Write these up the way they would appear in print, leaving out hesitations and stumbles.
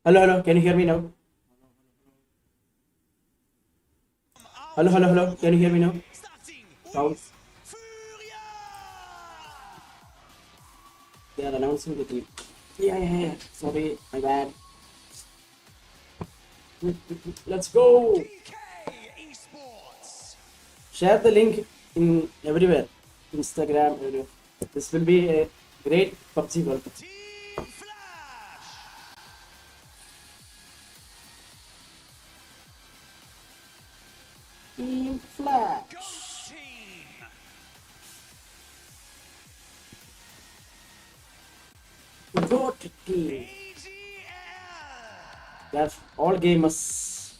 Hello, hello. Can you hear me now? Hello, hello, hello. Can you hear me now? Sound. They are announcing the team. Yeah. Sorry, my bad. Let's go. Share the link in everywhere. Instagram, everywhere. This will be a great PUBG World Cup. Team Flash. Go to team. They're all gamers.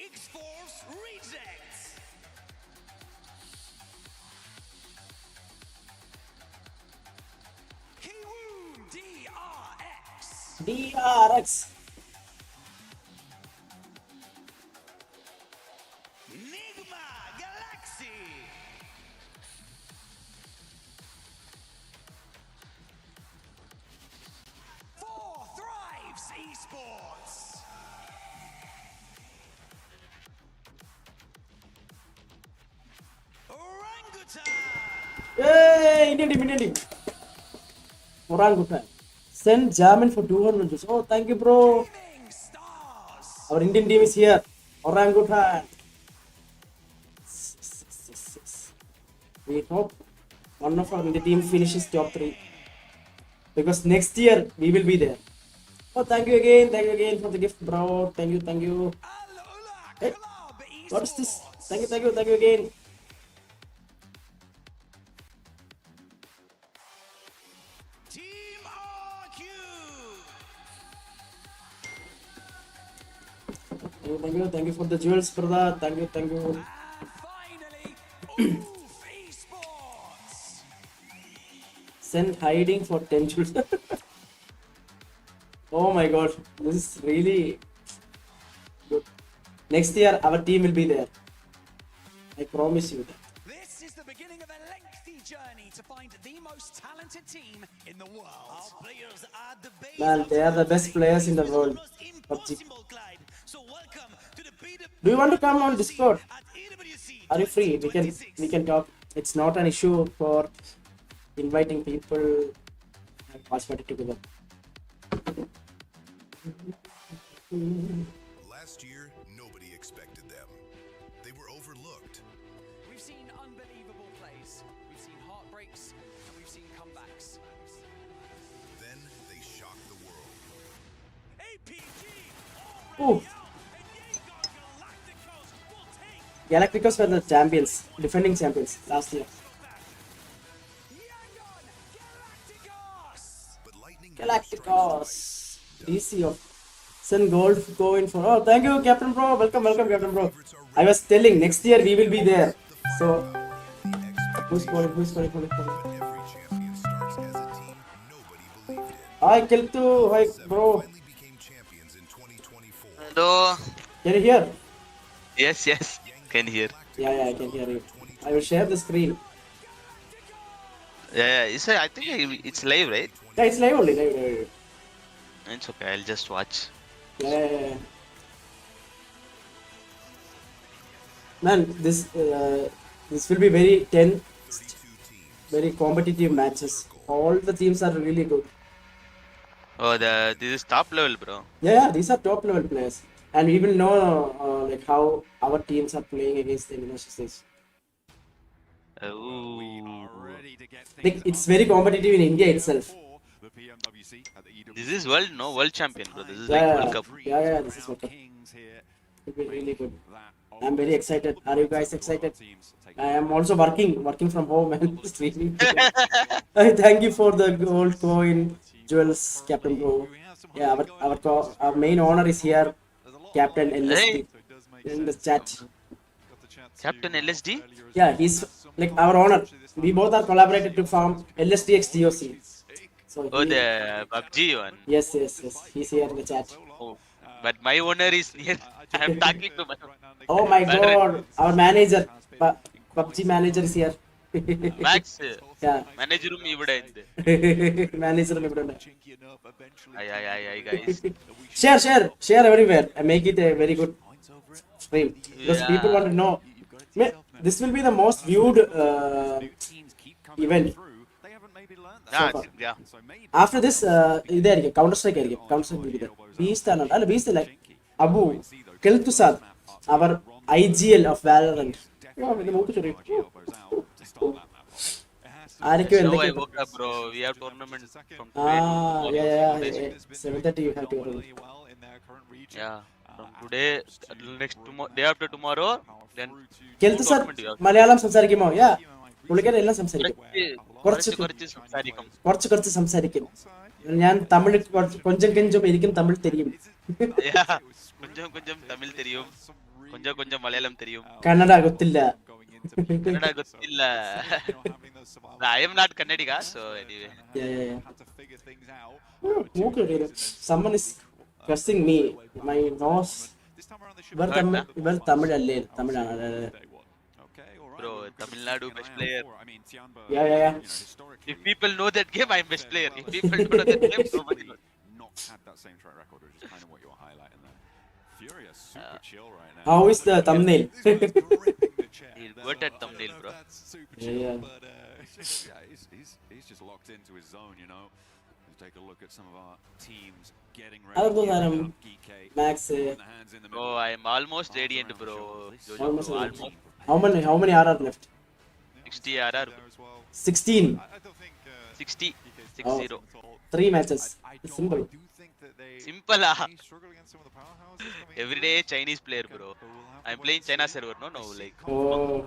Esports Rejects. Kiwoom DRX. Nigma Galaxy. Four Thrives Esports. Orangutan. Hey, Indian team. Orangutan. Send German for 200 juice. Oh, thank you, bro. Our Indian team is here. Orangutan. We hope one of our Indian team finishes top 3. Because next year we will be there. Oh, thank you again for the gift, bro. Thank you. Hey, what is this? Thank you again. Team RQ. Thank you for the jewels, brother. Thank you. And finally, Oof Esports. Send hiding for 10 jewels. Oh my god, this is really good. Next year our team will be there. I promise you that. This is the beginning of a lengthy journey to find the most talented team in the world. Our players are the base. Man, they are the best players in the world. PUBG. So welcome to the Do you want to come on Discord? at EWC. Are you free? We can talk. It's not an issue for inviting people and Watchparty together. Last year, nobody expected them. They were overlooked. We've seen unbelievable plays, we've seen heartbreaks, and we've seen comebacks. Then they shocked the world. APG! Oh, Galacticos were the champions, defending champions last year. But lightning Galacticos. DC of Sun Gold going for. Oh, thank you, Captain Bro. Welcome, Captain Bro. I was telling next year we will be there. So, who's calling? every champion starts as a team nobody believed in. Hi, Keltu. Hi, bro. Finally became champions in 2024. Hello. Can you hear? Yes. Can hear. Yeah, I can hear you. I will share the screen. Yeah. I think it's live, right? Yeah, it's live only. Live. It's okay. I'll just watch. Yeah. Man, this will be very tense, very competitive matches. All the teams are really good. Oh, this is top level, bro. Yeah, these are top level players, and we will know like how our teams are playing against the international stage. Ooh. Like it's very competitive in India itself. This is world champion, bro. This is Yeah, like World Cup. Yeah, this is World Cup. It will be really good. I'm very excited. Are you guys excited? I am also working from home and streaming. Thank you for the gold coin, jewels, Captain Bro. Yeah, our main owner is here, Captain LSD, in the chat. Captain LSD? Yeah, he's like our owner. We both are collaborated to form LSDX DOC. So Oh, the PUBG one. yes. He's here in the chat. Oh, but my owner is near I am talking to my Oh my Valorant. god, our manager, PUBG manager is here. Max, Yeah, manager room ഇവിടെ ഉണ്ട്. manager ഇവിടെ ഉണ്ട്. Aye, guys. Share everywhere and make it a very good stream because people want to know. This will be the most viewed event. Yeah. After this, ഇതായിരിക്കും Counter Strike ആയിരിക്കും. Counter Strike will be there. Beast ആണ് അല്ല Beast അല്ല Abu Keltusad, our IGL of Valorant. ഇത് മൂക്ക് ചെറിയ. ആരൊക്കെ So I എന്തൊക്കെ woke up, bro. We have tournament from today to tomorrow. yeah. 7:30 you have to go. Yeah. From today, next day after tomorrow, then Keltusad tournament you have. Malayalam സംസാരിക്കുമോ? Yeah. പുള്ളിക്കാരൻ എല്ലാം സംസാരിക്കും. കുറച്ച് സംസാരിക്കും. കുറച്ച് സംസാരിക്കും. ഞാൻ തമിഴ് കൊഞ്ചം എനിക്കും തമിഴ് തെരിയും. Yeah. கொஞ்சம் தமிழ் தெரியும். கொஞ்சம் மலையாளம் தெரியும். കന്നഡ ಗೊತ್ತಿല്ല. ಕನ್ನಡ ಗೊತ್ತಿಲ್ಲ. I am not Kannadiga, so anyway. Yeah. Someone is cursing me. My nose. ഇവർ തമിഴ് അല്ലേ? തമിഴാണ്. Bro, Tamil Nadu best player. Yeah. If people know that game, I'm best player. If people don't know that game, nobody knows. Not had that same track record, which is kind of what you're highlighting there. Furious, super chill right now. How is the thumbnail? He's good at thumbnail, bro. Yeah. He's just locked into his zone, you know. Let's take a look at some of our teams getting Other ready. than Max, Bro, I am almost radiant, bro. Jojo, almost. bro, almost. How many RR left? 60 RR. 16. 60. Oh. 60. 3 matches. It's simple. Simple, ah. Everyday Chinese player, bro. I'm playing China server, no, like. Oh.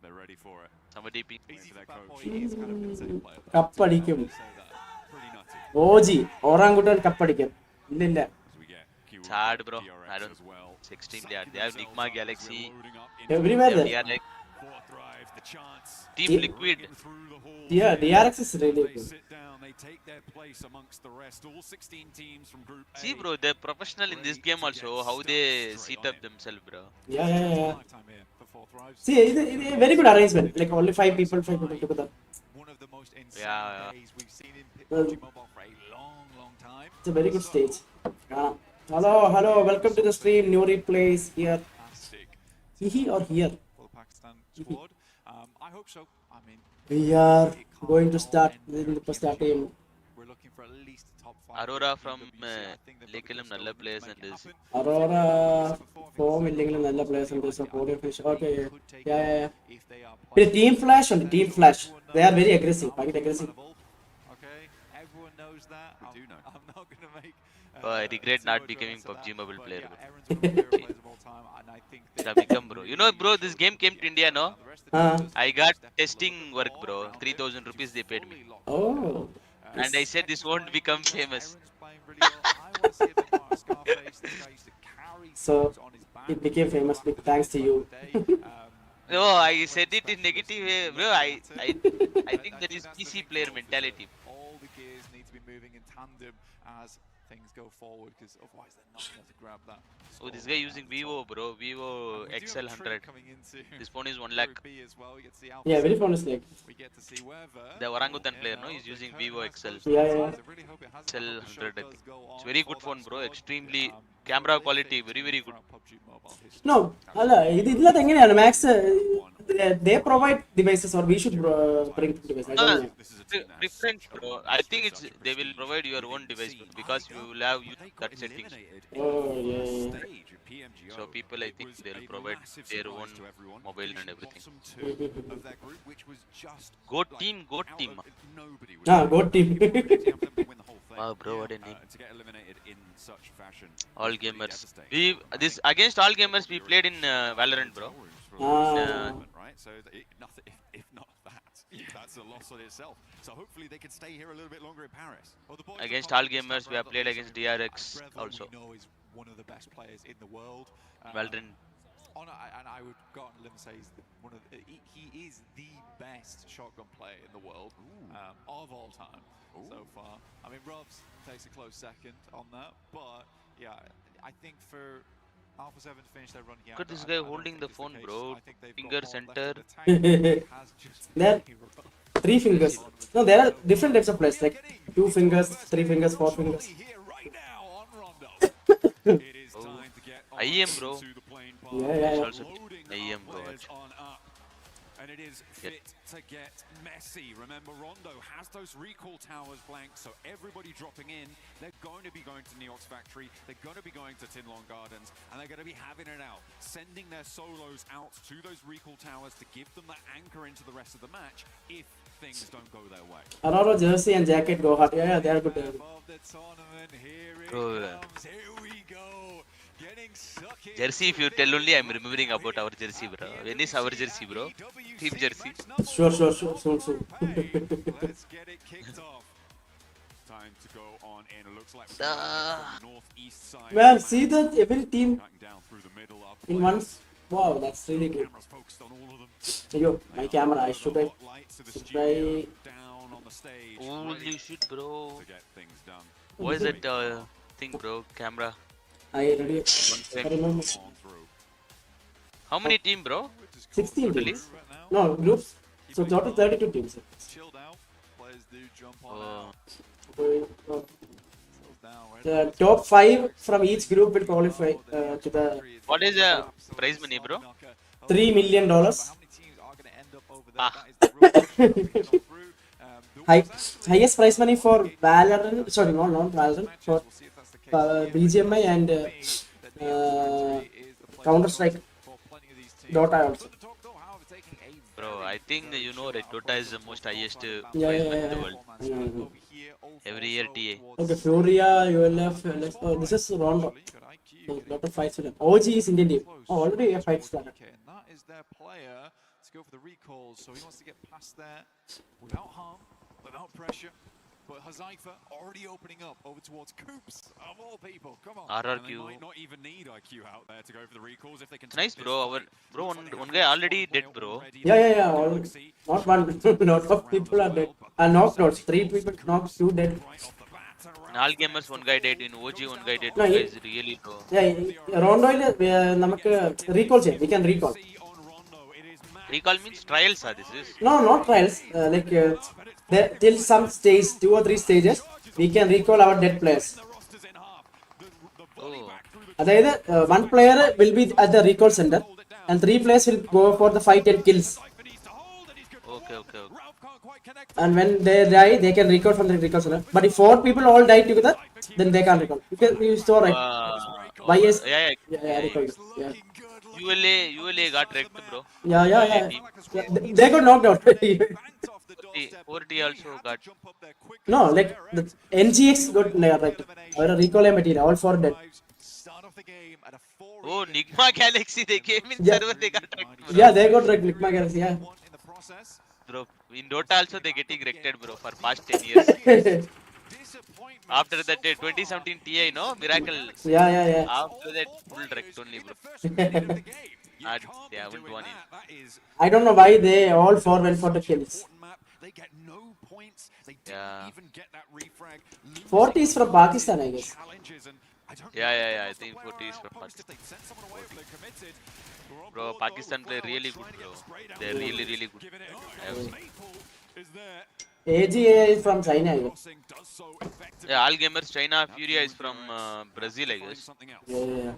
They're ready for it. Somebody ping. കപ്പടിക്കും. Pretty nutty. ഓജി ഓറാങ്കുട്ടൻ കപ്പടിക്കും. ഇല്ല. As we get Q Sad, bro. DRX I don't. as well. It's extremely hard. They have Nigma Galaxy. Loading up into Everywhere there. DRX. fourth drive, the chance Team Yeah. Liquid. through the hall. Yeah, DRX is really They good. sit down, they take their place amongst the rest. All 16 teams from Group A. See, bro, they're professional in this game also. How they seat up themselves, bro. Yeah. Lifetime here for fourth drives. See, it's very good arrangement. Like only 5 people together. One of the most insane Yeah. days we've seen in Well, PUBG Mobile for a long time. It's a very good stage. Hello. Welcome to the stream. New replays here. Fantastic He or here? for the Pakistan squad. I hope so. I mean, We are it can't going to all start end with with the a start PMG. team. We're looking for at least a top 5. Aurora from I think they've got Lakelam, the Nalla skill players to and make it this. happen. Aurora form ഇല്ലെങ്കിലും നല്ല players ഉണ്ട്. So podium finish. Okay. Yeah. If they are പിന്നെ Team Flash ഉണ്ട്. Team Flash. They are very aggressive. Quite aggressive. Okay, everyone knows that. We do know. I'm not going to make. Oh, I regret zero not jokes becoming at PUBG that, mobile but player, yeah, bro. Aaron's one of my favorite players of all time, and I think Should have become, bro. You know, bro, this game came to India, no? the rest of the Uh. team I got stepping testing up work, all bro. around it. 3,000 rupees they paid me. Fully locked Oh. And I said this won't become famous. Aaron's playing really well. I want to see a bit more of Scarface. This guy used to carry So, teams on his back. it became famous big thanks to you. No, I said it in negative way, bro. I think that is PC player mentality. All the gears need to be moving in tandem as things go forward, because otherwise they're not going to grab that. Oh, this guy using Vivo, bro. Vivo And we do have a XL100. trick coming into This phone is 1 lakh. Group B as well. We get to see Alpha Yeah, very Seven. fun like. We get to see whether The orangutan player, no? He's using Vivo XL. Yeah. I really hope it has XL100, I think. It's It's very good phone, bro. Extremely camera quality, very good. No, അല്ല ഇതിനകത്ത് എങ്ങനെയാണ് max they provide devices or we should bring devices. I don't know. This is a team that's Different, bro. I think it's they will provide your own device because you will have that settings. Oh, yeah. stage with PMGO. So people, I think It was they'll a provide massive their surprise own to everyone. mobile and Finishing everything. bottom two of their group, which was just Goat like, team, goat out team. of- nobody was Ah, goat team. People were predicting them to win the whole thing. Wow, bro, what a name. To get eliminated in such fashion. All was pretty gamers. devastating. We this against all gamers we played in Valorant, bro. Right, so nothing, if not that, that's a loss on itself. So hopefully they can stay here a little bit longer in Paris. Well, the boys Against are all gamers, we have played against DRX Brethren, also. we know is one of the best players in the world. Valorant. And I would go out on a limb and say he is the best shotgun player in the world of all time so far. I mean, Robs takes a close second on that, but yeah, I think for Alpha 7 finished their run here. Look at this I guy don't holding think the it's phone, case. bro. I think they've Finger got more left center. in the tank. It has just There been rough. 3 fingers. No, there are different types of players, like 2 fingers, 3 fingers, 4 fingers. Here right now on Rondo. It is Oh. time to get I am, bro. onto the playing path. Yeah, yeah, yeah. Also Loading I our am, bro. players on up. And it is fit to get messy. Remember, Rondo has those recall towers blank, so everybody dropping in, they're going to be going to Neox Factory, they're going to be going to Tinlong Gardens, and they're going to be having it out, sending their solos out to those recall towers to give them the anchor into the rest of the match if things don't go their way. Araro jersey and jacket go hard. Yeah, they are good. Of the tournament, here it Bro, comes, here we go. Getting stuck in Jersey, if you tell only, I'm remembering about our jersey, bro. When is our jersey, bro? Team jersey. Sure. Soon. Let's get it kicked off. Time to go on in. It looks like we're going from the northeast side. Man, see that every team Cutting down through the middle up. in one. Wow, that's really good. Cameras focused on all of them. Yo, my camera. I should have. Lights of the should studio I- down on the stage. Holy shit, bro. To get things done. What is that thing, bro? Camera. I already. I remember. On through. How many team, bro? 16 Totally? teams. No, groups. So total 32 teams. Chilled out. Players do jump on Oh. out. Uh, Settles down. Right? The top 5 from each group will qualify to the What is the prize money, bro? $3 million. How many teams are going to end up over there? Ah. That is the real question. Highest prize money for Valorant. Sorry, not Valorant. For BGMI and Counter Strike. Dota also. Bro, I think you know that Dota is the most highest Yeah, prize yeah, money in the yeah. world. I know. Every year, TA. Okay, Furia, ULF, LF. Oh, this is Rondo. So, lot of fights with them. OG is Indian team. Oh, already a fight started. And that is their player to go for the recalls, so he wants to get past there without harm, without pressure. But Hazaifa already opening up over towards Coops, of all people. Come on. And they RRQ. might not even need IQ out there to go for the recalls if they can. Nice, take bro. this Our fight. bro, Looks like one they guy have already a dead, point bro. already. Yeah. Galaxy Not one. Lot of people are dead. Knocked out. 3 people knocked, 2 dead. right off the bat and In all gamers, one guy dead. In OG, one guy dead. No, One guy he- is really low. Yeah, Rondoil നമുക്ക് recall ചെയ്യാം. We can recall. on Rondo. It is Matt. Recall means trials, this is. No, not trials. Like till some stage, 2 or 3 stages, we can recall our dead players. The roster's in half. The Oh. back through the അതായത് 1 player will be at the recall center and 3 players will go for the fight and kills. Cypher needs to hold and he's good. Okay. Ralph can't quite connect. And when they die, they can recall from the recall center. But if 4 people all die together, then they can't recall. You store right. Why is Yeah. recall? Yeah. Looking good. ULA got wrecked, bro. Yeah. They got knocked out. Banked off the doorstep. 4T also got. Jump up there quick. No, like the NGX got right. Our recall material, all 4 dead. Start off the game at a 4. Oh, Nigma Galaxy, they came in Yeah. server, they got wrecked, bro. Yeah, they got wrecked. Ligma Galaxy, yeah. In the process. Bro, in Dota also they getting wrecked, bro, for past 10 years. Disappointment. After that 2017 TI, no? Miracle. Yeah. After that, full wrecked only, bro. First minute of the game. You And can't they be haven't doing won it. that. That is I don't know why they all 4 went for the kills. important map. They get no points. They didn't Yeah. even get that refrag. 40 is from Pakistan, I guess. Challenges and I don't Yeah, know yeah, if yeah, I the think player 40 is are from outpost, if they send someone away, if they're committed. We're on Bro, board, Pakistan though. play Well, really trying good, to get bro. the spray down They're the really, road. really good. Giving it a go. I have seen. Maple is there. AGA is from China, I guess. Crossing does so effectively. Yeah, all gamers, China, Furia is from Brazil, I Find guess. something else. Yeah.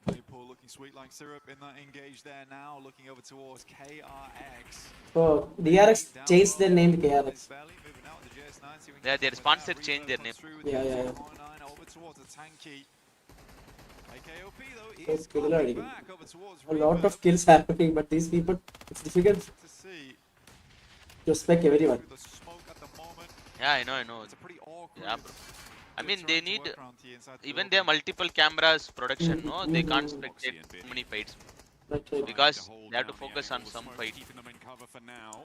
Maple looking sweet like syrup in that engage there now, looking over towards KRX. So DRX changed their name to KRX. Belly moving out with the JS9, see if we can Yeah, get their that sponsor reload changed their comes name. through with Yeah, the yeah. R9 over towards the tanky. AKOP though That's is good, coming like, back over towards A lot Reverb of kills happening, but these people, it's difficult to see to spec everyone. through the smoke at the moment. Yeah, I know. It's a pretty awkward. Yeah, bro. I mean, they need, work around here inside the even building. they have multiple cameras production, no? They can't spectate too many fights. Right. Because hold they have to down the focus on angle, some smoke fight. keeping them in cover for now.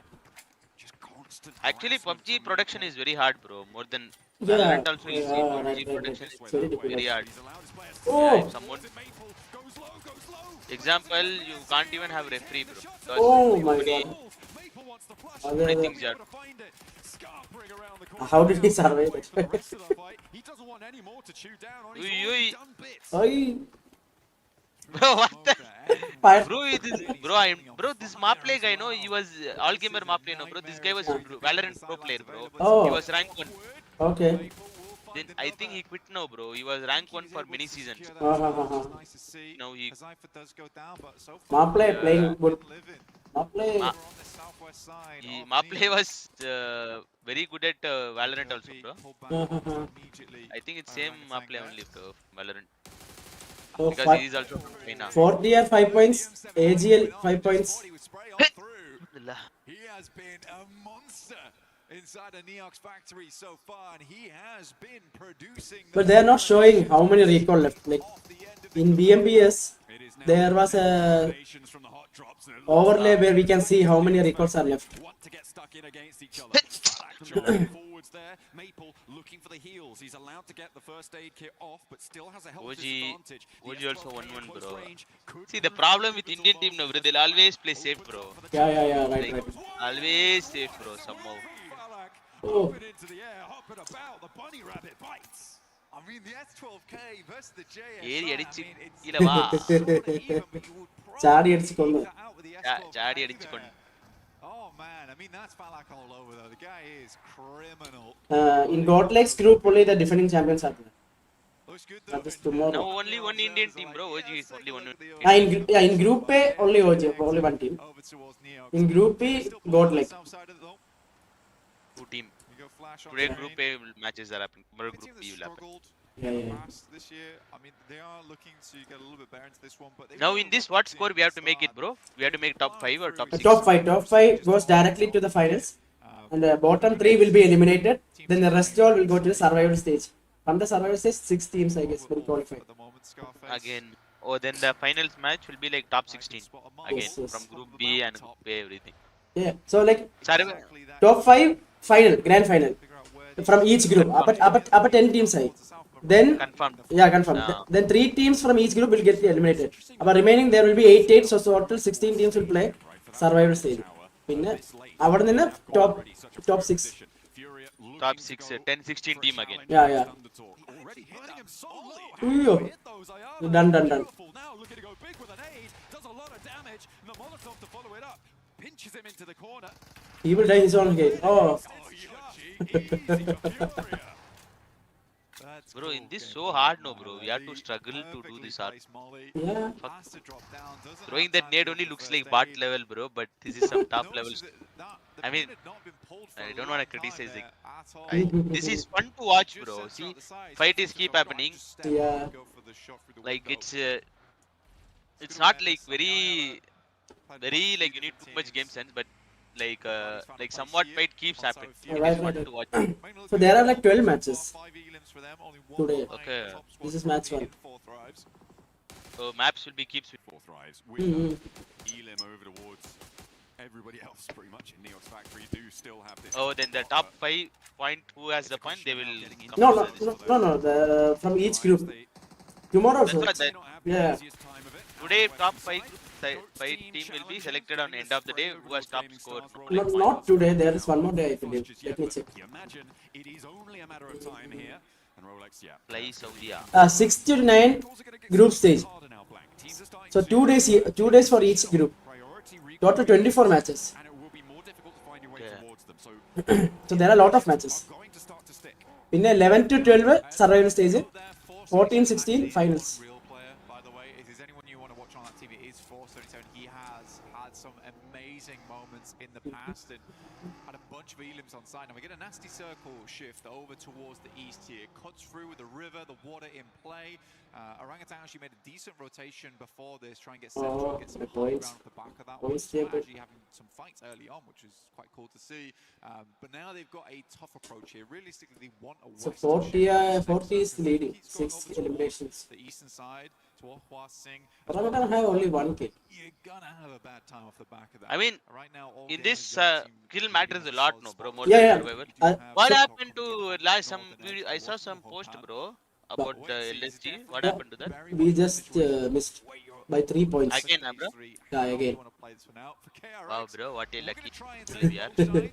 Just constant Actually, harassment PUBG from production Maple. is very hard, bro. More than Yeah, Valorant also easy. yeah, PUBG right. production It's is very difficult. very hard. He's allowed his players to Oh! Yeah, if someone, Maple goes low. example, you can't even have referee, bro. Because Oh too my many- God. Maple wants the flash. Are they- things are- Able to find it. Scarpering around the corner. How did he survive Waits it? for the rest of the fight. He doesn't want any more to chew down on. He's Ui, already ui. done bits. Oi, Bro, what the? Fire. Bro, this Maple guy, no, he was all gamer Maple, no, bro. This guy was Valorant pro player, bro. Oh. He was rank 1. Okay. Then I think he quit now, bro. He was rank 1 for many seasons. Now he Maple playing good. Maple. Maple was very good at Valorant also, bro. I think it's same Maple only, bro. Valorant. Oh, Because he is also from China. 4DR 5 points. AGL 5 points. He has been a monster inside the Neox factory so far, and he has been producing. But they are not showing how many recall left. Like in BMBS, there was a overlay where we can see how many records are left. Want to get stuck in against each other. Action forwards there. Maple looking for the heals. He's allowed to get the first aid kit off, but still has a health disadvantage. OG also 1-1, bro. See, the problem with Indian team now, bro, they'll always play safe, bro. Yeah, right, right. Always safe, bro, somehow. Oh. Into the air, hopping about. The bunny rabbit bites. I mean, the S12K versus the JS. ஏறி அடிச்சு கீழ வா ചാടി അടിച്ച് കൊന്നു. ചാടി അടിച്ചു കൊണ്ട് Oh man, I mean that's Falak all over though. The guy is criminal. In Godlake's group, only the defending champions are there. Looks good That though. is tomorrow. now only one Indian team, bro. OG is only one In Group A, only OG, only one team. Over towards Neox. In Group B, Godlake. South side of the though. two team. You go flash on Today the group main. A matches are happening. Tomorrow The team group that B will happen. struggled Yeah. past this year. I mean, they are looking to get a little bit better into this one, but they Now were in this, rough what team score at we have the to make it, start. bro? We have to make top 5 or top 6? Top 5 goes directly to the finals. And the bottom 3 will be eliminated. Then the rest all will go to the survival stage. From the survival stage, 6 teams, I guess, will qualify. At the moment, Scarface. Again. Oh, then the finals match will be like top 16. Again, Yes. from group B and group A, everything. Yeah. So like Sorry, top 5 final, grand final from each group. Up 10 teams I. Then confirmed. yeah, confirmed. Then 3 teams from each group will get eliminated. But remaining there will be 8, so total 16 teams will play survival stage. പിന്നെ അവിടെ നിന്ന് top 6. Top 6, 10, 16 team again. Yeah. Already hitting him solely. Uyyo. Hit those IR. Done. Beautiful. Now looking to go big with an aid. Does a lot of damage. And the Molotov to follow it up. Pinches him into the corner. He will die his own game. Oh. Oh, easy to Furia. That's Bro, in cool. this so hard, no, bro. We have to struggle to do this hard. Yeah. Has to drop down. Doesn't Throwing have that time nade to only do the looks first like Bart aid. level, bro. But this is some top Notice levels. that the I mean, pin had not been pulled for I a don't long wanna time criticize there it. at all. This is fun to watch, Just bro. sets See, out the sides. fight Just is a keep shot, happening. just step Yeah. up, go for the shot through the Like window. it's not like very like you need too much game sense, but like somewhat fight keeps happening. It Right, is fun right. to watch. So there are like 12 matches today. Okay. This is match 1. So maps will be keeps with Fourth rise with Elim over towards everybody else pretty much in Neox Factory do still have this. Oh, then the top 5 point, who has the point, they will come No. to this. From each group. Tomorrow also. That's what Yeah. Today top 5 team will be selected on end of the day who has top score. Not today. There is one more day, I believe. Let me check. Imagine it is only a matter of time here. And Rolex, yeah. Fly Saudia. 6 to 9 group stage. So 2 days for each group. Total 24 matches. And it will be more difficult to find your way Yeah. towards them. So So there are a lot of matches. going to start to stick. പിന്നെ 11 to 12 survival stage. 14, 16 finals. Real player, by the way. If there's anyone you want to watch on that TV, it is Force77. He has had some amazing moments in the past and had a bunch of elims on side. Now we get a nasty circle shift over towards the east here. Cuts through with the river, the water in play. Orangutan actually made a decent rotation before this, try and get central, get some the high points. ground at the back of that Points one. there, but- Actually having some fights early on, which is quite cool to see. But now they've got a tough approach here. Realistically, they want a So West 40 is leading. 6 eliminations. the eastern side to Hua Sing. Orangutan have only 1 kill. You're gonna have a bad time off the back of that. I mean, right now, all in game this is going to kill be matters a in lot, solid no, bro. spot. More Yeah, than yeah. survival. Uh, What so- happened to last some video? I saw some post, bro, about LSG. What happened to that? We just missed by 3 points. Again, bro. Yeah, again. Wow, bro, what a lucky Try and player we are.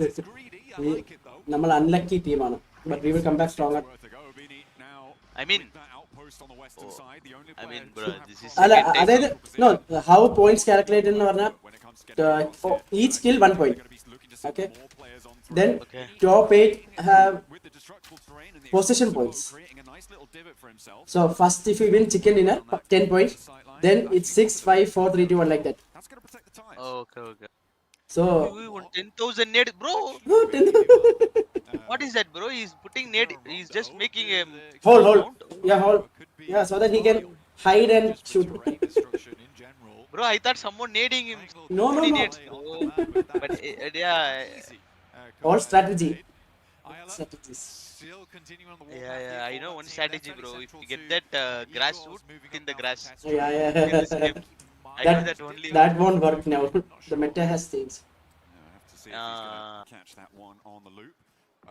it's greedy. I We- like it though. നമ്മൾ unlucky team ആണ്. But we will come back stronger. Worth a go, Bini. Now I mean, With that outpost on the western oh, side, the only I mean, player bro, to have this is crossed അല്ല second time. അതായത് know how points calculate എന്ന് പറഞ്ഞാൽ when it comes to getting across here. each kill 1 point. They're gonna be looking to send Okay. more players on through. Then Okay. top 8 have With the destructible terrain and the possession explosive points. bow creating a nice little divot for himself. So first if you win chicken dinner 10 points, then it's 6 5 4 3 2 1 like that. That's gonna protect the ties. Okay, okay. So We want 10,000 net, bro. What is that, bro? He's putting net. He's just making a hold mount. yeah, so that he can hide and shoot. Terrain destruction in general. Bro, I thought someone nading him. No, Too no, many no. nades. Oh, but yeah, All strategy. Strategies. Still continuing on the yeah. I know one strategy, bro. If you get that grass suit in the grass, Yeah, in this yeah. game, I know that only. That won't work now. The meta has changed. I have to see if he's gonna catch that one on the loop.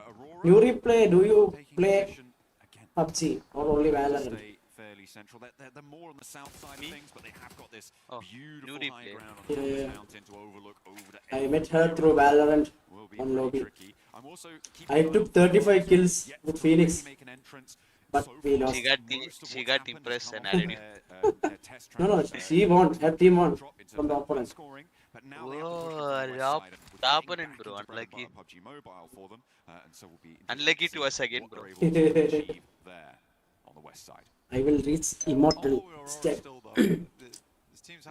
Aurora You replay, do you taking play position again. PUBG or only Valorant? Stay fairly central. They're more on the south side of things, but they have got this Oh, beautiful new high replay. ground on top of Yeah, this yeah. mountain to overlook over the I edge. met her through Valorant Will be on pretty lobby. tricky. I'm also keeping I an eye took on 35 kills yet with to Phoenix, really make an entrance. but So we far, lost. She got most of she what's got happened has impressed come and off added it. their test No, no, track, she won. Her team won drop in from the terms of opponent. scoring, but now they have to push Whoa, it from the west top- side, and we're top getting opponent, back bro, into bread and unlucky. butter PUBG Mobile for them, and so we'll be Unlucky interested to see us again, what bro. they're able to achieve there on the west side. I will reach immortal step.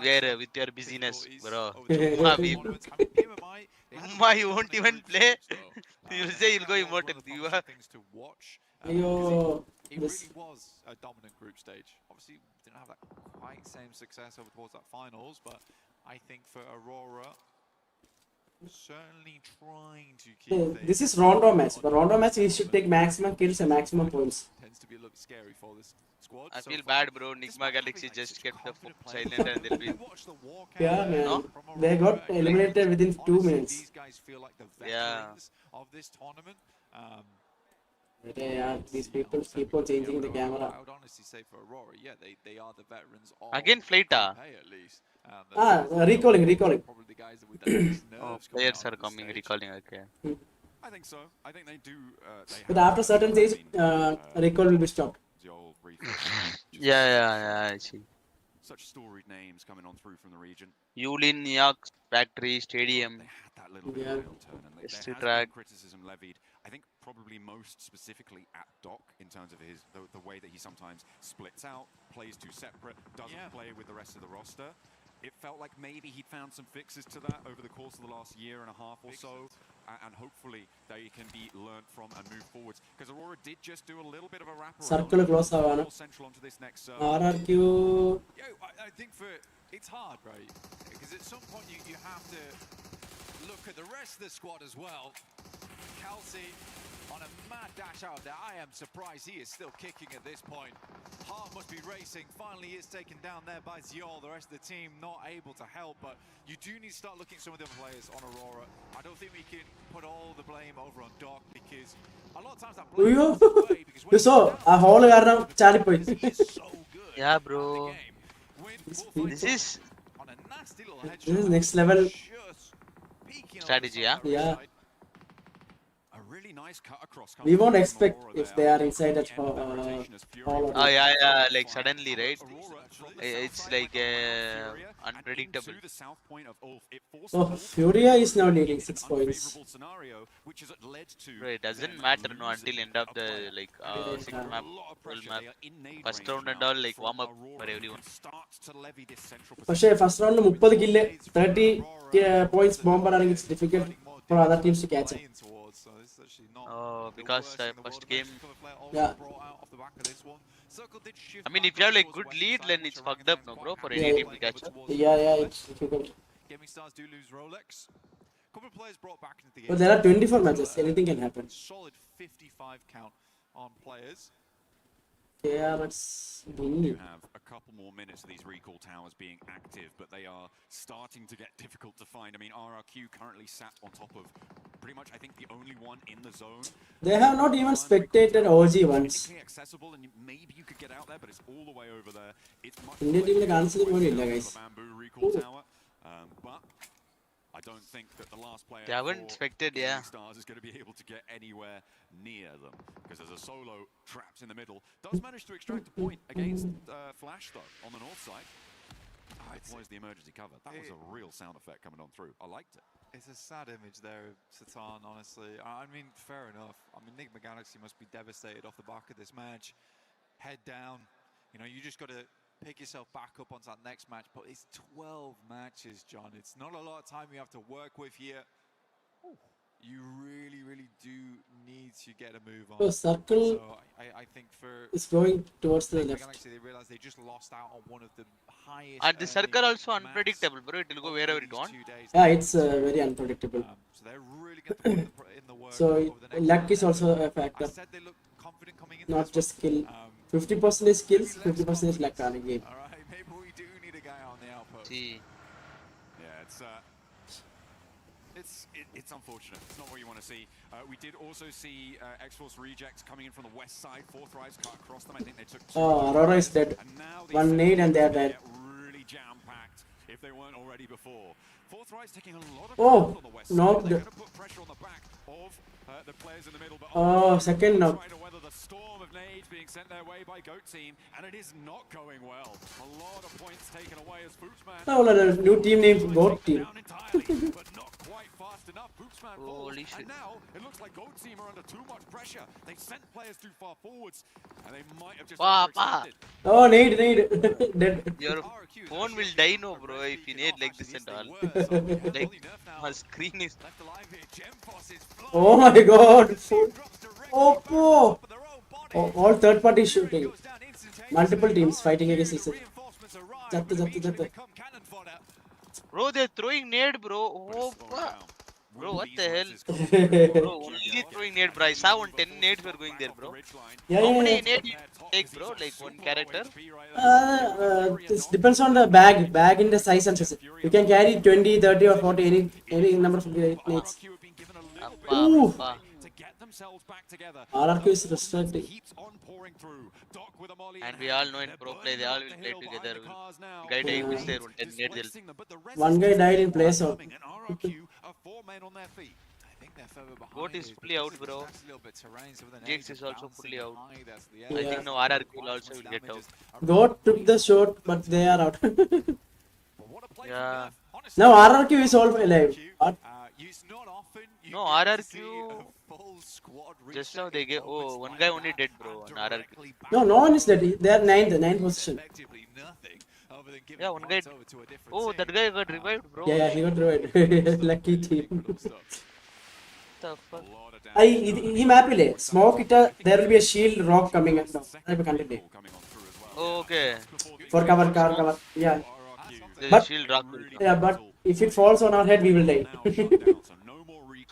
Where with your busyness, bro. They Umma, you won't even play. You'll say you'll go immortal. You are. Ayo, It this really was a dominant group stage. Obviously, didn't have that quite same success over towards that finals, but I think for Aurora, certainly trying to keep things. this is Rondo match. The Rondo match he should take maximum kills and maximum points. Tends to be a little bit scary for this squad. I so feel far. bad, bro. Nigma Despite Galaxy having, like, just such kept the confident phone players, silent and they'll be. you watch the walkout Yeah, man. No? from They got Aurora, eliminated within 2 honestly, minutes. These guys feel like the Yeah. veterans of this tournament. These people keep on changing the camera. I would honestly say for Aurora, yeah, they are the veterans of Again, Flighta. Pay at least. Recalling. Probably the guys that with the least Oh, nerves coming players out are of the coming, stage. recalling. Okay. I think so. I think they do. They But have after that certain skill. stage, I mean, recall will be stopped. the old reflex. Just Yeah. I see. Such storied names coming on through from the region. Yulin, Yak, Factory, Stadium. They had that little bit Yeah. of a real turn, and there History has been track. criticism levied. I think probably most specifically at Doc in terms of the way that he sometimes splits out, plays too separate, doesn't play with the rest of the roster. It felt like maybe he'd found some fixes to that over the course of the last year and a half or so, and hopefully they can be learned from and move forwards. Because Aurora did just do a little bit of a wraparound. Circle close ആവാണ്. More central onto this next RRQ. I think it's hard, right? Because at some point you have to look at the rest of the squad as well. Kelsey on a mad dash out there. I am surprised he is still kicking at this point. Heart must be racing. Finally he is taken down there by Ziol. The rest of the team not able to help, but you do need to start looking at some of the other players on Aurora. I don't think we can put all the blame over on Doc, because a lot of times that blame അയ്യോ goes away, because when you saw ആ hall കാരണം ചാടിപ്പോയി. he is so good Yeah, at bro. the game. When This Bullfight This is on a nasty little This headshot, is next level just peeking over strategy, the yeah? side of the Yeah. side. A really nice cut across We won't coming from expect Aurora if there. they are I think inside the that end of that rotation as Fury hall or was not. yeah, able like to suddenly, find right? Aurora from the It's south side like by Furia and unpredictable. into the south point of Ulf. It forced Oh, Ulf Furia is now in leading an 6 points. unfavorable scenario, which has led to Bro, it doesn't them matter no losing until end of a the player. like Yeah. sixth map, A lot of 12 pressure. map. They are in nade First range round and now all, like, from warm up Aurora, for who everyone. can start to levy this central പക്ഷേ position. First റൗണ്ടിൽ 30 kill 30 points bomber ആണെങ്കിൽ it's difficult for other teams to catch up. Oh, because first game. Yeah. I mean, if you have like good lead, then it's fucked up, no, bro, for any Yeah. team to catch up. Yeah, it's difficult. Gaming Stars do lose Rolex. Couple of players brought back into the game. But there are 24 matches. Anything can happen. Solid 55 count on players. KRX You winning. have a couple more minutes of these recall towers being active, but they are starting to get difficult to find. I mean, RRQ currently sat on top of pretty much, I think, the only one in the zone. They have not even spectated OG once. Technically accessible, and maybe you could get out there, but it's all the way over there. It's much Indian team more കാണിച്ചത് പോലും ഇല്ല the guys. bamboo recall tower. But I I don't think that the last player They haven't for expected, Gaming yeah. Stars is going to be able to get anywhere near them, because there's a solo trapped in the middle. Does manage to extract a point against Flash though on the north side. Deploys the emergency cover. That was a real sound effect coming on through. I liked it. It's a sad image there of Satan, honestly. I mean, fair enough. I mean, Enigma Galaxy must be devastated off the back of this match. Head down. You know, you just got to pick yourself back up onto that next match. But it's 12 matches, John. It's not a lot of time you have to work with here. You really, really do need to get a move on. So circle So I think for is going towards the Enigma left. Galaxy, they realized they just lost out on one of the highest. And the circle earning also maps unpredictable, bro. It will go over wherever these it wants. 2 days. Yeah, it's very unpredictable. So they're really going to put in the work So over the next luck month. is also a I factor, said they look confident coming into not this just skill. one. 50% is skills, maybe less 50% is luck on a confidence. game. All right, maybe we do need a guy on the outpost. See. Yeah, it's unfortunate. It's not what you want to see. We did also see X-Force rejects coming in from the west side. Fourth Rise cut across them. I think they took two. Oh, Aurora is dead. And now One nade and they are dead. Really jam-packed if they weren't already before. Fourth Rise taking a lot of Oh, ground on the west knocked. side. They're going to put pressure on the back of the players in the middle. But Oh, second knock. trying to weather the storm of nades being sent their way by Goat Team, and it is not going well. A lot of points taken away as Bootsman. Oh, a new team named Goat Team. Down entirely, but not quite fast enough. Bootsman falls, Holy shit. and now it looks like Goat Team are under too much pressure. They've sent players too far forwards, and they might have just overextended. Oh, nade, dead. Your phone will die, no, bro, if you need like this and all. Like, my screen is. Left alive here, Gemfoss is flying. Oh my god. Drops directly Oppo. of their own body. Oh, all third party shooting. Goes down instantaneously. Multiple teams fighting against each other. Reinforcements arrive, Jatte, will jatte, immediately jatte. become cannon fodder. Bro, they're throwing nade, bro. But Oh, it's slowing down. Bro, Will what these the hell? ones is Bro, only throwing nade, bro. I saw one 10 nades were going there, bro. Yeah, How yeah, many yeah. nade you take, bro? Like one character? This depends on the bag in the size and size. You can carry 20, 30 or 40, any number of nades. RRQ have been given a little bit Ooh. of time to get themselves back together. RRQ is restricted. Keeps on pouring through. Doc with a molly And in we hand. all know in They're pro play, burning they all up will the play hill behind together. the cars now. Guy died Yeah. with their one 10 nades. Displacing them, but the rest One of guy the died in team place are out. coming, and RRQ are 4 men on their feet. I think they're further behind. Goat is you fully out, because bro. that's a little bit terrain, so with an Jax edge is also bouncing fully out. high, that's the I edge. think now RRQ will also will get out. Goat took the shot, but they are out. What a play from Yeah. Gav. Honestly, Now RRQ is all alive. What? It's not often you No, get to RRQ see a full squad just reset now they in get. moments Oh, one like guy only that dead, bro. and On RRQ. directly No, no one is dead. They are ninth position. effectively nothing other than giving Yeah, one guy. points over to a different Oh, team. that guy got revived, bro. Yeah, he got revived. Lucky team. What the fuck? ഈ മാപ്പിലെ smoke ഇട്ട there will be a shield rock coming up now. I കണ്ടില്ലേ Oh, okay. for cover yeah The But- shield rock will come. yeah but if it falls on our head we will die.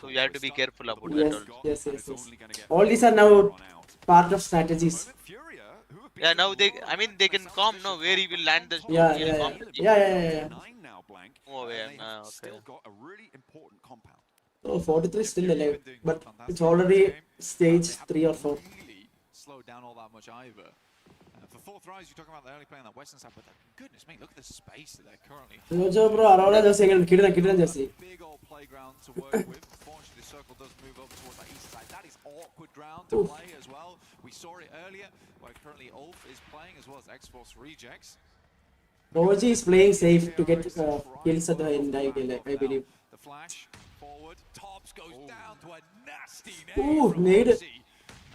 So you have to be careful about Yes, that also. yes. All these are now part of strategies. Yeah, now I mean, they can calm now where he will land the stone. Yeah, He'll yeah, calm yeah. the team. Yeah. Oh, yeah, They have okay. still got a really important compound. Oh, 43 still alive, but it's already stage 3 or 4. Really slowed down all that much either. For fourth rise, you're talking about the early play on that western side, but goodness me, look at the space that they're currently. Jojo bro, Aurora just saying കിടന്ന jersey. Big old playground to work with. Fortunately, the circle does move over towards that east side. That is awkward ground to play as well. We saw it earlier, where currently Ulf is playing as well as X-Force rejects. OG is playing safe to get kills at the end, I believe. The flash forward, Tops goes down to a nasty Ooh, nade from nade. Oxy.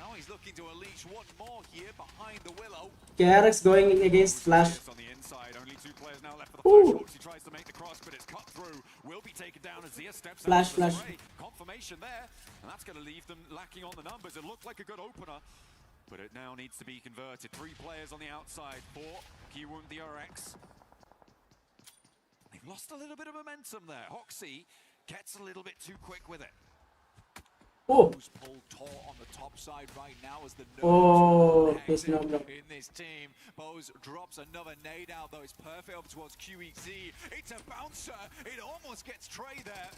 Now he's looking to unleash one more here behind the willow. KRX going against Flash. On the inside, only 2 players now left for the Ooh. flash. Oxy tries to make the cross, but it's cut through. Will be taken down as Zia steps out Flash, of the flash. fray. Confirmation there, and that's going to leave them lacking on the numbers. It looked like a good opener, but it now needs to be converted. 3 players on the outside for Kiwoom DRX. They've lost a little bit of momentum there. Hoxie gets a little bit too quick with it. Oh, Who's pulled taut on the top side right now as the Oh, nose there's no block. in this team. Bose drops another nade out, though it's perfect up towards QEZ. It's a bouncer. It almost gets Trey there.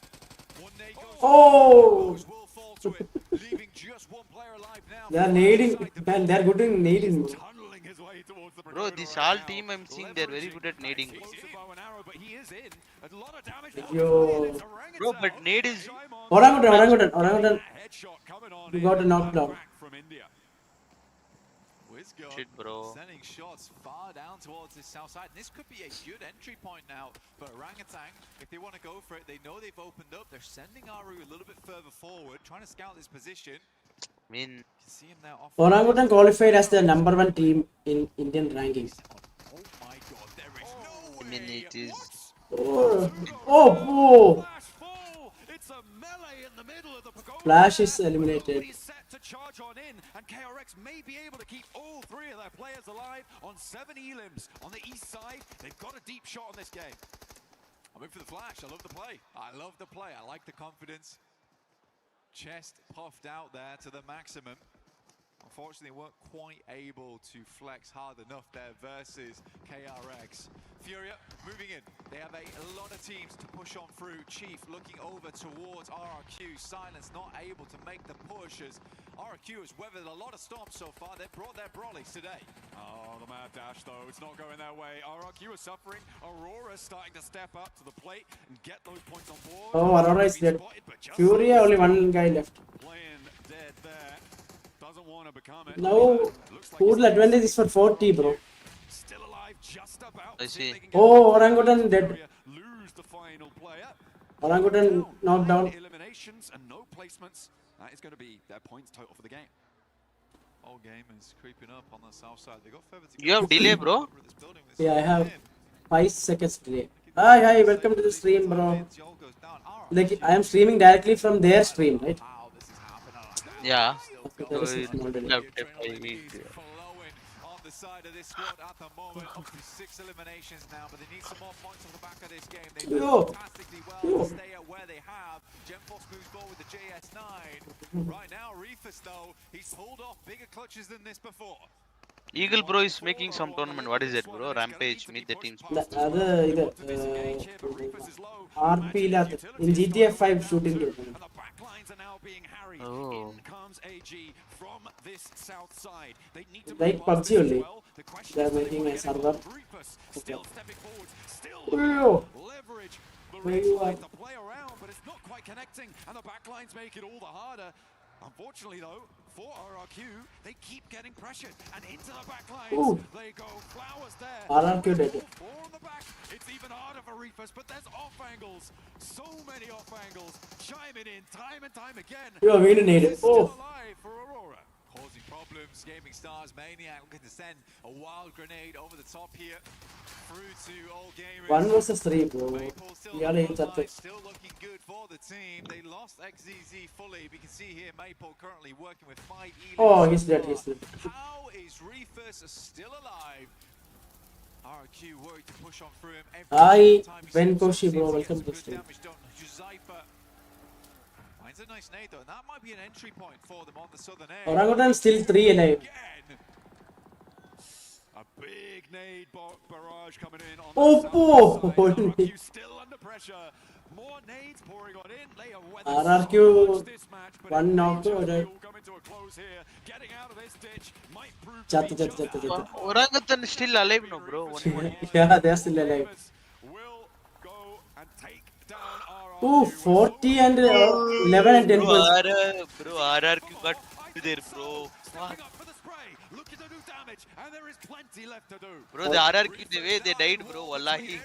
One nade goes Oh, those will fall to it, leaving just one player alive now. they are nading. Man, they are good in nading. Tunneling his way towards the Bro, pagoda this right all now. team I'm seeing they're very good at nading. Explosive bow and arrow, but he is in. A lot of damage. Yo. Bro, but nade is Orangutan. Headshot coming on You in. got a knockdown. Crack from India. Wizgo Shit, bro. sending shots far down towards the south side. And this could be a good entry point now for Orangutan. If they want to go for it, they know they've opened up. They're sending Aru a little bit further forward, trying to scout this position. I mean, You can see him now off. Orangutan qualified as the number 1 team in Indian ranking. Oh my god, there is no I mean way. it is. Oh, oh. Flash full. It's a melee in the middle of the pagoda. Flash is eliminated. He's set to charge on in, and KRX may be able to keep all 3 of their players alive on 7 elims. On the east side, they've got a deep shot on this game. I'm in for the flash. I love the play. I love the play. I like the confidence. Chest puffed out there to the maximum. Unfortunately, weren't quite able to flex hard enough there versus KRX. Furia moving in. They have a lot of teams to push on through. Chief looking over towards RRQ. Silence not able to make the push as RRQ has weathered a lot of storms so far. They've brought their brollies today. Oh, the mad dash though, it's not going their way. RRQ is suffering. Aurora's starting to step up to the plate and get those points on board. Oh, Aurora is dead. Spotted, but just Furia, only 1 guy left. playing dead there. Doesn't want to become it. Now, Looks like total he's advantage is for 40, bro. still alive, just about. I See if see. they can get Oh, the Orangutan dead. Furia lose the final player. Orangutan knocked down. 9 eliminations and no placements. That is going to be their points total for the game. Whole game is creeping up on the south side. They got further to You have delay, bro? over at this building. This Yeah, I have in. 5 seconds delay. Hi, welcome to the stream, bro. Joel goes down. Like, I am streaming directly from their stream, right? Wow, this is happening. Yeah. Okay, So this is it not delay. left if I need. Flowing on the side of this squad at the moment. Up to 6 eliminations now, but they need some more points off the back of this game. They've Yo. done fantastically well Yo. to stay at where they have. Gemforce moves forward with the JS9. Right now, Reefus though, he's pulled off bigger clutches than this before. Eagle Bro is making some tournament. What is it, bro? Rampage, meet the teams. RP in GTA 5 shooting game. And the backlines are now being harried. Oh. In comes AG from this south side. They need to Like move past PUBG this as only. well. The question They are is whether making they a will get server. involved. Rufus still stepping forward, still Yo. leverage the Where you right are? to play around, but it's not quite connecting, and the backlines make it all the harder. Unfortunately, though, for RRQ, they keep getting pressured, and into the backlines Ooh. they go. Flowers there. RRQ dead. Four on the back. It's even harder for Reefus, but there's off angles. So many off angles. Chiming in time and time again. Yo, we need it. Is still Oh. alive for Aurora. Causing problems. Gaming Stars Maniac looking to send a wild grenade over the top here. Through to all gamers. 1 versus 3, bro. Maple still We are on in the line, touch. still looking good for the team. They lost XZZ fully. We can see here Maple currently working with 5 elites. Oh, so he's dead, far. he's dead. How is Reefus still alive? RQ worried to push on through him. Hi, time he Ben seems to Koshi, seem bro. to get Welcome some to the good stream. damage done. Juzaifa finds a nice nade though, and that might be an entry point for them on the southern edge. Orangutan still 3 alive. Again. A big nade barrage coming in on Oh, the boy. south side. RRQ still under pressure. More nades pouring on in. They are weathered RRQ, so much this match, but one it may knock, just right? be all coming to a close here. Getting out of this ditch might prove to Chat, be chat, just chat, chat. that. Orangutan is still alive, no, bro. Yeah, they're still alive. Will go and take down RRQ. Ooh, 40 and 11 and 10 Bro, points. bro, RRQ got there, bro. Stepping up for the spray. Looking to do damage, and there is plenty left to do. Bro, the RRQ, the way they died, bro. Wallahi.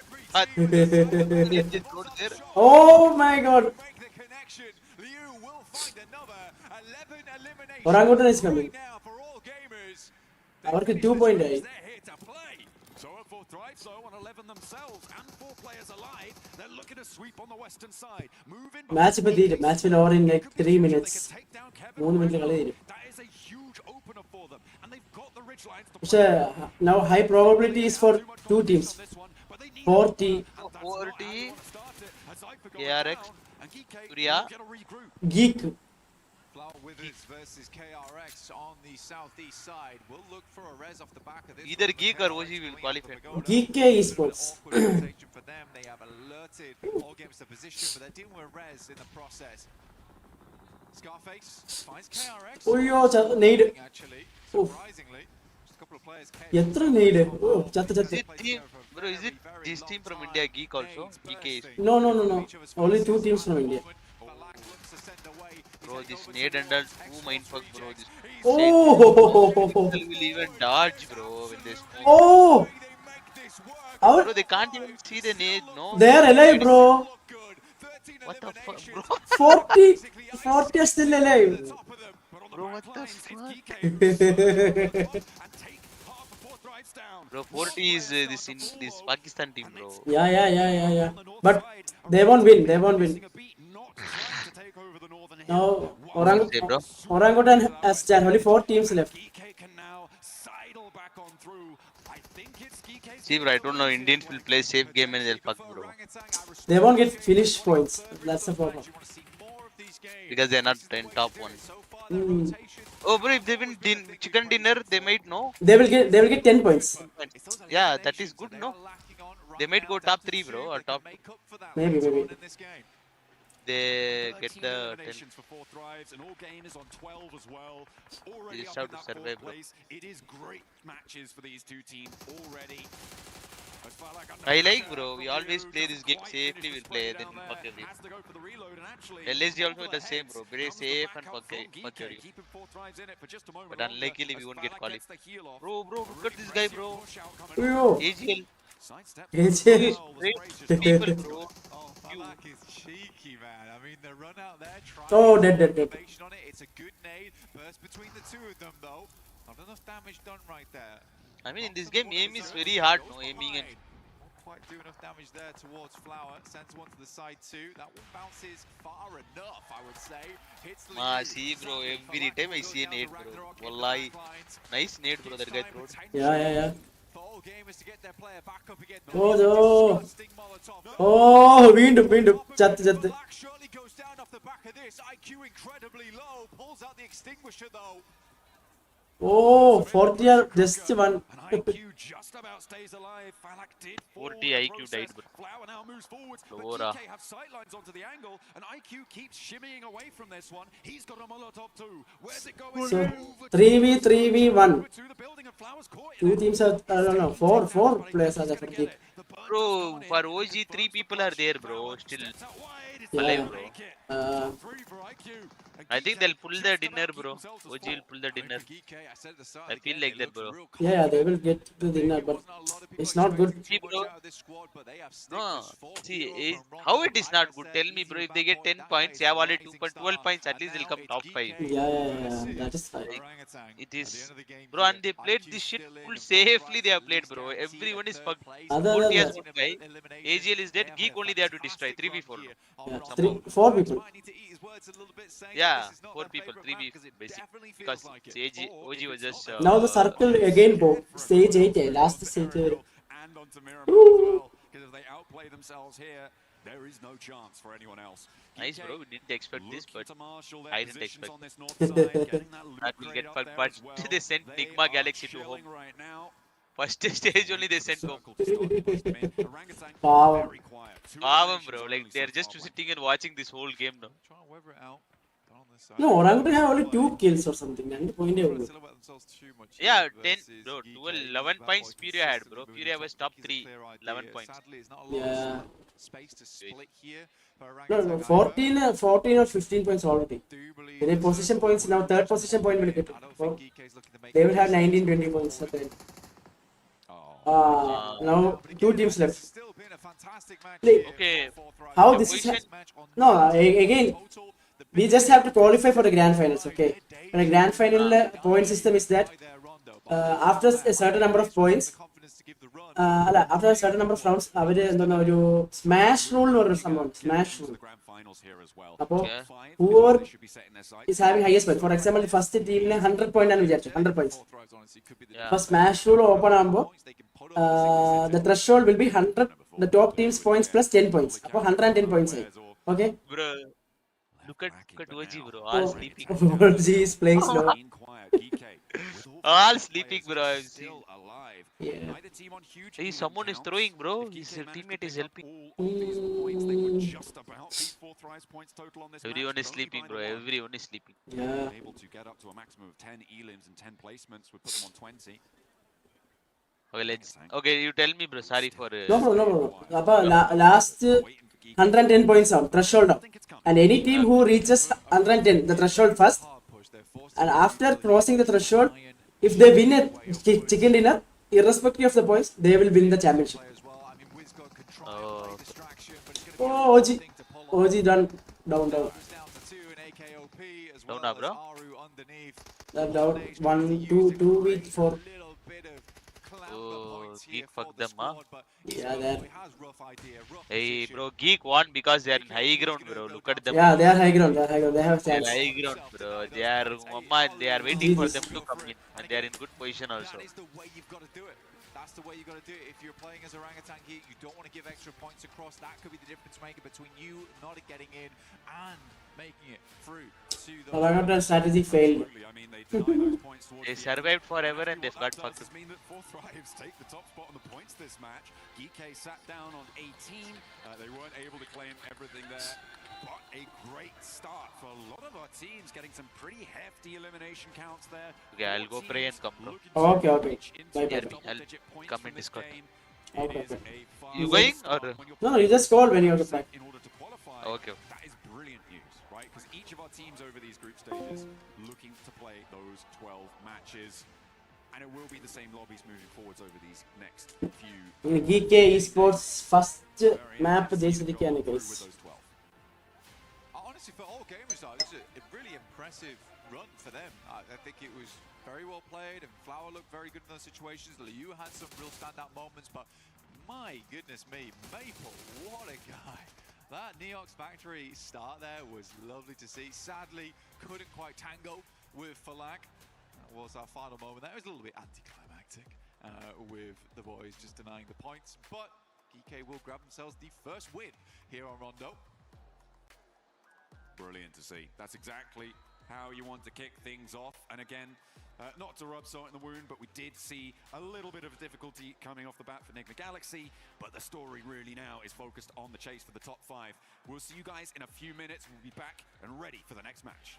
Legit road there. Oh my god. Make the connection. Liu will find another 11 eliminations. Orangutan is coming. Now for all gamers. അവർക്ക് 2.8. They're here to play. So at fourth drive, so on 11 themselves and 4 players alive. They're looking to sweep on the western side. Move in. Match ഇപ്പോൾ തീരും. Match will over in like 3 minutes. 3 minute കളി തീരും. That is a huge opener for them, and they've got the ridge lines to പക്ഷേ now high probability is for 2 teams. 40 40, KRX, Furia. Geek. Flower Withers versus KRX on the southeast side. We'll look for a res off the back of this. Either one, but Geek or KRX OG will clean qualify. up the pagoda. Geek Bit of an Esports. awkward rotation for them. They have alerted all games to position, but they're dealing with res in the process. Scarface finds KRX. Uyyo, need. Actually, Oof. surprisingly, just a couple of players came. എത്ര need? Oh, ചത്ത്. Is it team, bro? Is it this team from India, Geek also? Geek is. No. Only 2 teams from India. Bro, this nade and all too mindfuck, bro. This Oh. people will even dodge, bro, when they smoke. Oh. Bro, they can't even see the nade, no? They are alive, bro. What the fuck, bro? 40 are still alive. Bro, what the fuck? Bro, 40 is this Pakistan team, bro. Yeah. But they won't win. Now, Say, bro. Orangutan has only 4 teams left. See, bro, I don't know. Indians will play safe game and they'll fuck, bro. They won't get finish points. That's the problem. Because they're not in top one. Oh, bro, if they win chicken dinner, they might know. They will get 10 points. Yeah, that is good, no? They might go top 3, bro, or top 2. Maybe. They get the 10. For 4 thrives, and all game is on 12 as well. Already just up have in to that survive, fourth bro. place. It is great matches for these two teams already. As far like I like, bro. We always play this game safely. We'll play, then we'll fuck everything. Has to go for the reload, and actually LSD also the same, bro. Very safe and fuck everything. keeping 4 thrives in it for just a moment But longer. unluckily, we As won't get Falak gets qualified. the heal off. Bro, look at this guy, bro. Push out coming Uyyo. AGL. Sidestep. AGL. Great people, bro. Oh, Falak is cheeky, man. I mean, the run out there, trying Oh, to dead. get motivation on it. It's a good nade. Burst between the two of them, though. Not enough damage done right there. I mean, in this game, aim is very hard, no? Aiming and Won't quite do enough damage there towards Flower. Sends one to the side too. That one bounces far enough, I would say. Hits the see, bro. Every time I see a nade, bro. Wallahi. Nice nade, bro. That guy throwed. Yeah. For all gamers to get their player back up again. Oh, no. Disgusting Molotov. Oh, വീണ്ടും ചത്ത്. Black surely goes down off the back of this. IQ incredibly low. Pulls out the extinguisher though. Oh, 40 are just one. And IQ just about stays alive. Falak did fall 40 in the IQ died, process. bro. Flower now moves forwards, but Flora. DK have sightlines onto the angle, and IQ keeps shimmying away from this one. He's got a Molotov too. Where's it going? So, Over 3v1. to the building, and Flower's caught in 2 it. teams are, I don't know, 4 players are there for Geek. The burn Bro, just coming in. for OG, 3 people are there, bro. Still. Steps out wide. It's Yeah. alive, bro. Uh, 3 for IQ. And I think GK they'll pull the just dinner, about bro. keep themselves OG afloat. will pull the dinner. I feel like that, bro. Yeah, they will get to dinner, but it's not good. See, bro. No, see, how it is not good? Tell me, bro. If they get 10 points, they have already 12 points. At least they'll come top 5. Yeah. That is fine. It is, bro. And they played this shit full safely. They have played, bro. Everyone is fucked. Other 40 than has one guy. AGL is dead. Geek only they have to destroy. 3v4. Yeah, 4 people. Yeah, 4 people. 3v basic. Because OG was just. Now the circle again, Bo. Stage 8, last stage. And onto Miramar as well. Because if they outplay themselves here, there is no chance for anyone else. Nice, bro. We didn't expect this, but To marshal their I didn't positions expect. on this north side, getting that loot That will crate get up fucked. there But as well. they sent They Nigma are Galaxy to home. chilling right now. First stage only they sent home. Circle to start to push them in. Orangutan Wow. very quiet. 2 Pavam, eliminations bro. only Like they're so just far. sitting and watching this whole game now. Trying to weather it out. But on this side, No, Orangutan have only 2 kills or something. And point trying to silhouette themselves too much Yeah, here 10, versus bro. GK, 12, who's 11 that points boy Furia had, bro. consistently Furia moving was top. top He's a 3, clear idea. 11 points. Sadly, it's not a lot of Yeah. space to split here for No, Orangutan. 14 or 15 points already. Do believe Their there's position a- points now, 3rd position point will get. I don't Oh, think GK's looking to make they will have it 19, 20 points at the end. Oh. Now 2 teams left. Still been a fantastic match Like, here okay, for Thrive. How The this is? position- Match on No, nine again, total. The we just have to qualify for the grand finals, okay? And the grand final point system is that after a certain number of points, after a certain number of rounds, അവർ എന്താണ് ഒരു smash rule എന്ന് പറഞ്ഞ സംഭവം smash rule അപ്പോൾ whoever is having highest point, for example, first ടീമിന് 100 point ആണ് വിചാരിച്ചു 100 points. Yeah. അപ്പോൾ സ്മാഷ് റൂൾ ഓപ്പൺ ആകുമ്പോൾ the threshold will be 100, the top team's points plus 10 points. അപ്പോൾ 110 points ആയി. Okay? Bro, Look at OG, bro. Oh, All sleeping. OG is playing slow. Being quiet, GK, with all All five sleeping, players bro. I've still seen. alive. Yeah. Neither team on huge Hey, lead someone is counts. throwing, bro. If His GK managed to teammate is pick up helping. all of these points, they would just about be 4 thrice points total on this match, Everyone but is only sleeping, by bro. the one. Everyone is sleeping. Yeah. Able to get up to a maximum of 10 elims and 10 placements would put them on 20. Okay, let's. Okay, you tell me, bro. Sorry for. No problem, no problem. Appa, last 110 points out, threshold out. And any team who reaches 110, the threshold first, and after crossing the threshold, if they win a chicken dinner, irrespective of the points, they will win the championship. Oh, Oh, OG. OG done. Down. down, bro. Down. 1, 2, 2 with 4. Oh, Geek fuck them, huh? Yeah, there. Hey, bro. Geek won because they are in high ground, bro. Look at them. Yeah, they are high ground. They are high ground. They have They are chance. high ground, bro. They are, mama, they are waiting for them to come in, and they are in good position also. That is the way you've got to do it. That's the way you've got to do it. If you're playing as orangutan here, you don't want to give extra points across. That could be the difference maker between you not getting in and making it through to the Orangutan strategy failed. Absolutely. I mean, they deny those points towards They the end. survived forever and What they've that got fucked. does is mean that 4 Thrives take the top spot on the points this match. GK sat down on 18. They weren't able to claim everything there. But a great start for a lot of our teams, getting some pretty hefty elimination counts there. Okay, I'll go pray and come, bro. Okay, okay. Reach into Bye, bye, Near bye. me. double-digit I'll points come from in this Discord. game. Okay, It is okay. a far You better going, start or- when you're No, you just call when you have to set play. in order to qualify. Okay. That is brilliant news, right? Because each of our teams over these group stages looking to play those 12 matches. And it will be the same lobbies moving forwards over these next few. In GK Esports first map Very ജയിച്ചിരിക്കുകയാണ് impressive guys. job through with those 12. Honestly, for all gamers, though, this is a really impressive run for them. I think it was very well played, and Flower looked very good in those situations. Liu had some real standout moments, but my goodness me, Maple, what a guy. That Neox Factory start there was lovely to see. Sadly, couldn't quite tango with Falak. That was our final moment there. It was a little bit anticlimactic with the boys just denying the points, but GK will grab themselves the first win here on Rondo. Brilliant to see. That's exactly how you want to kick things off. And again, not to rub salt in the wound, but we did see a little bit of difficulty coming off the bat for Enigma Galaxy. But the story really now is focused on the chase for the top 5. We'll see you guys in a few minutes. We'll be back and ready for the next match.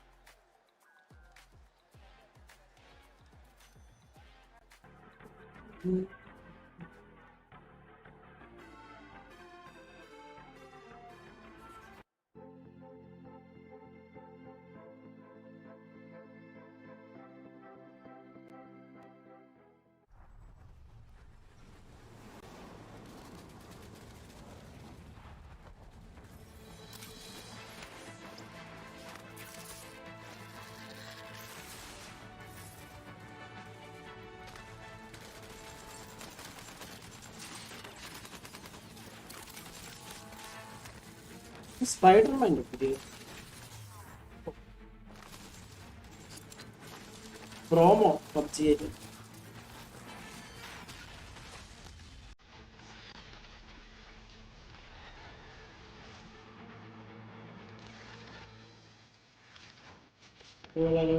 Spider-Man പുതിയ promo PUBG ആയിട്ട്. പോകാലോ.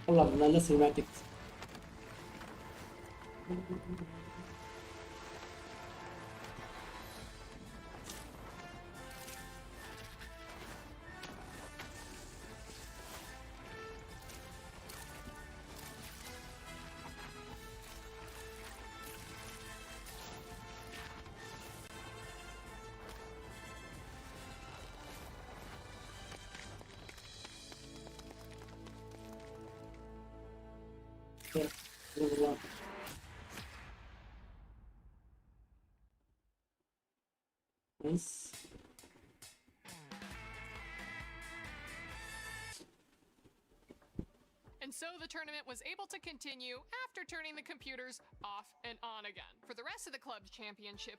കൊള്ളാം, നല്ല cinematics. Nice. And so the tournament was able to continue after turning the computers off and on again. For the rest of the club's championship,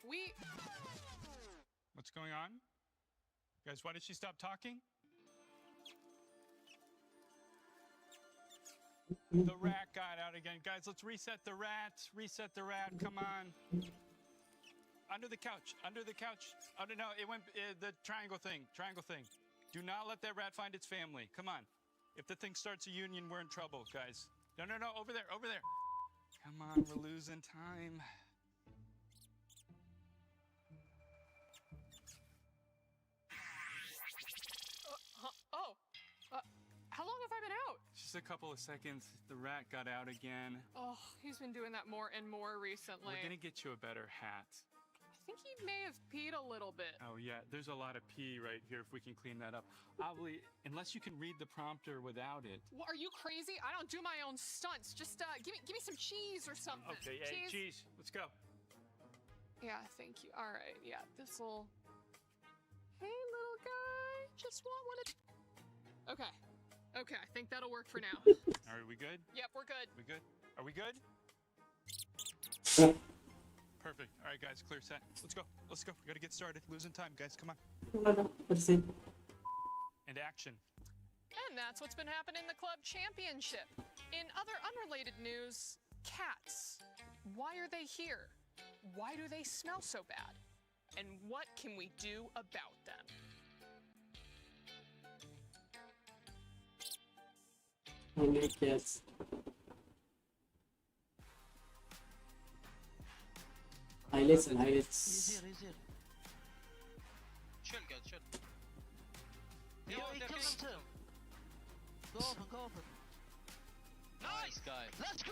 What's going on? Guys, why did she stop talking? The rat got out again. Guys, let's reset the rat. Reset the rat. Come on. Under the couch. Under the couch. Under, no, it went, the triangle thing. Triangle thing. Do not let that rat find its family. Come on. If the thing starts a union, we're in trouble, guys. No, no, no. Over there. Over there. Come on. We're losing time. how long have I been out? Just a couple of seconds. The rat got out again. Oh, he's been doing that more and more recently. We're gonna get you a better hat. I think he may have peed a little bit. Oh yeah, there's a lot of pee right here if we can clean that up. Probably, unless you can read the prompter without it. What, are you crazy? I don't do my own stunts. Just give me some cheese or something. Okay, hey, cheese, let's go. Yeah, thank you. All right, yeah, this'll... Hey, little guy, just want one of... Okay, okay, I think that'll work for now. All right, we good? Yep, we're good. We good? Are we good? Perfect. All right, guys, clear set. Let's go. Let's go. We gotta get started. Losing time, guys. Come on. Let's see. And action. And that's what's been happening in the club championship. In other unrelated news, cats. Why are they here? Why do they smell so bad? And what can we do about them? Only cats. Highlights and highlights. He's here. Chill, guys, chill. Yo, he killed him too. Go open. Nice, guy. Let's go!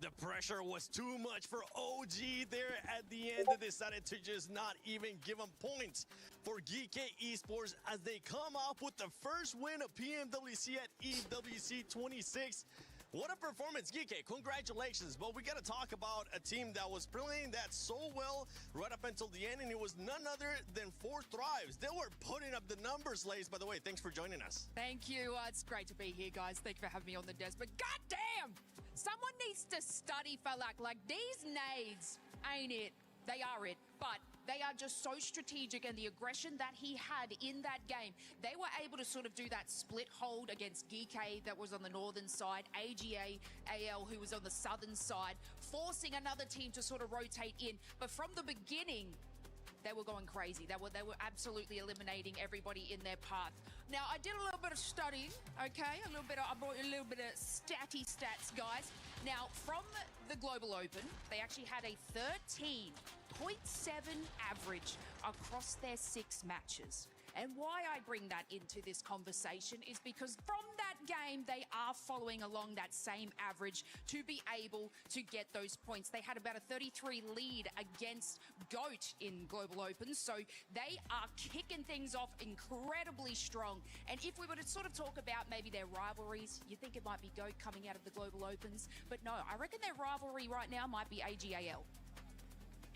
The pressure was too much for OG there at the end. They decided to just not even give him points for GK Esports as they come up with the first win of PMWC at EWC 26. What a performance, GK. Congratulations. But we got to talk about a team that was playing that so well right up until the end, and it was none other than 4 Thrives. They were putting up the numbers, Lace. By the way, thanks for joining us. Thank you. It's great to be here, guys. Thank you for having me on the desk. But goddamn, someone needs to study for luck. Like, these nades ain't it. They are it. But they are just so strategic, and the aggression that he had in that game, they were able to sort of do that split hold against GK that was on the northern side, AGA, AL who was on the southern side, forcing another team to sort of rotate in. But from the beginning, they were going crazy. They were absolutely eliminating everybody in their path. Now, I did a little bit of studying, okay? I brought a little bit of stats, guys. Now, from the Global Open, they actually had a 13.7 average across their 6 matches. And why I bring that into this conversation is because from that game, they are following along that same average to be able to get those points. They had about a 33 lead against GOAT in Global Open, so they are kicking things off incredibly strong. And if we were to sort of talk about maybe their rivalries, you think it might be GOAT coming out of the Global Opens, but no, I reckon their rivalry right now might be AGAL.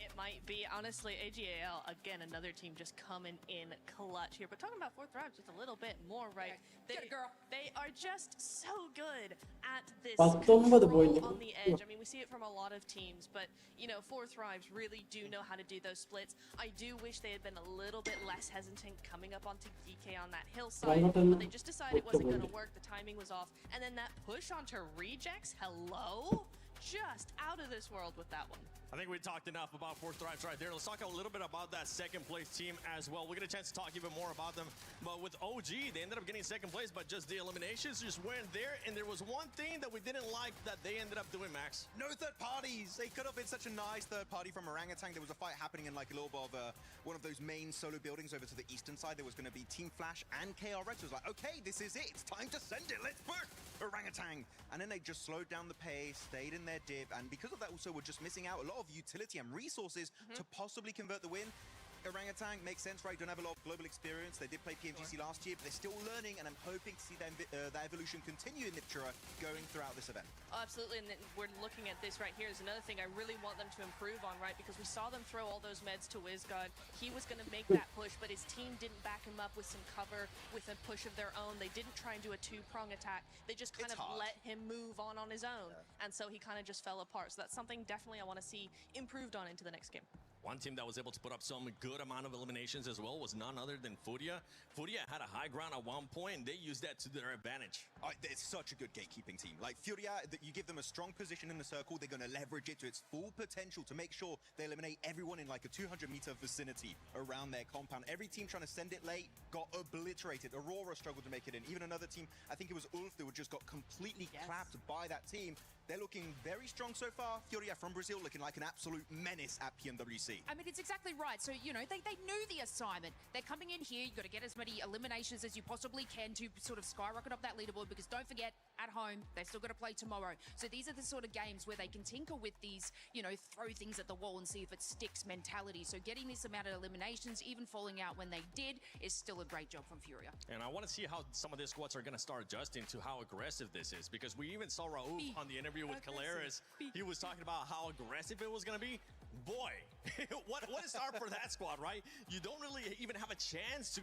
It might be, honestly, AGAL, again, another team just coming in clutch here. But talking about 4 Thrives just a little bit more, right? Get it, girl. They are just so good at this 19 control on the edge. I mean, we see it from a lot of teams, but, you know, 4 Thrives really do know how to do those splits. I do wish they had been a little bit less hesitant coming up onto DK on that hillside, but they just decided it wasn't going to work. The timing was off. And then that push onto rejects, hello? Just out of this world with that one. I think we talked enough about 4 Thrives right there. Let's talk a little bit about that second place team as well. We'll get a chance to talk even more about them. But with OG, they ended up getting second place, but just the eliminations just weren't there. And there was one thing that we didn't like that they ended up doing, Max. No third parties. They could have been such a nice third party from Orangutan. There was a fight happening in like a little bit of one of those main solo buildings over to the eastern side. There was going to be Team Flash and KRX. It was like, okay, this is it. It's time to send it. Let's push Orangutan. And then they just slowed down the pace, stayed in their div, and because of that also we're just missing out a lot of utility and resources to possibly convert the win. Orangutan makes sense, right? Don't have a lot of global experience. They did play PMGC last year, but they're still learning, and I'm hoping to see that evolution continue in Niptura going throughout this event. Oh, absolutely, and then we're looking at this right here is another thing I really want them to improve on, right? Because we saw them throw all those meds to WizGod. He was going to make that push, but his team didn't back him up with some cover, with a push of their own. They didn't try and do a two-prong attack. They just kind of let him move on his own, and so he kind of just fell apart. So that's something definitely I want to see improved on into the next game. One team that was able to put up some good amount of eliminations as well was none other than Furia. Furia had a high ground at one point, and they used that to their advantage. It's such a good gatekeeping team. Like Furia, you give them a strong position in the circle, they're going to leverage it to its full potential to make sure they eliminate everyone in like a 200-meter vicinity around their compound. Every team trying to send it late got obliterated. Aurora struggled to make it in. Even another team, I think it was Ulf, that just got completely clapped by that team. They're looking very strong so far. Furia from Brazil looking like an absolute menace at PMWC. I mean, it's exactly right. So, you know, they knew the assignment. They're coming in here. You've got to get as many eliminations as you possibly can to sort of skyrocket up that leaderboard, because don't forget, at home, they've still got to play tomorrow. So these are the sort of games where they can tinker with these, you know, throw things at the wall and see if it sticks mentality. So getting this amount of eliminations, even falling out when they did, is still a great job from Furia. And I want to see how some of these squads are going to start adjusting to how aggressive this is, because we even saw Raouf on the interview with Caleres. He was talking about how aggressive it was going to be. Boy, what a start for that squad, right? You don't really even have a chance to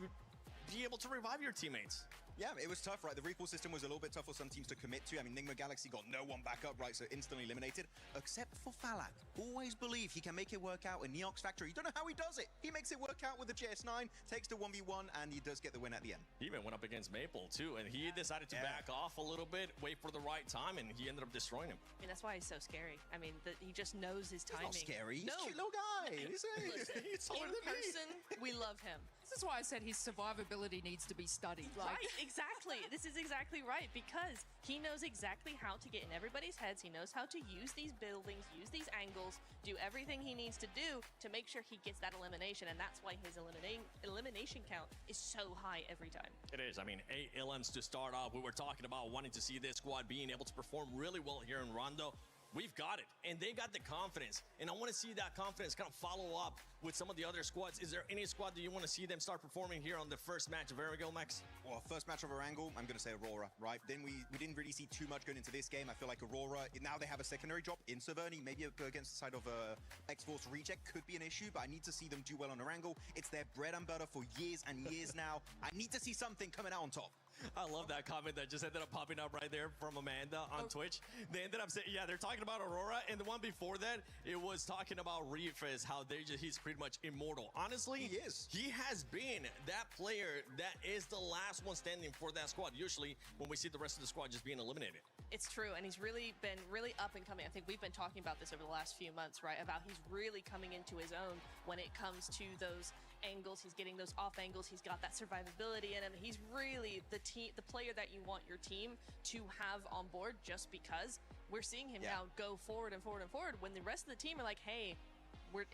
be able to revive your teammates. Yeah, it was tough, right? The recall system was a little bit tough for some teams to commit to. I mean, Nigma Galaxy got no one back up, right? So instantly eliminated, except for Falak. Always believe he can make it work out in Neox Factory. You don't know how he does it. He makes it work out with the JS9, takes the 1v1, and he does get the win at the end. He even went up against Maple, too, and he decided to back off a little bit, wait for the right time, and he ended up destroying him. I mean, that's why he's so scary. I mean, he just knows his timing. He's not scary. He's no. a cute little guy. Listen, in person, we love him. This is why I said his survivability needs to be studied. Right, exactly. This is exactly right, because he knows exactly how to get in everybody's heads. He knows how to use these buildings, use these angles, do everything he needs to do to make sure he gets that elimination, and that's why his elimination count is so high every time. It is. I mean, 8 LMs to start off. We were talking about wanting to see this squad being able to perform really well here in Rondo. We've got it, and they got the confidence, and I want to see that confidence kind of follow up with some of the other squads. Is there any squad that you want to see them start performing here on the first match of Erangel, Max? Well, first match of Erangel, I'm going to say Aurora, right? Then we didn't really see too much going into this game. I feel like Aurora, now they have a secondary drop in Severny, maybe against the side of X-Force Reject could be an issue, but I need to see them do well on Erangel. It's their bread and butter for years and years now. I need to see something coming out on top. I love that comment that just ended up popping up right there from Amanda on Twitch. They ended up saying, yeah, they're talking about Aurora, and the one before that, it was talking about Reefus, how he's pretty much immortal. Honestly, he is. He has been that player that is the last one standing for that squad. Usually, when we see the rest of the squad just being eliminated. It's true, and he's really been up and coming. I think we've been talking about this over the last few months, right? About he's really coming into his own when it comes to those angles. He's getting those off angles. He's got that survivability in him. He's really the player that you want your team to have on board, just because we're seeing him now go forward and forward and forward when the rest of the team are like, hey, we're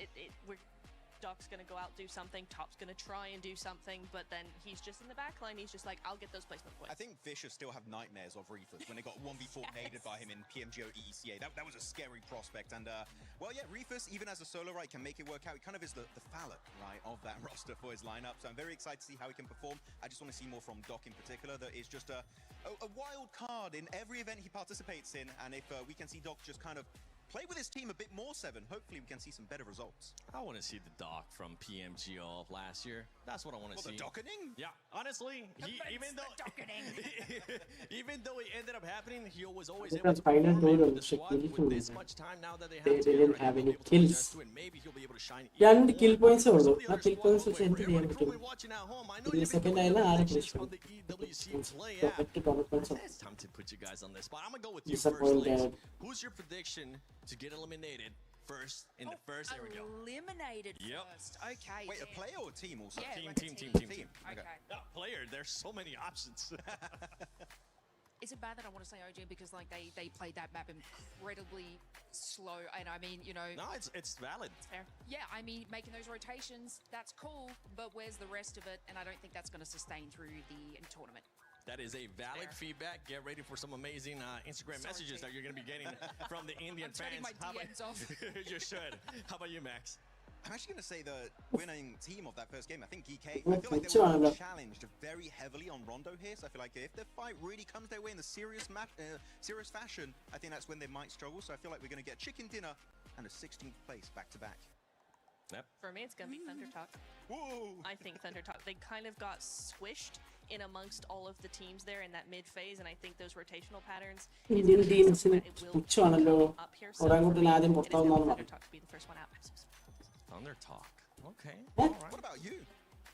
Doc's gonna go out, do something, Top's gonna try and do something, but then he's just in the back line. He's just like, I'll get those placement points. I think Vicious still have nightmares of Reefus when they got 1v4 naded by him in PMGO EECA. That was a scary prospect. And well, yeah, Reefus, even as a solo, right, can make it work out. He kind of is the Falloc, right, of that roster for his lineup. So I'm very excited to see how he can perform. I just want to see more from Doc in particular. That is just a wild card in every event he participates in. And if we can see Doc just kind of play with his team a bit more, Seven, hopefully we can see some better results. I want to see the Doc from PMGO of last year. That's what I want to see. The dockening? Yeah, honestly, even though it ended up happening, he was always able to final perform tour with the squad with this much time now that they have they didn't have any kills. Maybe he'll be able to shine. 2 kill points ഉള്ളൂ ആ kill points വെച്ച് എന്ത് ചെയ്യാൻ പറ്റും ഇതിൽ second ആയാലും 6 kills It's time to put you guys on this spot. I'm gonna go with you first, Lex. Who's your prediction to get eliminated first in the first? There we go. Eliminated first. Okay. Wait, a player or a team also? Yeah, Team. Okay. Player. There's so many options. Is it bad that I want to say OG because like they played that map incredibly slow, and I mean, you know, no, it's valid. It's fair. Yeah, I mean, making those rotations, that's cool, but where's the rest of it? And I don't think that's going to sustain through the tournament. That is a valid feedback. Get ready for some amazing Instagram messages that you're going to be getting from the Indian I'm turning fans. my DMs off. You should. How about you, Max? I'm actually going to say the winning team of that first game, I think GK, I Oh, feel like which they one? were challenged very heavily on Rondo here, so I feel like if the fight really comes their way in the serious fashion, I think that's when they might struggle, so I feel like we're going to get chicken dinner and a 16th place back-to-back. Yep. For me, it's going to be Thunder Talk. Whoa! I think Thunder Talk. They kind of got squished in amongst all of the teams there in that mid phase, and I think those rotational patterns. Indian ടീംസിന് പുച്ഛമാണല്ലോ ഒരാങ്ങോട്ടിന് ആദ്യം പുറത്താവുന്നതാണ് Thunder Talk to be the first one out. I'm so sorry. Thunder Talk. Okay. What about you?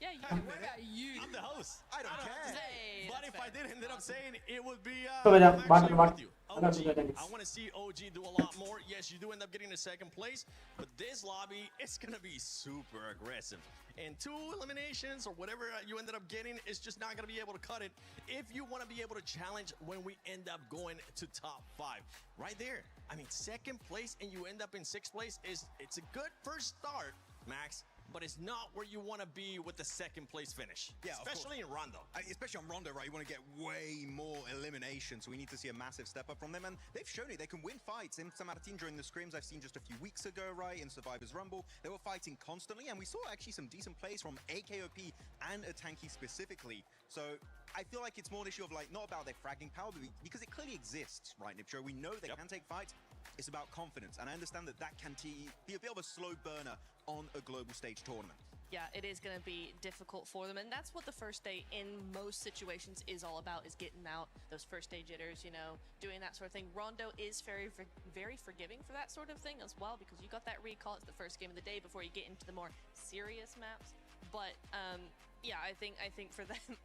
Yeah, you. What about you? I'm the host. I don't care. Hey, But if I did end up saying it would be So, yeah, I'm but- actually but- with you. I don't OG. do that anyways. I want to see OG do a lot more. Yes, you do end up getting to second place, but this lobby is going to be super aggressive. And 2 eliminations or whatever you ended up getting is just not going to be able to cut it if you want to be able to challenge when we end up going to top 5. Right there. I mean, second place and you end up in 6th place it's a good first start, Max. But it's not where you want to be with the second place finish. Yeah, especially in Rondo. Especially on Rondo, right? You want to get way more elimination, so we need to see a massive step up from them. And they've shown it. They can win fights. In Samartin during the scrims I've seen just a few weeks ago, right? In Survivors Rumble, they were fighting constantly. And we saw actually some decent plays from AKOP and Atanki specifically. So I feel like it's more an issue of like, not about their fragging power, but because it clearly exists, right, Nipcho? We know they can take fights. It's about confidence. And I understand that that can be a bit of a slow burner on a global stage tournament. Yeah, it is going to be difficult for them, and that's what the first day in most situations is all about, is getting out those first day jitters, you know, doing that sort of thing. Rondo is very forgiving for that sort of thing as well, because you got that recall. It's the first game of the day before you get into the more serious maps. But yeah, I think for them,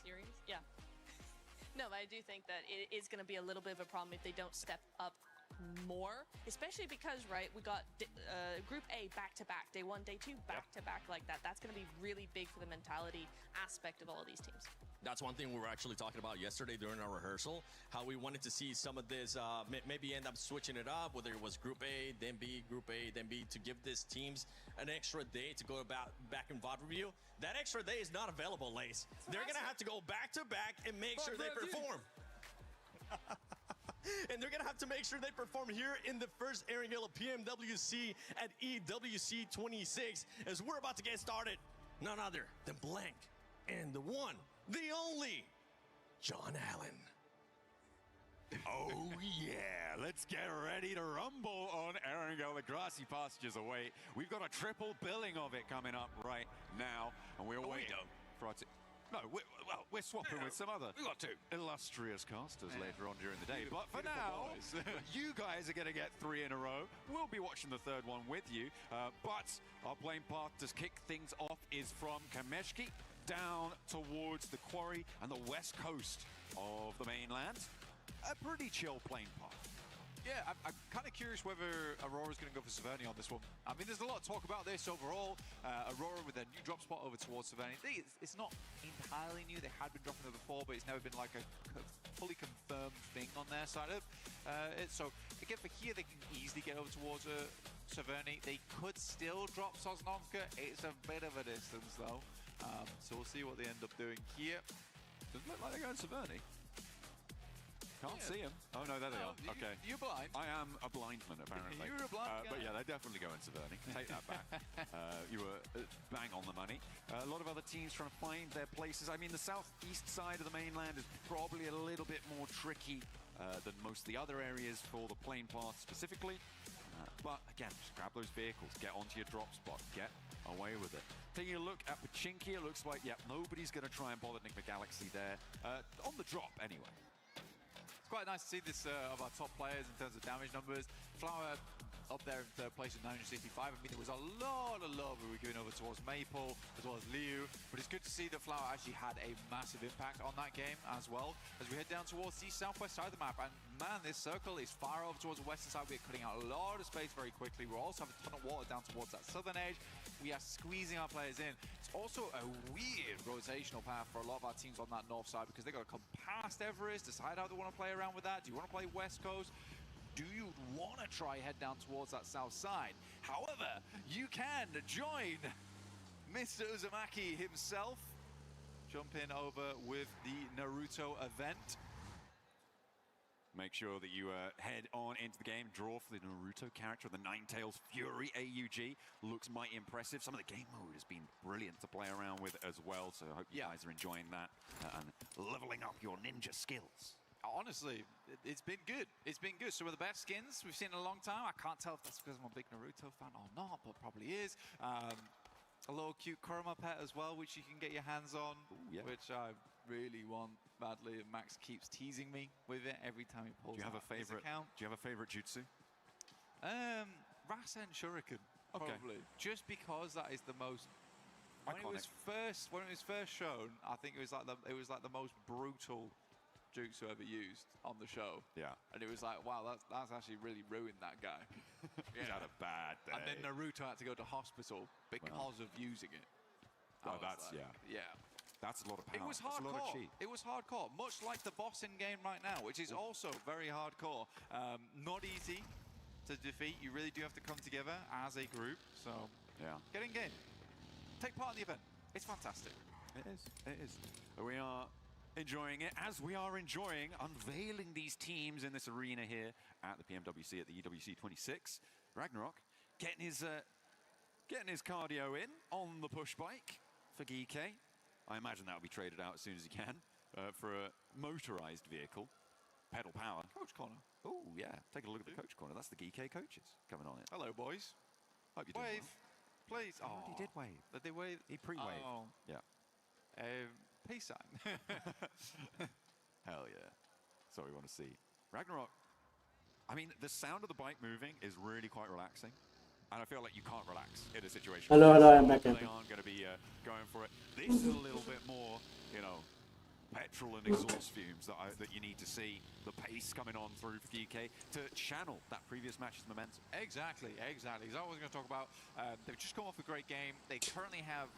serious, yeah. No, but I do think that it is going to be a little bit of a problem if they don't step up more, especially because, right, we got Group A back-to-back, day 1, day 2 back-to-back like that. That's going to be really big for the mentality aspect of all of these teams. That's one thing we were actually talking about yesterday during our rehearsal, how we wanted to see some of this, maybe end up switching it up, whether it was Group A, then B, Group A, then B, to give these teams an extra day to go back in VOD review. That extra day is not available, Lace. They're going to have to go back-to-back and make sure they perform. And they're going to have to make sure they perform here in the first airing hill of PMWC at EWC 26 as we're about to get started. None other than Blank and the one, the only, John Allen. Oh yeah, let's get ready to rumble on Erangel. The grassy pastures await. We've got a triple billing of it coming up right now, and we're waiting for our No, we're swapping with some other illustrious casters later on during the day. But for now, you guys are going to get 3 in a row. We'll be watching the third one with you. But our plane path to kick things off is from Kameshki down towards the quarry and the west coast of the mainland. A pretty chill plane path. Yeah, I'm kind of curious whether Aurora's going to go for Severny on this one. I mean, there's a lot of talk about this overall. Aurora with their new drop spot over towards Severny. It's not entirely new. They had been dropping there before, but it's never been like a fully confirmed thing on their side of it. So, again, for here, they can easily get over towards Severny. They could still drop Sosnovka. It's a bit of a distance, though. So we'll see what they end up doing here. Doesn't look like they're going Severny. Can't see him. Oh no, there they are. Okay. You're blind. I am a blind man, apparently. You're a blind guy. But yeah, they're definitely going Severny. Take that back. You were bang on the money. A lot of other teams trying to find their places. I mean, the southeast side of the mainland is probably a little bit more tricky than most of the other areas for the plane path specifically. But again, just grab those vehicles, get onto your drop spot, get away with it. Taking a look at Pachinki, it looks like, yeah, nobody's going to try and bother Nick McGalaxy there. On the drop, anyway. It's quite nice to see this of our top players in terms of damage numbers. Flower up there in third place with 965. I mean, there was a lot of love we were giving over towards Maple as well as Liu, but it's good to see that Flower actually had a massive impact on that game as well as we head down towards the southwest side of the map. And man, this circle is far over towards the western side. We're cutting out a lot of space very quickly. We're also having a ton of water down towards that southern edge. We are squeezing our players in. It's also a weird rotational path for a lot of our teams on that north side because they've got to come past Everest, decide how they want to play around with that. Do you want to play West Coast? Do you want to try head down towards that south side? However, you can join Mr. Uzumaki himself. Jump in over with the Naruto event. Make sure that you head on into the game. Draw for the Naruto character, the Ninetales Fury AUG. Looks mighty impressive. Some of the game mode has been brilliant to play around with as well. So I hope you guys are enjoying that and leveling up your ninja skills. Honestly, it's been good. It's been good. Some of the best skins we've seen in a long time. I can't tell if that's because I'm a big Naruto fan or not, but probably is. A little cute Kurama pet as well, which you can get your hands on, which I really want badly. And Max keeps teasing me with it every time he pulls. Do you have a favorite? Do you have a favorite jutsu? Rasen Shuriken, probably. Just because that is the most. When it was first shown, I think it was like the most brutal jutsu ever used on the show. Yeah. And it was like, wow, that's actually really ruined that guy. He had a bad day. And then Naruto had to go to hospital because of using it. Oh, that's like, yeah. That's a lot of power. It was That's a lot of hardcore. chi. It was hardcore, much like the boss in game right now, which is also very hardcore. Not easy to defeat. You really do have to come together as a group. So get in game. Take part in the event. It's fantastic. It is. It is. We are enjoying it, as we are enjoying unveiling these teams in this arena here at the PMWC at the EWC 26. Ragnarok getting his cardio in on the push bike for Geeke. I imagine that will be traded out as soon as he can for a motorized vehicle. Pedal power. Coach Corner. Oh, yeah. Take a look at the coach corner. That's the Geeke coaches coming on it. Hello, boys. Hope you're doing Wave, please. Oh, he did wave. Did they wave? He pre-waved. Oh. Yeah. Peace sign. Hell yeah. That's what we want to see. Ragnarok. I mean, the sound of the bike moving is really quite relaxing. And I feel like you can't relax in a situation. Hello, I'm back. They aren't going to be going for it. This is a little bit more, petrol and exhaust fumes that you need to see. The pace coming on through for Geeke to channel that previous match's momentum. Exactly. Is that what I was going to talk about. They've just come off a great game. They currently have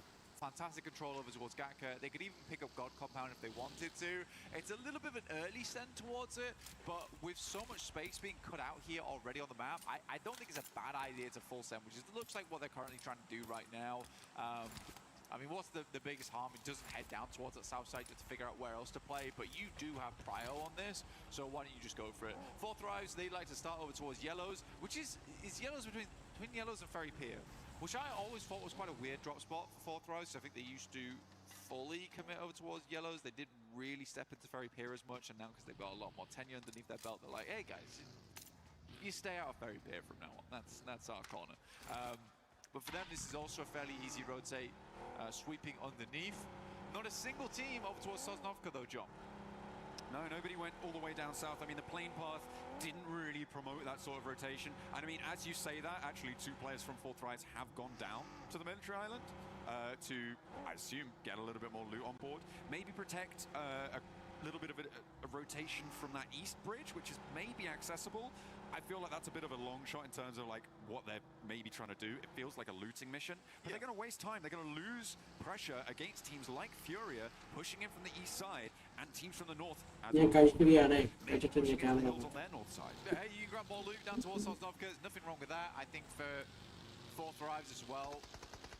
fantastic control over towards Gatka. They could even pick up God Compound if they wanted to. It's a little bit of an early send towards it, but with so much space being cut out here already on the map, I don't think it's a bad idea to full send, which looks like what they're currently trying to do right now. I mean, what's the biggest harm? It doesn't head down towards that south side just to figure out where else to play, but you do have prio on this, so why don't you just go for it? Fourth Rise, they like to start over towards Yellows, which is Yellows between Yellows and Ferry Pier, which I always thought was quite a weird drop spot for Fourth Rise. So I think they used to fully commit over towards Yellows. They didn't really step into Ferry Pier as much, and now because they've got a lot more tenure underneath their belt, they're like, hey guys, you stay out of Ferry Pier from now on. That's our corner. But for them, this is also a fairly easy rotate, sweeping underneath. Not a single team over towards Sosnovka though, John. No, nobody went all the way down south. I mean, the plane path didn't really promote that sort of rotation. And I mean, as you say that, actually 2 players from Fourth Rise have gone down to the military island to, I assume, get a little bit more loot on board. Maybe protect a little bit of a rotation from that east bridge, which is maybe accessible. I feel like that's a bit of a long shot in terms of like what they're maybe trying to do. It feels like a looting mission, but they're going to waste time. They're going to lose pressure against teams like Furia pushing in from the east side and teams from the north. Maybe pushing in the hills on their north side. Hey, you grab more loot down towards Sosnovka. There's nothing wrong with that. I think for Fourth Rise as well,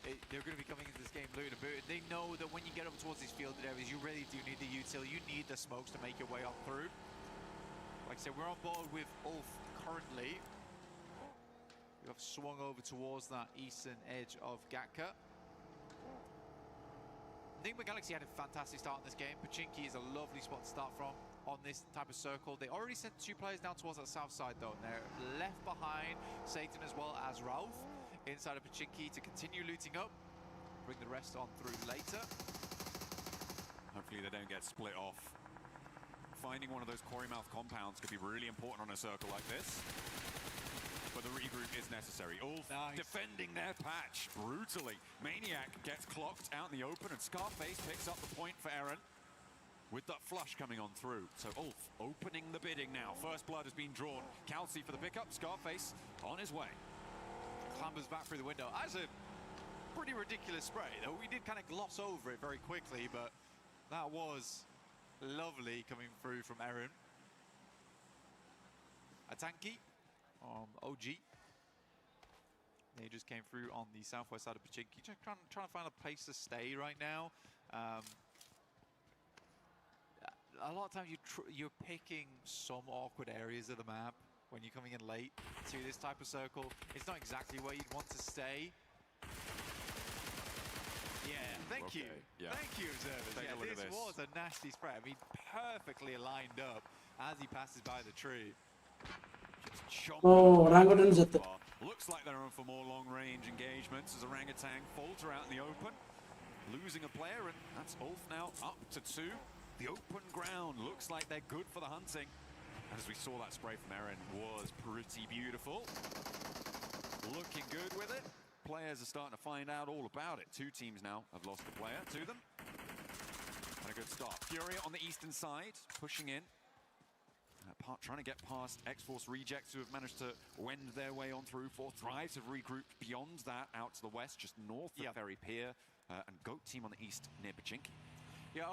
they're going to be coming into this game looting a bit. They know that when you get up towards these fielded areas, you really do need the util. You need the smokes to make your way on through. Like I said, we're on board with Ulf currently. You have swung over towards that eastern edge of Gatka. Enigma Galaxy had a fantastic start in this game. Pachinki is a lovely spot to start from on this type of circle. They already sent 2 players down towards that south side though, and they're left behind Satan as well as Ralph inside of Pachinki to continue looting up. Bring the rest on through later. Hopefully they don't get split off. Finding one of those quarry mouth compounds could be really important on a circle like this. But the regroup is necessary. Ulf defending their patch brutally. Maniac gets clocked out in the open, and Scarface picks up the point for Eren with that flush coming on through. So Ulf opening the bidding now. First blood has been drawn. Kelsey for the pickup. Scarface on his way. Clambers back through the window. That's a pretty ridiculous spray, though. We did kind of gloss over it very quickly, but that was lovely coming through from Eren. A tanky OG. They just came through on the southwest side of Pachinki. Just trying to find a place to stay right now. A lot of times you're picking some awkward areas of the map when you're coming in late to this type of circle. It's not exactly where you'd want to stay. Yeah, thank you. Yeah. Thank you, observers. Take a look at this this. was a nasty spray. I mean, perfectly lined up as he passes by the tree. Oh, orangutan jattu. Looks like they're on for more long-range engagements as Orangutan falter out in the open, losing a player, and that's Ulf now up to 2. The open ground looks like they're good for the hunting. And as we saw, that spray from Eren was pretty beautiful. Looking good with it. Players are starting to find out all about it. 2 teams now have lost a player to them. And a good start. Fury on the eastern side, pushing in. Trying to get past X-Force rejects who have managed to wend their way on through. 4 Thrives have regrouped beyond that out to the west, just north of Ferry Pier. And Goat team on the east near Pachinki. Yeah,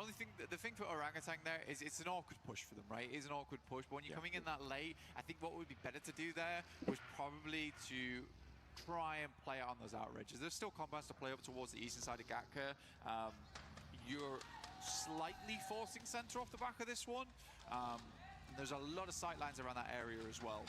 the thing for Orangutan there is it's an awkward push for them, right? It is an awkward push, but when you're coming in that late, I think what would be better to do there was probably to try and play out on those outrages. There's still compounds to play up towards the eastern side of Gatka. You're slightly forcing center off the back of this one. There's a lot of sight lines around that area as well.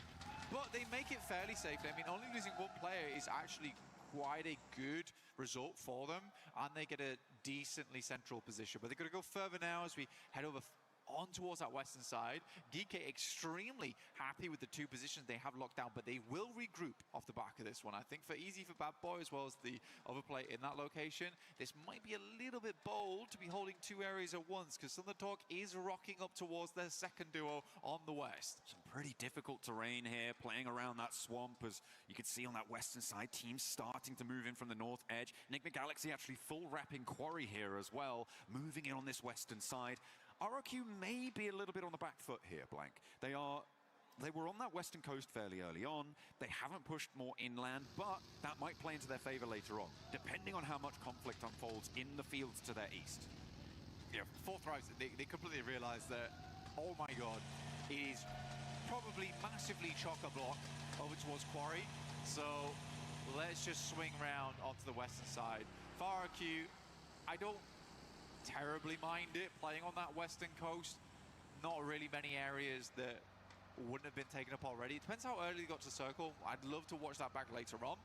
But they make it fairly safe. I mean, only losing 1 player is actually quite a good result for them, and they get a decently central position. But they're going to go further now as we head over on towards that western side. DK extremely happy with the 2 positions they have locked down, but they will regroup off the back of this one. I think for Easy for Bad Boy as well as the other play in that location, this might be a little bit bold to be holding 2 areas at once, because Thunder Talk is rocking up towards their second duo on the west. Some pretty difficult terrain here, playing around that swamp, as you can see on that western side, teams starting to move in from the north edge. Enigma Galaxy actually full wrapping Quarry here as well, moving in on this western side. RRQ may be a little bit on the back foot here, Blank. They were on that western coast fairly early on. They haven't pushed more inland, but that might play into their favor later on, depending on how much conflict unfolds in the fields to their east. Yeah, 4 Thrives, they completely realize that, oh my god, it is probably massively chock-a-block over towards Quarry. So let's just swing round onto the western side. For RRQ, I don't terribly mind it playing on that western coast. Not really many areas that wouldn't have been taken up already. It depends how early they got to the circle. I'd love to watch that back later on.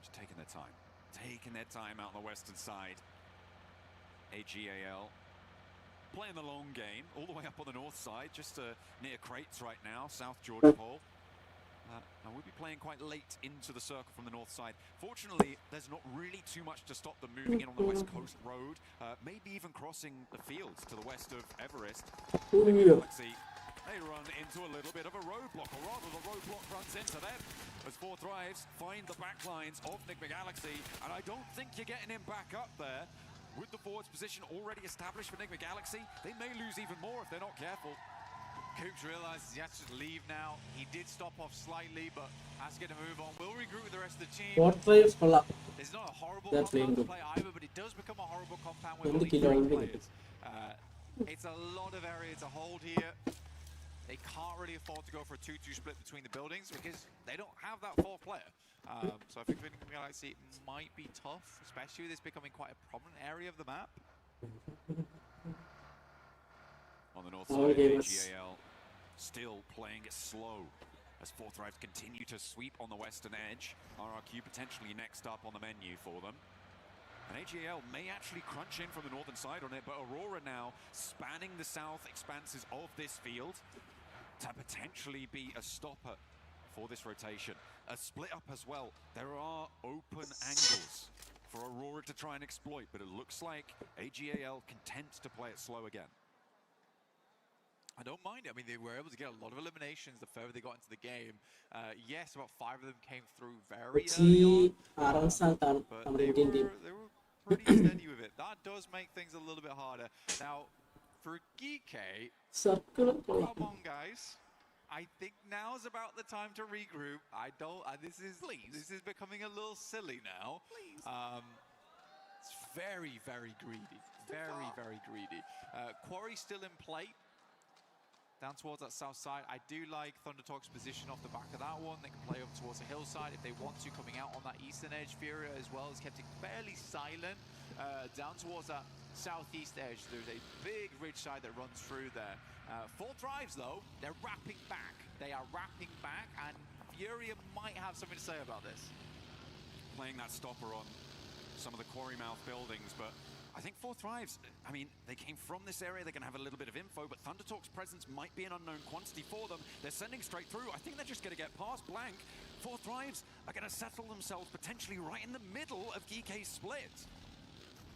Just taking their time out on the western side. AGAL playing the long game all the way up on the north side, just near Crates right now, South Georgia Pole. And we'll be playing quite late into the circle from the north side. Fortunately, there's not really too much to stop them moving in on the west coast road, maybe even crossing the fields to the west of Everest. Galaxy, they run into a little bit of a roadblock, or rather the roadblock runs into them, as 4 Thrives find the back lines of Enigma Galaxy, and I don't think you're getting him back up there. With the forwards position already established for Enigma Galaxy, they may lose even more if they're not careful. Coops realizes he has to leave now. He did stop off slightly, but has to get a move on. We'll regroup with the rest of the team. It's not a horrible compound to play either, but it does become a horrible compound with only 3 players. It's a lot of area to hold here. They can't really afford to go for a 2-2 split between the buildings because they don't have that 4th player. So I think Enigma Galaxy might be tough, especially with this becoming quite a prominent area of the map. On the north side, AGAL still playing it slow as 4 Thrives continue to sweep on the western edge. RRQ potentially next up on the menu for them. And AGAL may actually crunch in from the northern side on it, but Aurora now spanning the south expanses of this field to potentially be a stopper for this rotation. A split up as well. There are open angles for Aurora to try and exploit, but it looks like AGAL content to play it slow again. I don't mind it. I mean, they were able to get a lot of eliminations the further they got into the game. Yes, about 5 of them came through very early on, but they were pretty steady with it. That does make things a little bit harder. Now, for Geeke, come on, guys. I think now's about the time to regroup. This is becoming a little silly now. It's very, very greedy. Very, very greedy. Quarry still in play. Down towards that south side. I do like Thunder Talk's position off the back of that one. They can play up towards the hillside if they want to, coming out on that eastern edge. Furia as well has kept it fairly silent. down towards that southeast edge. There's a big ridge side that runs through there. Four Thrives, though, they're wrapping back. They are wrapping back, and Furia might have something to say about this. Playing that stopper on some of the quarry mouth buildings, but I think Four Thrives, I mean, they came from this area, they're going to have a little bit of info, but Thundertalk's presence might be an unknown quantity for them. They're sending straight through. I think they're just going to get past Blank. Four Thrives are going to settle themselves potentially right in the middle of GK's split.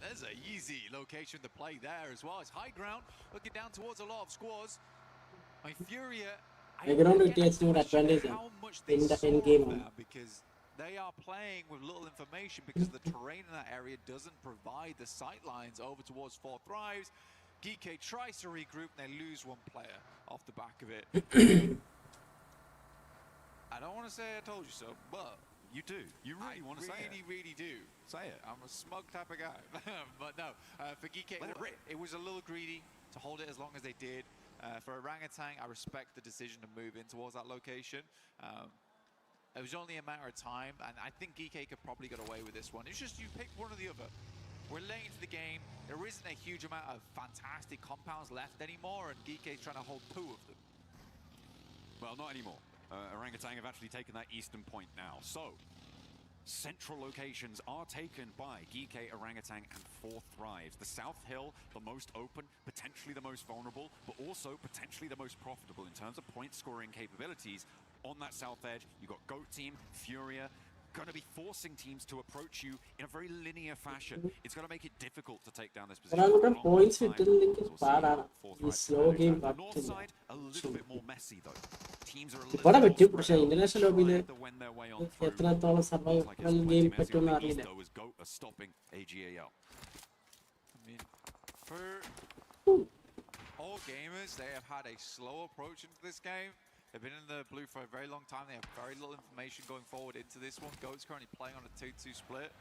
There's an easy location to play there as well. It's high ground, looking down towards a lot of squads. My Furia, Background will take your advantage in the end game. because they are playing with little information because the terrain in that area doesn't provide the sight lines over towards Four Thrives. GK tries to regroup and they lose one player off the back of it. I don't want to say I told you so, but you do. You really want to say it. I really do. Say it. I'm a smug type of guy. But no, for GK, it was a little greedy to hold it as long as they did. For Orangutan, I respect the decision to move in towards that location. It was only a matter of time, and I think GK could probably get away with this one. It's just you pick one or the other. We're late into the game. There isn't a huge amount of fantastic compounds left anymore, and GK is trying to hold two of them. Well, not anymore. Orangutan have actually taken that eastern point now. So, central locations are taken by GK, Orangutan, and Four Thrives. The South Hill, the most open, potentially the most vulnerable, but also potentially the most profitable in terms of point scoring capabilities. On that south edge, you've got Goat Team, Furia, going to be forcing teams to approach you in a very linear fashion. It's going to make it difficult to take down this position. Orangutan points with slow game, but north side, a little bit more messy though. Teams are a little bit more international lobby എത്രത്തോളം survival game പറ്റുമെന്ന് അറിയില്ല. stopping AGAL. I mean, for all gamers, they have had a slow approach into this game. They've been in the blue for a very long time. They have very little information going forward into this one. Goat's currently playing on a 2-2 split.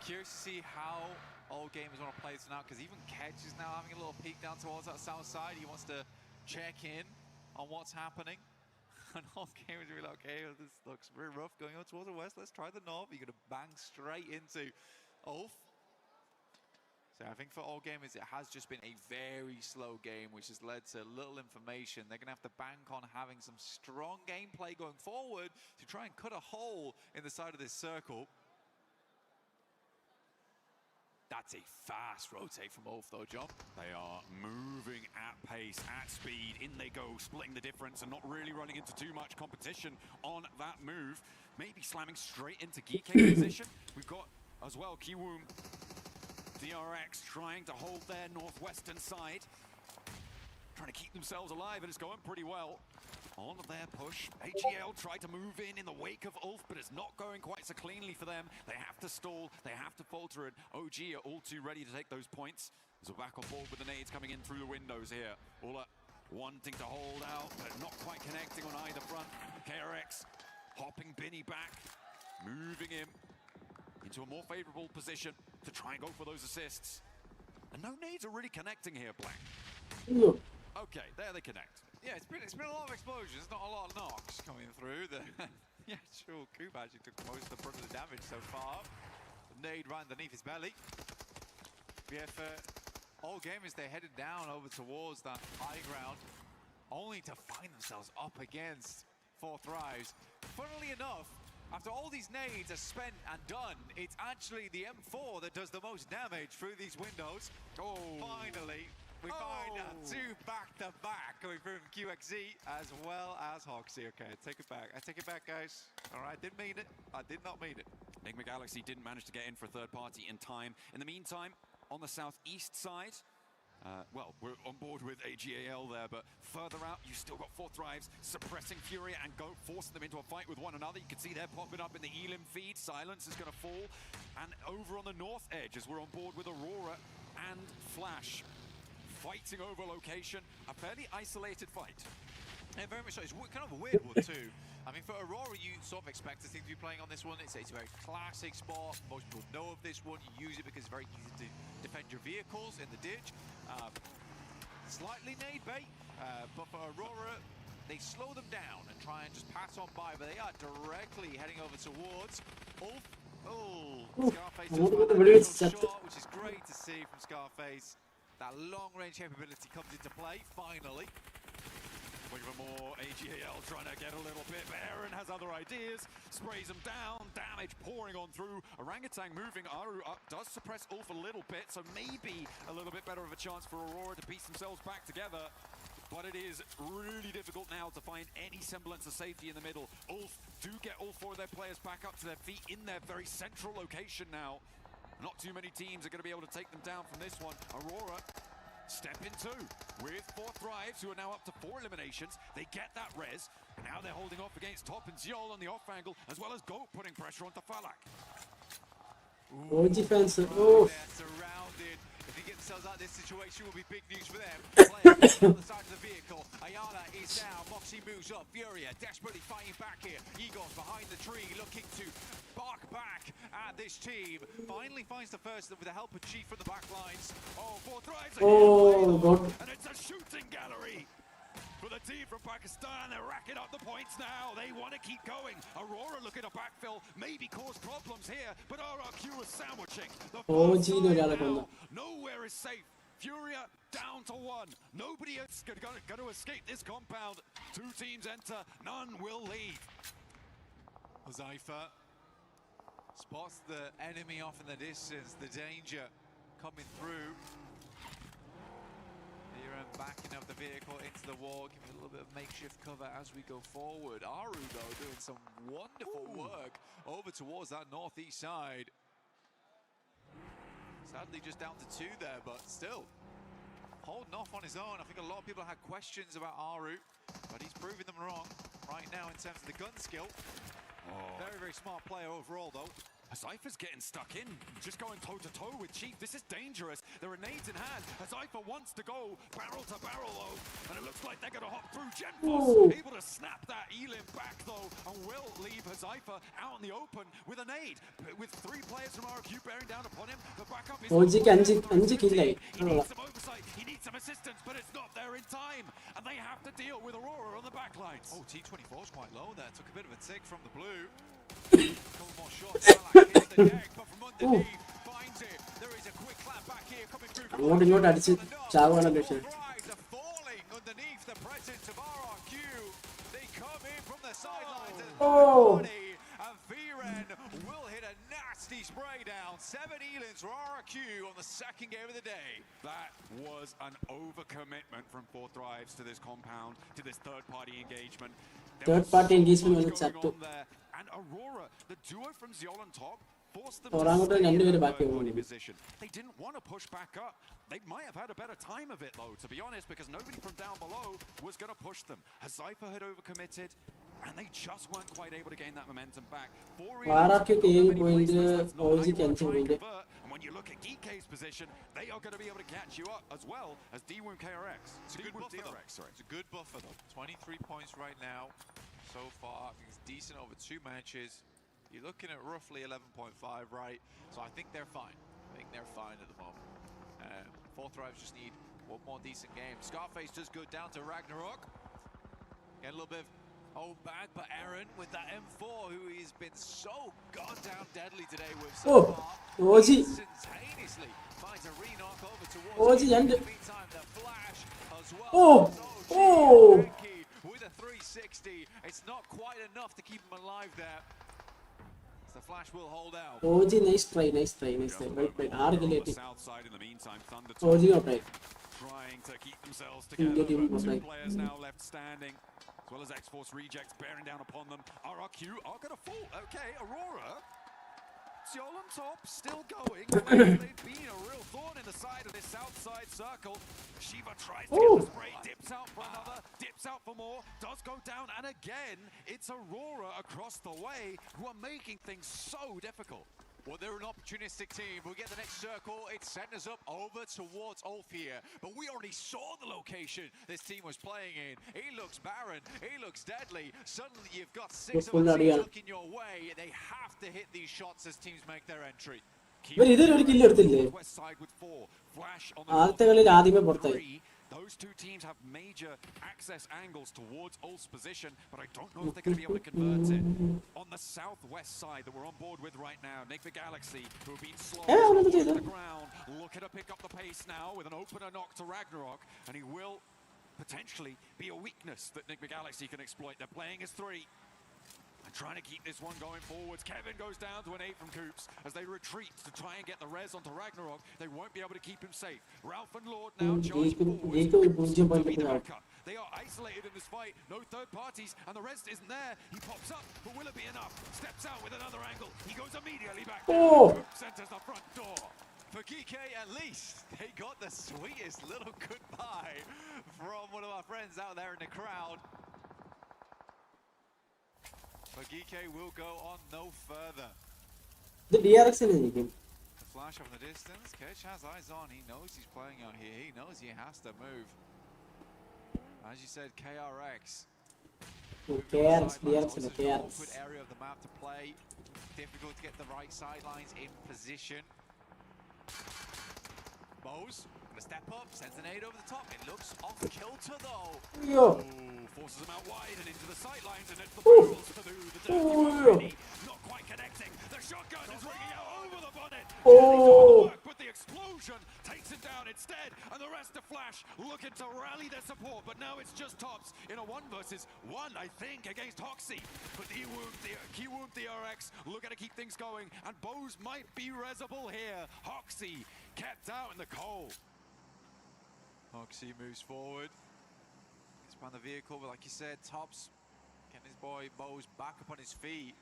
Curious to see how all gamers want to play this now, because even Kedge is now having a little peek down towards that south side. He wants to check in on what's happening. And all gamers are like, okay, this looks very rough going on towards the west. Let's try the north. You're going to bang straight into Ulf. So I think for all gamers, it has just been a very slow game, which has led to little information. They're going to have to bank on having some strong gameplay going forward to try and cut a hole in the side of this circle. That's a fast rotate from Ulf though, John. They are moving at pace, at speed. In they go, splitting the difference and not really running into too much competition on that move. Maybe slamming straight into GK's position. We've got as well Kiwoom, DRX trying to hold their northwestern side. Trying to keep themselves alive, and it's going pretty well. On their push, AGL tried to move in the wake of Ulf, but it's not going quite so cleanly for them. They have to stall, they have to falter, and OG are all too ready to take those points. So back on board with the nades coming in through the windows here. Ula wanting to hold out, but not quite connecting on either front. KRX hopping Binny back, moving him into a more favorable position to try and go for those assists. And no nades are really connecting here, Black. Okay, there they connect. Yeah, it's been a lot of explosions, not a lot of knocks coming through. Yeah, sure, Coop actually took most of the brunt of the damage so far. The nade right underneath his belly. Yeah, for all gamers, they headed down over towards that high ground, only to find themselves up against Four Thrives. Funnily enough, after all these nades are spent and done, it's actually the M4 that does the most damage through these windows. Oh, finally. We find two back-to-back coming through from QXZ as well as Hoxie. Okay, I take it back, guys. All right, didn't mean it. I did not mean it. Enigma Galaxy didn't manage to get in for a third party in time. In the meantime, on the southeast side, well, we're on board with AGAL there, but further out, you've still got Four Thrives suppressing Furia and forcing them into a fight with one another. You can see they're popping up in the Elim feed. Silence is going to fall. And over on the north edge, as we're on board with Aurora and Flash, fighting over location, a fairly isolated fight. Yeah, very much so. It's kind of a weird one too. I mean, for Aurora, you sort of expect the team to be playing on this one. It's a very classic spot. Most people know of this one. You use it because it's very easy to defend your vehicles in the ditch. Slightly nade bait, but for Aurora, they slow them down and try and just pass on by, but they are directly heading over towards Ulf. Scarface അങ്ങോട്ട് just വെടി found വെച്ച് that ചത്ത്. shot, which is great to see from Scarface. That long-range capability comes into play finally. Looking for more AGAL trying to get a little bit. Aaron has other ideas, sprays him down, damage pouring on through. Orangutan moving, Aru up, does suppress Ulf a little bit, so maybe a little bit better of a chance for Aurora to piece themselves back together. But it is really difficult now to find any semblance of safety in the middle. Ulf do get all four of their players back up to their feet in their very central location now. Not too many teams are going to be able to take them down from this one. Aurora step in two with 4 Thrives, who are now up to 4 eliminations. They get that res, and now they're holding off against Top and Ziol on the off angle, as well as Goat putting pressure onto Falak. OG fans. Oh. They're surrounded. If they get themselves out of this situation, will be big news for them. Players on the side of the vehicle. Ayala is down. Moxie moves up. Furia desperately fighting back here. Eagles behind the tree, looking to bark back at this team. Finally finds the first with the help of Chief from the back lines. Oh, 4 Thrives Oh, God. And it's a shooting gallery for the team from Pakistan. They're racking up the points now. They want to keep going. Aurora looking to backfill, maybe cause problems here, but RRQ is sandwiching. The OG far ന് side ഒരാളെ now. കൊന്നു. Nowhere is safe. Furia down to 1. Nobody is going to escape this compound. 2 teams enter, none will leave. Huzaifa spots the enemy off in the distance, the danger coming through. Here and backing up the vehicle into the wall, giving a little bit of makeshift cover as we go forward. Aru, though, doing some wonderful work over towards that northeast side. Sadly, just down to 2 there, but still holding off on his own. I think a lot of people had questions about Aru, but he's proving them wrong right now in terms of the gun skill. Very, very smart player overall, though. Huzaifa's getting stuck in, just going toe-to-toe with Chief. This is dangerous. There are nades in hand. Huzaifa wants to go barrel to barrel, though, and it looks like they're going to hop through. Genfos able to snap that Elim back, though, and will leave Huzaifa out in the open with a nade. With 3 players from RQ bearing down upon him, the backup is... OGക്ക് 5 കില്ലായി. He needs some oversight, he needs some assistance, but it's not there in time, and they have to deal with Aurora on the back lines. Oh, T24's quite low there. Took a bit of a tick from the blue. Couple more shots. Falak hits the deck, but from underneath finds it. There is a quick clap back here coming through. അങ്ങോട്ട് ഇങ്ങോട്ട് അടിച്ച് ചാവാണ് ലക്ഷ്യം. Thrives are falling underneath the presence of RRQ. They come in from the sidelines and Viren will hit a nasty spray down. 7 Elins for RRQ on the second game of the day. That was an overcommitment from 4 Thrives to this compound, to this third-party engagement. Third party engagement വന്ന് ചത്തു. And Aurora, the duo from Ziol on top, forced them ഒരാങ്ങോട്ട് to 2 പേര് stay ബാക്കി in പോകുന്നു. position. They didn't want to push back up. They might have had a better time of it, though, to be honest, because nobody from down below was going to push them. Huzaifa had overcommitted, and they just weren't quite able to gain that momentum back. RRQ 7 point, OGക്ക് 5 point. And when you look at GK's position, they are going to be able to catch you up as well as D-Wound KRX. It's a good buffer, though. It's a good buffer, though. 23 points right now so far. I think it's decent over 2 matches. You're looking at roughly 11.5, right? So I think they're fine. I think they're fine at the moment. 4 Thrives just need one more decent game. Scarface does go down to Ragnarok. Get a little bit of old bag, but Aaron with that M4, who has been so goddamn deadly today with so far. OG. Instantaneously finds a re-knock over towards OG him. and In the meantime, the flash as well. With a 360, it's not quite enough to keep him alive there. The flash will hold out. OG nice try. Well played. 6 kill കിട്ടി. OG got right. Trying to keep themselves together. 2 players now left standing, as well as X-Force rejects bearing down upon them. RRQ are going to fall. Okay, Aurora. Ziol on top, still going. They've been a real thorn in the side of this south side circle. Shiva tries to get the spray, dips out for another, dips out for more, does go down, and again, it's Aurora across the way who are making things so difficult. Well, they're an opportunistic team. We'll get the next circle. It sent us up over towards Ulf here. But we already saw the location this team was playing in. He looks barren. He looks deadly. Suddenly you've got 6 of the teams looking your way. They have to hit these shots as teams make their entry. ഇവർ ഇതൊരു kill എടുത്തില്ലേ? ആദ്യത്തെ കളിയിൽ ആദ്യമേ പുറത്തായി. Those two teams have major access angles towards Ulf's position, but I don't know if they're going to be able to convert it. On the southwest side that we're on board with right now, Nigma Galaxy, who have been slow on the ground, looking to pick up the pace now with an opener knock to Ragnarok, and he will potentially be a weakness that Nigma Galaxy can exploit. They're playing as three and trying to keep this one going forwards. Kevin goes down to an 8 from Coops as they retreat to try and get the res onto Ragnarok. They won't be able to keep him safe. Ralph and Lord now charging forwards. Coops to be the backup. They are isolated in this fight. No third parties, and the rest isn't there. He pops up, but will it be enough? Steps out with another angle. He goes immediately back down. Coops enters the front door. For GK, at least, they got the sweetest little goodbye from one of our friends out there in the crowd. But GK will go on no further. The DRX in the Flash from the distance, Ketch has eyes on, he knows he's playing out here, he knows he has to move. As you said, KRX. DRX, Awkward area of the map to play, difficult to get the right sidelines in position. Bose, gonna step up, sends an 8 over the top, it looks off kilter though. Ooh, forces him out wide and into the sidelines, and it's the Bengals to do the dirty already. Not quite connecting, the shotgun is ringing out over the bonnet. But the explosion takes it down instead, and the rest of Flash looking to rally their support, but now it's just Tops in a 1 versus 1, I think, against Hoxie. But Keywound DRX looking to keep things going, and Bose might be resable here. Hoxie kept out in the cold. Hoxie moves forward. Expand the vehicle, but like you said, Tops getting his boy Bose back up on his feet.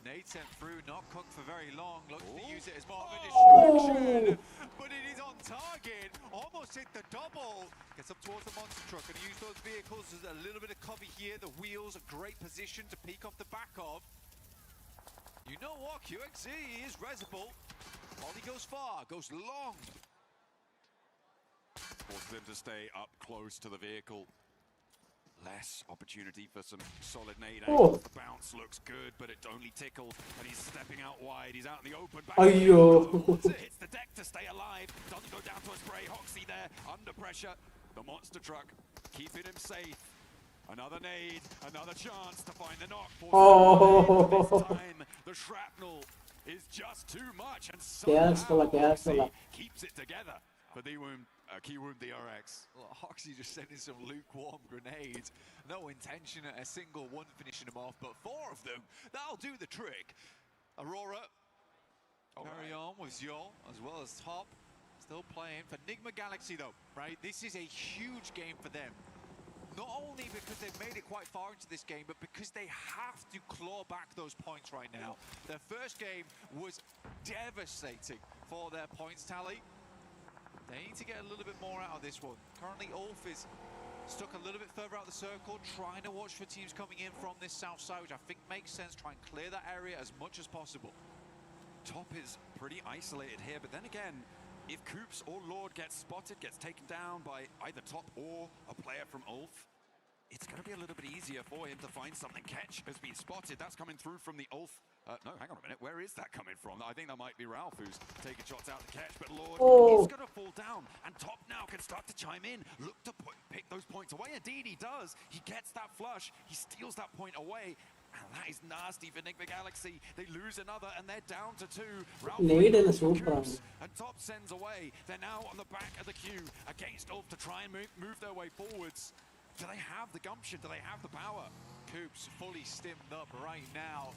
Nate sent through, not cooked for very long. Looks to use it as more of a distraction, but it is on target. Almost hit the double. Gets up towards the monster truck and use those vehicles as a little bit of cover here. The wheels, a great position to peek off the back of. You know what? QXZ is resable. Molly goes far, goes long. Forces him to stay up close to the vehicle. Less opportunity for some solid nade angles. The bounce looks good, but it only tickled, and he's stepping out wide. He's out in the open. Hits the deck to stay alive. Doesn't go down to a spray. Hoxie there, under pressure. The monster truck keeping him safe. Another nade, another chance to find the knock. This time, the shrapnel is just too much, and somehow Hoxie keeps it together for the Keywound DRX. Well, Hoxie just sending some lukewarm grenades. No intention at a single one finishing them off, but 4 of them, that'll do the trick. Aurora, carry on with Zhol, as well as Top. Still playing for Nigma Galaxy though, right? This is a huge game for them. Not only because they've made it quite far into this game, but because they have to claw back those points right now. Their first game was devastating for their points tally. They need to get a little bit more out of this one. Currently, Ulf is stuck a little bit further out the circle, trying to watch for teams coming in from this south side, which I think makes sense. Try and clear that area as much as possible. Top is pretty isolated here, but then again, if Coops or Lord gets spotted, gets taken down by either Top or a player from Ulf, it's going to be a little bit easier for him to find something. Ketch has been spotted. That's coming through from the Ulf. No, hang on a minute. Where is that coming from? I think that might be Ralph who's taking shots out to Ketch, but Lord is going to fall down, and Top now can start to chime in, look to pick those points away. Indeed, he does. He gets that flush. He steals that point away. And that is nasty for Nigma Galaxy. They lose another, and they're down to 2. Ralph and Top sends away. They're now on the back of the queue against Ulf to try and move their way forwards. Do they have the gumption? Do they have the power? Coops fully stimmed up right now.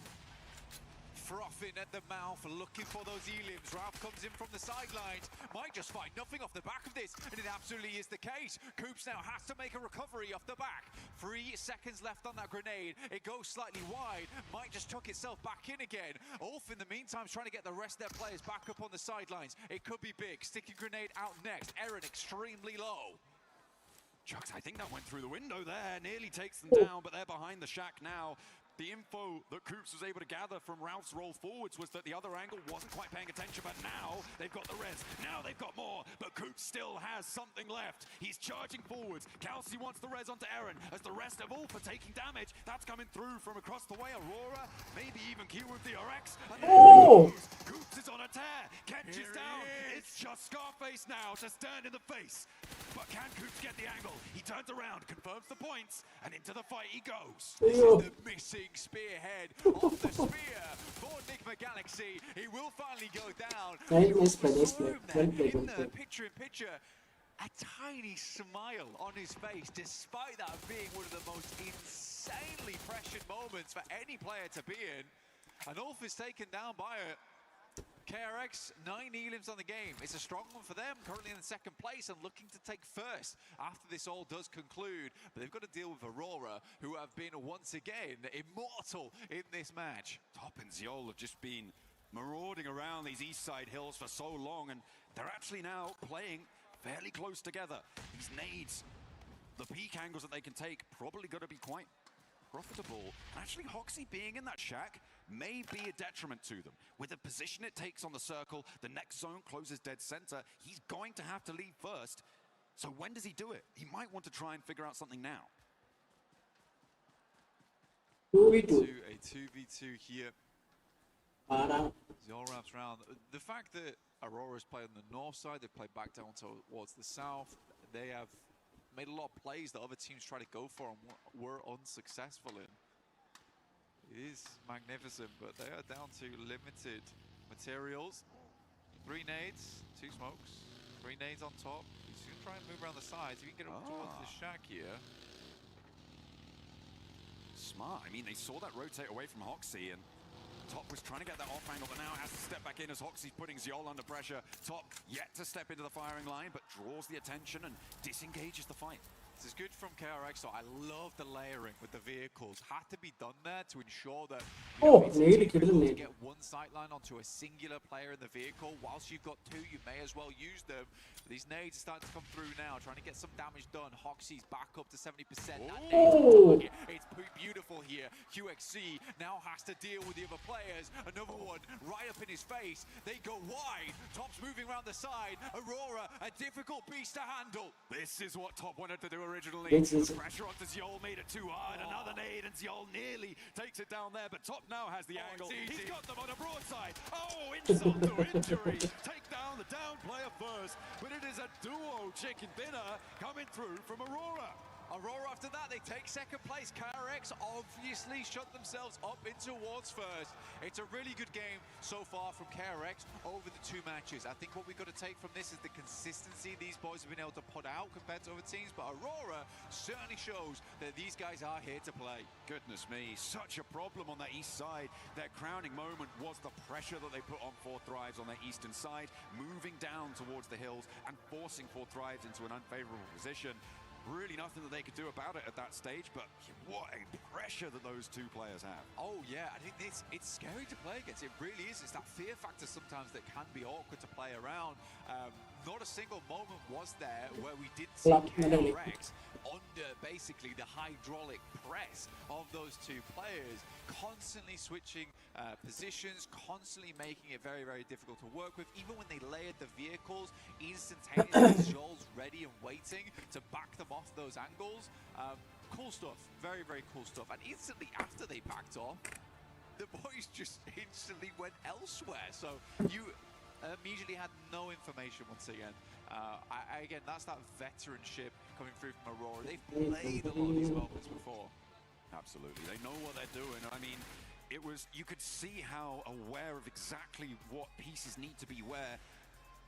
Frothing at the mouth, looking for those elims. Ralph comes in from the sidelines. Might just find nothing off the back of this, and it absolutely is the case. Coops now has to make a recovery off the back. 3 seconds left on that grenade. It goes slightly wide. Might just tuck itself back in again. Ulf, in the meantime, is trying to get the rest of their players back up on the sidelines. It could be big. Sticky grenade out next. Aaron extremely low. Chucks, I think that went through the window there. Nearly takes them down, but they're behind the shack now. The info that Coops was able to gather from Ralph's roll forwards was that the other angle wasn't quite paying attention, but now they've got the res. Now they've got more, but Coops still has something left. He's charging forwards. Kelsey wants the res onto Aaron as the rest of Ulf are taking damage. That's coming through from across the way. Aurora, maybe even Keywound DRX. Coops is on a tear. Ketch is down. It's just Scarface now to stand in the face. But can Coops get the angle? He turns around, confirms the points, and into the fight he goes. This is the missing spearhead of the spear for Enigma Galaxy. He will finally go down. Nice play, nice play. Well played, In well the played. picture-in-picture, a tiny smile on his face, despite that being one of the most insanely pressured moments for any player to be in. And Ulf is taken down by it. KRX, 9 elims on the game. It's a strong one for them, currently in the second place and looking to take first after this all does conclude. But they've got to deal with Aurora, who have been once again immortal in this match. Top and Ziol have just been marauding around these east side hills for so long, and they're actually now playing fairly close together. These nades, the peak angles that they can take, probably going to be quite profitable. Actually, Hoxie being in that shack may be a detriment to them. With the position it takes on the circle, the next zone closes dead center. He's going to have to leave first. So when does he do it? He might want to try and figure out something now. 2v2. A 2v2 here. Ziol wraps around. The fact that Aurora's played on the north side, they played back down towards the south. They have made a lot of plays that other teams try to go for and were unsuccessful in. It is magnificent, but they are down to limited materials. 3 nades, 2 smokes, 3 nades on top. He's going to try and move around the sides. If you can get up towards the shack here. Smart. I mean, they saw that rotate away from Hoxie, and Top was trying to get that off angle, but now has to step back in as Hoxie's putting Ziol under pressure. Top yet to step into the firing line, but draws the attention and disengages the fight. This is good from KRX, so I love the layering with the vehicles. Had to be done there to ensure that it's difficult to get one sightline onto a singular player in the vehicle. Whilst you've got 2, you may as well use them. These nades are starting to come through now, trying to get some damage done. Hoxie's back up to 70%. It's beautiful here. QXC now has to deal with the other players. Another one right up in his face. They go wide. Top's moving around the side. Aurora, a difficult beast to handle. This is what Top wanted to do originally. It's The pressure onto Ziol made it too hard. Another nade, and Ziol nearly takes it down there, but Top now has the angle. He's got them on a broadside. Oh, insult to injury. Take down the down player first, but it is a duo chicken dinner coming through from Aurora. Aurora after that, they take second place. KRX obviously shut themselves up into wards first. It's a really good game so far from KRX over the 2 matches. I think what we've got to take from this is the consistency these boys have been able to put out compared to other teams, but Aurora certainly shows that these guys are here to play. Goodness me, such a problem on that east side. Their crowning moment was the pressure that they put on 4 Thrives on their eastern side, moving down towards the hills and forcing 4 Thrives into an unfavorable position. Really nothing that they could do about it at that stage, but what a pressure that those 2 players have. Oh yeah, I think it's scary to play against. It really is. It's that fear factor sometimes that can be awkward to play around. Not a single moment was there where we didn't see KRX under basically the hydraulic press of those 2 players, constantly switching positions, constantly making it very, very difficult to work with. Even when they layered the vehicles, instantaneously Joel's ready and waiting to back them off those angles. Cool stuff, very, very cool stuff. And instantly after they backed off, the boys just instantly went elsewhere. So you immediately had no information once again. Again, that's that veteranship coming through from Aurora. They've played a lot of these moments before. Absolutely, they know what they're doing. I mean, you could see how aware of exactly what pieces need to be where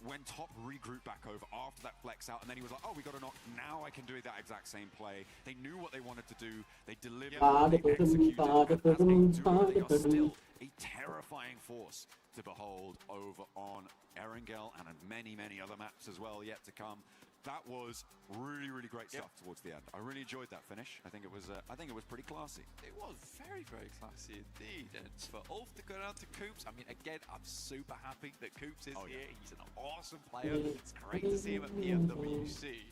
when Top regrouped back over after that flex out, and then he was like, oh, we got to knock, now I can do that exact same play. They knew what they wanted to do, they delivered, they executed, and as a duo, they are still a terrifying force to behold over on Erangel and on many, many other maps as well yet to come. That was really, really great stuff towards the end. I really enjoyed that finish. I think it was pretty classy. It was very, very classy indeed. And for Ulf to go down to Coops, I mean, again, I'm super happy that Coops is here. He's an awesome player. It's great to see him at PMWC.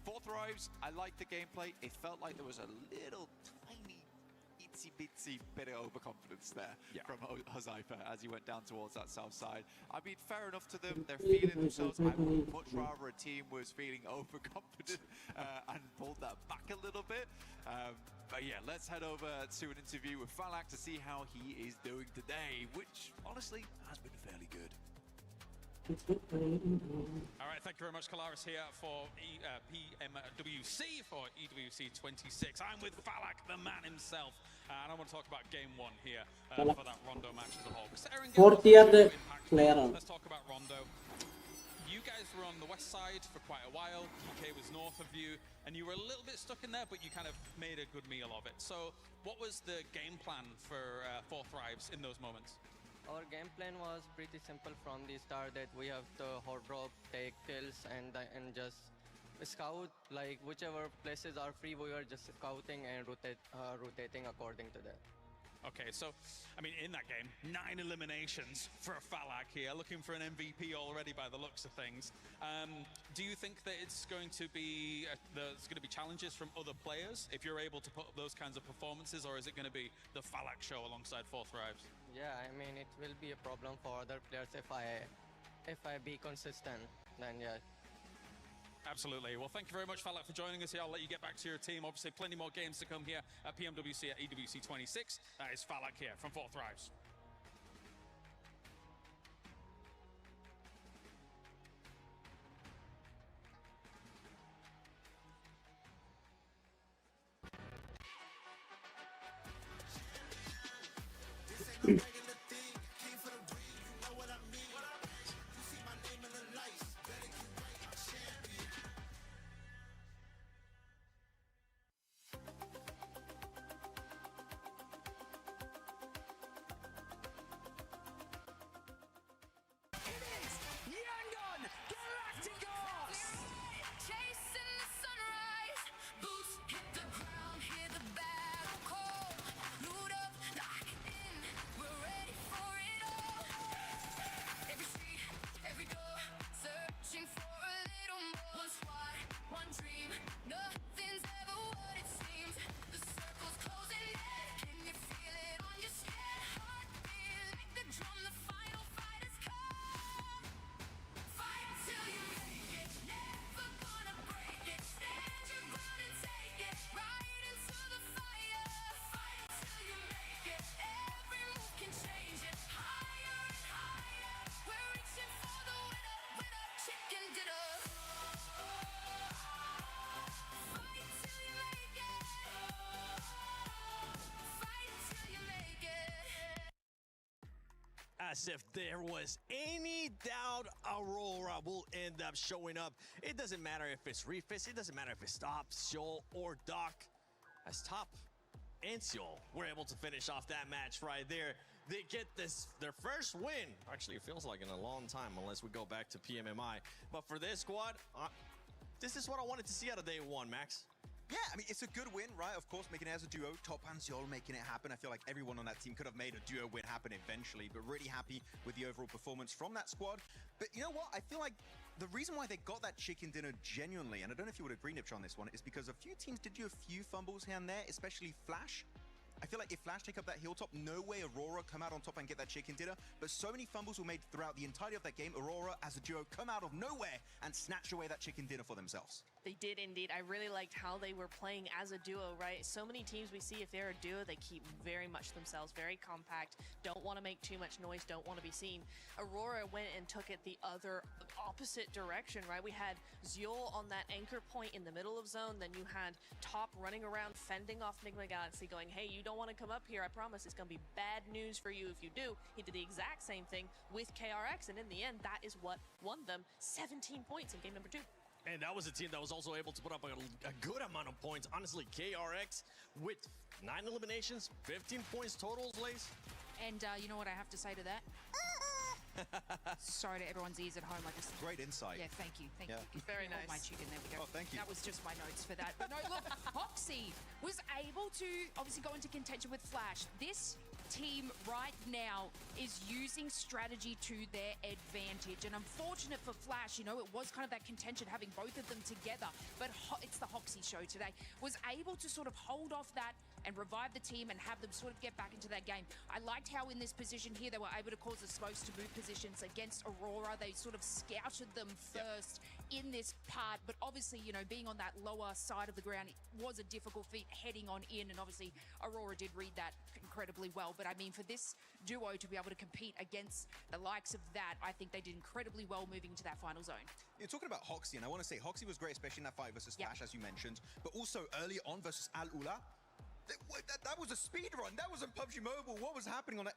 4 Thrives, I liked the gameplay. It felt like there was a little tiny itsy-bitsy bit of overconfidence there from Huzaifa as he went down towards that south side. I mean, fair enough to them. They're feeling themselves. I would much rather a team was feeling overconfident and pulled that back a little bit. But yeah, let's head over to an interview with Falak to see how he is doing today, which honestly has been fairly good. All right, thank you very much, Kalaris, here for PMWC for EWC 26. I'm with Falak, the man himself, and I want to talk about game one here for that Rondo match as a whole. 4th year player. Let's talk about Rondo. You guys were on the west side for quite a while. UK was north of you, and you were a little bit stuck in there, but you kind of made a good meal of it. So, what was the game plan for Thrives in those moments? Our game plan was pretty simple from the start, that we have to hot drop, take kills, and just scout, like whichever places are free, we were just scouting and rotating according to that. Okay, so, I mean, in that game, 9 eliminations for Falak here, looking for an MVP already by the looks of things. Do you think that it's going to be, there's going to be challenges from other players if you're able to put up those kinds of performances, or is it going to be the Falak show alongside 4 Thrives? Yeah, I mean, it will be a problem for other players if I be consistent, then yeah. Absolutely. Well, thank you very much, Falak, for joining us here. I'll let you get back to your team. Obviously, plenty more games to come here at PMWC at EWC 26. That is Falak here from 4 Thrives. As if there was any doubt, Aurora will end up showing up. It doesn't matter if it's Refis, it doesn't matter if it's Top, Seoul, or Doc. As Top and Seoul were able to finish off that match right there. They get their first win. Actually, it feels like in a long time, unless we go back to PMMI. But for this squad, this is what I wanted to see out of day one, Max. Yeah, I mean, it's a good win, right? Of course, making it as a duo, Top and Seoul making it happen. I feel like everyone on that team could have made a duo win happen eventually, but really happy with the overall performance from that squad. But you know what? I feel like the reason why they got that chicken dinner genuinely, and I don't know if you would agree, Nipch, on this one, is because a few teams did do a few fumbles here and there, especially Flash. I feel like if Flash take up that hill top, no way Aurora come out on top and get that chicken dinner. But so many fumbles were made throughout the entirety of that game. Aurora, as a duo, come out of nowhere and snatch away that chicken dinner for themselves. They did indeed. I really liked how they were playing as a duo, right? So many teams we see, if they're a duo, they keep very much themselves, very compact, don't want to make too much noise, don't want to be seen. Aurora went and took it the other opposite direction, right? We had Zeol on that anchor point in the middle of zone, then you had Top running around, fending off Nigma Galaxy, going, hey, you don't want to come up here, I promise it's going to be bad news for you if you do. He did the exact same thing with KRX, and in the end, that is what won them 17 points in game number 2. And that was a team that was also able to put up a good amount of points. Honestly, KRX with 9 eliminations, 15 points total, Lace. And you know what I have to say to that? Sorry to everyone's ears at home. I just great insight. Yeah, thank you. Thank you. Very Hold nice. my chicken. There we go. Oh, thank you. That was just my notes for that. But no, look, Hoxie was able to obviously go into contention with Flash. This team right now is using strategy to their advantage, and unfortunate for Flash, you know, it was kind of that contention having both of them together, but it's the Hoxie show today, was able to sort of hold off that and revive the team and have them sort of get back into that game. I liked how in this position here they were able to cause the smokes to move positions against Aurora. They sort of scouted them first in this part, but obviously, you know, being on that lower side of the ground, it was a difficult feat heading on in, and obviously Aurora did read that incredibly well. But I mean, for this duo to be able to compete against the likes of that, I think they did incredibly well moving to that final zone. You're talking about Hoxie, and I want to say Hoxie was great, especially in that fight versus Flash, as you mentioned, but also early on versus Al Ula. That was a speed run. That wasn't PUBG Mobile. What was happening on that?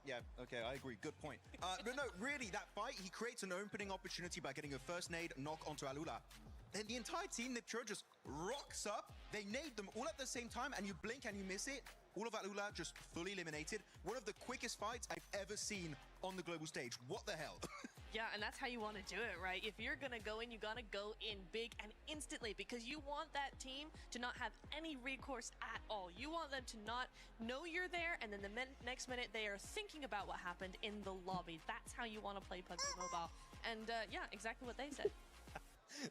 Yeah, okay, I agree. Good point. But no, really, that fight, he creates an opening opportunity by getting a first nade knock onto Alula. Then the entire team, Niptura, just rocks up. They nade them all at the same time, and you blink and you miss it. All of Alula just fully eliminated. One of the quickest fights I've ever seen on the global stage. What the hell? Yeah, and that's how you want to do it, right? If you're going to go in, you got to go in big and instantly, because you want that team to not have any recourse at all. You want them to not know you're there, and then the next minute they are thinking about what happened in the lobby. That's how you want to play PUBG Mobile. And yeah, exactly what they said.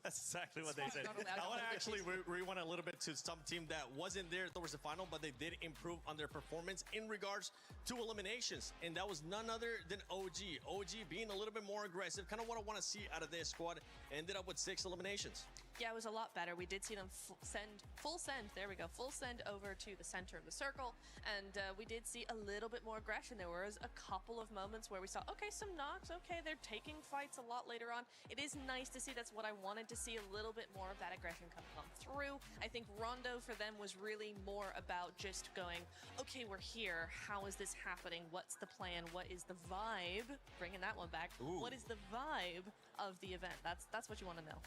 That's exactly what they said. I want to actually rewind a little bit to some team that wasn't there towards the final, but they did improve on their performance in regards to eliminations. And that was none other than OG. OG being a little bit more aggressive, kind of what I want to see out of this squad, ended up with 6 eliminations. Yeah, it was a lot better. We did see them full send over to the center of the circle, and we did see a little bit more aggression. There was a couple of moments where we saw, okay, some knocks, okay, they're taking fights a lot later on. It is nice to see. That's what I wanted to see, a little bit more of that aggression coming on through. I think Rondo for them was really more about just going, okay, we're here. How is this happening? What's the plan? What is the vibe? Bringing that one back. Ooh. What is the vibe of the event? That's what you want to know.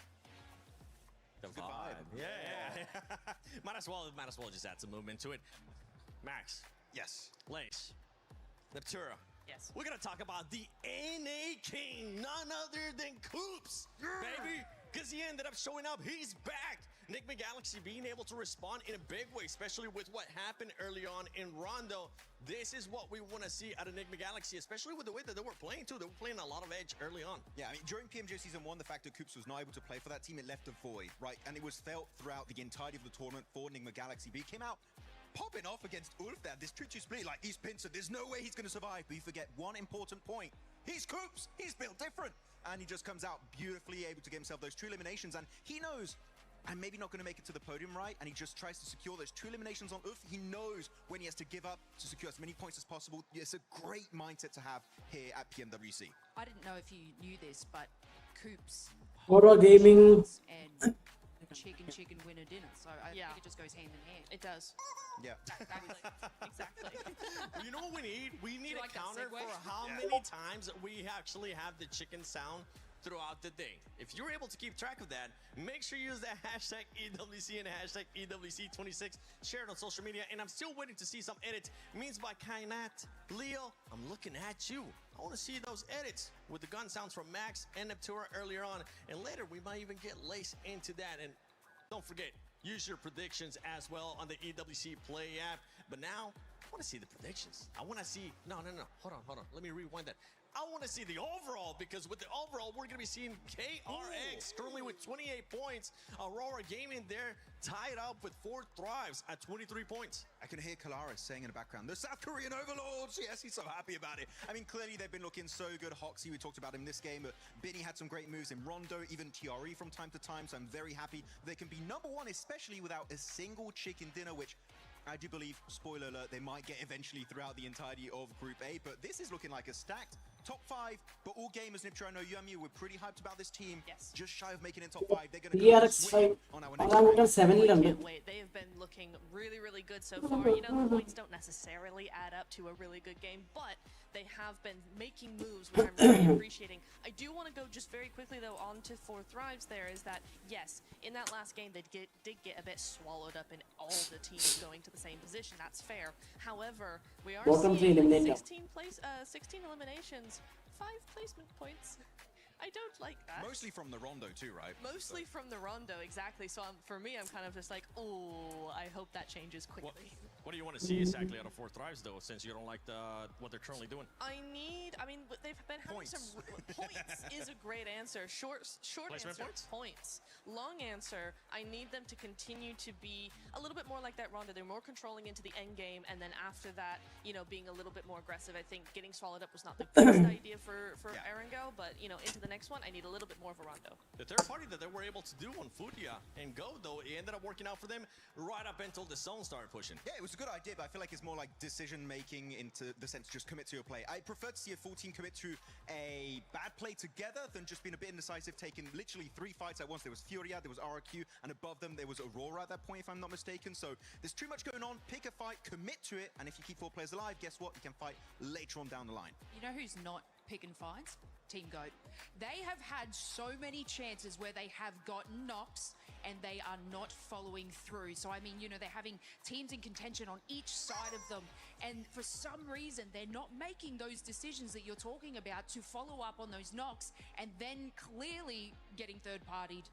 The vibe. Yeah. might as well just add some movement to it. Max. Yes. Lace. Neptura. Yes. We're gonna talk about the NA King, none other than Coops, baby, because he ended up showing up. He's back. Enigma Galaxy being able to respond in a big way, especially with what happened early on in Rondo. This is what we want to see out of Enigma Galaxy, especially with the way that they were playing too. They were playing a lot of edge early on. Yeah, I mean, during PMJ Season 1, the fact that Coops was not able to play for that team, it left a void, right? And it was felt throughout the entirety of the tournament for Enigma Galaxy. But he came out popping off against Ulfdad, this 2-2 split, like he's Pincer, there's no way he's going to survive. But you forget one important point. He's Coops, he's built different. And he just comes out beautifully able to get himself those 2 eliminations. And he knows, I'm maybe not going to make it to the podium, right? And he just tries to secure those 2 eliminations on Ulf. He knows when he has to give up to secure as many points as possible. It's a great mindset to have here at PMWC. I didn't know if you knew this, but Coops Horror gaming. and chicken winner dinner. So I think it just goes hand in hand. It does. Yeah. Exactly. You know what we need? We need You a like that counter segue? for how many times we actually have the chicken sound throughout the day. If you're able to keep track of that, make sure you use that hashtag EWC and hashtag EWC26. Share it on social media. And I'm still waiting to see some edits. Means by Kainat. Leo, I'm looking at you. I want to see those edits with the gun sounds from Max and Neptura earlier on. And later, we might even get laced into that. And don't forget, use your predictions as well on the EWC Play app. But now, I want to see the predictions. I want to see... No. Hold on. Let me rewind that. I want to see the overall, because with the overall, we're going to be seeing KRX currently with 28 points. Aurora Gaming there tied up with 4 Thrives at 23 points. I can hear Kalaris saying in the background, the South Korean overlords. Yes, he's so happy about it. I mean, clearly they've been looking so good. Hoxie, we talked about him this game, but Binny had some great moves in Rondo, even TRE from time to time. So I'm very happy they can be #1, especially without a single chicken dinner, which I do believe, spoiler alert, they might get eventually throughout the entirety of Group A. But this is looking like a stacked top 5. But all gamers, Niptra, I know you and me, we're pretty hyped about this team. Yes. Just shy of making it top 5. They're going to TRX go 5 on our orangutan next 7 I ഉണ്ട്. can't wait. They have been looking really, really good so far. You know, the points don't necessarily add up to a really good game, but they have been making moves, which I'm really appreciating. I do want to go just very quickly, though, on to 4 Thrives there, is that, yes, in that last game, they did get a bit swallowed up in all the teams going to the same position. That's fair. However, we are Bottom seeing 3 like, eliminator. 16 eliminations, 5 placement points. I don't like that. Mostly from the Rondo too, right? Mostly from the Rondo, exactly. So for me, I'm kind of just like, oh, I hope that changes quickly. What do you want to see exactly out of 4Thrives, though, since you don't like what they're currently doing? I mean, they've been having Points. some points is a great answer. Short Placement answer, points. Long answer, I need them to continue to be a little bit more like that Ronda. They're more controlling into the end game, and then after that, you know, being a little bit more aggressive. I think getting swallowed up was not the best idea for Erangel, but, you know, into the next one, I need a little bit more of a Rondo. The third party that they were able to do on Furia and Go, though, it ended up working out for them right up until the zone started pushing. Yeah, it was a good idea, but I feel like it's more like decision-making into the sense just commit to your play. I prefer to see a full team commit to a bad play together than just being a bit indecisive, taking literally 3 fights at once. There was Furia, there was RRQ, and above them there was Aurora at that point, if I'm not mistaken. So there's too much going on. Pick a fight, commit to it, and if you keep 4 players alive, guess what? You can fight later on down the line. You know who's not picking fights? Team Goat. They have had so many chances where they have gotten knocks and they are not following through. So, I mean, you know, they're having teams in contention on each side of them. And for some reason, they're not making those decisions that you're talking about to follow up on those knocks and then clearly getting third-partied.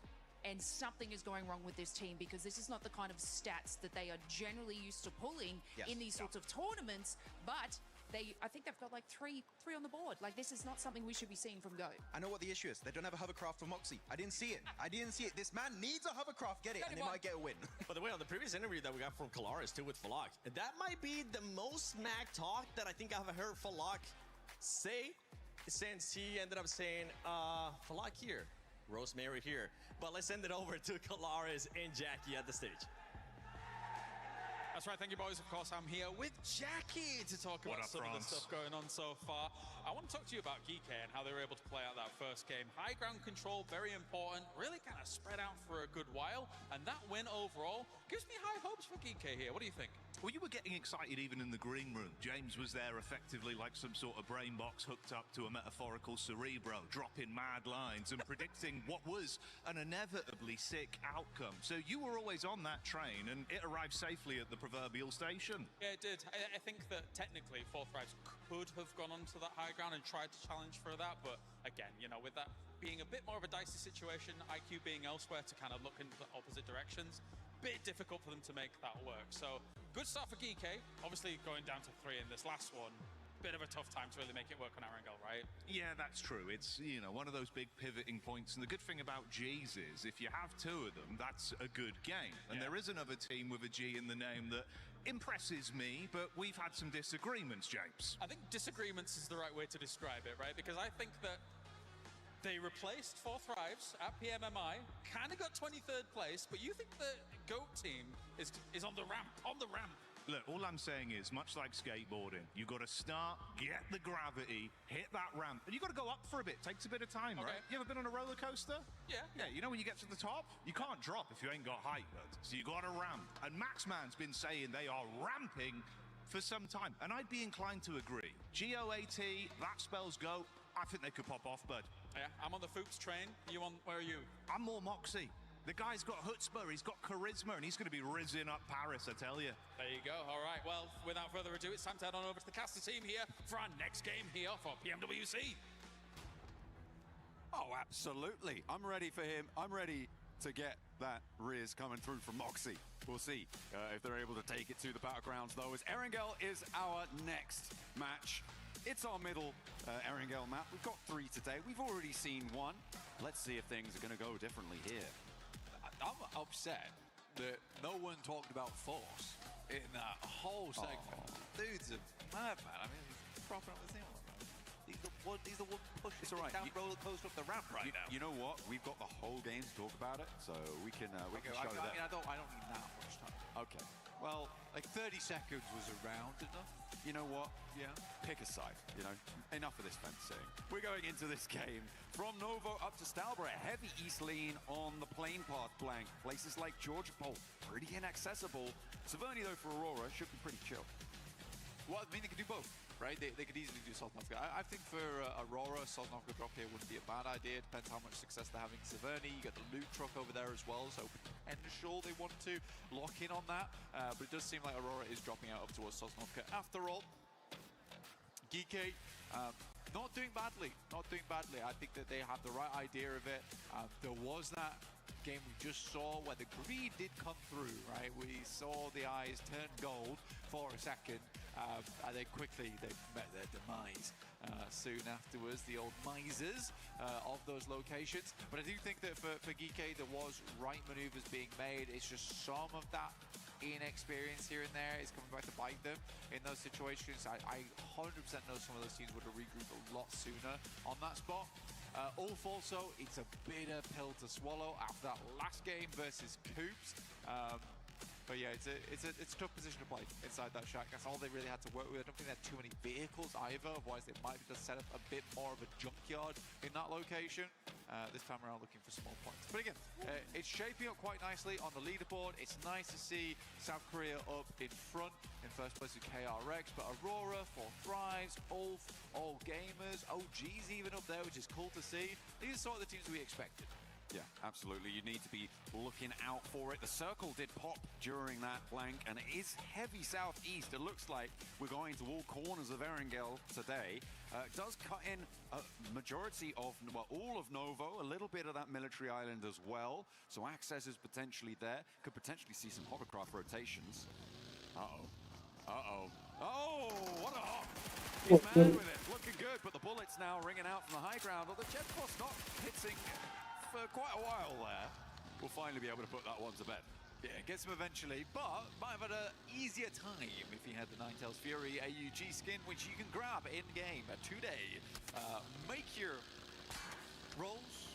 And something is going wrong with this team because this is not the kind of stats that they are generally used to pulling in these sorts of tournaments. But I think they've got like three on the board. Like, this is not something we should be seeing from Go. I know what the issue is. They don't have a hovercraft for Moxie. I didn't see it. This man needs a hovercraft. Get it, and they might get a win. By the way, on the previous interview that we got from Kalaris too with Falak, that might be the most smack talk that I think I've heard Falak say since he ended up saying, Falak here, Rosemary here. But let's send it over to Kalaris and Jackie at the stage. That's right, thank you boys. Of course, I'm here with Jackie to talk about some of the stuff going on so far. I want to talk to you about GK and how they were able to play out that first game. High ground control, very important, really kind of spread out for a good while. And that win overall gives me high hopes for GK here. What do you think? Well, you were getting excited even in the green room. James was there effectively like some sort of brain box hooked up to a metaphorical cerebro, dropping mad lines and predicting what was an inevitably sick outcome. So you were always on that train, and it arrived safely at the proverbial station. Yeah, it did. I think that technically 4Thrives could have gone onto that high ground and tried to challenge for that, but again, you know, with that being a bit more of a dicey situation, IQ being elsewhere to kind of look in the opposite directions, bit difficult for them to make that work. So good start for GK. Obviously going down to 3 in this last one, bit of a tough time to really make it work on Erangel, right? Yeah, that's true. It's, you know, one of those big pivoting points. And the good thing about G's is if you have 2 of them, that's a good game. And there is another team with a G in the name that impresses me, but we've had some disagreements, James. I think disagreements is the right way to describe it, right? Because I think that they replaced 4Thrives at PMMI, kind of got 23rd place, but you think the GOAT team is on the ramp, Look, all I'm saying is, much like skateboarding, you got to start, get the gravity, hit that ramp, and you got to go up for a bit. Takes a bit of time, right? You ever been on a roller coaster? Yeah. Yeah, you know when you get to the top, you can't drop if you ain't got height, bud. So you got to ramp. And Maxman's been saying they are ramping for some time, and I'd be inclined to agree. GOAT, that spells go. I think they could pop off, bud. Yeah, I'm on the Foops train. Where are you? I'm more Moxie. The guy's got chutzpah, he's got charisma, and he's going to be rizzing up Paris, I tell you. There you go. All right. Well, without further ado, it's time to head on over to the caster team here for our next game here for PMWC. Oh, absolutely. I'm ready for him. I'm ready to get that Riz coming through from Moxie. We'll see if they're able to take it to the battlegrounds, though, as Erangel is our next match. It's our middle Erangel map. We've got 3 today. We've already seen 1. Let's see if things are going to go differently here. I'm upset that no one talked about force in that whole segment. Dude's a madman. I mean, he's propping up the thing. He's the one pushing It's all right. down roller coaster up the ramp right now. You know what? We've got the whole game to talk about it, so we can show I that. mean, I don't need that much time. Okay. Well, like 30 seconds was around enough. You know what? Yeah. Pick a side, you know. Enough of this fencing. We're going into this game from Novo up to Stalborough. Heavy east lean on the plane path blank. Places like Georgia Pole, pretty inaccessible. Saverni, though, for Aurora, should be pretty chill. Well, I mean, they could do both, right? They could easily do Sosnovka. I think for Aurora, Sosnovka drop here wouldn't be a bad idea. Depends how much success they're having. Saverni, you got the loot truck over there as well, so potential they want to lock in on that. But it does seem like Aurora is dropping out up towards Sosnovka. After all, GK, not doing badly. I think that they have the right idea of it. There was that game we just saw where the greed did come through, right? We saw the eyes turn gold for a second, and then quickly they met their demise soon afterwards, the old misers of those locations. But I do think that for Geeky, there was right maneuvers being made. It's just some of that inexperience here and there is coming back to bite them in those situations. I 100% know some of those teams would have regrouped a lot sooner on that spot. Ulf also, it's a bitter pill to swallow after that last game versus Coops. But yeah, it's a tough position to play inside that shack. That's all they really had to work with. I don't think they had too many vehicles either, otherwise they might have just set up a bit more of a junkyard in that location. This time around looking for small points. But again, it's shaping up quite nicely on the leaderboard. It's nice to see South Korea up in front in first place with KRX, but Aurora, 4 Thrives, Ulf, All Gamers, OG's even up there, which is cool to see. These are sort of the teams we expected. Yeah, absolutely. You need to be looking out for it. The circle did pop during that flank, and it is heavy southeast. It looks like we're going to all corners of Erangel today. It does cut in a majority of, well, all of Novo, a little bit of that military island as well. So access is potentially there. Could potentially see some hovercraft rotations. Uh-oh. Uh-oh. Oh, what a hop. He's mad with it. Looking good, but the bullets now ringing out from the high ground. Although Jet Force not hitting for quite a while there. We'll finally be able to put that one to bed. Yeah, gets him eventually, but might have had an easier time if he had the Ninetales Fury AUG skin, which you can grab in-game today. Make your rolls,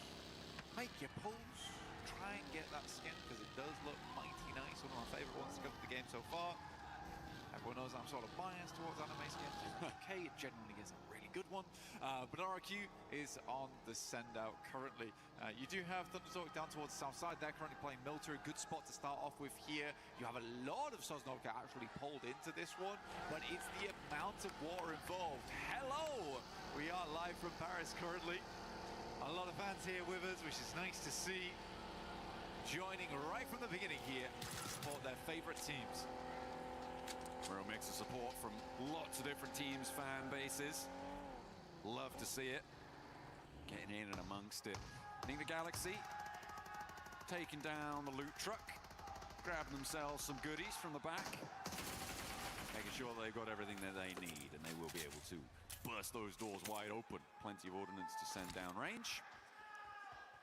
make your pulls, try and get that skin, because it does look mighty nice. One of my favorite ones to come to the game so far. Everyone knows I'm sort of biased towards anime skins. Okay, it genuinely is a really good one. But RRQ is on the send-out currently. You do have Thundertalk down towards the south side. They're currently playing Military. Good spot to start off with here. You have a lot of Sosnovka actually pulled into this one, but it's the amount of water involved. Hello! We are live from Paris currently. A lot of fans here with us, which is nice to see. Joining right from the beginning here to support their favorite teams. Real mix of support from lots of different teams, fan bases. Love to see it. Getting in and amongst it. Enigma Galaxy taking down the loot truck, grabbing themselves some goodies from the back, making sure they've got everything that they need, and they will be able to burst those doors wide open. Plenty of ordnance to send down range.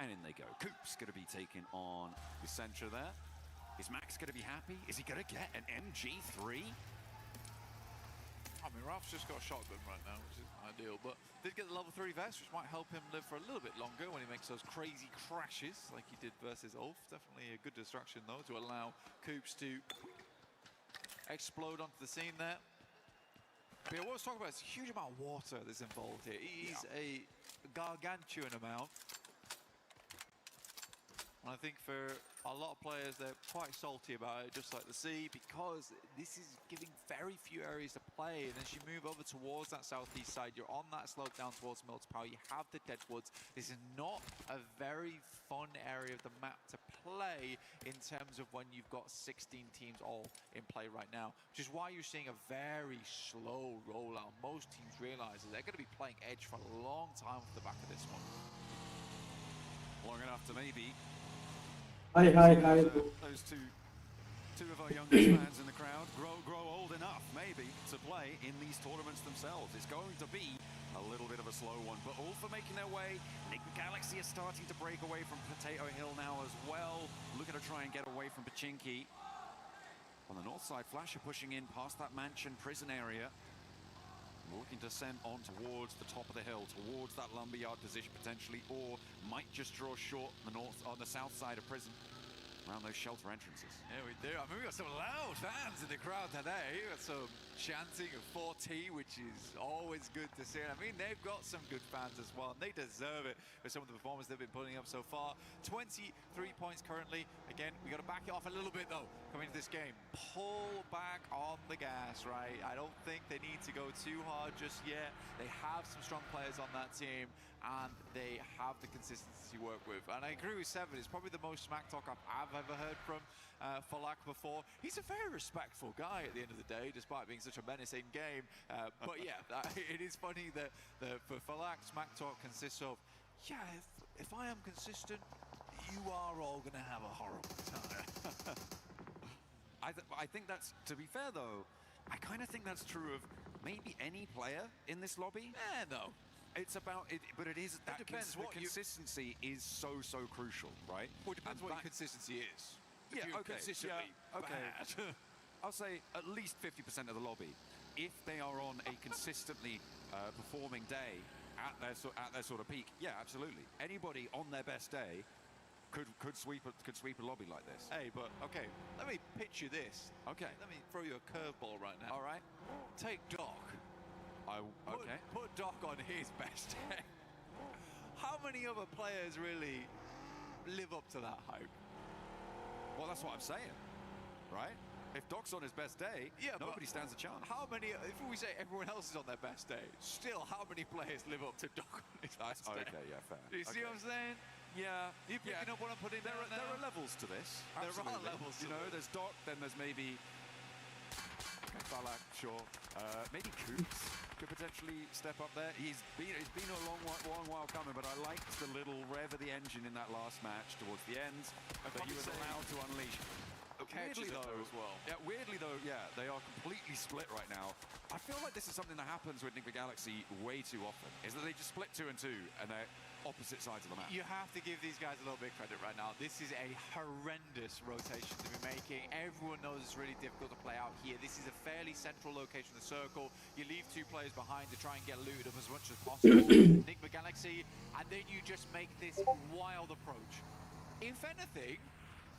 And in they go. Coop's going to be taking on the Centra there. Is Max going to be happy? Is he going to get an MG3? I mean, Ralph's just got a shotgun right now, which isn't ideal, but did get the level 3 vest, which might help him live for a little bit longer when he makes those crazy crashes like he did versus Ulf. Definitely a good distraction, though, to allow Coops to explode onto the scene there. But yeah, what I was talking about is a huge amount of water that's involved here. It is a gargantuan amount. And I think for a lot of players, they're quite salty about it, just like the sea, because this is giving very few areas to play. And as you move over towards that southeast side, you're on that slope down towards Mills Power. You have the Deadwoods. This is not a very fun area of the map to play in terms of when you've got 16 teams all in play right now, which is why you're seeing a very slow rollout. Most teams realize that they're going to be playing Edge for a long time off the back of this one. Long enough to maybe Hi. Those two of our youngest fans in the crowd grow old enough, maybe, to play in these tournaments themselves. It's going to be a little bit of a slow one, but all for making their way. Enigma Galaxy is starting to break away from Potato Hill now as well. Looking to try and get away from Pachinki. On the north side, Flasher pushing in past that mansion prison area. Looking to send on towards the top of the hill, towards that lumberyard position potentially, or might just draw short on the south side of prison, around those shelter entrances. Yeah, we do. I mean, we've got some loud fans in the crowd today. We've got some chanting of 4T, which is always good to see. I mean, they've got some good fans as well, and they deserve it with some of the performances they've been putting up so far. 23 points currently. Again, we got to back it off a little bit, though, coming into this game. Pull back on the gas, right? I don't think they need to go too hard just yet. They have some strong players on that team, and they have the consistency to work with. And I agree with Seven. It's probably the most smack talk I've ever heard from Falak before. He's a very respectful guy at the end of the day, despite being such a menacing game. But yeah, it is funny that for Falak, smack talk consists of, yeah, if I am consistent, you are all going to have a horrible time. I think that's, to be fair though, I kind of think that's true of maybe any player in this lobby. No. It's about it, but it is that depends what the consistency is so crucial, right? Well, it depends what your consistency is. If Yeah, you're okay. consistently bad. I'll say at least 50% of the lobby, if they are on a consistently performing day at their sort of peak, yeah, absolutely. Anybody on their best day could sweep a lobby like this. Hey, but okay, let me pitch you this. Okay. Let me throw you a curveball right now. All right. Take Doc. Okay. Put Doc on his best day. How many other players really live up to that hype? Well, that's what I'm saying, right? If Doc's on his best day, nobody stands a chance. How many, if we say everyone else is on their best day, still how many players live up to Doc on his best day? Okay, yeah, fair. Do you see what I'm saying? Yeah. You picking up what I'm putting there down there now? are levels to this. There are Absolutely. levels to You know, this. there's Doc, then there's maybe Balak, sure. Maybe Coops could potentially step up there. It's been a long while coming, but I liked the little rev of the engine in that last match towards the end that he was allowed to unleash. Weirdly though, as well. Yeah, they are completely split right now. I feel like this is something that happens with Nick the Galaxy way too often, is that they just split 2 and 2 and they're opposite sides of the map. You have to give these guys a little bit of credit right now. This is a horrendous rotation to be making. Everyone knows it's really difficult to play out here. This is a fairly central location in the circle. You leave 2 players behind to try and get looted up as much as possible. Nick the Galaxy, and then you just make this wild approach. If anything,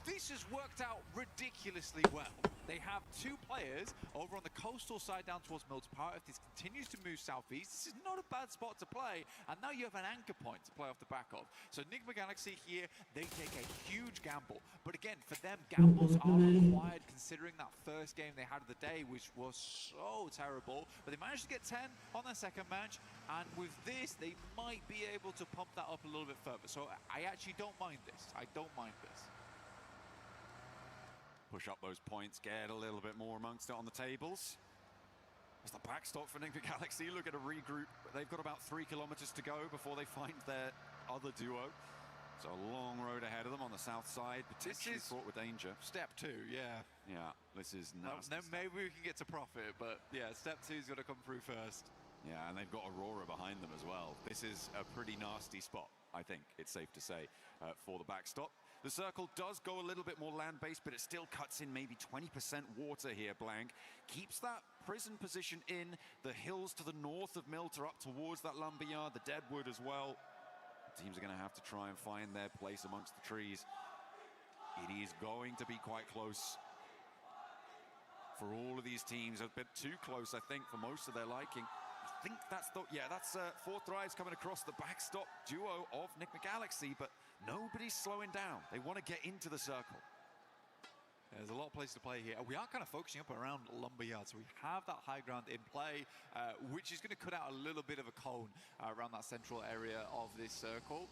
this has worked out ridiculously well. They have 2 players over on the coastal side down towards Milton Power. If this continues to move southeast, this is not a bad spot to play. And now you have an anchor point to play off the back of. So Enigma Galaxy here, they take a huge gamble. But again, for them, gambles are required considering that first game they had of the day, which was so terrible. But they managed to get 10 on their second match. And with this, they might be able to pump that up a little bit further. So I actually don't mind this. I don't mind this. Push up those points, get a little bit more amongst it on the tables. There's the backstop for Nick the Galaxy. Look at a regroup. They've got about 3 kilometers to go before they find their other duo. So a long road ahead of them on the south side, potentially fraught with danger. Step 2, yeah. Yeah, this is nasty. Then maybe we can get to profit, but yeah, step 2's got to come through first. Yeah, and they've got Aurora behind them as well. This is a pretty nasty spot, I think it's safe to say, for the backstop. The circle does go a little bit more land-based, but it still cuts in maybe 20% water here, Blank. Keeps that prison position in. The hills to the north of Milter up towards that lumberyard, the Deadwood as well. Teams are going to have to try and find their place amongst the trees. It is going to be quite close for all of these teams. A bit too close, I think, for most of their liking. I think that's that's 4 Thrives coming across the backstop duo of Nick the Galaxy, but nobody's slowing down. They want to get into the circle. There's a lot of places to play here. We are kind of focusing up around Lumberyard, so we have that high ground in play, which is going to cut out a little bit of a cone around that central area of this circle.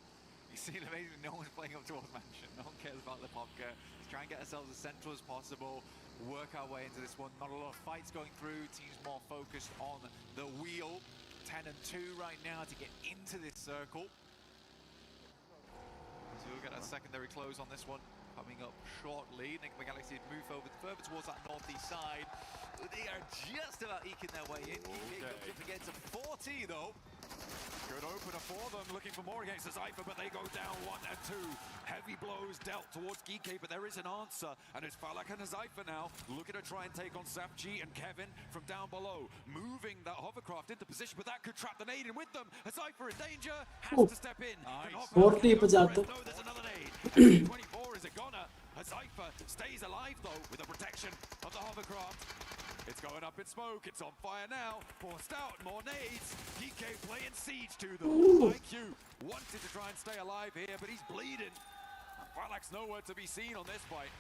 You see, amazing, no one's playing up towards Mansion. No one cares about Lipovka. Let's try and get ourselves as central as possible, work our way into this one. Not a lot of fights going through. Teams more focused on the wheel. 10 and 2 right now to get into this circle. So we'll get a secondary close on this one coming up shortly. Nick the Galaxy move over further towards that northeast side. They are just about eking their way in. Comes up against a 40 though. Good opener for them, looking for more against the Cypher, but they go down 1 and 2. Heavy blows dealt towards Geeky, but there is an answer, and it's Falak and Cypher now looking to try and take on Sapchi and Kevin from down below, moving that hovercraft into position, but that could trap the nade in with them. Cypher in danger, has to step in. Nice. No, there's another nade. 24 is a goner. Cypher stays alive though with the protection of the hovercraft. It's going up in smoke, it's on fire now. Forced out, more nades. DK playing siege to them. IQ wanted to try and stay alive here, but he's bleeding. Falak's nowhere to be seen on this fight.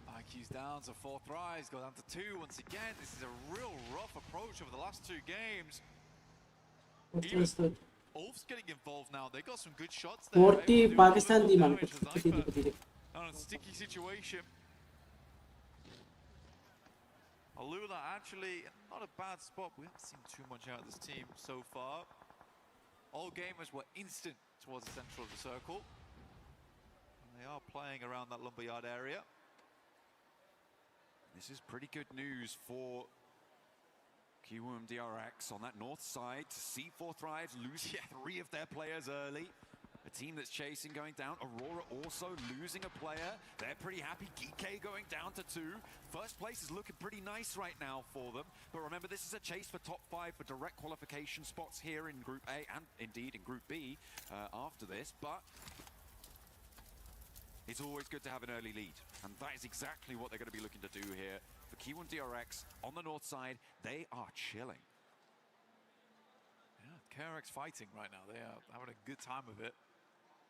IQ's down, so 4 Thrives go down to 2 once again. This is a real rough approach over the last 2 games. Ulf's getting involved now. They got some good shots there. 40 Pakistan team ആണ് on a sticky situation. Alula actually not a bad spot. We haven't seen too much out of this team so far. All gamers were instant towards the central of the circle. And are playing around that lumberyard area. This is pretty good news for PMWC on that north side. To see 4 Thrives losing 3 of their players early. A team that's chasing going down. Aurora also losing a player. They're pretty happy. GK going down to 2. First place is looking pretty nice right now for them. But remember, this is a chase for top 5 for direct qualification spots here in Group A and indeed in Group B after this. But it's always good to have an early lead. And that is exactly what they're going to be looking to do here. For K1DRX on the north side, they are chilling. Yeah, KRX fighting right now. They are having a good time of it.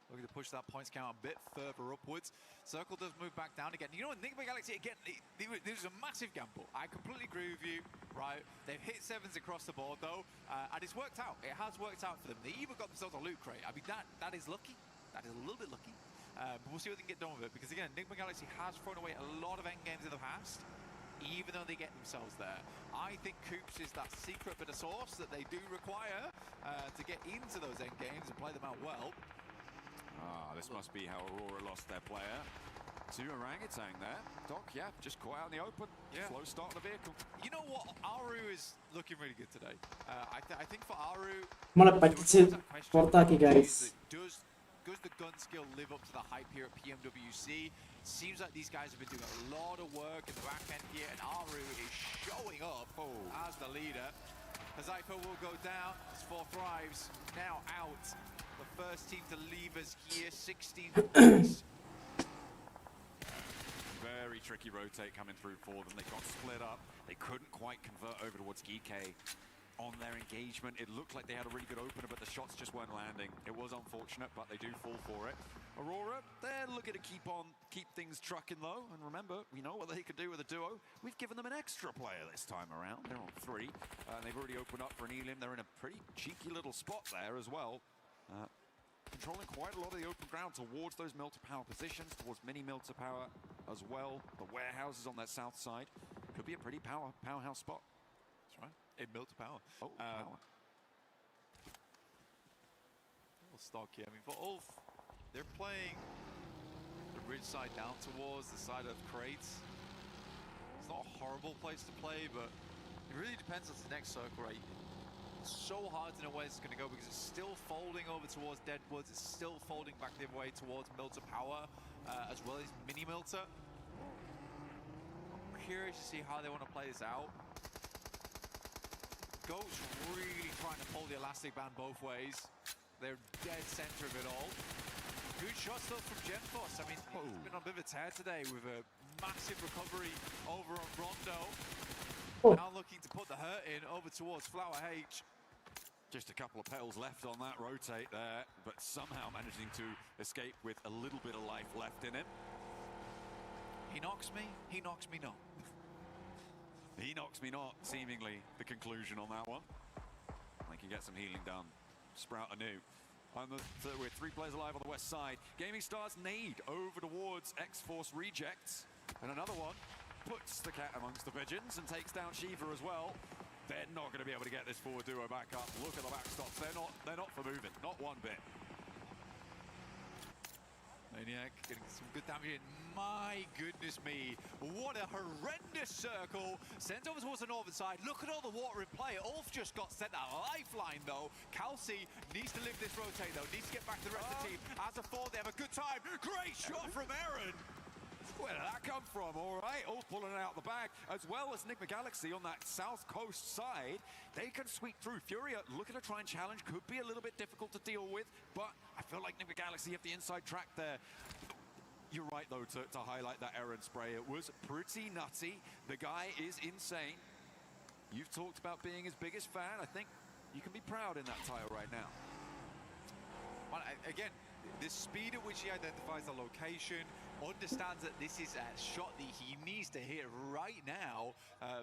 Looking to push that points count a bit further upwards. Circle does move back down again. You know, Enigma Galaxy, again, this is a massive gamble. I completely agree with you, right? They've hit 7s across the board, though, and it's worked out. It has worked out for them. They even got themselves a loot crate. I mean, that is lucky. That is a little bit lucky. But we'll see what they can get done with it, because, again, Enigma Galaxy has thrown away a lot of endgames in the past, even though they get themselves there. I think Coops is that secret bit of sauce that they do require to get into those endgames and play them out well. Ah, this must be how Aurora lost their player. To Orangutan there. Doc, yeah, just caught out in the open. Yeah. Slow start of the vehicle. You know what? Aru is looking really good today. I think for Aru, നമ്മളെ പറ്റിച്ച് പുറത്താക്കി guys. does the gun skill live up to the hype here at PMWC? Seems like these guys have been doing a lot of work in the back end here, and Aru is showing up as the leader. Zypher will go down. It's 4 Thrives now out. The first team to leave us here, 16 points. Very tricky rotate coming through for them. They got split up. They couldn't quite convert over towards GK on their engagement. It looked like they had a really good opener, but the shots just weren't landing. It was unfortunate, but they do fall for it. Aurora, they're looking to keep things trucking though. And remember, we know what they can do with a duo. We've given them an extra player this time around. They're on 3. They've already opened up for an Elim. They're in a pretty cheeky little spot there as well. Controlling quite a lot of the open ground towards those mill to power positions, towards mini mill to power as well. The warehouses on that south side could be a pretty powerhouse spot. That's right. In mill to power. Oh, power. Little stocky. I mean, for Ulf, they're playing the ridge side down towards the side of crates. It's not a horrible place to play, but it really depends on the next circle rate. It's so hard to know where it's going to go because it's still folding over towards Deadwoods. It's still folding back the other way towards Milter Power, as well as Mini Milter. I'm curious to see how they want to play this out. Goat's really trying to pull the elastic band both ways. They're dead center of it all. Good shots though from Genforce. I mean, he's been on a bit of a tear today with a massive recovery over on Rondo. Now looking to put the hurt in over towards Flower H. Just a couple of petals left on that rotate there, but somehow managing to escape with a little bit of life left in him. He knocks me not. He knocks me not, seemingly the conclusion on that one. They can get some healing done. Sprout anew. With 3 players alive on the west side. Gaming Stars nade over towards X-Force Rejects. And another one puts the cat amongst the pigeons and takes down Shiva as well. They're not going to be able to get this forward duo back up. Look at the backstops. They're not for moving. Not one bit. Maniac getting some good damage in. My goodness me. What a horrendous circle. Sent over towards the northern side. Look at all the water in play. Ulf just got sent a lifeline though. Kelsey needs to live this rotate though. Needs to get back to the rest of the team. As a 4, they have a good time. Great shot from Aaron. Where did that come from? All right, all pulling it out the bag, as well as Enigma Galaxy on that south coast side. They can sweep through. Furia looking to try and challenge. Could be a little bit difficult to deal with, but I feel like Enigma Galaxy have the inside track there. You're right, though, to highlight that Aaron spray. It was pretty nutty. The guy is insane. You've talked about being his biggest fan. I think you can be proud in that title right now. Well, again, the speed at which he identifies the location, understands that this is a shot that he needs to hit right now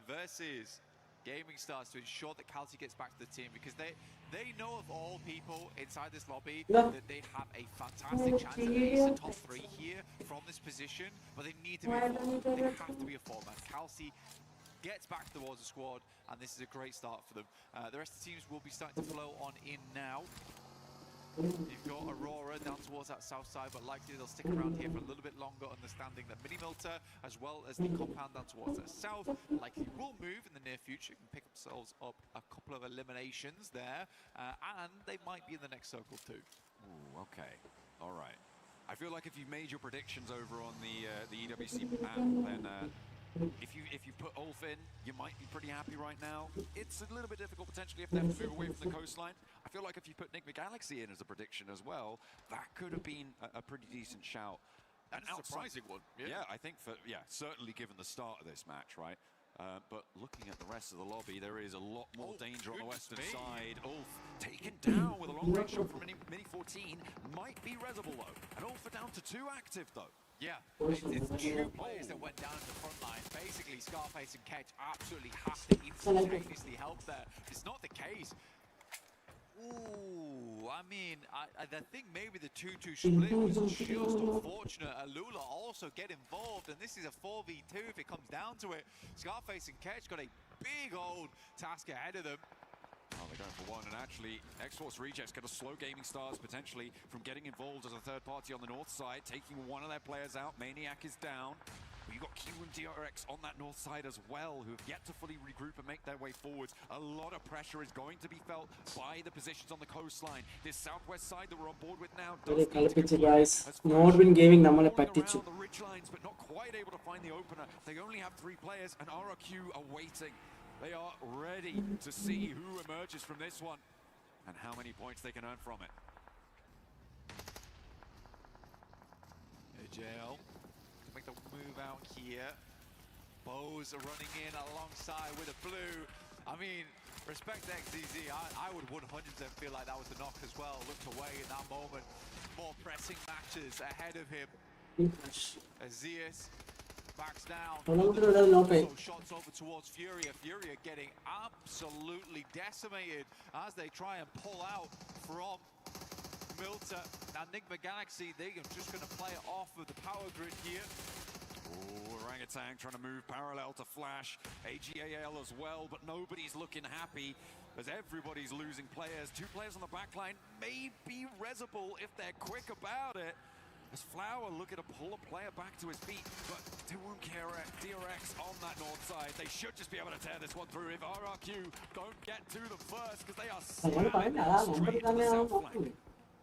versus Gaming Stars to ensure that Kelsey gets back to the team, because they know of all people inside this lobby that they'd have a fantastic chance at least a top 3 here from this position, but they need to be a 4. They have to be a 4 man. Kelsey gets back towards the squad, and this is a great start for them. The rest of the teams will be starting to flow on in now. You've got Aurora down towards that south side, but likely they'll stick around here for a little bit longer, understanding that Mini-Milter, as well as the compound down towards the south, likely will move in the near future, can pick themselves up a couple of eliminations there, and they might be in the next circle too. Ooh, okay. All right. I feel like if you've made your predictions over on the EWC map, then if you put Ulf in, you might be pretty happy right now. It's a little bit difficult potentially if they have to move away from the coastline. I feel like if you put Enigma Galaxy in as a prediction as well, that could have been a pretty decent shout. And a surprising one. Yeah, I think certainly given the start of this match, right? But looking at the rest of the lobby, there is a lot more danger on the western side. Ulf taken down with a long range shot from Mini 14. Might be Reservoir though. And Ulf are down to 2 active though. Yeah, it's 2 players that went down to the front line. Basically, Scarface and Ketch absolutely have to instantaneously help there. It's not the case. Ooh, I mean, I think maybe the 2-2 split was just unfortunate. Alula also get involved, and this is a 4v2 if it comes down to it. Scarface and Ketch got a big old task ahead of them. Oh, they're going for one, and actually, X-Force Rejects going to slow Gaming Stars potentially from getting involved as a third party on the north side, taking one of their players out. Maniac is down. You've got Q and DRX on that north side as well, who have yet to fully regroup and make their way forwards. A lot of pressure is going to be felt by the positions on the coastline. This southwest side that we're on board with now does കളിപ്പിച്ച് guys. Nordwin Gaming നമ്മളെ പറ്റിച്ചു. the ridge lines, but not quite able to find the opener. They only have 3 players, and RRQ are waiting. They are ready to see who emerges from this one and how many points they can earn from it. AJL to make the move out here. Bows are running in alongside with a blue. I mean, respect XZZ. I would 100% feel like that was the knock as well. Looked away in that moment. More pressing matches ahead of him. Azias backs down. Also shots over towards Furia. Furia getting absolutely decimated as they try and pull out from Milta. Now Enigma Galaxy, they're just going to play it off of the power grid here. Oh, Orangutan trying to move parallel to Flash. AGAL as well, but nobody's looking happy as everybody's losing players. 2 players on the back line, maybe Reservoir if they're quick about it. As Flower looking to pull a player back to his feet, but Tewum DRX on that north side. They should just be able to tear this one through if RRQ don't get to them first, because they are slamming straight to the south flank.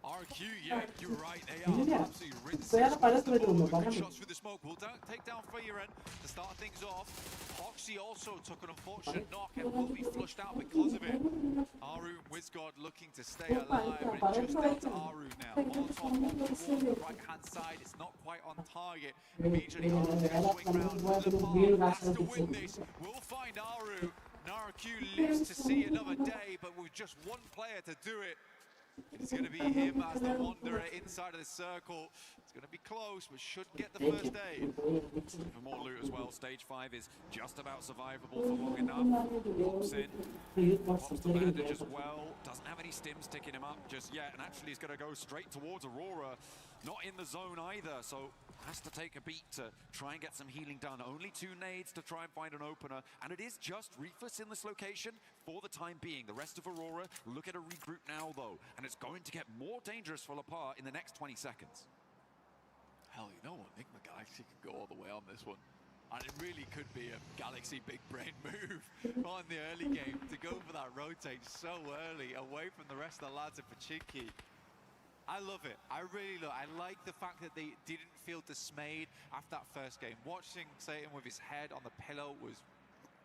RQ, yeah, you're right. They are absolutely rinsing. Good shots through the smoke. We'll take down Feiren to start things off. Hoxie also took an unfortunate knock and will be flushed out because of it. Aru and Wizgod looking to stay alive, but it's just down to Aru now. Molotov on the wall on the right-hand side. It's not quite on target. Immediately Aru's going to swing round with the bar. Has to win this. We'll find Aru. RQ lives to see another day, but with just 1 player to do it. It's going to be him as the wanderer inside of the circle. It's going to be close, but should get the first aid. For more loot as well, stage 5 is just about survivable for long enough. Pops in, pops the bandage as well. Doesn't have any stims ticking him up just yet, and actually he's going to go straight towards Aurora. Not in the zone either, so has to take a beat to try and get some healing done. Only 2 nades to try and find an opener, and it is just Refus in this location for the time being. The rest of Aurora look at a regroup now though, and it's going to get more dangerous for Lapar in the next 20 seconds. Hell, you know what? Enigma Galaxy could go all the way on this one. And it really could be a Galaxy big brain move on the early game to go for that rotate so early away from the rest of the lads at Pachinki. I love it. I really love it. I like the fact that they didn't feel dismayed after that first game. Watching Satan with his head on the pillow was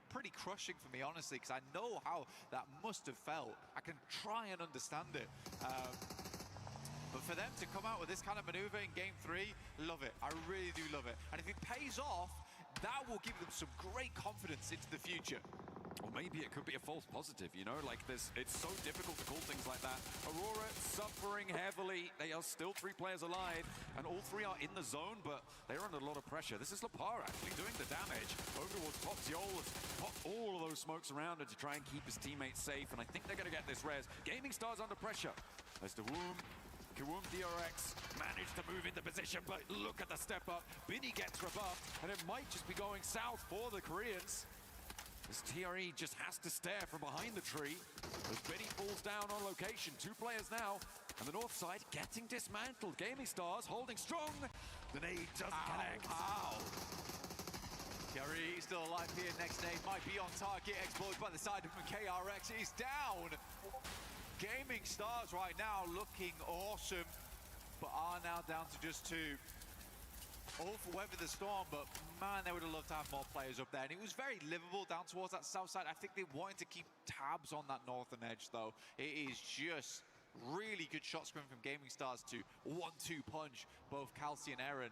pretty crushing for me, honestly, because I know how that must have felt. I can try and understand it. But for them to come out with this kind of maneuver in Game 3, love it. I really do love it. And if it pays off, that will give them some great confidence into the future. Or maybe it could be a false positive, you know, like this. It's so difficult to call things like that. Aurora suffering heavily. They are still 3 players alive, and all 3 are in the zone, but they're under a lot of pressure. This is Lapar actually doing the damage. Over towards Popsiol has popped all of those smokes around him to try and keep his teammates safe, and I think they're going to get this res. Gaming Stars under pressure. As the Kawum DRX managed to move into position, but look at the step up. Binny gets rebuffed, and it might just be going south for the Koreans. As TRE just has to stare from behind the tree as Benny falls down on location. 2 players now And the north side getting dismantled. Gaming Stars holding strong. The nade doesn't connect. Gary still alive here. Next nade might be on target. Exploded by the side of KRX. He's down. Gaming Stars right now looking awesome, but are now down to just 2. All for weather the storm, but man, they would have loved to have more players up there. And it was very livable down towards that south side. I think they wanted to keep tabs on that northern edge, though. It is just really good shot screen from Gaming Stars to 1-2 punch both Kelsey and Aaron.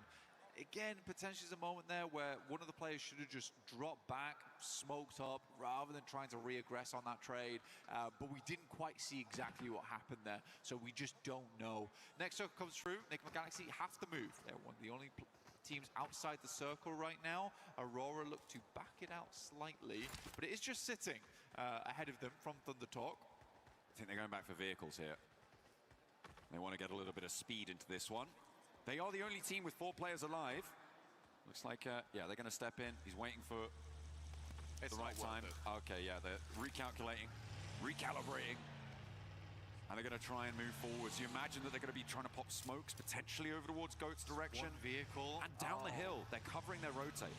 Again, potentially is a moment there where one of the players should have just dropped back, smoked up, rather than trying to re-aggress on that trade. But we didn't quite see exactly what happened there, so we just don't know. Next circle comes through. Enigma Galaxy have to move. They're one of the only teams outside the circle right now. Aurora look to back it out slightly, but it is just sitting ahead of them from Thunder Talk. I think they're going back for vehicles here. They want to get a little bit of speed into this one. They are the only team with 4 players alive. Looks like, yeah, they're going to step in. He's waiting for the right time. Okay, yeah, they're recalculating, recalibrating. And they're going to try and move forwards. You imagine that they're going to be trying to pop smokes potentially over towards Goat's direction. One vehicle. And down the hill. They're covering their rotate.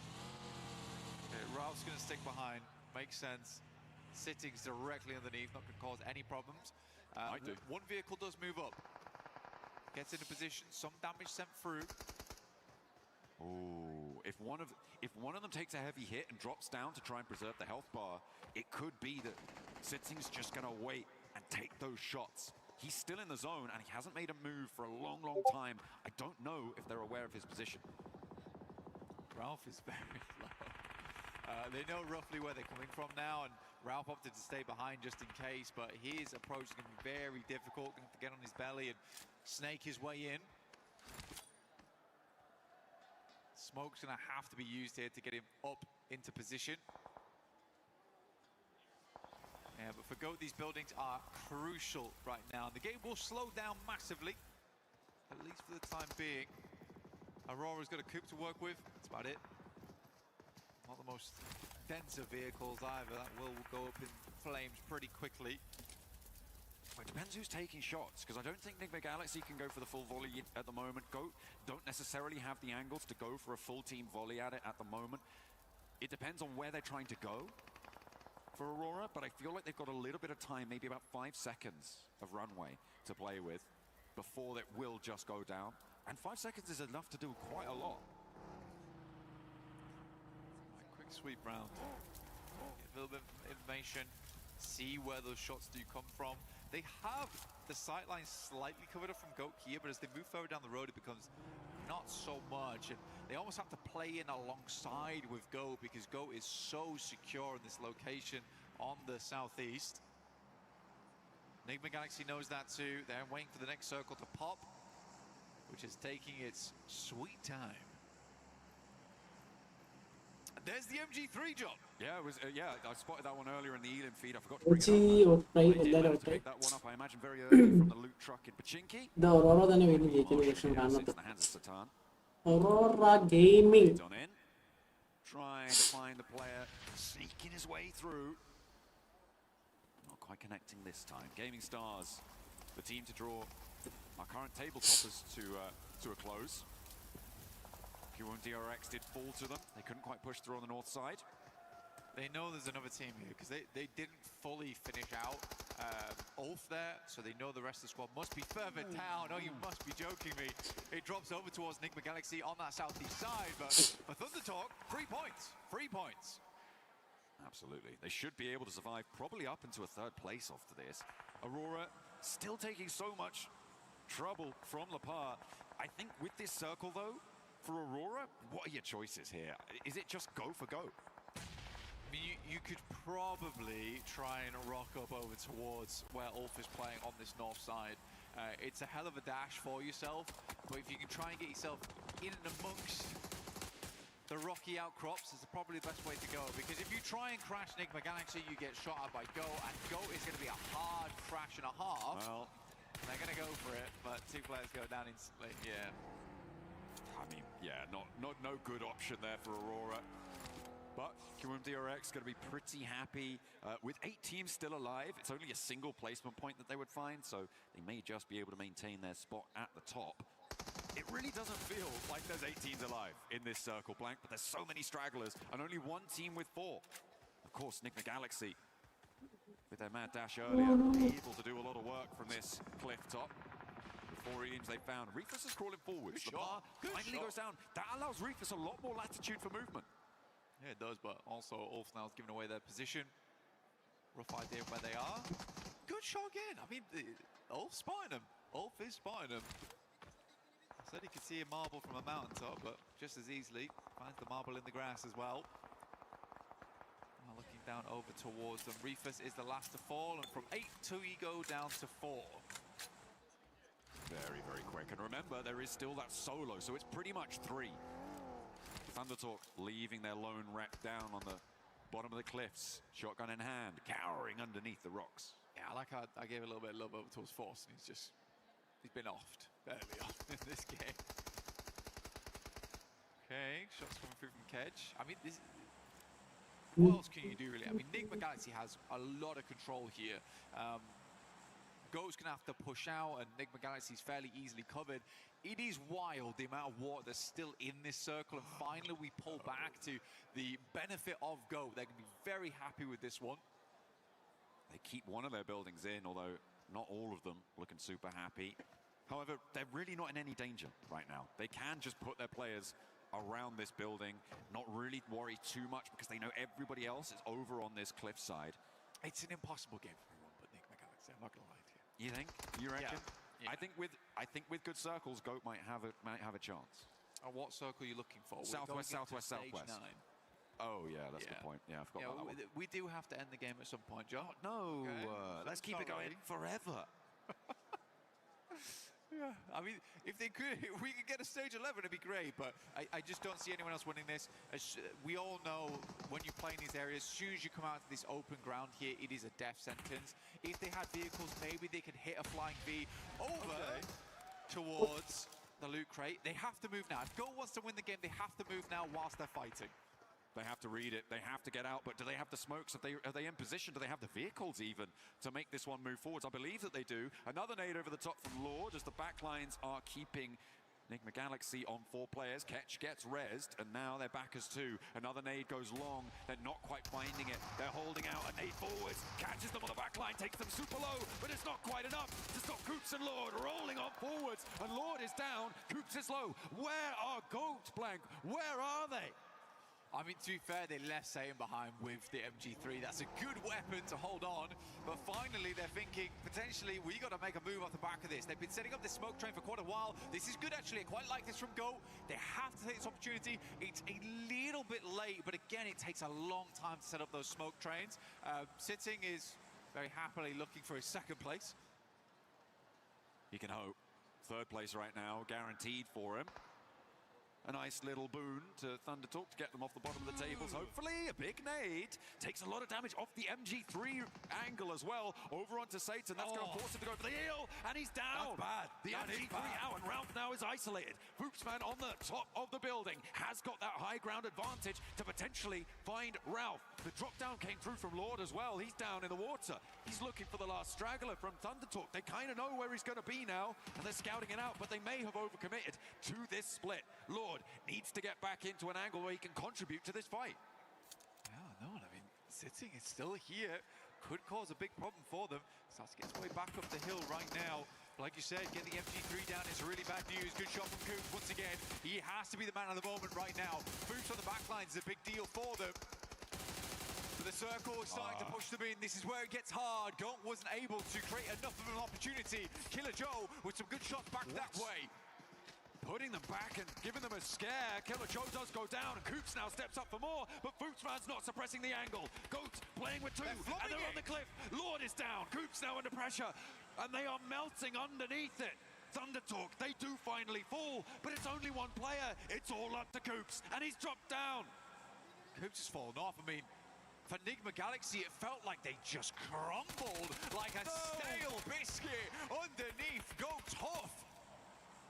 Okay, Ralph's going to stick behind. Makes sense. Sitting's directly underneath, not going to cause any problems. One vehicle does move up. Gets into position, some damage sent through. Oh, if one of them takes a heavy hit and drops down to try and preserve the health bar, it could be that Sitting's just going to wait and take those shots. He's still in the zone and he hasn't made a move for a long, long time. I don't know if they're aware of his position. Ralph is very low. They know roughly where they're coming from now, and Ralph opted to stay behind just in case, but his approach is going to be very difficult. Going to have to get on his belly and snake his way in. Smoke's going to have to be used here to get him up into position. Yeah, but for Goat, these buildings are crucial right now. The game will slow down massively, at least for the time being. Aurora's got a coupe to work with. That's about it. Not the most denser vehicles either. That will go up in flames pretty quickly. Well, it depends who's taking shots, because I don't think Enigma Galaxy can go for the full volley at the moment. Goat don't necessarily have the angles to go for a full team volley at it at the moment. It depends on where they're trying to go for Aurora, but I feel like they've got a little bit of time, maybe about 5 seconds of runway to play with before it will just go down. And 5 seconds is enough to do quite a lot. Quick sweep round. Get a little bit of information, see where those shots do come from. They have the sightlines slightly covered up from Goat here, but as they move further down the road, it becomes not so much. And they almost have to play in alongside with Goat because Goat is so secure in this location on the southeast. Enigma Galaxy knows that too. They're waiting for the next circle to pop, which is taking its sweet time. There's the MG3 jump. Yeah, it was. Yeah, I spotted that one earlier in the Elim feed. I forgot to bring it up. Pick that one up, I imagine, very early from the loot truck in Pachinki. The Aurora തന്നെ വീണ്ടും ജയിക്കുന്ന ലക്ഷ്യം കാണുന്നത്. In the hands of Satan. Aurora Gaming. Done in. Trying to find the player, sneaking his way through. Not quite connecting this time. Gaming Stars, the team to draw our current table toppers to a close. Q1 DRX did fall to them. They couldn't quite push through on the north side. They know there's another team here because they didn't fully finish out Ulf there, so they know the rest of the squad must be further down. Oh, you must be joking me. It drops over towards Enigma Galaxy on that southeast side, but for Thunder Talk, 3 points. 3 points. Absolutely. They should be able to survive probably up into a 3rd place after this. Aurora still taking so much trouble from Lapar. I think with this circle, though, for Aurora, what are your choices here? Is it just go for Goat? I mean, you could probably try and rock up over towards where Ulf is playing on this north side. It's a hell of a dash for yourself, but if you can try and get yourself in and amongst the rocky outcrops, is probably the best way to go. Because if you try and crash Enigma Galaxy, you get shot at by Goat, and Goat is going to be a hard crash and a half. Well, they're going to go for it, but 2 players go down instantly. Yeah. I mean, yeah, no good option there for Aurora. But PMWC going to be pretty happy with 8 teams still alive. It's only a single placement point that they would find, so they may just be able to maintain their spot at the top. It really doesn't feel like there's 8 teams alive in this circle, Blank, but there's so many stragglers and only 1 team with 4. Of course, Enigma Galaxy, with their mad dash earlier, able to do a lot of work from this cliff top. The 4 Elians they found. Reefus is crawling forwards. The bar finally goes down. That allows Reefus a lot more latitude for movement. Yeah, it does, but also Ulf now's giving away their position. Rough idea of where they are. Good shot again. I mean, Ulf's spotting him. Ulf is spotting him. Said he could see a marble from a mountaintop, but just as easily finds the marble in the grass as well. Now looking down over towards them. Reefus is the last to fall, and from 8 to go down to 4. Very, very quick. And remember, there is still that solo, so it's pretty much 3. Thundertalk leaving their lone rep down on the bottom of the cliffs. Shotgun in hand, cowering underneath the rocks. Yeah, I like how I gave a little bit of love over towards Force, and he's been offed early on in this game. Okay, shots coming through from Kedge. I mean, what else can you do, really? I mean, Enigma Galaxy has a lot of control here. Go's going to have to push out, and Enigma Galaxy is fairly easily covered. It is wild, the amount of water that's still in this circle, and finally we pull back to the benefit of Go. They're going to be very happy with this one. They keep one of their buildings in, although not all of them looking super happy. However, they're really not in any danger right now. They can just put their players around this building, not really worry too much because they know everybody else is over on this cliffside. It's an impossible game for everyone but Enigma Galaxy, I'm not going to lie to you. You think? You reckon? Yeah. I think with good circles, Goat might have a chance. And what circle are you looking for? Southwest, southwest, southwest. 9. Oh yeah, that's a good point. Yeah, I forgot about that one. We do have to end the game at some point, Joe. No, Okay. let's keep it going forever. Yeah, I mean, if they could, if we could get a stage 11, it'd be great, but I just don't see anyone else winning this. As we all know, when you play in these areas, as soon as you come out to this open ground here, it is a death sentence. If they had vehicles, maybe they could hit a flying V over towards the loot crate. They have to move now. If Go wants to win the game, they have to move now whilst they're fighting. They have to read it, they have to get out, but do they have the smokes? Are they in position? Do they have the vehicles even to make this one move forwards? I believe that they do. Another nade over the top from Lord as the backlines are keeping Enigma Galaxy on 4 players. Ketch gets rezzed, and now they're back as 2. Another nade goes long. They're not quite finding it. They're holding out. A nade forwards, catches them on the backline, takes them super low, but it's not quite enough to stop Coops and Lord rolling on forwards. And Lord is down, Coops is low. Where are Goat, Blank? Where are they? I mean, to be fair, they left Satan behind with the MG3. That's a good weapon to hold on. But finally, they're thinking, potentially, we got to make a move off the back of this. They've been setting up this smoke train for quite a while. This is good, actually. I quite like this from Go. They have to take this opportunity. It's a little bit late, but again, it takes a long time to set up those smoke trains. Sitting is very happily looking for his 2nd place. He can hope. 3rd place right now, guaranteed for him. A nice little boon to Thundertalk to get them off the bottom of the tables. Hopefully, a big nade. Takes a lot of damage off the MG3 angle as well. Over onto Satan. That's going to force him to go for the heel. And he's down. That's bad. The MG3 out, and Ralph now is isolated. Foopsman on the top of the building has got that high ground advantage to potentially find Ralph. The drop down came through from Lord as well. He's down in the water. He's looking for the last straggler from Thundertalk. They kind of know where he's going to be now, and they're scouting it out, but they may have overcommitted to this split. Lord needs to get back into an angle where he can contribute to this fight. Yeah, no, I mean, Sitting is still here. Could cause a big problem for them. Starts to get his way back up the hill right now. Like you said, getting the MG3 down is really bad news. Good shot from Coops once again. He has to be the man of the moment right now. Boots on the back line is a big deal for them. But the circle is starting to push them in. This is where it gets hard. Gaunt wasn't able to create enough of an opportunity. Killer Joe with some good shots back that way. Putting them back and giving them a scare. Killer Joe does go down, and Coops now steps up for more, but Foopsman's not suppressing the angle. Goat playing with 2, and they're on the cliff. Lord is down, Coops now under pressure, and they are melting underneath it. Thundertalk, they do finally fall, but it's only 1 player. It's all up to Coops, and he's dropped down. Coops has fallen off. I mean, for Enigma Galaxy, it felt like they just crumbled like a stale biscuit underneath. Go tough.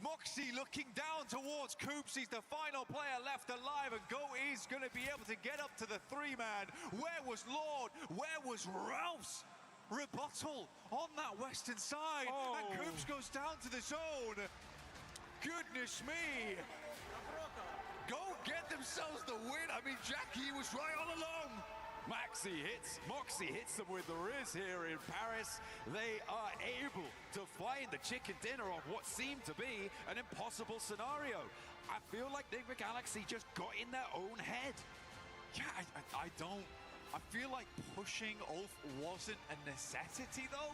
Moxie looking down towards Coops. He's the final player left alive, and Goat is going to be able to get up to the 3-man. Where was Lord? Where was Ralph's rebuttal on that western side? And Coops goes down to the zone. Goodness me. Go get themselves the win. I mean, Jackie was right all along. Moxie hits them with the Riz here in Paris. They are able to find the chicken dinner on what seemed to be an impossible scenario. I feel like Enigma Galaxy just got in their own head. Yeah, I don't. I feel like pushing Ulf wasn't a necessity, though.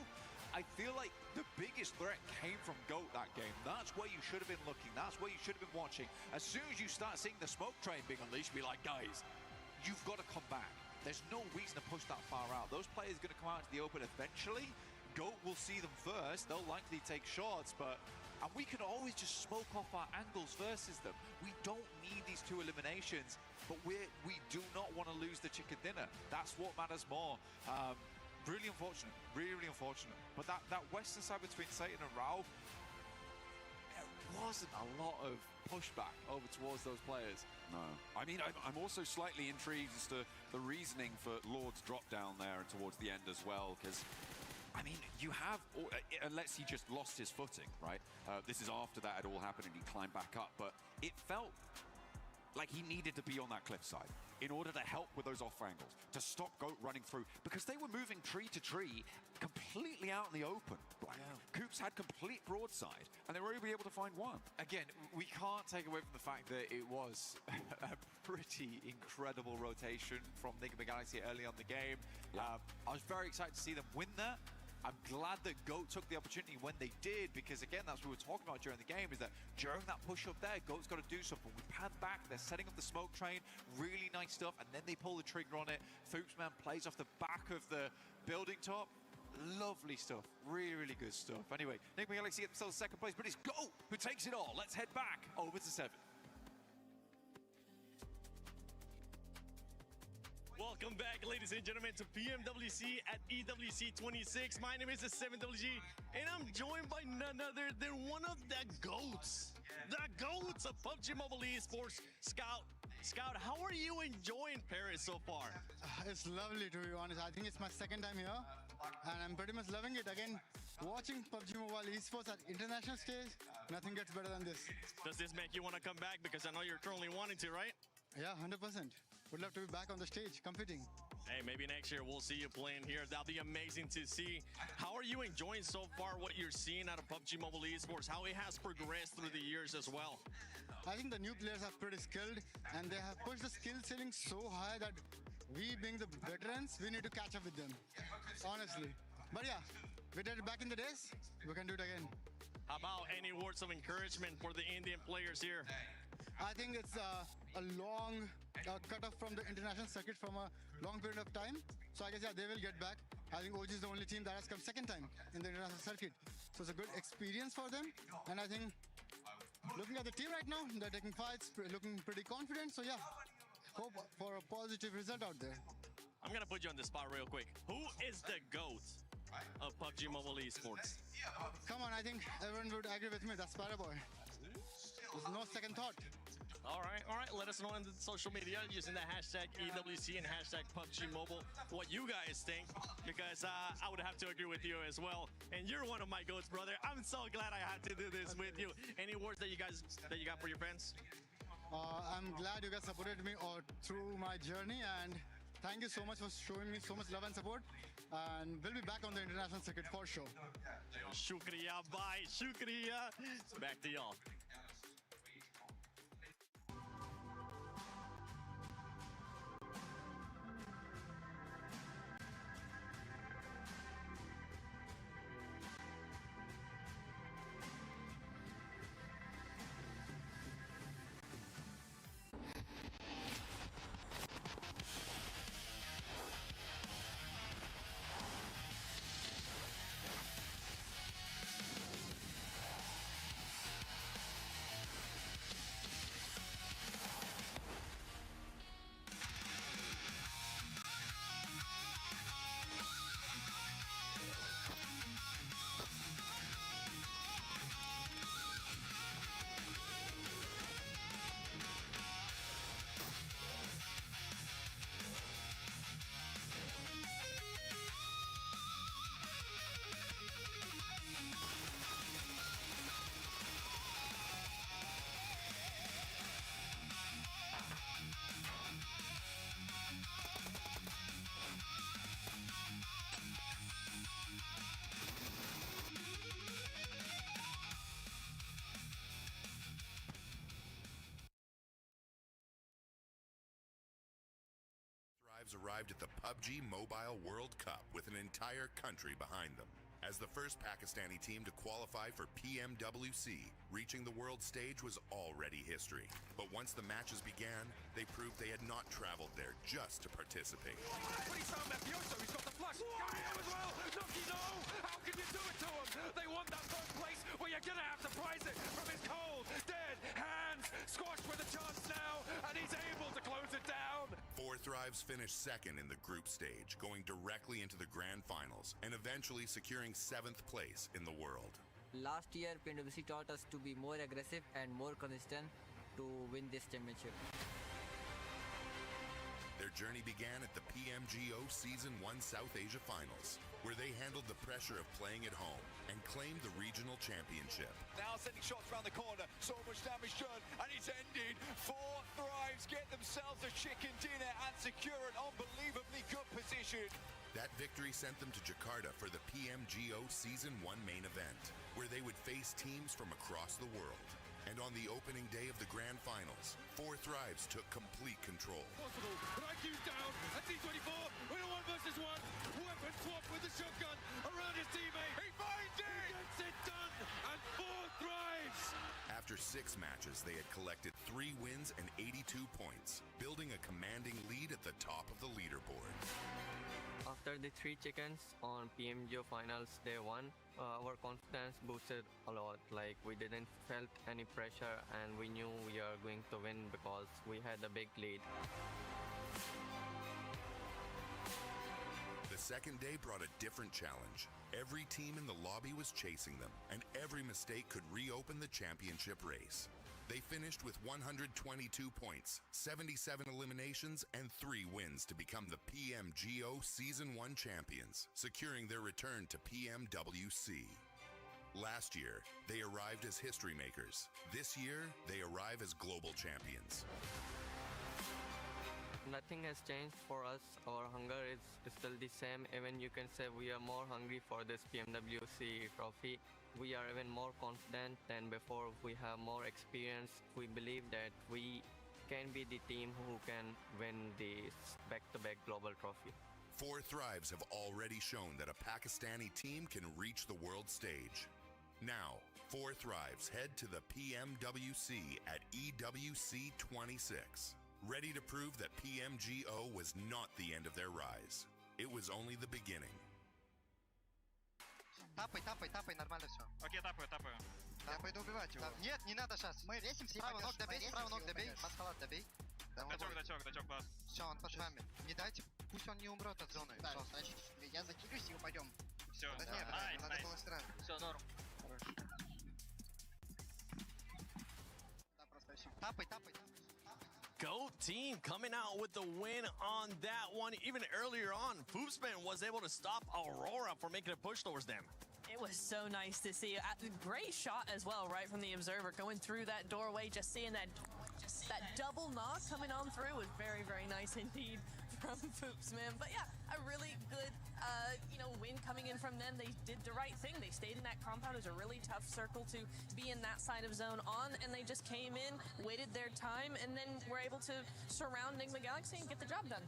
I feel like the biggest threat came from GOAT that game. That's where you should have been looking. That's where you should have been watching. As soon as you start seeing the smoke train being unleashed, be like, guys, you've got to come back. There's no reason to push that far out. Those players are going to come out into the open eventually. GOAT will see them first. They'll likely take shots, and we can always just smoke off our angles versus them. We don't need these 2 eliminations, but we do not want to lose the chicken dinner. That's what matters more. Really unfortunate, really unfortunate. But that western side between Satan and Ralph, there wasn't a lot of pushback over towards those players. No. I mean, I'm also slightly intrigued as to the reasoning for Lord's drop down there and towards the end as well, because, I mean, you have, unless he just lost his footing, right? This is after that had all happened and he climbed back up, but it felt like he needed to be on that cliffside in order to help with those off angles, to stop GOAT running through, because they were moving tree to tree completely out in the open. Coops had complete broadside, and they were able to find one. Again, we can't take away from the fact that it was a pretty incredible rotation from Enigma Galaxy early on in the game. I was very excited to see them win that. I'm glad that GOAT took the opportunity when they did, because again, that's what we were talking about during the game, is that during that push up there, GOAT's got to do something. We pan back, they're setting up the smoke train, really nice stuff, and then they pull the trigger on it. Foopsman plays off the back of the building top. Lovely stuff, really, really good stuff. Anyway, Enigma Galaxy get themselves second place, but it's GOAT who takes it all. Let's head back over to 7. Welcome back, ladies and gentlemen, to PMWC at EWC 26. My name is 7WG, and I'm joined by none other than one of the GOATs. The GOATs of PUBG Mobile Esports, Scout. Scout, how are you enjoying Paris so far? It's lovely, to be honest. I think it's my second time here, and I'm pretty much loving it. Again, watching PUBG Mobile Esports at international stage, nothing gets better than this. Does this make you want to come back? Because I know you're currently wanting to, right? Yeah, 100%. Would love to be back on the stage competing. Hey, maybe next year we'll see you playing here. That'll be amazing to see. How are you enjoying so far what you're seeing out of PUBG Mobile Esports? How it has progressed through the years as well? I think the new players are pretty skilled, and they have pushed the skill ceiling so high that we, being the veterans, we need to catch up with them, honestly. But yeah, we did it back in the days, we can do it again. How about any words of encouragement for the Indian players here? I think it's a long cut off from the international circuit from a long period of time. So I guess, yeah, they will get back. I think OG is the only team that has come second time in the international circuit. So it's a good experience for them. And I think, looking at the team right now, they're taking fights, looking pretty confident. So yeah, hope for a positive result out there. I'm going to put you on the spot real quick. Who is the GOAT of PUBG Mobile Esports? Come on, I think everyone would agree with me. That's Paraboy. There's no second thought. All right. Let us know on the social media using the hashtag EWC and hashtag PUBG Mobile what you guys think, because I would have to agree with you as well. And you're one of my GOATs, brother. I'm so glad I had to do this with you. Any words that you got for your fans? I'm glad you guys supported me all through my journey, and thank you so much for showing me so much love and support. And we'll be back on the international circuit for sure. Shukriya, bye. Shukriya. Back to y'all. Thrives arrived at the PUBG Mobile World Cup with an entire country behind them. As the first Pakistani team to qualify for PMWC, reaching the world stage was already history. But once the matches began, they proved they had not traveled there just to participate. Please found Mafioso, he's got the flash. Got him as well. Nucky, no! How can you do it to him? They want that first place where you're gonna have to prize it from his cold, dead hands. Squashed with a chance now, and he's able to close it down. Four Thrives finished second in the group stage, going directly into the grand finals, and eventually securing 7th place in the world. Last year, PMWC taught us to be more aggressive and more consistent to win this championship. Their journey began at the PMGO Season 1 South Asia Finals, where they handled the pressure of playing at home and claimed the regional championship. Now sending shots around the corner, so much damage done, and it's ended. Four Thrives get themselves a chicken dinner and secure an unbelievably good position. That victory sent them to Jakarta for the PMGO Season 1 main event, where they would face teams from across the world. And on the opening day of the grand finals, Four Thrives took complete control. Possible, but IQ's down. At T24, we're a 1-versus-1. Weapon swap with the shotgun around his teammate. He finds it! He gets it done, and Four Thrives! After 6 matches, they had collected 3 wins and 82 points, building a commanding lead at the top of the leaderboard. After the 3 chickens on PMGO finals day 1, our confidence boosted a lot. Like, we didn't felt any pressure and we knew we are going to win because we had a big lead. The second day brought a different challenge. Every team in the lobby was chasing them, and every mistake could reopen the championship race. They finished with 122 points, 77 eliminations, and 3 wins to become the PMGO Season 1 champions, securing their return to PMWC. Last year, they arrived as history makers. This year, they arrive as global champions. Nothing has changed for us. Our hunger is still the same. Even you can say we are more hungry for this PMWC trophy. We are even more confident than before. We have more experience. We believe that we can be the team who can win this back-to-back global trophy. Four Thrives have already shown that a Pakistani team can reach the world stage. Now, Four Thrives head to the PMWC at EWC 26, ready to prove that PMGO was not the end of their rise. It was only the beginning. Тапай, нормально все. Окей, тапаю. Я пойду убивать его. Нет, не надо сейчас. Мы ресимся, право ног добей, пасхалат добей. Датек, класс. Все, он под нами. Не дайте, пусть он не умрет от зоны. Да, значит, я закидываюсь и упадем. Все, да нет, надо было сразу. Все, норм. Хорош. Да, просто все. Тапай. Goat team coming out with the win on that one. Even earlier on, Foopsman was able to stop Aurora from making a push towards them. It was so nice to see. Great shot as well, right from the observer, going through that doorway, just seeing that double knock coming on through was very, very nice indeed from Foopsman. But yeah, a really good, win coming in from them. They did the right thing. They stayed in that compound. It was a really tough circle to be in that side of zone on, and they just came in, waited their time, and then were able to surround Enigma Galaxy and get the job done.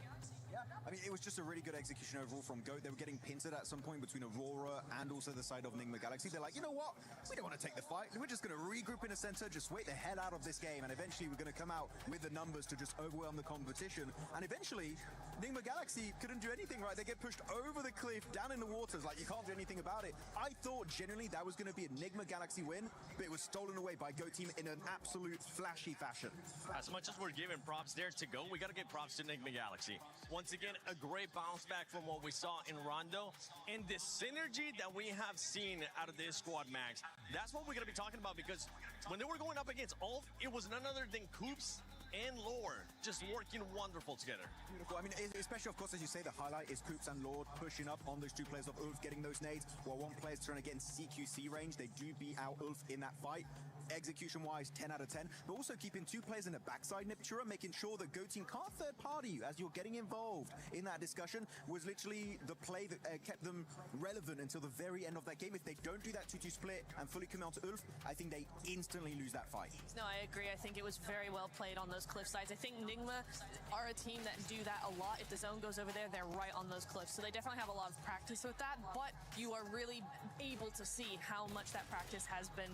Yeah, I mean, it was just a really good execution overall from GOAT. They were getting pincered at some point between Aurora and also the side of Enigma Galaxy. They're like, you know what? We don't want to take the fight. We're just going to regroup in a center, just wait the hell out of this game, and eventually we're going to come out with the numbers to just overwhelm the competition. And eventually, Enigma Galaxy couldn't do anything, right? They get pushed over the cliff, down in the waters, like you can't do anything about it. I thought genuinely that was going to be an Enigma Galaxy win, but it was stolen away by GOAT team in an absolute flashy fashion. As much as we're giving props there to GOAT, we got to give props to Enigma Galaxy. Once again, a great bounce back from what we saw in Rondo, and the synergy that we have seen out of this squad, Max. That's what we're going to be talking about, because when they were going up against Ulf, it was none other than Coops and Lord just working wonderful together. Beautiful. I mean, especially, of course, as you say, the highlight is Coops and Lord pushing up on those 2 players of Ulf, getting those nades, while one player's trying to get in CQC range. They do beat out Ulf in that fight. execution-wise, 10 out of 10, but also keeping 2 players in the backside, Niptura, making sure that Go Team can't third-party you as you're getting involved in that discussion was literally the play that kept them relevant until the very end of that game. If they don't do that 2-2 split and fully come out to Ulf, I think they instantly lose that fight. No, I agree. I think it was very well played on those cliff sides. I think Nigma are a team that do that a lot. If the zone goes over there, they're right on those cliffs. So they definitely have a lot of practice with that, but you are really able to see how much that practice has been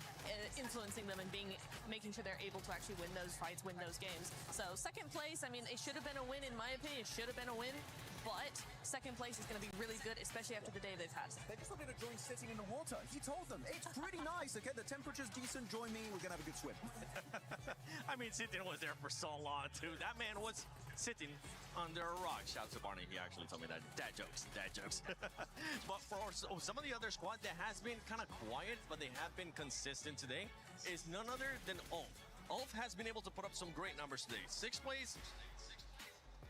influencing them and making sure they're able to actually win those fights, win those games. So second place, I mean, it should have been a win in my opinion. It should have been a win, but second place is going to be really good, especially after the day they've had. They just wanted to join sitting in the water. He told them, it's pretty nice, okay? The temperature's decent, join me, we're going to have a good swim. I mean, Sitting was there for so long, too. That man was sitting under a rock. Shout out to Barney, he actually told me that. Dad jokes. But for some of the other squad that has been kind of quiet, but they have been consistent today, is none other than Ulf. Ulf has been able to put up some great numbers today. 6th place,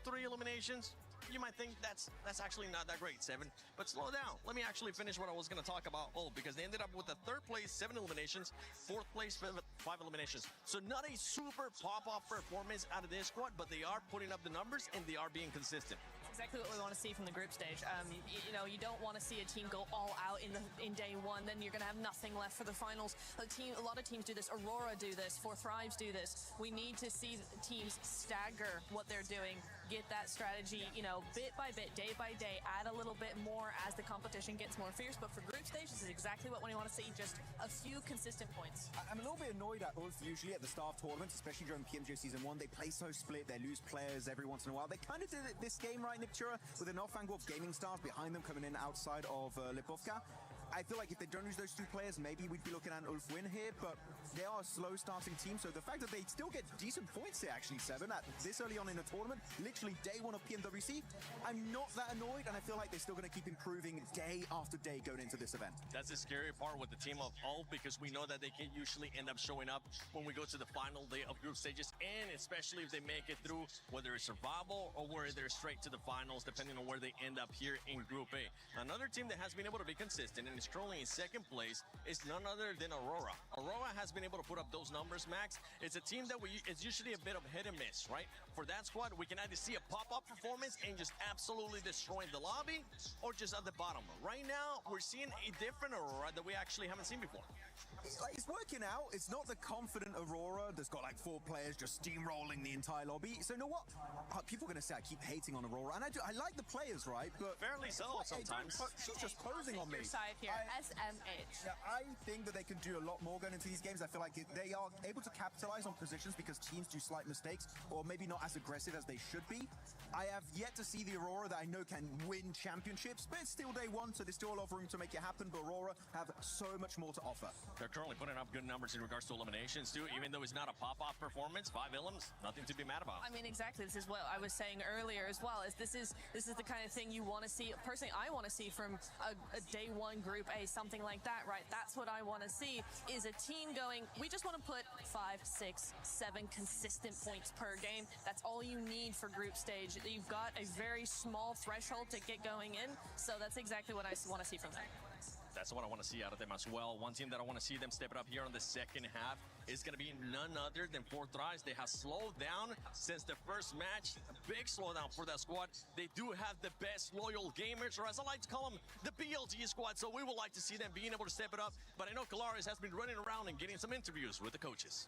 3 eliminations. You might think that's actually not that great, 7. But slow down. Let me actually finish what I was going to talk about. Because they ended up with the 3rd place, 7 eliminations, 4th place, 5 eliminations. So not a super pop-off performance out of this squad, but they are putting up the numbers and they are being consistent. Exactly what we want to see from the group stage. You don't want to see a team go all out in day one. Then you're going to have nothing left for the finals. A lot of teams do this. Aurora do this. 4Thrives do this. We need to see teams stagger what they're doing. Get that strategy, bit by bit, day by day. Add a little bit more as the competition gets more fierce. But for group stage, this is exactly what we want to see. Just a few consistent points. I'm a little bit annoyed at Ulf usually at the start of tournaments, especially during PMJ Season 1. They play so split. They lose players every once in a while. They kind of did it this game, right, Niptura, with enough angle of gaming stars behind them coming in outside of Lipovka. I feel like if they don't lose those 2 players, maybe we'd be looking at an Ulf win here, but they are a slow starting team, so the fact that they still get decent points here, actually, 7, at this early on in the tournament, literally day 1 of PMWC, I'm not that annoyed, and I feel like they're still going to keep improving day after day going into this event. That's the scary part with the team of Ulf, because we know that they can usually end up showing up when we go to the final day of group stages, and especially if they make it through, whether it's survival or whether they're straight to the finals, depending on where they end up here in Group A. Another team that has been able to be consistent and is currently in 2nd place is none other than Aurora. Aurora has been able to put up those numbers, Max. It's a team that it's usually a bit of hit and miss, right? For that squad, we can either see a pop-up performance and just absolutely destroy the lobby, or just at the bottom. Right now, we're seeing a different Aurora that we actually haven't seen before. It's working out. It's not the confident Aurora that's got like 4 players just steamrolling the entire lobby. So you know what? People are going to say I keep hating on Aurora, and I like the players, right? But fairly so sometimes. She's just posing on me. Side here, SMH. Yeah, I think that they can do a lot more going into these games. I feel like they are able to capitalize on positions because teams do slight mistakes, or maybe not as aggressive as they should be. I have yet to see the Aurora that I know can win championships, but it's still day 1, so there's still a lot of room to make it happen. But Aurora have so much more to offer. They're currently putting up good numbers in regards to eliminations too, even though it's not a pop-off performance. 5 elims, nothing to be mad about. I mean, exactly. This is what I was saying earlier as well. This is the kind of thing you want to see. Personally, I want to see from a day 1 Group A, something like that, right? That's what I want to see, is a team going, we just want to put 5, 6, 7 consistent points per game. That's all you need for group stage. You've got a very small threshold to get going in, so that's exactly what I want to see from them. That's what I want to see out of them as well. One team that I want to see them step it up here in the second half is going to be none other than 4Thrives. They have slowed down since the first match. A big slowdown for that squad. They do have the best loyal gamers, or as I like to call them, the BLG squad. So we would like to see them being able to step it up. But I know Kalaris has been running around and getting some interviews with the coaches.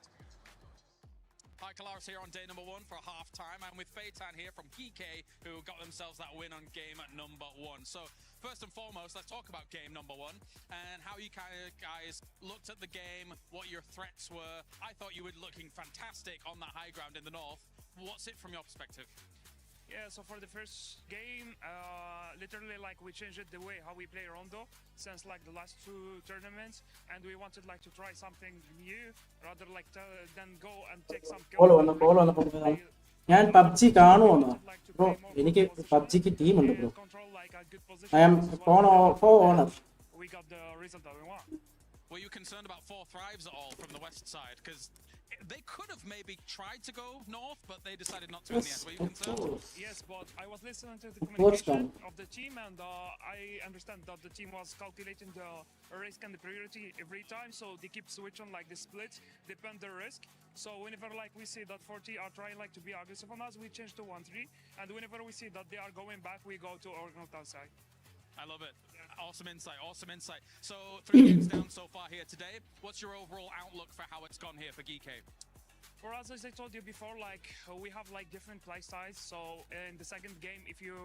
Hi, Kalaris here on day number 1 for half-time. I'm with Feitan here from GK, who got themselves that win on game number 1. So, first and foremost, let's talk about game number 1 and how you guys looked at the game, what your threats were. I thought you were looking fantastic on that high ground in the north. What's it from your perspective? Yeah, so for the first game, literally like we changed the way how we play Rondo since like the last 2 tournaments, and we wanted like to try something new rather like than go and take some kills. ഞാൻ PUBG കാണുമോ bro? എനിക്ക് പബ്ജിക്ക് ടീമുണ്ട് bro. I am for honor. We got the result that we want. Were you concerned about 4Thrives at all from the west side? Because they could have maybe tried to go north, but they decided not to in the end. Were you concerned? Yes, but I was listening to the course, communication of the team, and I understand that the team was calculating the risk and the priority every time, so they keep switching like the split, depend the risk. So whenever like we see that 40 are trying like to be aggressive on us, we change to 1-3, and whenever we see that they are going back, we go to our north side. I love it. Awesome insight, awesome insight. So 3 games down so far here today. What's your overall outlook for how it's gone here for GK? For us, as I told you before, like we have like different play styles. So in the second game, if you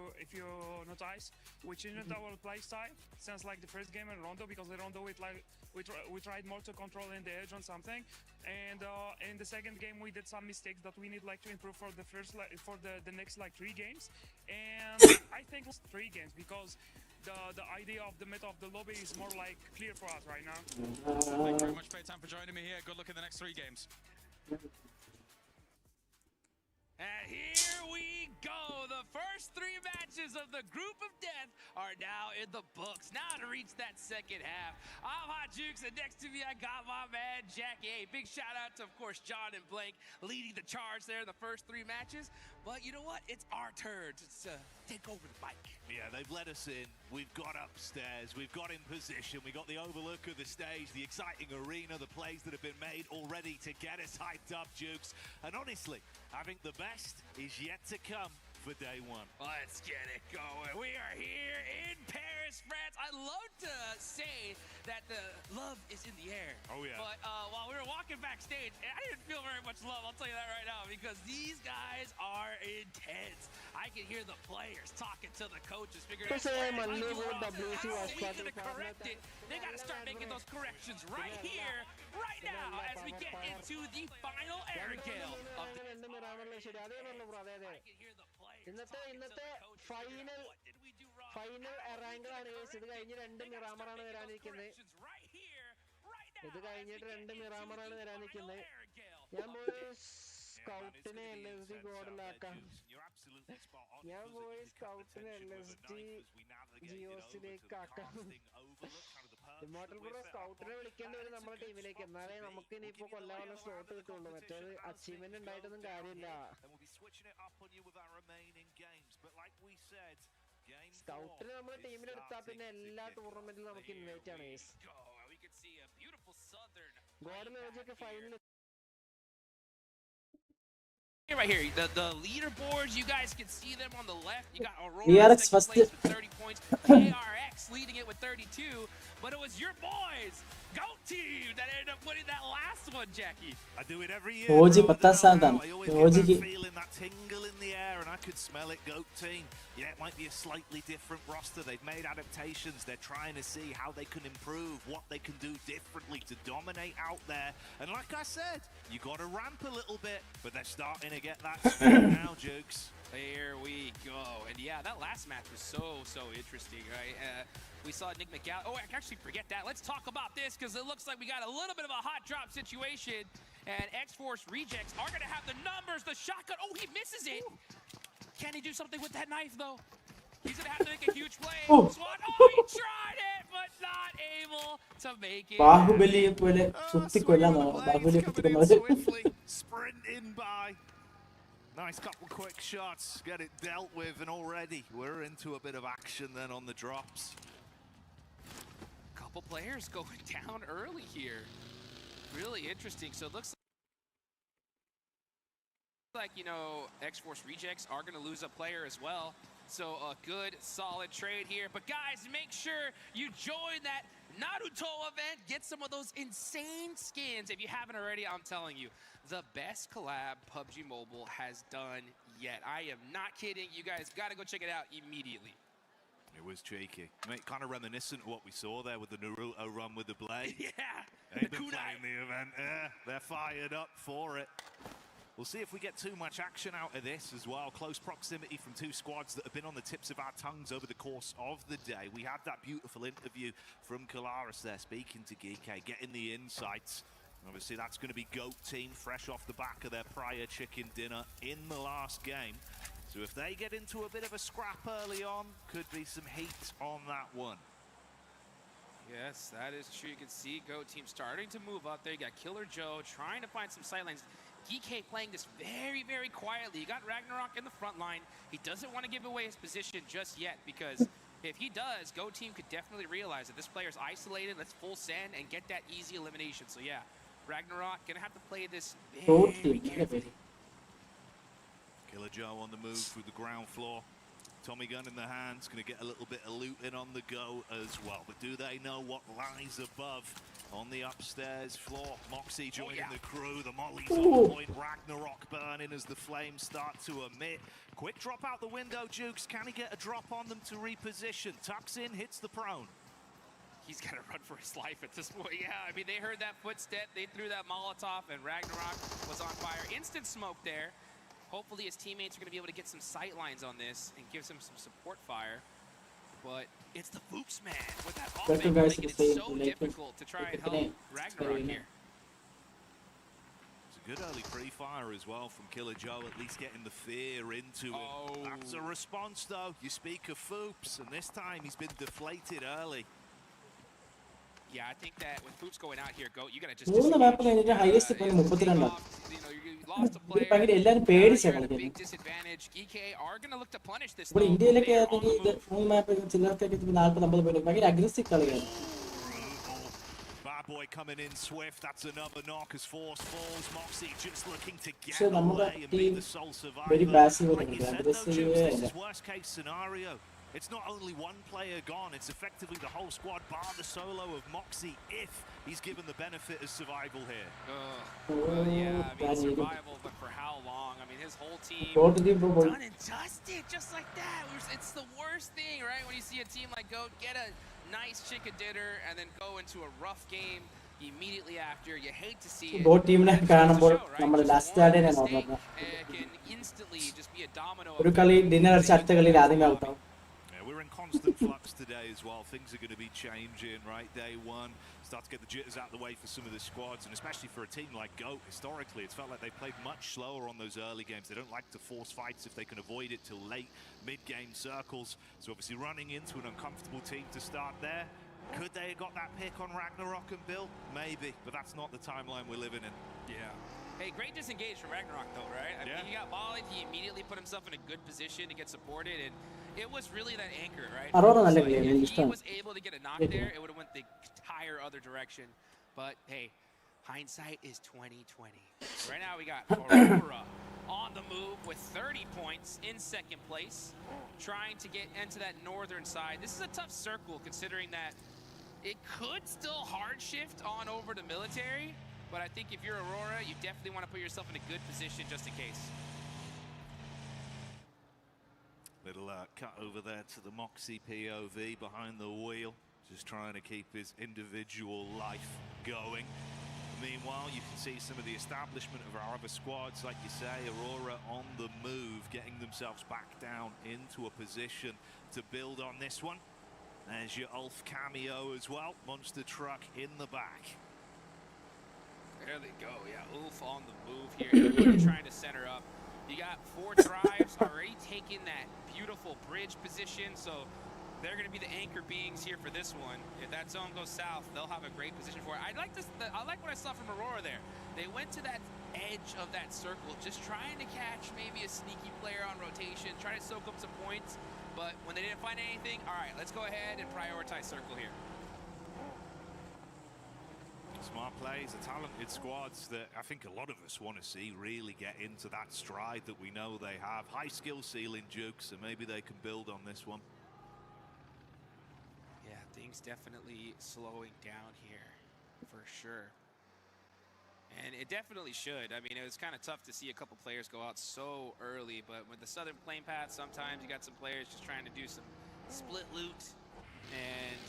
notice, we changed our play style since like the first game in Rondo, because in Rondo we tried more to control in the edge on something, and in the second game we did some mistakes that we need like to improve for the first for the next like 3 games, and I think it's 3 games because the idea of the mid of the lobby is more like clear for us right now. Thank you very much, Paytan, for joining me here. Good luck in the next 3 games. And here we go. The first 3 matches of the group of death are now in the books. Now to reach that second half. I'm Hot Jukes, and next to me I got my man Jackie. Hey, big shout out to, of course, John and Blake leading the charge there in the first 3 matches. But you know what? It's our turn to take over the mic. Yeah, they've let us in. We've got upstairs. We've got in position. We got the overlook of the stage, the exciting arena, the plays that have been made already to get us hyped up, Jukes. And honestly, I think the best is yet to come for day 1. Let's get it going. We are here in Paris, France. I love to say that the love is in the air. Oh, yeah. But while we were walking backstage, I didn't feel very much love. I'll tell you that right now, because these guys are intense. I can hear the players talking to the coaches, figuring out how we gonna correct it. They got to start making those corrections right here, right now, as we get into the final air gale of the ഇന്നത്തെ final റാങ്കാണ് ഇത് കഴിഞ്ഞ് 2 മിറാമറാണ് വരാനിരിക്കുന്നത്. ഇത് കഴിഞ്ഞിട്ട് 2 മിറാമറാണ് വരാനിരിക്കുന്നത്. ഞാൻ പോയി സ്കൗട്ടിനെ LSD ഗോഡിലാക്കാം. ഞാൻ പോയി സ്കൗട്ടിനെ LSD ജിയോസിലേക്ക് ആക്കാം. ഇമ്മോർട്ടൽ ബ്രോ സ്കൗട്ടിനെ വിളിക്കേണ്ടി വരും നമ്മുടെ ടീമിലേക്ക്, എന്നാലേ നമുക്ക് ഇനിയിപ്പോ കൊല്ലാനുള്ള സ്ലോട്ട് കിട്ടുള്ളൂ. മറ്റേത് അച്ചീവ്മെന്റ് ഉണ്ടായിട്ടൊന്നും കാര്യമില്ല. സ്കൗട്ടിനെ നമ്മുടെ ടീമിലെടുത്താൽ പിന്നെ എല്ലാ ടൂർണമെന്റിലും നമുക്ക് ഇൻവൈറ്റ് ആണ്. Goddard logic final right here, the leaderboards, you guys can see them on the left. You got Aurora VRX second first. place with 30 points, KRX leading it with 32, but it was your boys, GOAT team, that ended up winning that last one, Jackie. I do it every year. OG 50 साल था. I always get that feeling, that tingle in the air, and I could smell it. GOAT team. Yeah, it might be a slightly different roster. They've made adaptations. They're trying to see how they can improve, what they can do differently to dominate out there. And like I said, you got to ramp a little bit, but they're starting to get that speed now, Jukes. Here we go. And yeah, that last match was so interesting, right? We saw Nick McGall. Oh, I can actually forget that. Let's talk about this, because it looks like we got a little bit of a hot drop situation. And X-Force Rejects are going to have the numbers, the shotgun. Oh, he misses it. Can he do something with that knife, though? He's going to have to make a huge play. Swan. Oh, he tried it, but not able to make it. Baahubali പോലെ സുത്തി കൊല്ലാന്നോ Baahubali കുത്തിക്കുന്നത്. Sprinting by. Nice couple quick shots, get it dealt with, and already we're into a bit of action then on the drops. Couple players going down early here. Really interesting. So it looks like, you know, X-Force Rejects are going to lose a player as well. So a good, solid trade here. But guys, make sure you join that Naruto event. Get some of those insane skins. If you haven't already, I'm telling you, the best collab PUBG Mobile has done yet. I am not kidding. You guys got to go check it out immediately. It was cheeky. Kind of reminiscent of what we saw there with the Naruto run with the blade. Yeah. They've been playing the event. They're fired up for it. We'll see if we get too much action out of this as well. Close proximity from 2 squads that have been on the tips of our tongues over the course of the day. We had that beautiful interview from Kalaris there, speaking to Geeke, getting the insights. Obviously, that's going to be GOAT team, fresh off the back of their prior chicken dinner in the last game. So if they get into a bit of a scrap early on, could be some heat on that one. Yes, that is true. You can see Goat Team starting to move up there. You got Killer Joe trying to find some sightlines. DK playing this very, very quietly. You got Ragnarok in the front line. He doesn't want to give away his position just yet, because if he does, Goat Team could definitely realize that this player's isolated. Let's full send and get that easy elimination. So yeah, Ragnarok gonna have to play this very carefully. Killer Joe on the move through the ground floor. Tommy gun in the hands, going to get a little bit of loot in on the go as well. But do they know what lies above on the upstairs floor? Moxie joining the crew. The Molly's on point. Ragnarok burning as the flames start to emit. Quick drop out the window, Jukes. Can he get a drop on them to reposition? Tucks in, hits the prone. He's got to run for his life at this point. Yeah, I mean, they heard that footstep. They threw that Molotov, and Ragnarok was on fire. Instant smoke there. Hopefully his teammates are going to be able to get some sight lines on this and gives him some support fire. But it's the Fuchs man with that offense making it so difficult to try and help Ragnarok here. It's a good early pre-fire as well from Killer Joe, at least getting the fear into him. That's a response though. You speak of Fuchs, and this time he's been deflated early. Yeah, I think that with Fuchs going out here, Goat, you got to just മൂന്ന് മാപ്പ് കഴിഞ്ഞിട്ട് highest point 32 ഭയങ്കര എല്ലാരും പേടിച്ചാണ് കളിക്കുന്നത്. ഇവിടെ ഇന്ത്യയിലൊക്കെ ആണെങ്കിൽ ഇത് 3 മാപ്പ് ചിലർക്കൊക്കെ 40-50 പോയിന്റ് ഭയങ്കര അഗ്രസീവ് കളിയാണ്. Bad boy coming in swift. That's another knock as Force falls. Moxie just looking to get So away and be the sole survivor. very passive Like you said, though, Juice, this is worst case scenario. It's not only one player gone, it's effectively the whole squad bar the solo of Moxie if he's given the benefit of survival here. Well, yeah, I mean, survival, but for how long? I mean, his whole team done and dusted just like that. It's the worst thing, right? When you see a team like Goat get a nice chicken dinner and then go into a rough game immediately after. You hate to see it. Boat ടീമിനെ കാണുമ്പോൾ നമ്മൾ last ആഡിനെ നോക്കുന്നത് ഒരു കളി dinner അടിച്ച അടുത്ത കളിയിൽ ആദ്യമേ ഔട്ടാവും. We're in constant flux today as well. Things are going to be changing, right? Day one, start to get the jitters out of the way for some of the squads, and especially for a team like GOAT, historically, it's felt like they played much slower on those early games. They don't like to force fights if they can avoid it till late, mid-game circles. So obviously running into an uncomfortable team to start there. Could they have got that pick on Ragnarok and Bill? Maybe, but that's not the timeline we're living in. Yeah. Hey, great disengage from Ragnarok, though, right? I mean, he got volleyed. He immediately put himself in a good position to get supported, and it was really that anchor, right? If he was able to get a knock there, it would have went the entire other direction. But hey, hindsight is 20/20. Right now, we got Aurora on the move with 30 points in second place, trying to get into that northern side. This is a tough circle, considering that it could still hard shift on over to military. But I think if you're Aurora, you definitely want to put yourself in a good position just in case. Little cut over there to the Moxie POV behind the wheel, just trying to keep his individual life going. Meanwhile, you can see some of the establishment of our other squads, like you say, Aurora on the move, getting themselves back down into a position to build on this one. There's your Ulf cameo as well, monster truck in the back. There they go, yeah, Ulf on the move here. Everybody trying to center up. You got 4 drives already taking that beautiful bridge position, so they're going to be the anchor beings here for this one. If that zone goes south, they'll have a great position for it. I like what I saw from Aurora there. They went to that edge of that circle, just trying to catch maybe a sneaky player on rotation, trying to soak up some points, but when they didn't find anything, all right, let's go ahead and prioritize circle here. Smart plays, the talented squads that I think a lot of us want to see really get into that stride that we know they have. High skill ceiling, Jukes, and maybe they can build on this one. Yeah, things definitely slowing down here, for sure. And it definitely should. I mean, it was kind of tough to see a couple players go out so early, but with the southern plane path, sometimes you got some players just trying to do some split loot, and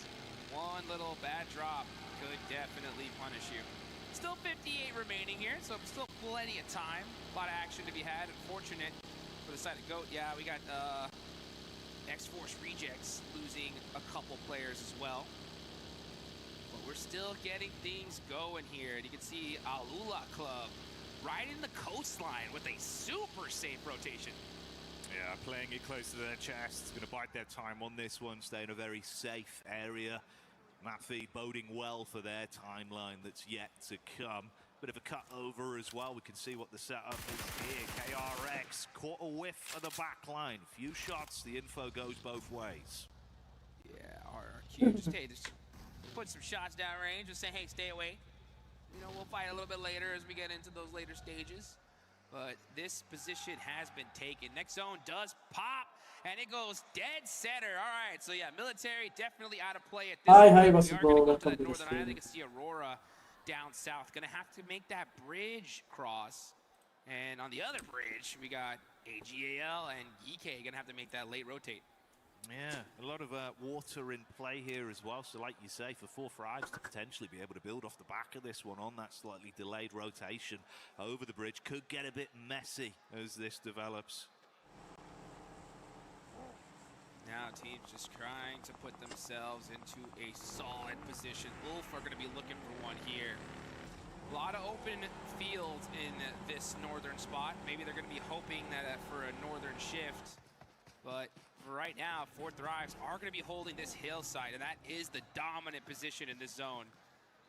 one little bad drop could definitely punish you. Still 58 remaining here, so still plenty of time. A lot of action to be had. Unfortunate for the side of GOAT. Yeah, we got X-Force rejects losing a couple players as well. But we're still getting things going here. And you can see Alula Club right in the coastline with a super safe rotation. Yeah, playing it close to their chest. Going to bide their time on this one, stay in a very safe area. That feed boding well for their timeline that's yet to come. Bit of a cut over as well. We can see what the setup is here. KRX caught a whiff of the back line. Few shots, the info goes both ways. Yeah, RRQ just put some shots downrange and say, hey, stay away. You know, we'll fight a little bit later as we get into those later stages. But this position has been taken. Next zone does pop, and it goes dead center. All right, so yeah, military definitely out of play at this point. Hi, We what's are up, going to bro? go to that Welcome to the northern island. stream. You can see Aurora down south. Going to have to make that bridge cross. And on the other bridge, we got AGAL and EK going to have to make that late rotate. Yeah, a lot of water in play here as well. So like you say, for 4 Thrives to potentially be able to build off the back of this one on that slightly delayed rotation over the bridge could get a bit messy as this develops. Now teams just trying to put themselves into a solid position. Wolf are going to be looking for one here. A lot of open fields in this northern spot. Maybe they're going to be hoping that for a northern shift. But for right now, 4 Thrives are going to be holding this hillside, and that is the dominant position in this zone.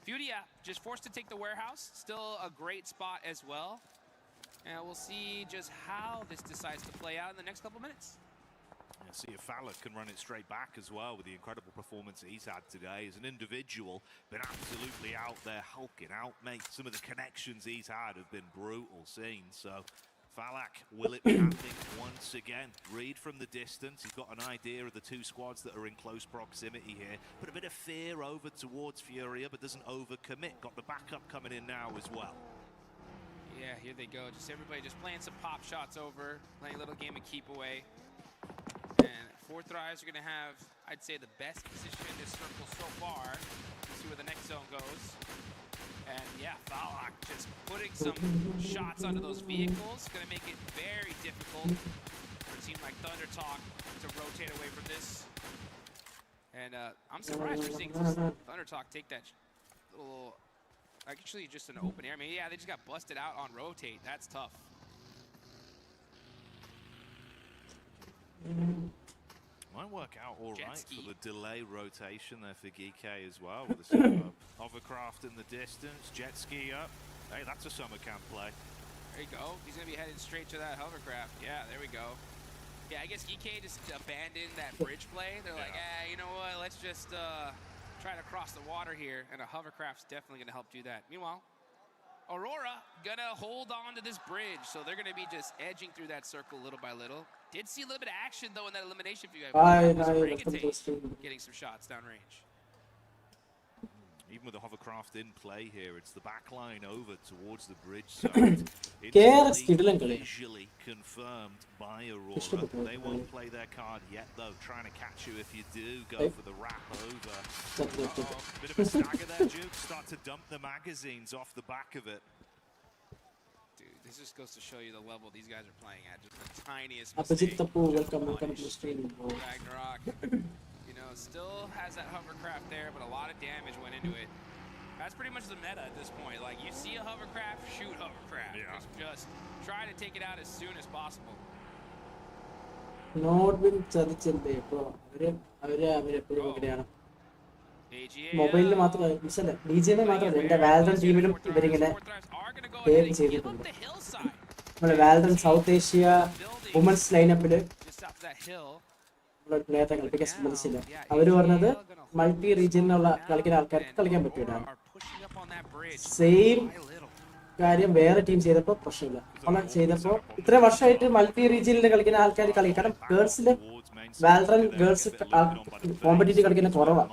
Fudia just forced to take the warehouse. Still a great spot as well. And we'll see just how this decides to play out in the next couple minutes. See if Fowler can run it straight back as well with the incredible performance he's had today as an individual. Been absolutely out there hulking out, mate. Some of the connections he's had have been brutal scenes. So Falak, will it be happening once again? Read from the distance. He's got an idea of the 2 squads that are in close proximity here. Put a bit of fear over towards Furia, but doesn't overcommit. Got the backup coming in now as well. Yeah, here they go. Just everybody just playing some pop shots over, playing a little game of keep away. And 4 Thrives are going to have, I'd say, the best position in this circle so far. Let's see where the next zone goes. And yeah, Falak just putting some shots onto those vehicles. Going to make it very difficult for a team like Thunder Talk to rotate away from this. And I'm surprised we're seeing Thunder Talk take that little, actually just an open air. I mean, yeah, they just got busted out on rotate. That's tough. Might work out all right for the delay rotation there for Geekay as well. With the hovercraft in the distance, jet ski up. Hey, that's a summer camp play. There you go. He's going to be headed straight to that hovercraft. Yeah, there we go. Yeah, I guess EK just abandoned that bridge play. They're like, you know what? Let's just try to cross the water here. And a hovercraft's definitely going to help do that. Meanwhile, Aurora going to hold on to this bridge. So they're going to be just edging through that circle little by little. Did see a little bit of action, though, in that elimination for you guys. Getting some shots downrange. Even with the hovercraft in play here, it's the back line over towards the bridge side. It's visually confirmed by Aurora. They won't play their card yet, though. Trying to catch you if you do go for the wrap over. Bit of a stagger there, Duke. Start to dump the magazines off the back of it. This just goes to show you the level these guys are playing at. Just the tiniest Apajit mistake. Tapu, welcome to the stream. Ragnarok, you know, still has that hovercraft there, but a lot of damage went into it. That's pretty much the meta at this point. Like, you see a hovercraft, shoot hovercraft. Yeah. Just try to take it out as soon as possible. Nordwin ചതിച്ചല്ലേ ഇപ്പൊ അവരെപ്പോഴും ഇങ്ങനെയാണ് മൊബൈലിൽ മാത്രമല്ല മിസല്ല ഡിജിഎമ്മിൽ മാത്രമല്ല എന്റെ വാൽഡൻ ടീമിലും ഇവരിങ്ങനെ പേര് ചെയ്തിട്ടുണ്ട് നമ്മുടെ വാൽഡൻ സൗത്ത് ഏഷ്യ വുമൻസ് ലൈനപ്പില് നമ്മളൊരു പ്ലെയറെ കളിപ്പിക്കാൻ സമ്മതിച്ചില്ല. അവര് പറഞ്ഞത് മൾട്ടി റീജിയനിലുള്ള കളിക്കുന്ന ആൾക്കാർക്ക് കളിക്കാൻ പറ്റൂല. സെയിം കാര്യം വേറെ ടീം ചെയ്തപ്പോ പ്രശ്നമില്ല. നമ്മൾ ചെയ്തപ്പോ ഇത്ര വർഷമായിട്ട് മൾട്ടി റീജിയനിൽ കളിക്കുന്ന ആൾക്കാർ കളിക്കും. കാരണം ഗേൾസില് വാൽഡൻ ഗേൾസ് കോമ്പറ്റീറ്റീവ് കളിക്കുന്ന കുറവാണ്.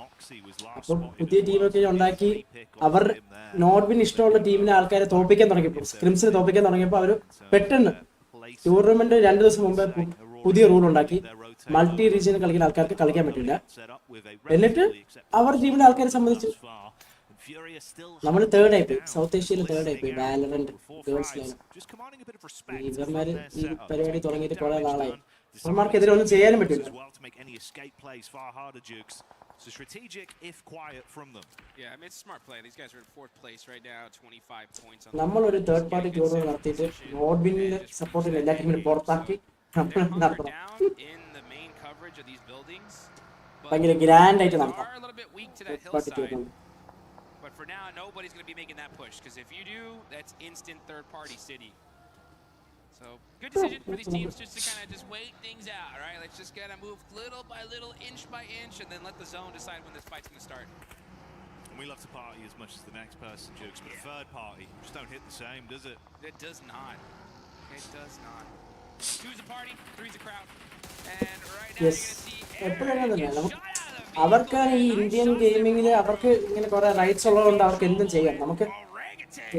അപ്പൊ പുതിയ ടീമൊക്കെ ഉണ്ടാക്കി അവർ നോർവിൻ ഇഷ്ടമുള്ള ടീമിനെ ആൾക്കാരെ തോപ്പിക്കാൻ തുടങ്ങിയപ്പോൾ, സ്ക്രിംസിന് തോപ്പിക്കാൻ തുടങ്ങിയപ്പോൾ അവർ പെട്ടെന്ന് ടൂർണമെന്റ് 2 ദിവസം മുമ്പേ പുതിയ റൂൾ ഉണ്ടാക്കി. മൾട്ടി റീജിയൻ കളിക്കുന്ന ആൾക്കാർക്ക് കളിക്കാൻ പറ്റില്ല. എന്നിട്ട് അവർ ടീമിലെ ആൾക്കാരെ സംബന്ധിച്ച് നമ്മൾ തേർഡ് ആയിപ്പോയി, സൗത്ത് ഏഷ്യയിൽ തേർഡ് ആയിപ്പോയി വാലറന്റ് ഗേൾസ് ലൈൻ. ഇവന്മാര് ഈ പരിപാടി തുടങ്ങിയിട്ട് കുറെ നാളായി. അവന്മാർക്കെതിരെ ഒന്നും ചെയ്യാനും പറ്റില്ല. So strategic if quiet from them. Yeah, I mean, it's a smart play. These guys are in 4th place right now, 25 points on. നമ്മൾ ഒരു തേർഡ് പാർട്ടി ടൂർണമെന്റ് നടത്തിയിട്ട് നോർബിനെ സപ്പോർട്ട് ചെയ്യുന്ന എല്ലാ ടീമിനും പുറത്താക്കി in the main coverage of these buildings. ഭയങ്കര grand ആയിട്ട് are നടത്താം. a little bit weak to that Watchparty hillside. tournament. But for now, nobody's going to be making that push, because if you do, that's instant third-party city. So good decision for these teams just to kind of just wait things out, right? Let's just kind of move little by little, inch by inch, and then let the zone decide when this fight's going to start. And we love to party as much as the next person, Jukes, but a third party just don't hit the same, does it? It does not. It does not. Two's a party, three's a crowd. And right now Yes. എപ്പോഴും അങ്ങനെ തന്നെ അവർക്കാണ് ഈ Indian ഗെയിമിങ്ങിൽ അവർക്ക് ഇങ്ങനെ കുറെ rights ഉള്ളതുകൊണ്ട് അവർക്ക് എന്തും ചെയ്യാം. നമുക്ക്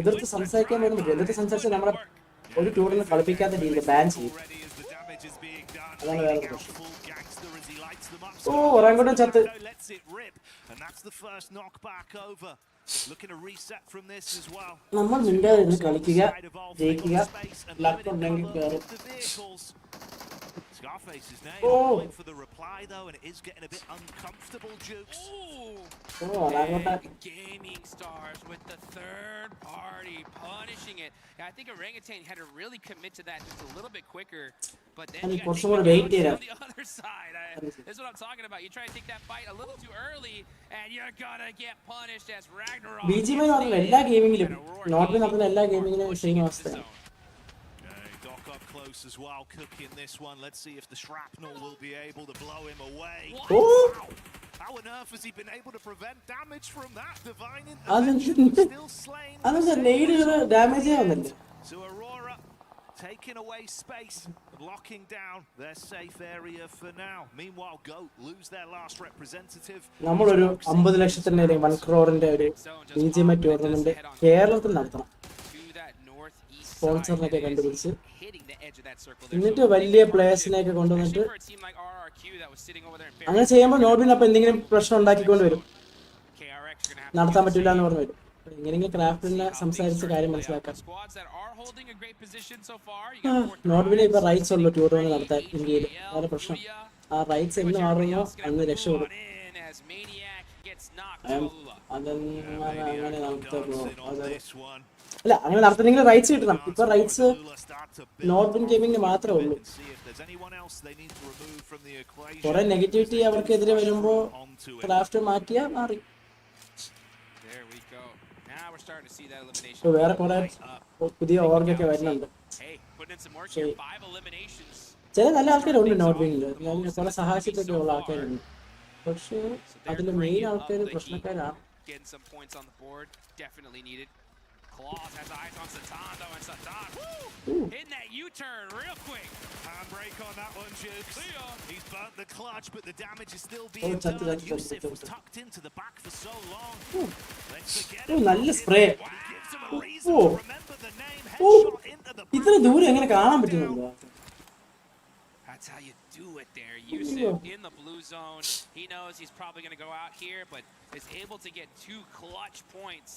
എതിർത്ത് സംസാരിക്കാൻ പോലും പറ്റില്ല. എതിർത്ത് സംസാരിച്ച് നമ്മളെ ഒരു ടൂറിന് കളിപ്പിക്കാത്ത രീതിയിൽ ബാൻ ചെയ്യും. അതാണ് വേറെ പ്രശ്നം. ഓ ഒരാങ്കൂട്ടം ചത്ത്. നമ്മൾ മിണ്ടാതിരുന്ന് കളിക്കുക, ജയിക്കുക, ലക്ക് ഉണ്ടെങ്കിൽ കയറും. Scarface's name going for the reply though, and it is getting a bit uncomfortable, Jukes. Big gaming stars with the third party punishing it. I think Orangutan had to really commit to that just a little bit quicker, but then you got on the other side. This is what I'm talking about. You try to take that fight a little too early, and you're gonna get punished as Ragnarok. BGMI മാത്രമല്ല എല്ലാ ഗെയിമിങ്ങിലും നോട്ടിൽ നടത്തുന്ന എല്ലാ ഗെയിമിങ്ങിലും same അവസ്ഥയാണ്. Close as well, cooking this one. Let's see if the shrapnel will be able to blow him away. Wow. How on earth has he been able to prevent damage from that divine still slain? Damage So Aurora taking away space, locking down their safe area for now. Meanwhile, GOAT lose their last representative. നമ്മളൊരു 50 ലക്ഷത്തിന്റെ 1 crore-ന്റെ ഒരു BGMI tournament കേരളത്തിൽ നടത്തണം. സ്പോൺസറിനൊക്കെ കണ്ടുപിടിച്ച് എന്നിട്ട് വലിയ പ്ലേയേഴ്സിനെയൊക്കെ കൊണ്ടുവന്നിട്ട് അങ്ങനെ ചെയ്യുമ്പോൾ നോർബിൻ അപ്പൊ എന്തെങ്കിലും പ്രശ്നം ഉണ്ടാക്കിക്കൊണ്ട് വരും. നടത്താൻ പറ്റില്ല എന്ന് പറഞ്ഞു വരും. ഇങ്ങനെയെങ്കിലും ക്രാഫ്റ്റിനെ സംസാരിച്ച് കാര്യം മനസ്സിലാക്കാം. നോർബിനെ ഇപ്പൊ റൈറ്റ്സ് ഉള്ളു ടൂർണമെന്റ് നടത്താൻ ഇന്ത്യയിൽ. വേറെ പ്രശ്നം ആ റൈറ്റ്സ് എന്ന് മാറുമോ അന്ന് രക്ഷപ്പെടും. അങ്ങനെ നടത്തുമോ അല്ല അങ്ങനെ നടത്തണമെങ്കിൽ റൈറ്റ്സ് കിട്ടണം. ഇപ്പൊ റൈറ്റ്സ് നോർബിൻ ഗെയിമിംഗിന് മാത്രമേ ഉള്ളൂ. കുറെ നെഗറ്റിവിറ്റി അവർക്കെതിരെ വരുമ്പോ ക്രാഫ്റ്റ് മാറ്റിയാ മാറി. വേറെ കുറെ പുതിയ ഓർഗൊക്കെ വരുന്നുണ്ട്. ചില നല്ല ആൾക്കാരുണ്ട് നോർബിനില്, കുറെ സഹായിച്ചിട്ടൊക്കെ ഉള്ള ആൾക്കാരുണ്ട്. പക്ഷെ അതില് മെയിൻ ആൾക്കാർ പ്രശ്നക്കാരാണ്. Claws has eyes on Satan though, and Satan, hitting that U-turn real quick. Handbrake on that one, Jukes. He's burnt the clutch, but the damage is still being done. Yusuf was tucked into the back for so long. Let's forget it. നല്ല spray. ഇത്ര ദൂരം എങ്ങനെ കാണാൻ പറ്റുന്നുണ്ടോ? That's how you do it there. Yusuf in the blue zone. He knows he's probably going to go out here, but is able to get 2 clutch points.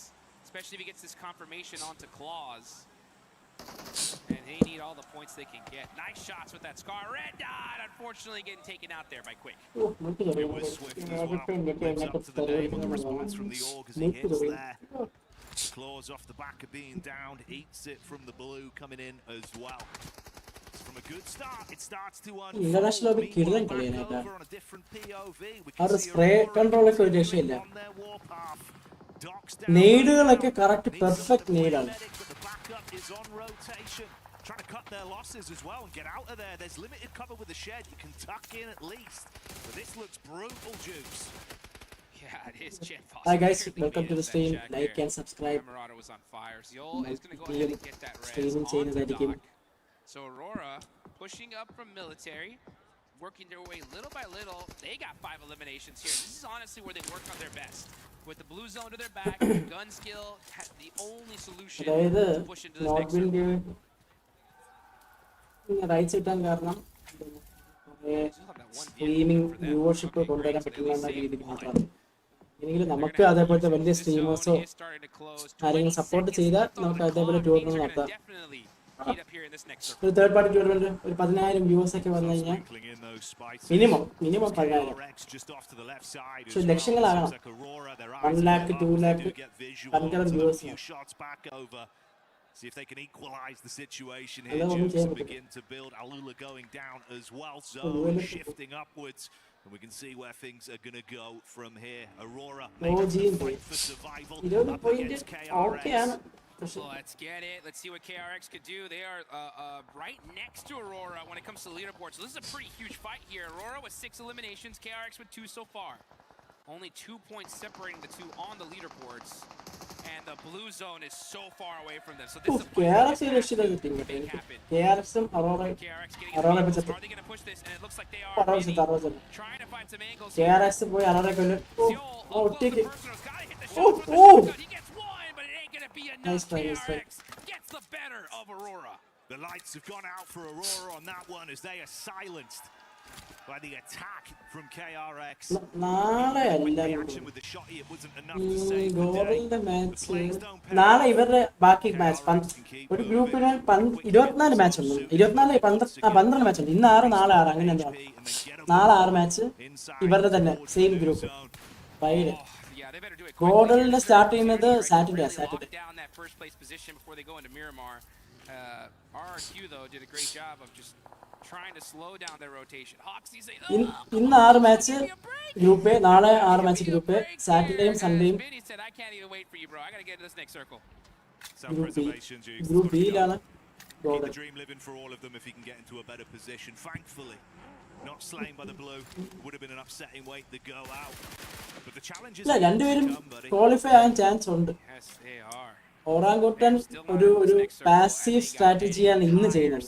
Especially if he gets this confirmation onto Claws. And they need all the points they can get. Nice shots with that Scar. Red dot, unfortunately getting taken out there by Quick. It was swift as well. Lives up to the name of the response from the Org as he hits there. Claws off the back of being downed. Eats it from the blue coming in as well. From a good start, it starts to international കിടലൻ കളിയാണ് കേട്ടോ. ആ spray control ഒക്കെ ഒരു രക്ഷയില്ല. നെയ്ഡുകളൊക്കെ correct perfect നെയ്ഡാണ്. Trying to cut their losses as well and get out of there. There's limited cover with the shed. You can tuck in at least. But this looks brutal, Jukes. Yeah, it is Jet Foster. Hi guys, welcome to the stream. Like and subscribe. Marauder was on fire. Ziol is going to go ahead and get that res on the dock. So Aurora pushing up from military, working their way little by little. They got 5 eliminations here. This is honestly where they work on their best. With the blue zone to their back, gun skill, the only solution to push into this next circle. Rights കിട്ടാൻ കാരണം streaming viewership കൊണ്ടുവരാൻ പറ്റില്ല എന്ന രീതിയിൽ മാത്രമാണ്. എങ്കിലും നമുക്ക് അതേപോലത്തെ വലിയ സ്ട്രീമേഴ്സോ ആരെങ്കിലും സപ്പോർട്ട് ചെയ്താൽ നമുക്ക് അതേപോലെ ടൂർണമെന്റ് നടത്താം. ഒരു തേർഡ് പാർട്ടി ടൂർണമെന്റ് ഒരു 10,000 വ്യൂവേഴ്സ് ഒക്കെ വന്നു കഴിഞ്ഞാൽ മിനിമം 10,000. പക്ഷെ ലക്ഷങ്ങളാകണം. 1 lakh 2 lakh ഭയങ്കര viewers. See if they can equalize the situation here, Jukes, and begin to build. Alula going down as well. Zone shifting upwards. And we can see where things are going to go from here. Aurora OG fight for survival 20 up point against okay KRX. ആണ്. Well, let's get it. Let's see what KRX could do. They are right next to Aurora when it comes to the leaderboard. So this is a pretty huge fight here. Aurora with 6 eliminations, KRX with 2 so far. Only 2 points separating the two on the leaderboards. And the blue zone is so far away from them. So this is a KRX രക്ഷിത team KRXും Aurora വെച്ചിട്ട് Are they going to push this? And it looks like they are അറുപത് maybe അറുപത് trying to find some angles. KRX പോയി അറോറ കൊല്ലും. ഒറ്റയ്ക്ക് Nice try, nice try. Gets the better of Aurora. The lights have gone out for Aurora on that one as they are silenced by the attack from KRX. നാളെ With the എല്ലാവരും action with the shot, it wasn't enough to save the day. ഗോവലിന്റെ match നാളെ ഇവരുടെ ബാക്കി match ഒരു ഗ്രൂപ്പിന് 24 match ഉണ്ട്. 12 match ഉണ്ട്. ഇന്ന് 6 നാളെ 6 അങ്ങനെ എന്താണ്. നാളെ 6 മാച്ച് ഇവരുടെ തന്നെ സെയിം ഗ്രൂപ്പ്. ഫൈനൽ ഗോഡലിന്റെ സ്റ്റാർട്ട് ചെയ്യുന്നത് Saturday. Down that first place position before they go into Miramar. RRQ though did a great job of just trying to slow down their rotation. Hoxie say, ഇന്ന് 6 match group A, നാളെ 6 match group A, സാറ്റർഡേയും സൺഡേയും Vinny said, I can't even wait for you, bro. I gotta get to this next circle. Group ബിയിലാണ് Keep the dream living for all of them if he can get into a better position. Thankfully, not slain by the blue. Would have been an upsetting way to go out. But the challenge is രണ്ടുപേരും qualify ആകാൻ chance ഉണ്ട്. Yes, they are. ഓറാങ്കുട്ടൻ ഒരു passive സ്ട്രാറ്റജിയാണ് ഇന്ന് ചെയ്യുന്നത്.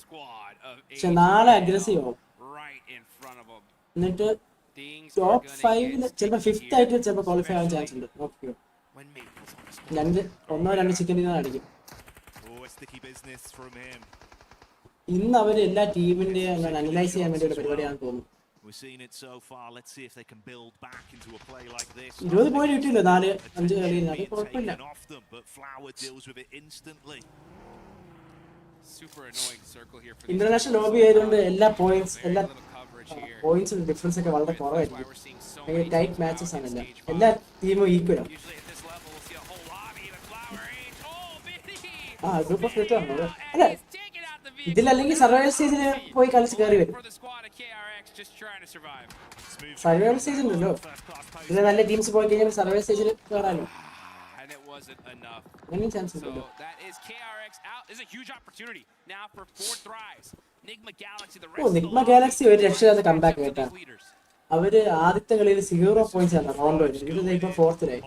പക്ഷെ നാളെ aggressive ആവും. എന്നിട്ട് ടോപ്പ് 5 ചിലപ്പോൾ 5th ആയിട്ട് ചിലപ്പോൾ ക്വാളിഫൈ ആവാൻ ചാൻസ് ഉണ്ട്. ഓക്കെ 1-2 സെക്കൻഡിൽ അടിക്കും. ഇന്ന് അവർ എല്ലാ ടീമിന്റെയും അനലൈസ് ചെയ്യാൻ വേണ്ടി ഒരു പരിപാടിയാണെന്ന് തോന്നുന്നു. We've seen it so far. Let's see if they can build back into a play like this. 20 point കിട്ടിയില്ല 4-5 കളിയിൽ. അത് കുഴപ്പമില്ല. But Flower deals with it instantly. Super annoying circle here for international lobby ആയതുകൊണ്ട് എല്ലാ points difference ഒക്കെ വളരെ കുറവായിരിക്കും. Tight matches ആണ് എല്ലാം. എല്ലാ ടീമും ഈക്വൽ ആണ്. ഗ്രൂപ്പ് ഓഫ് ഡെത്ത് ആണ്. അല്ല ഇതിലല്ലെങ്കിൽ സർവൈവൽ സ്റ്റേജിൽ പോയി കളിച്ച് കയറി വരും. സർവൈവൽ സ്റ്റേജ് ഉണ്ടല്ലോ. ഇതിൽ നല്ല ടീംസ് പോയി കഴിഞ്ഞാൽ സർവൈവൽ സ്റ്റേജിൽ കയറാലോ. അങ്ങനെ ചാൻസ് ഉണ്ടല്ലോ. നിഗ്മ ഗാലക്സി ഒരു രക്ഷയില്ലാത്ത കംബാക്ക് കേട്ടാ. അവര് ആദ്യത്തെ കളിയിൽ 0 പോയിന്റ്സ് ആണ് റൗണ്ട്. ഇത് ഇപ്പൊ 4th-ലായി.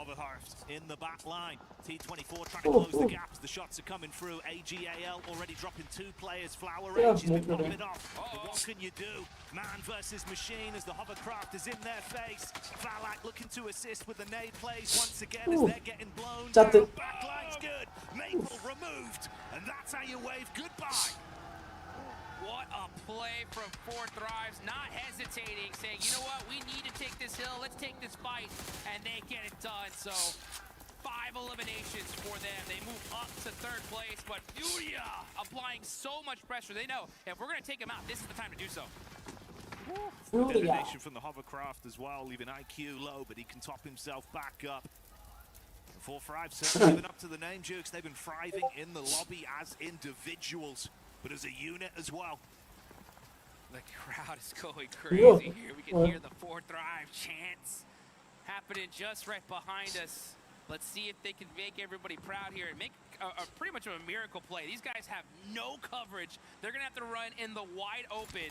In the back line, T24 trying to close the gaps. The shots are coming through. AGAL already dropping 2 players. Flower Rage has been popping off. But what can you do? Man versus machine as the hovercraft is in their face. Valak looking to assist with the nade plays once again as they're getting blown down. Backline's good. Maple removed. And that's how you wave goodbye. What a play from 4 Thrives, not hesitating, saying, you know what, we need to take this hill, let's take this fight, and they get it done. So 5 eliminations for them. They move up to 3rd place, but Furia applying so much pressure. They know if we're going to take them out, this is the time to do so. Detonation from the hovercraft as well, leaving IQ low, but he can top himself back up. 4 Thrives certainly living up to the name, Jukes. They've been thriving in the lobby as individuals, but as a unit as well. The crowd is going crazy here. We can hear the 4 Thrive chants happening just right behind us. Let's see if they can make everybody proud here and make a pretty much of a miracle play. These guys have no coverage. They're going to have to run in the wide open.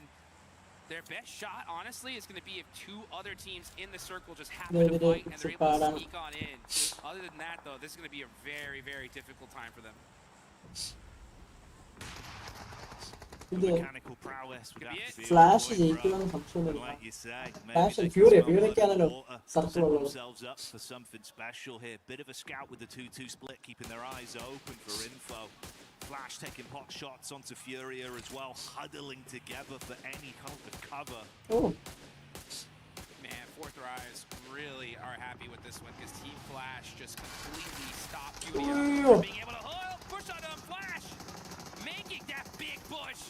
Their best shot, honestly, is going to be if 2 other teams in the circle just happen to fight and they're able to sneak on in. Other than that, though, this is going to be a very, very difficult time for them. Mechanical prowess would have to be flash ജയിക്കുമെന്ന് സംശയമില്ല. Flash ഫ്യൂരിയൊക്കെയാണല്ലോ circle ഉള്ളത്. Themselves up for something special here. Bit of a scout with the 2-2 split, keeping their eyes open for info. Flash taking pot shots onto Furia as well, huddling together for any kind of cover. Man, 4 Thrives really are happy with this one because Team Flash just completely stopped Furia from being able to push on him. Flash making that big push.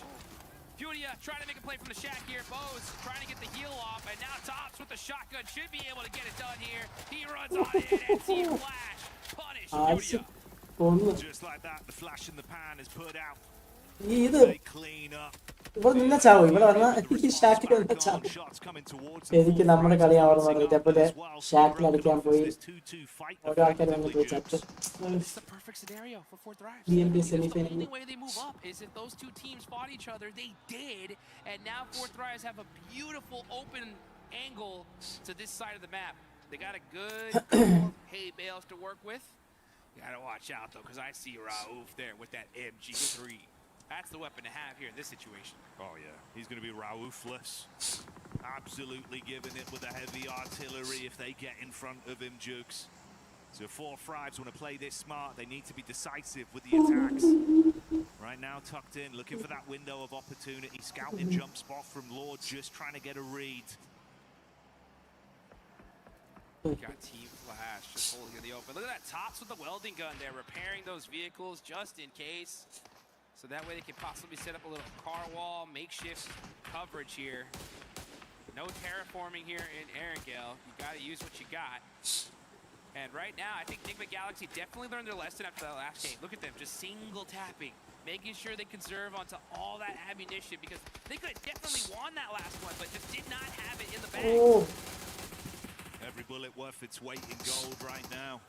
Furia trying to make a play from the shack here. Bose trying to get the heal off, and now Tops with the shotgun should be able to get it done here. He runs on in, and Team Flash punish Furia. Just like that, the flash in the pan is put out. ഇത് ഇവിടെ നിന്ന ചാവും ഇവിടെ വന്നാൽ ഈ ഷാക്കിൽ വന്ന ചാവും എനിക്ക് നമ്മുടെ കളിയാവണം പറഞ്ഞു ഇതേപോലെ ഷാക്കിൽ അടിക്കാൻ പോയി ഓരോ ആൾക്കാർ വന്ന് പോയി ചത്ത് semifinal only way they move up is if those two teams fought each other. They did, and now Fourth Rise have a beautiful open angle to this side of the map. They got a good couple of hay bales to work with. You gotta watch out though, because I see Raouf there with that MG3. That's the weapon to have here in this situation. Oh yeah, he's going to be Raoufless. Absolutely giving it with the heavy artillery if they get in front of him, Jukes. So Four Thrives want to play this smart. They need to be decisive with the attacks. Right now tucked in, looking for that window of opportunity. Scouting jump spot from Lord, just trying to get a read. Got Team Flash just holding in the open. Look at that, Tops with the welding gun there, repairing those vehicles just in case. So that way they can possibly set up a little car wall, makeshift coverage here. No terraforming here in Erangel. You got to use what you got. And right now, I think Enigma Galaxy definitely learned their lesson after that last game. Look at them, just single tapping, making sure they conserve onto all that ammunition because they could have definitely won that last one, but just did not have it in the bag. Oh. Every bullet worth its weight in gold right now.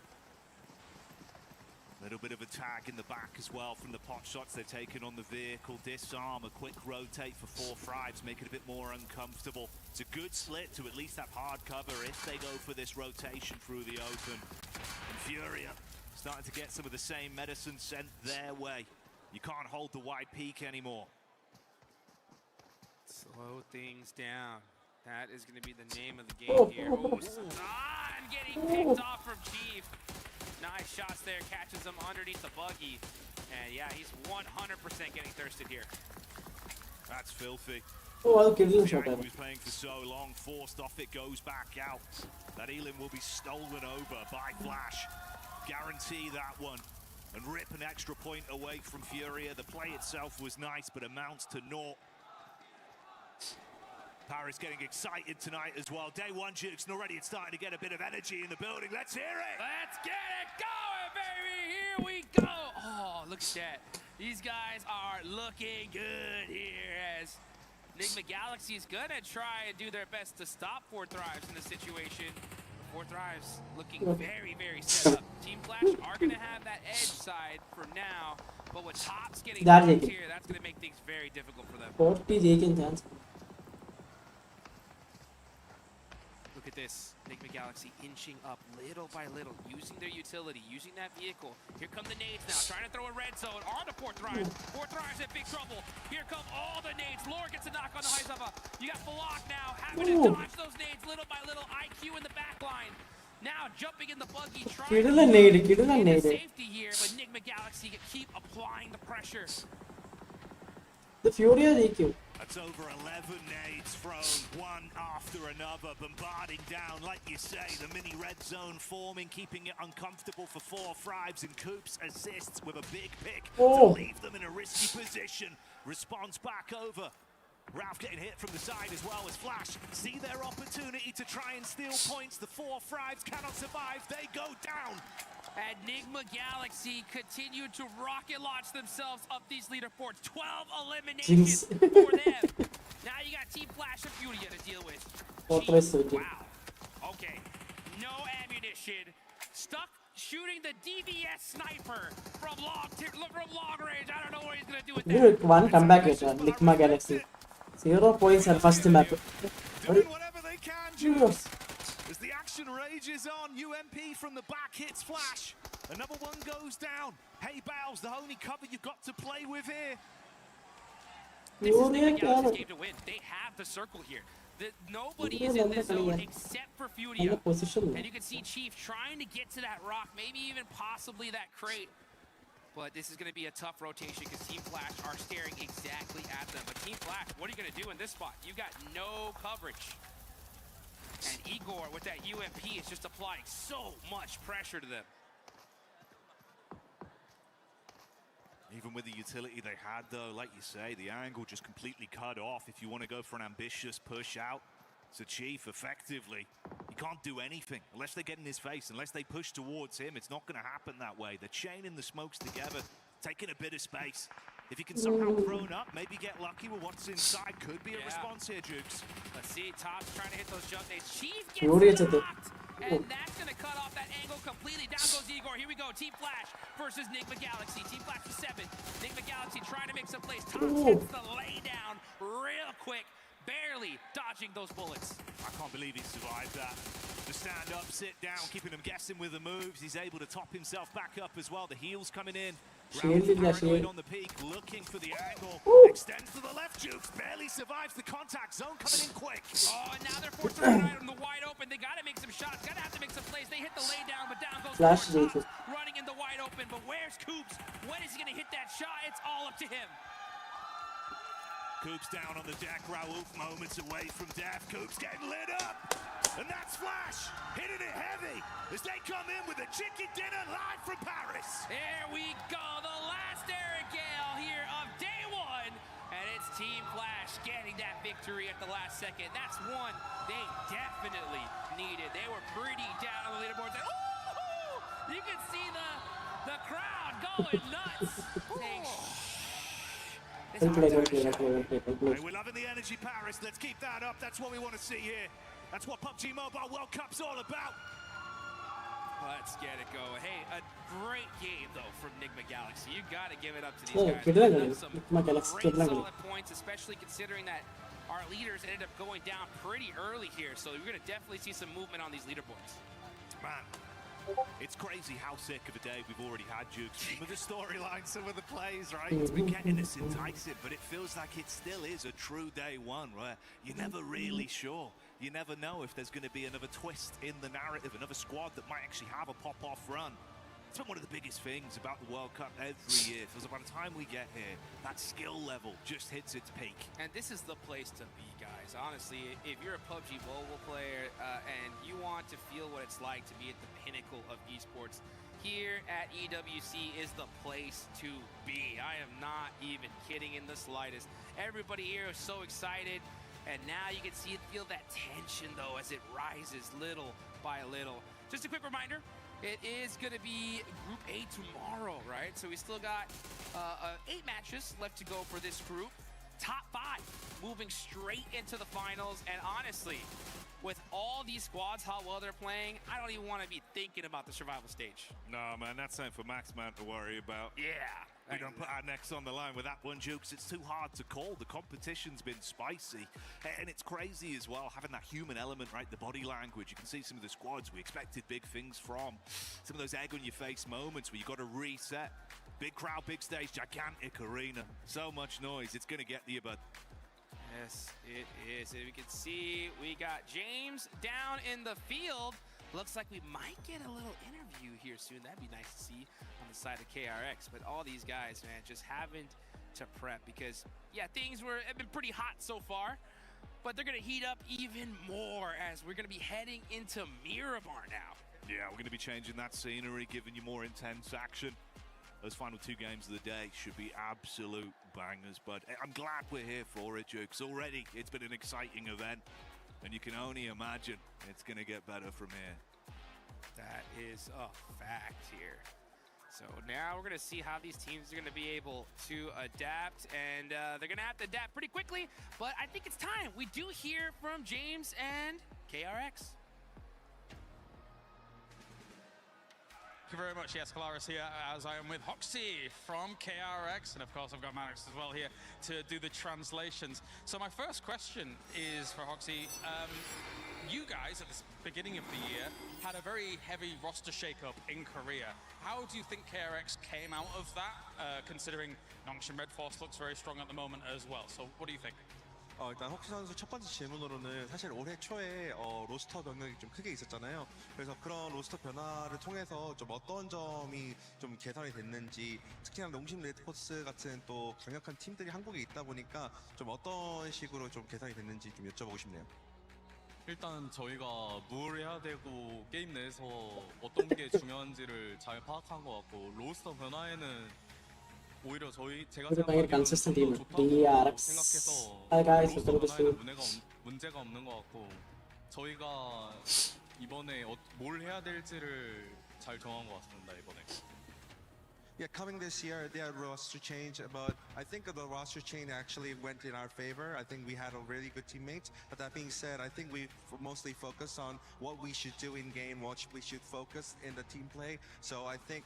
Little bit of a tag in the back as well from the pot shots they're taking on the vehicle. Disarm, a quick rotate for Four Thrives, make it a bit more uncomfortable. It's a good slit to at least have hard cover if they go for this rotation through the open. And Furia starting to get some of the same medicine sent their way. You can't hold the wide peak anymore. Slow things down. That is going to be the name of the game here. Oh, Sanan getting picked off from Chief. Nice shots there, catches him underneath the buggy. And yeah, he's 100% getting thirsted here. That's filthy. Oh, I'll kill you, shot. He was playing for so long, forced off, it goes back out. That Elim will be stolen over by Flash. Guarantee that one. And rip an extra point away from Furia. The play itself was nice, but amounts to naught. Paris getting excited tonight as well. Day one, Jukes, and already it's starting to get a bit of energy in the building. Let's hear it! Let's get it going, baby! Here we go! Oh, look at that. These guys are looking good here as Enigma Galaxy is going to try and do their best to stop Four Thrives in this situation. Four Thrives looking very, very set up. Team Flash are going to have that edge side for now, but with Tops getting here, that's going to make things very difficult for them. 40 chance. Look at this, Enigma Galaxy inching up little by little, using their utility, using that vehicle. Here come the nades now, trying to throw a red zone on the Fourth Thrives. Fourth Thrives in big trouble. Here come all the nades. Lore gets a knock on the Heisaba. You got Falak now, having to dodge those nades little by little. IQ in the back line. Now jumping in the buggy, trying to get safety here, but Enigma Galaxy keep applying the pressure. The Fury or EQ? That's over 11 nades thrown, one after another, bombarding down, like you say, the mini red zone forming, keeping it uncomfortable for Four Thrives, and Coops assists with a big pick to leave them in a risky position. Response back over. Ralph getting hit from the side as well as Flash see their opportunity to try and steal points. The Four Thrives cannot survive, they go down. Enigma Galaxy continue to rocket launch themselves up these leaderboards. 12 eliminations for them. Now you got Team Flash and Furia to deal with. Wow. Okay. No ammunition. Stuck shooting the DBS sniper from long range. I don't know what he's going to do with that. Dude, one comeback at Enigma Galaxy. 0 points on first map. Doing whatever they can, Jules. As the action rages on, UMP from the back hits Flash. Another one goes down. Hey, Bowles, the only cover you've got to play with here. This is Enigma Galaxy's game to win. They have the circle here. Nobody is in this zone except for Furia. And you can see Chief trying to get to that rock, maybe even possibly that crate. But this is going to be a tough rotation because Team Flash are staring exactly at them. But Team Flash, what are you going to do in this spot? You got no coverage. And Igor with that UMP is just applying so much pressure to them. Even with the utility they had, though, like you say, the angle just completely cut off. If you want to go for an ambitious push out, so Chief, effectively, he can't do anything unless they get in his face, unless they push towards him. It's not going to happen that way. They're chaining the smokes together, taking a bit of space. If you can somehow prone up, maybe get lucky with what's inside, could be a response here, Jukes. Let's see, Top's trying to hit those jump nades. Chief Gloria gets to the- knocked, and that's going to cut off that angle completely. Down goes Igor. Here we go. Team Flash versus Nigma Galaxy. Team Flash with 7. Nigma Galaxy trying to make some plays. Top hits the lay down real quick, barely dodging those bullets. I can't believe he survived that. The stand up, sit down, keeping him guessing with the moves. He's able to top himself back up as well. The heels coming in. Shield in the Paranoid shield. on the peak, looking for the angle. Woo. Extends to the left, Jukes barely survives the contact zone, coming in quick. Oh, and now they're forced to run in the wide open. They got to make some shots. Got to have to make some plays. They hit the lay down, but down goes Flash Top, Jukes. running in the wide open. But where's Coops? When is he going to hit that shot? It's all up to him. Coops down on the deck. Raouf moments away from death. Coops getting lit up. And that's Flash hitting it heavy as they come in with a chicken dinner live from Paris. There we go. The last Gale here of day 1. And it's Team Flash getting that victory at the last second. That's one they definitely needed. They were pretty down on the leaderboards. And, ooh, you can see the crowd going nuts. Hey, we're loving the energy, Paris. Let's keep that up. That's what we want to see here. That's what PUBG Mobile World Cup's all about. Let's get it going. Hey, a great game, though, from Nigma Galaxy. You got to give it up to these Oh, guys. good They luck, put up guys. some Nigma Galaxy, great good luck. solid points, especially considering that our leaders ended up going down pretty early here. So you're going to definitely see some movement on these leaderboards. Man, it's crazy how sick of a day we've already had, Jukes. Some of the storylines, some of the plays, right? It's been getting us enticing, but it feels like it still is a true day 1 where you're never really sure. You never know if there's going to be another twist in the narrative, another squad that might actually have a pop-off run. It's been one of the biggest things about the World Cup every year. Because by the time we get here, that skill level just hits its peak. And this is the place to be, guys. Honestly, if you're a PUBG Mobile player and you want to feel what it's like to be at the pinnacle of esports, here at EWC is the place to be. I am not even kidding in the slightest. Everybody here is so excited. And now you can feel that tension, though, as it rises little by little. Just a quick reminder, it is going to be Group A tomorrow, right? So we still got 8 matches left to go for this group. Top 5 moving straight into the finals. And honestly, with all these squads, how well they're playing, I don't even want to be thinking about the survival stage. No, man, that's something for Max Man to worry about. Yeah. We don't put our necks on the line with that one, Jukes. It's too hard to call. The competition's been spicy. And it's crazy as well, having that human element, right? The body language. You can see some of the squads we expected big things from. Some of those egg-on-your-face moments where you got to reset. Big crowd, big stage, gigantic arena. So much noise. It's going to get to you, bud. Yes, it is. And we can see we got James down in the field. Looks like we might get a little interview here soon. That'd be nice to see on the side of KRX. But all these guys, man, just having to prep because, yeah, things have been pretty hot so far. But they're going to heat up even more as we're going to be heading into Miramar now. Yeah, we're going to be changing that scenery, giving you more intense action. Those final 2 games of the day should be absolute bangers, but I'm glad we're here for it, Jukes. Already, it's been an exciting event. And you can only imagine it's going to get better from here. That is a fact here. So now we're going to see how these teams are going to be able to adapt. And they're going to have to adapt pretty quickly. But I think it's time. We do hear from James and KRX. Thank you very much. Yes, Kalaris here, as I am with Hoxie from KRX, and of course I've got Maddox as well here to do the translations. So my first question is for Hoxie. You guys, at the beginning of the year, had a very heavy roster shakeup in Korea. How do you think KRX came out of that, considering Nongshin Red Force looks very strong at the moment as well? So what do you think? 일단 헉시 선수 첫 번째 질문으로는 사실 올해 초에 로스터 변경이 좀 크게 있었잖아요. 그래서 그런 로스터 변화를 통해서 좀 어떤 점이 좀 개선이 됐는지, 특히나 농심 레드포스 같은 또 강력한 팀들이 한국에 있다 보니까 좀 어떤 식으로 좀 개선이 됐는지 좀 여쭤보고 싶네요. 일단 저희가 뭘 해야 되고 게임 내에서 어떤 게 중요한지를 잘 파악한 것 같고, 로스터 변화에는 오히려 제가 very consistent team. 생각해서 Hi guys, 로스터 welcome to the stream. 변화에는 문제가 없는 것 같고, 저희가 이번에 뭘 해야 될지를 잘 정한 것 같습니다. 이번에. Yeah, coming this year, they had roster change, but I think the roster change actually went in our favor. I think we had a really good teammates. But that being said, I think we mostly focus on what we should do in game, what we should focus in the team play. So I think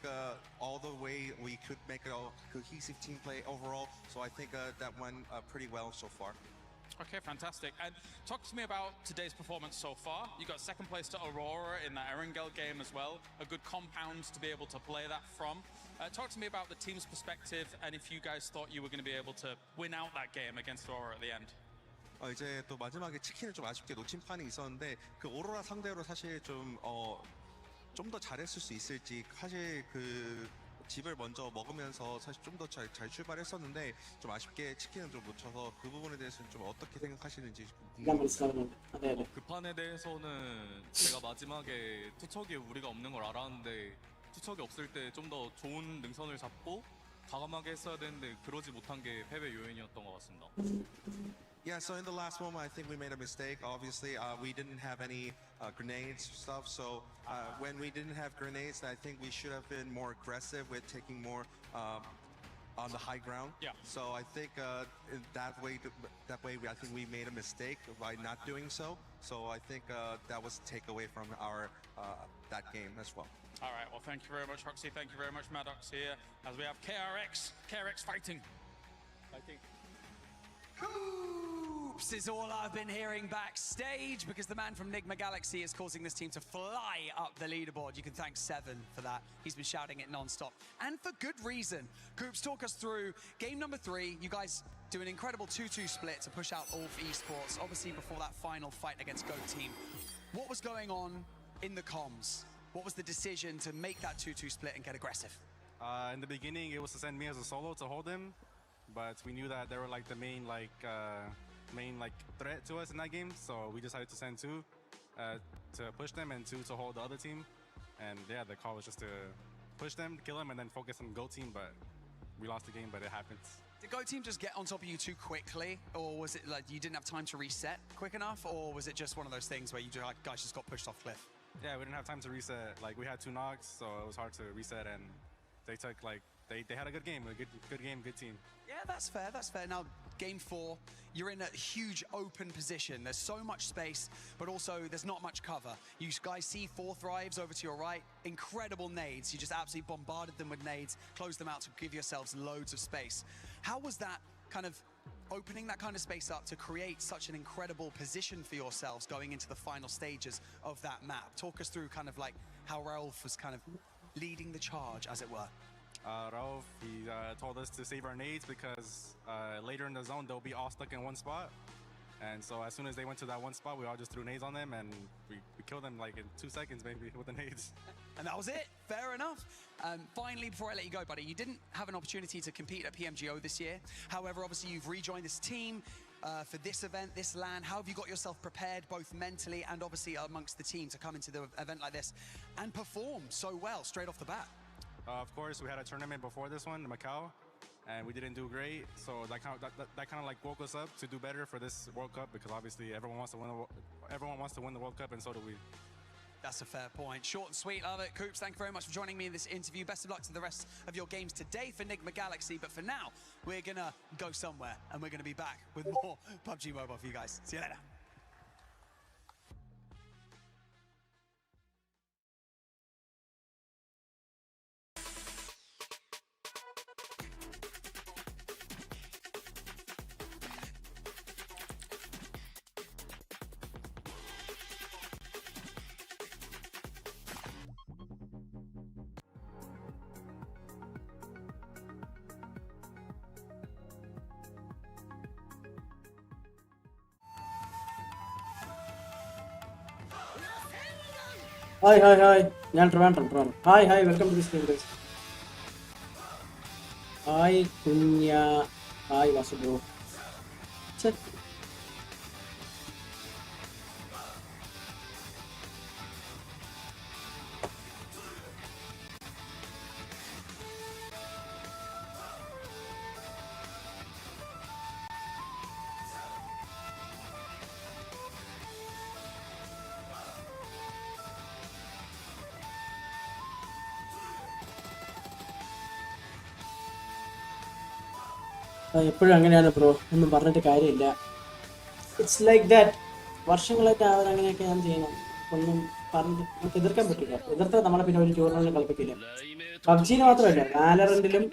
all the way we could make a cohesive team play overall. So I think that went pretty well so far. Okay, fantastic. And talk to me about today's performance so far. You got second place to Aurora in that Erangel game as well. A good compound to be able to play that from. Talk to me about the team's perspective and if you guys thought you were going to be able to win out that game against Aurora at the end. 이제 또 마지막에 치킨을 좀 아쉽게 놓친 판이 있었는데 그 오로라 상대로 사실 좀 더 잘했을 수 있을지 사실 그 집을 먼저 먹으면서 사실 좀 더 잘 출발했었는데 좀 아쉽게 치킨을 좀 놓쳐서 그 부분에 대해서는 좀 어떻게 생각하시는지 그 판에 대해서는 제가 마지막에 투척이 우리가 없는 걸 알았는데 투척이 없을 때 좀 더 좋은 능선을 잡고 과감하게 했어야 되는데 그러지 못한 게 패배 요인이었던 것 같습니다. Yeah, so in the last moment, I think we made a mistake. Obviously, we didn't have any grenades stuff. So when we didn't have grenades, I think we should have been more aggressive with taking more on the high ground. Yeah. So I think in that way, I think we made a mistake by not doing so. So I think that was a takeaway from our that game as well. All right, well, thank you very much, Hoxie. Thank you very much, Maddox here, as we have KRX fighting. Fighting. Hoops is all I've been hearing backstage because the man from Nigma Galaxy is causing this team to fly up the leaderboard. You can thank Seven for that. He's been shouting it non-stop and for good reason. Hoops, talk us through game number 3. You guys do an incredible 2-2 split to push out Ulf Esports, obviously before that final fight against Goat Team. What was going on in the comms? What was the decision to make that 2-2 split and get aggressive? In the beginning, it was to send me as a solo to hold him, but we knew that they were like the main threat to us in that game, so we decided to send 2 to push them and 2 to hold the other team. And yeah, the call was just to push them, kill them, and then focus on Goat Team. But we lost the game, but it happens. Did Goat Team just get on top of you too quickly, or was it like you didn't have time to reset quick enough, or was it just one of those things where you guys just got pushed off cliff? Yeah, we didn't have time to reset. Like we had 2 knocks, so it was hard to reset, and they took they had a good game, good game, good team. Yeah, that's fair. That's fair. Now, game 4, you're in a huge open position. There's so much space, but also there's not much cover. You guys see 4 thrives over to your right. Incredible nades. You just absolutely bombarded them with nades, closed them out to give yourselves loads of space. How was that kind of opening that kind of space up to create such an incredible position for yourselves going into the final stages of that map? Talk us through kind of like how Raouf was kind of leading the charge, as it were. Raouf, he told us to save our nades because later in the zone, they'll be all stuck in one spot. And so as soon as they went to that one spot, we all just threw nades on them, and we killed them like in 2 seconds, maybe, with the nades. And that was it. Fair enough. Finally, before I let you go, buddy, you didn't have an opportunity to compete at PMGO this year. However, obviously, you've rejoined this team for this event, this LAN. How have you got yourself prepared, both mentally and obviously amongst the team, to come into the event like this and perform so well straight off the bat? Of course, we had a tournament before this one in Macau, and we didn't do great. So that kind of like woke us up to do better for this World Cup, because obviously everyone wants to win the World Cup, and so do we. That's a fair point. Short and sweet, love it. Coops, thank you very much for joining me in this interview. Best of luck to the rest of your games today for Nigma Galaxy. But for now, we're going to go somewhere, and we're going to be back with more PUBG Mobile for you guys. See you later. Hi. ഞാൻ Trivandrum. Hi, welcome to this stream, guys. Hi, Kunya. Hi, Vasu bro. Check. എപ്പോഴും അങ്ങനെയാണ് bro, ഒന്നും പറഞ്ഞിട്ട് കാര്യമില്ല. It's like that. വർഷങ്ങളായിട്ട് അവരങ്ങനെയൊക്കെ ഞാൻ ചെയ്യണം, ഒന്നും പറഞ്ഞ് നമുക്ക് എതിർക്കാൻ പറ്റില്ല. എതിർത്താൽ നമ്മളെ പിന്നെ ഒരു ടൂർണമെന്റ് കളിപ്പിക്കില്ല. പബ്ജിന് മാത്രമല്ല, വാലറന്റിലും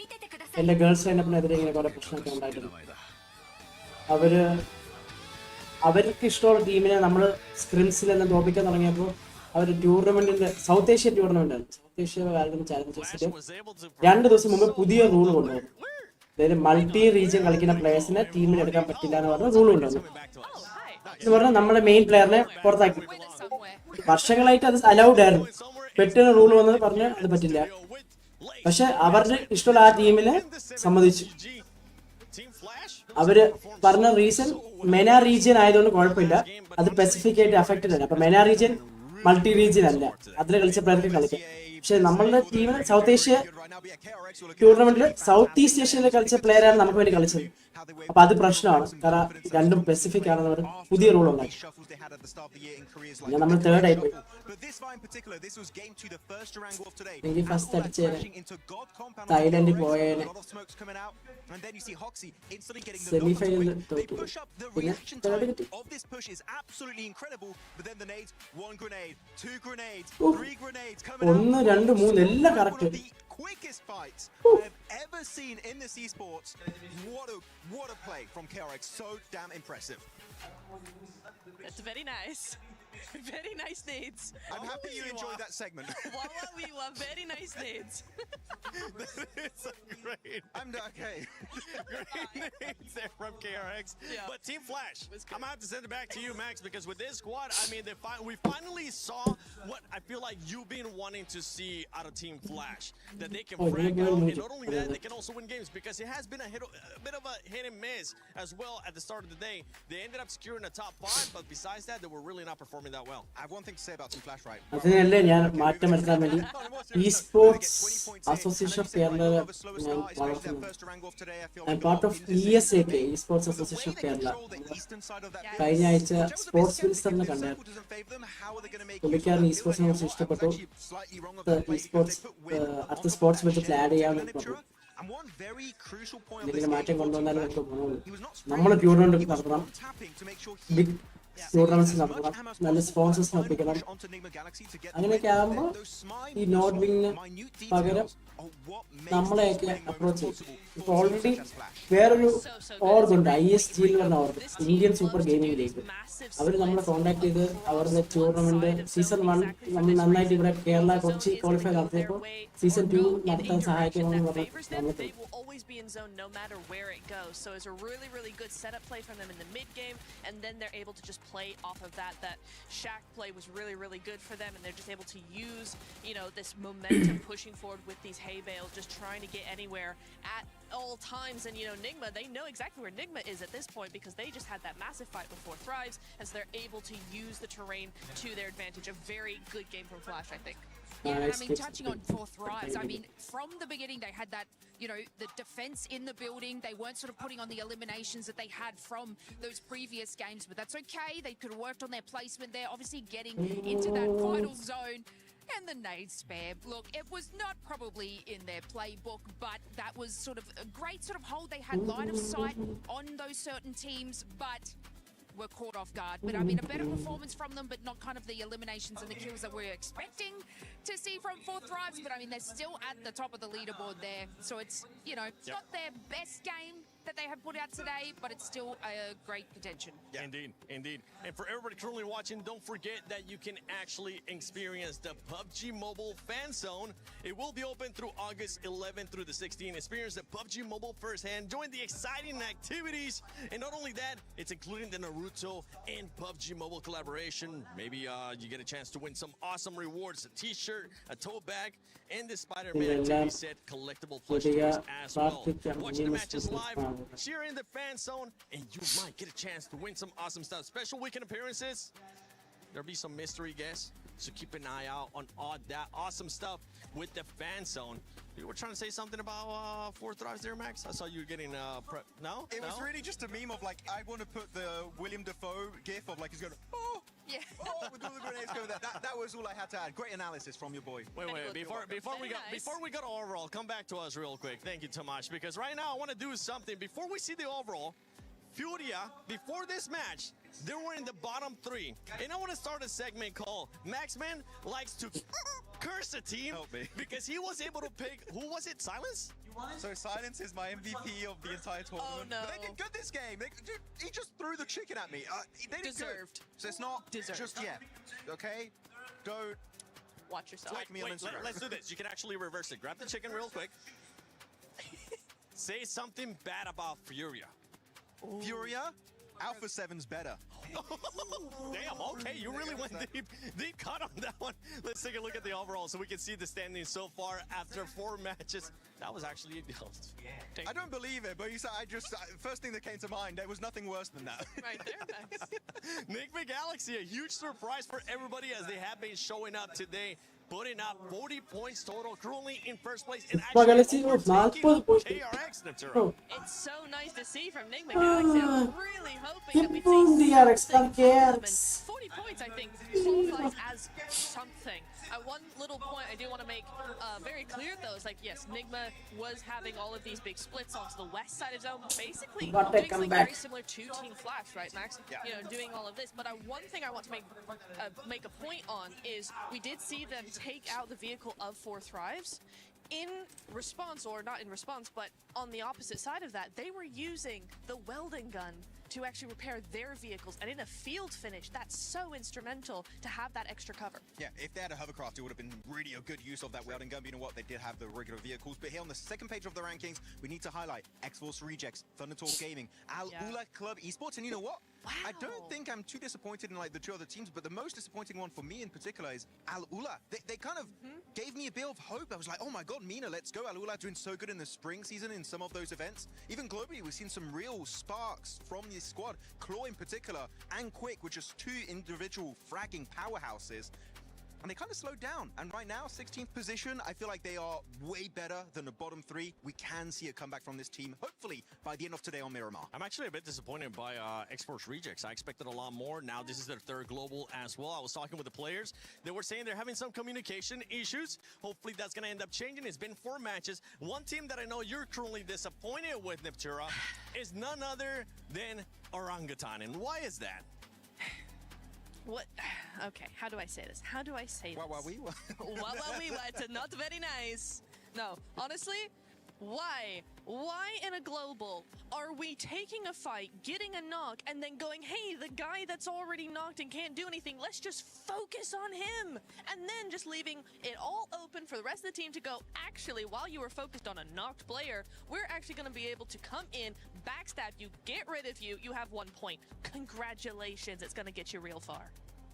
എൻ്റെ ഗേൾസ് ലൈനപ്പിനെതിരെ ഇങ്ങനെ കുറേ പ്രശ്നമൊക്കെ ഉണ്ടായിട്ടുണ്ട്. അവർക്ക് ഇഷ്ടമുള്ള ടീമിനെ നമ്മൾ സ്ക്രിംസിൽ തന്നെ തോപ്പിക്കാൻ തുടങ്ങിയപ്പോൾ അവർ ടൂർണമെന്റിന്റെ സൗത്ത് ഏഷ്യ ടൂർണമെന്റാണ്, സൗത്ത് ഏഷ്യ വാലറന്റ് ചാലഞ്ചേഴ്സിൽ 2 ദിവസം മുമ്പ് പുതിയ റൂൾ കൊണ്ടുവന്നു. അതായത് മൾട്ടി റീജിയൻ കളിക്കുന്ന പ്ലേയേഴ്സിനെ ടീമിൽ എടുക്കാൻ പറ്റില്ല എന്ന് പറഞ്ഞ റൂൾ കൊണ്ടുവന്നു. എന്ന് പറഞ്ഞാൽ നമ്മളെ മെയിൻ പ്ലെയറിനെ പുറത്താക്കി. വർഷങ്ങളായിട്ട് അത് അലൗഡ് ആയിരുന്നു. പെട്ടെന്ന് റൂൾ വന്നത് പറഞ്ഞ് അത് പറ്റില്ല. പക്ഷെ അവരുടെ ഇഷ്ടമുള്ള ആ ടീമിനെ സമ്മതിച്ചു. അവര് പറഞ്ഞ റീസൺ മെന റീജിയൻ ആയതുകൊണ്ട് കുഴപ്പമില്ല, അത് പെസിഫിക് ആയിട്ട് അഫക്റ്റഡ് അല്ല. അപ്പൊ മെന റീജിയൻ മൾട്ടി റീജിയൻ അല്ല, അതിൽ കളിച്ച പ്ലെയർക്ക് കളിക്കാം. പക്ഷെ നമ്മളുടെ ടീമിന് സൗത്ത് ഏഷ്യ ടൂർണമെന്റിൽ സൗത്ത് ഈസ്റ്റ് ഏഷ്യയിൽ കളിച്ച പ്ലെയറാണ് നമുക്ക് വേണ്ടി കളിച്ചത്. അപ്പൊ അത് പ്രശ്നമാണ്, കാരണം രണ്ടും പെസിഫിക് ആണെന്ന് പറഞ്ഞ് പുതിയ റൂൾ ഉണ്ടായി. പിന്നെ നമ്മൾ തേർഡ് ആയി പോയി. എനിക്ക് ഫസ്റ്റ് അടിച്ചേനെ തായ്ലൻഡിൽ പോയേനെ, സെമി ഫൈനലിൽ തോറ്റു. പിന്നെ തേർഡ് കിട്ടി. 1, 2, 3 എല്ലാം correct. Quickest fight I've ever seen in this esports. What a play from KRX. So damn impressive. That's very nice. Very nice nades. I'm happy you enjoyed that segment. We were very nice nades. It's a great. I'm okay. Great nades there from KRX. Yeah. But Team Flash, I'm gonna have to send it back to you, Max, because with this squad, I mean, we finally saw what I feel like you've been wanting to see out of Team Flash. That they can frag out, and not only that, they can also win games, because it has been a bit of a hit and miss as well at the start of the day. They ended up securing the top 5, but besides that, they were really not performing that well. I have one thing to say about Team Flash, right? അതിനല്ലേ ഞാൻ മാറ്റം വരുത്താൻ വേണ്ടി Esports Association of Kerala ഞാൻ വളർത്തുന്നത്. Part of ESAK, Esports Association of Kerala. കഴിഞ്ഞ ആഴ്ച sports മിനിസ്റ്ററിനെ കണ്ടായിരുന്നു. പുള്ളിക്കാരൻ ഈസ്പോർട്സിനെ കുറിച്ച് ഇഷ്ടപ്പെട്ടു. അടുത്ത സ്പോർട്സ് ബജറ്റിൽ ആഡ് ചെയ്യാമെന്ന് പറഞ്ഞു. എന്തെങ്കിലും മാറ്റം കൊണ്ടുവന്നാലും നമുക്ക് ഗുണമുള്ളൂ. നമ്മൾ ടൂർണമെന്റ് നടത്തണം, ബിഗ് ടൂർണമെന്റ്സ് നടത്തണം, നല്ല സ്പോൺസേഴ്സിനെ ഒപ്പിക്കണം. അങ്ങനെയൊക്കെ ആകുമ്പോൾ ഈ നോട്ട് വിങ്ങിന് പകരം നമ്മളെയൊക്കെ അപ്രോച്ച് ചെയ്യും. ഇപ്പൊ ഓൾറെഡി വേറൊരു ഓർഗുണ്ട്, ISG എന്ന് പറഞ്ഞ org, Indian super gaming league. അവർ നമ്മളെ കോൺടാക്ട് ചെയ്ത് അവരുടെ ടൂർണമെന്റ് സീസൺ 1 നമ്മൾ നന്നായിട്ട് ഇവിടെ കേരള കൊച്ചി ക്വാളിഫൈ നടത്തിയപ്പോൾ സീസൺ 2 നടത്താൻ സഹായിക്കണമെന്ന് പറഞ്ഞു. No matter where it goes, so it's a really good setup play from them in the mid game, and then they're able to just play off of that Shaq play was really good for them, and they're just able to use, you know, this momentum pushing forward with these hay bales, just trying to get anywhere at all times. And you know, Nigma, they know exactly where Nigma is at this point, because they just had that massive fight with 4 Thrives, and so they're able to use the terrain to their advantage. A very good game from Flash, I think. Yeah, and I mean, touching on 4 Thrives, I mean, from the beginning, they had that, you know, the defense in the building. They weren't sort of putting on the eliminations that they had from those previous games, but that's okay. They could have worked on their placement there, obviously getting into that final zone. And the nade spam. Look, it was not probably in their playbook, but that was sort of a great sort of hold. They had line of sight on those certain teams, but were caught off guard. But I mean, a better performance from them, but not kind of the eliminations and the kills that we're expecting to see from 4 Thrives. But I mean, they're still at the top of the leaderboard there. So it's, you know, it's not their best game that they have put out today, but it's still a great potential. Yeah. Indeed. And for everybody currently watching, don't forget that you can actually experience the PUBG Mobile Fan Zone. It will be open through August 11th through the 16th. Experience the PUBG Mobile firsthand. Join the exciting activities. And not only that, it's including the Naruto and PUBG Mobile collaboration. Maybe you get a chance to win some awesome rewards, a t-shirt, a tote bag, and the Spider-Man activity set collectible plushies as well. Watching the matches live, cheer in the fan zone, and you might get a chance to win some awesome stuff. Special weekend appearances. There'll be some mystery guests, so keep an eye out on all that awesome stuff with the fan zone. You were trying to say something about 4 Thrives there, Max? I saw you getting prep. No? It was really just a meme of like, I want to put the William Dafoe gif of like he's going, oh, Yeah. Oh, with all the grenades going there. That was all I had to add. Great analysis from your boy. Wait, before we go to overall, come back to us real quick. Thank you, Tomasz, because right now I want to do something. Before we see the overall, Furia, before this match, they were in the bottom 3. And I want to start a segment called Maxman Likes to Curse a Team. Help me. Because he was able to pick, who was it, Silence? So Silence is my MVP of the entire tournament. Oh, no. But they did good this game. He just threw the chicken at me. They did Deserved. good. So it's not just yet. Okay? Don't watch yourself. like me on Instagram. Let's do this. You can actually reverse it. Grab the chicken real quick. Say something bad about Furia. Furia? Alpha 7's better. Damn, okay, you really went deep cut on that one. Let's take a look at the overall so we can see the standings so far after 4 matches. That was actually I don't believe it, but first thing that came to mind, there was nothing worse than that. Right there, Max. Enigma Galaxy, a huge surprise for everybody as they have been showing up today, putting up 40 points total, currently in first place, and Galaxy overtaking KRX, Nepturo. It's so nice to see from Enigma Galaxy. I was really hoping that we'd Boom, see DRX something from from them. KRX. 40 points, I think, qualifies as something. One little point I do want to make very clear, though, is like, yes, Enigma was having all of these big splits onto the west side of zone, basically But they doing come something back. very similar to Team Flash, right, Max? Yeah. You know, doing all of this. But one thing I want to make a point on is we did see them take out the vehicle of 4 Thrives. In response, or not in response, but on the opposite side of that, they were using the welding gun to actually repair their vehicles. And in a field finish, that's so instrumental to have that extra cover. Yeah, if they had a hovercraft, it would have been really a good use of that welding gun. But you know what? They did have the regular vehicles. But here on the second page of the rankings, we need to highlight X-Force Rejects, Thunder Talk Gaming, Al Ula Club Esports. And you know what? Wow. I don't think I'm too disappointed in like the 2 other teams, but the most disappointing one for me in particular is Al Ula. They kind of gave me a bit of hope. I was like, oh my god, Mina, let's go. Al Ula doing so good in the spring season in some of those events. Even globally, we've seen some real sparks from this squad. Claw in particular and Quick with just 2 individual fragging powerhouses. And they kind of slowed down. And right now, 16th position, I feel like they are way better than the bottom 3. We can see a comeback from this team, hopefully, by the end of today on Miramar. I'm actually a bit disappointed by X-Force Rejects. I expected a lot more. Now this is their 3rd global as well. I was talking with the players. They were saying they're having some communication issues. Hopefully that's going to end up changing. It's been 4 matches. One team that I know you're currently disappointed with, Neptura, is none other than Orangutan. And why is that? What? Okay, how do I say this? How do I say this? It's not very nice. No, honestly, why? Why in a global are we taking a fight, getting a knock, and then going, hey, the guy that's already knocked and can't do anything, let's just focus on him. And then just leaving it all open for the rest of the team to go, actually, while you were focused on a knocked player, we're actually going to be able to come in, backstab you, get rid of you, you have 1 point. Congratulations, it's going to get you real far.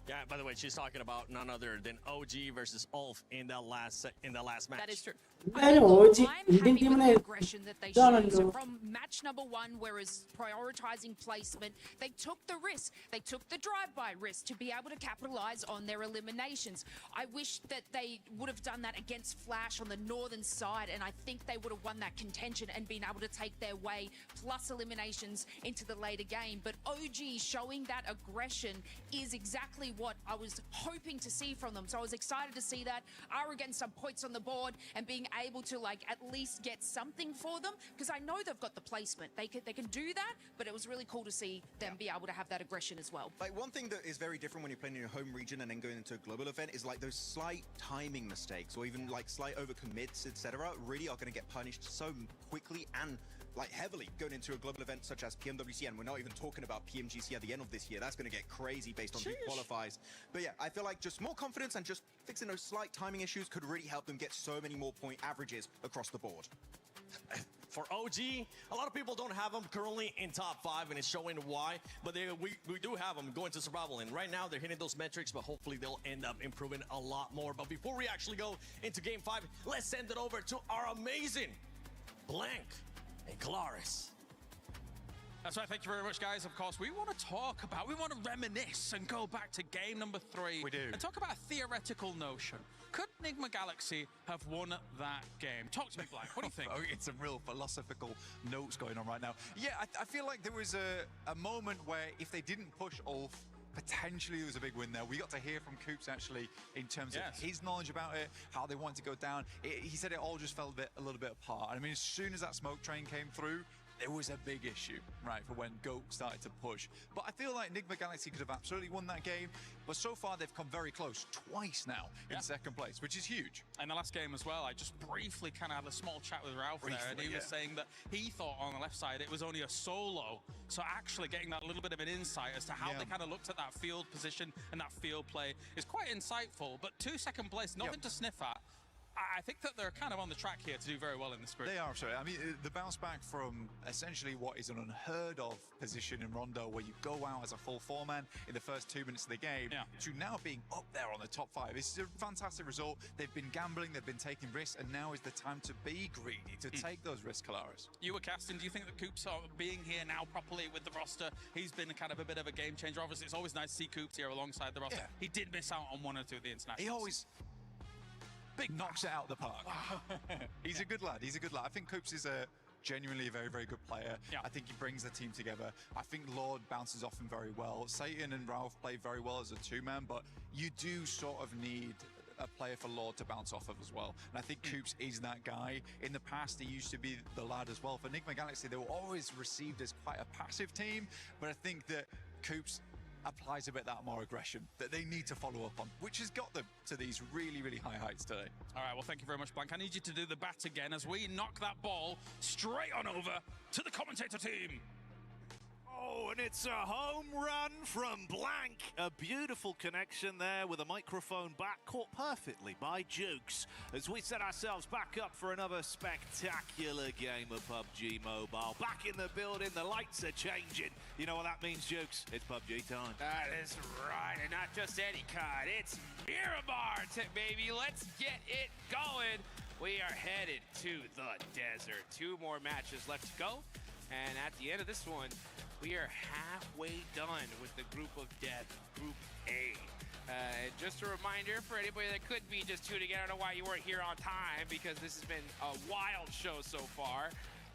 Yeah, by the way, she's talking about none other than OG versus Ulf in that last match. That is true. I'm happy with the aggression that they showed. So from match number 1, whereas prioritizing placement, they took the risk. They took the drive-by risk to be able to capitalize on their eliminations. I wish that they would have done that against Flash on the northern side, and I think they would have won that contention and been able to take their way plus eliminations into the later game. But OG showing that aggression is exactly what I was hoping to see from them. So I was excited to see that. Are getting some points on the board and being able to like at least get something for them, because I know they've got the placement. They can do that, but it was really cool to see them be able to have that aggression as well. Like one thing that is very different when you're playing in your home region and then going into a global event is like those slight timing mistakes or even like slight overcommits, etc. really are going to get punished so quickly and like heavily going into a global event such as PMWC, and we're not even talking about PMGC at the end of this year. That's going to get crazy based on who qualifies. But yeah, I feel like just more confidence and just fixing those slight timing issues could really help them get so many more point averages across the board. For OG, a lot of people don't have them currently in top 5, and it's showing why. But we do have them going to survival, and right now they're hitting those metrics, but hopefully they'll end up improving a lot more. But before we actually go into Game 5, let's send it over to our amazing Blank and Claris. That's right, thank you very much, guys. Of course, we want to reminisce and go back to game number 3. We do. And talk about a theoretical notion. Could Enigma Galaxy have won that game? Talk to me, Blank. What do you think? Oh, it's some real philosophical notes going on right now. Yeah, I feel like there was a moment where if they didn't push Ulf, potentially there was a big win there. We got to hear from Coops actually in terms of his knowledge about it, how they wanted to go down. He said it all just fell a little bit apart. I mean, as soon as that smoke train came through, there was a big issue, right, for when GOAT started to push. But I feel like Enigma Galaxy could have absolutely won that game. But so far, they've come very close, twice now in second place, which is huge. And the last game as well, I just briefly kind of had a small chat with Ralph there, and he was saying that he thought on the left side it was only a solo. So actually getting that little bit of an insight as to how they kind of looked at that field position and that field play is quite insightful. But second place, nothing to sniff at. I think that they're kind of on the track here to do very well in this group. They are, sorry. I mean, the bounce back from essentially what is an unheard of position in Rondo, where you go out as a full four-man in the first 2 minutes of the game, to now being up there on the top 5. This is a fantastic result. They've been gambling, they've been taking risks, and now is the time to be greedy, to take those risks, Kalaris. You were casting. Do you think that Coops being here now properly with the roster, he's been kind of a bit of a game changer? Obviously, it's always nice to see Coops here alongside the roster. He did miss out on 1 or 2 of the internationals. He always knocks it out of the park. He's a good lad. He's a good lad. I think Coops is genuinely a very, very good player. I think he brings the team together. I think Lord bounces off him very well. Satan and Ralph play very well as a two-man, but you do sort of need a player for Lord to bounce off of as well. And I think Coops is that guy. In the past, he used to be the lad as well. For Enigma Galaxy, they were always received as quite a passive team, but I think that Coops applies a bit that more aggression that they need to follow up on, which has got them to these really, really high heights today. All right, well, thank you very much, Blank. I need you to do the bat again as we knock that ball straight on over to the commentator team. Oh, and it's a home run from Blank. A beautiful connection there with a microphone back, caught perfectly by Jukes as we set ourselves back up for another spectacular game of PUBG Mobile. Back in the building, the lights are changing. You know what that means, Jukes? It's PUBG time. That is right, and not just any kind. It's Miramar, baby. Let's get it going. We are headed to the desert. 2 more matches left to go, and at the end of this one, we are halfway done with the group of death, Group A. And just a reminder for anybody that could be just tuning in, I don't know why you weren't here on time, because this has been a wild show so far.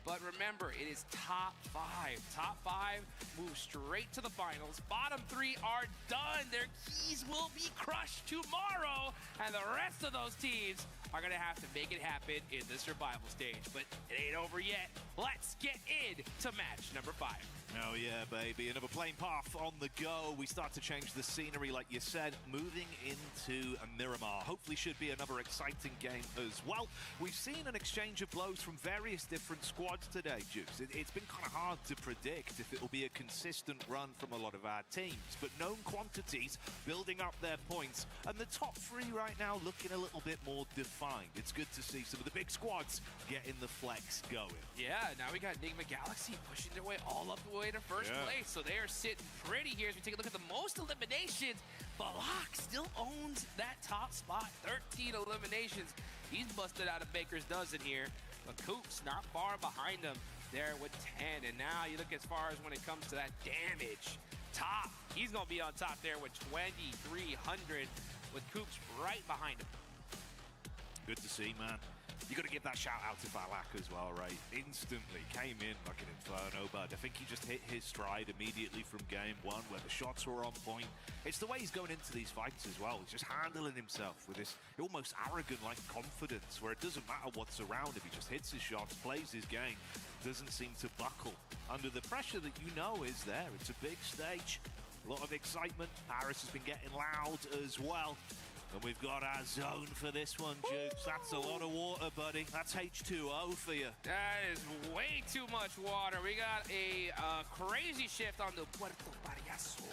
But remember, it is top 5. Top 5 move straight to the finals. Bottom 3 are done. Their keys will be crushed tomorrow. And the rest of those teams are going to have to make it happen in the survival stage. But it ain't over yet. Let's get into match number 5. Oh yeah, baby. Another plane path on the go. We start to change the scenery, like you said, moving into Miramar. Hopefully should be another exciting game as well. We've seen an exchange of blows from various different squads today, Jukes. It's been kind of hard to predict if it will be a consistent run from a lot of our teams, but known quantities building up their points, and the top 3 right now looking a little bit more defined. It's good to see some of the big squads getting the flex going. Yeah, now we got Enigma Galaxy pushing their way all up the way to first place, so they are sitting pretty here as we take a look at the most eliminations. Balak still owns that top spot, 13 eliminations. He's busted out a baker's dozen here, but Coops not far behind him there with 10. And now you look as far as when it comes to that damage, top, he's gonna be on top there with 2,300, with Coops right behind him. Good to see, man. You got to give that shout out to Balak as well, right? Instantly came in like an inferno, but I think he just hit his stride immediately from game 1, where the shots were on point. It's the way he's going into these fights as well. He's just handling himself with this almost arrogant-like confidence, where it doesn't matter what's around him. He just hits his shots, plays his game, doesn't seem to buckle under the pressure that you know is there. It's a big stage, a lot of excitement. Paris has been getting loud as well. And we've got our zone for this one, Jukes. That's a lot of water, buddy. That's H2O for you. That is way too much water. We got a crazy shift on the Puerto Payaso.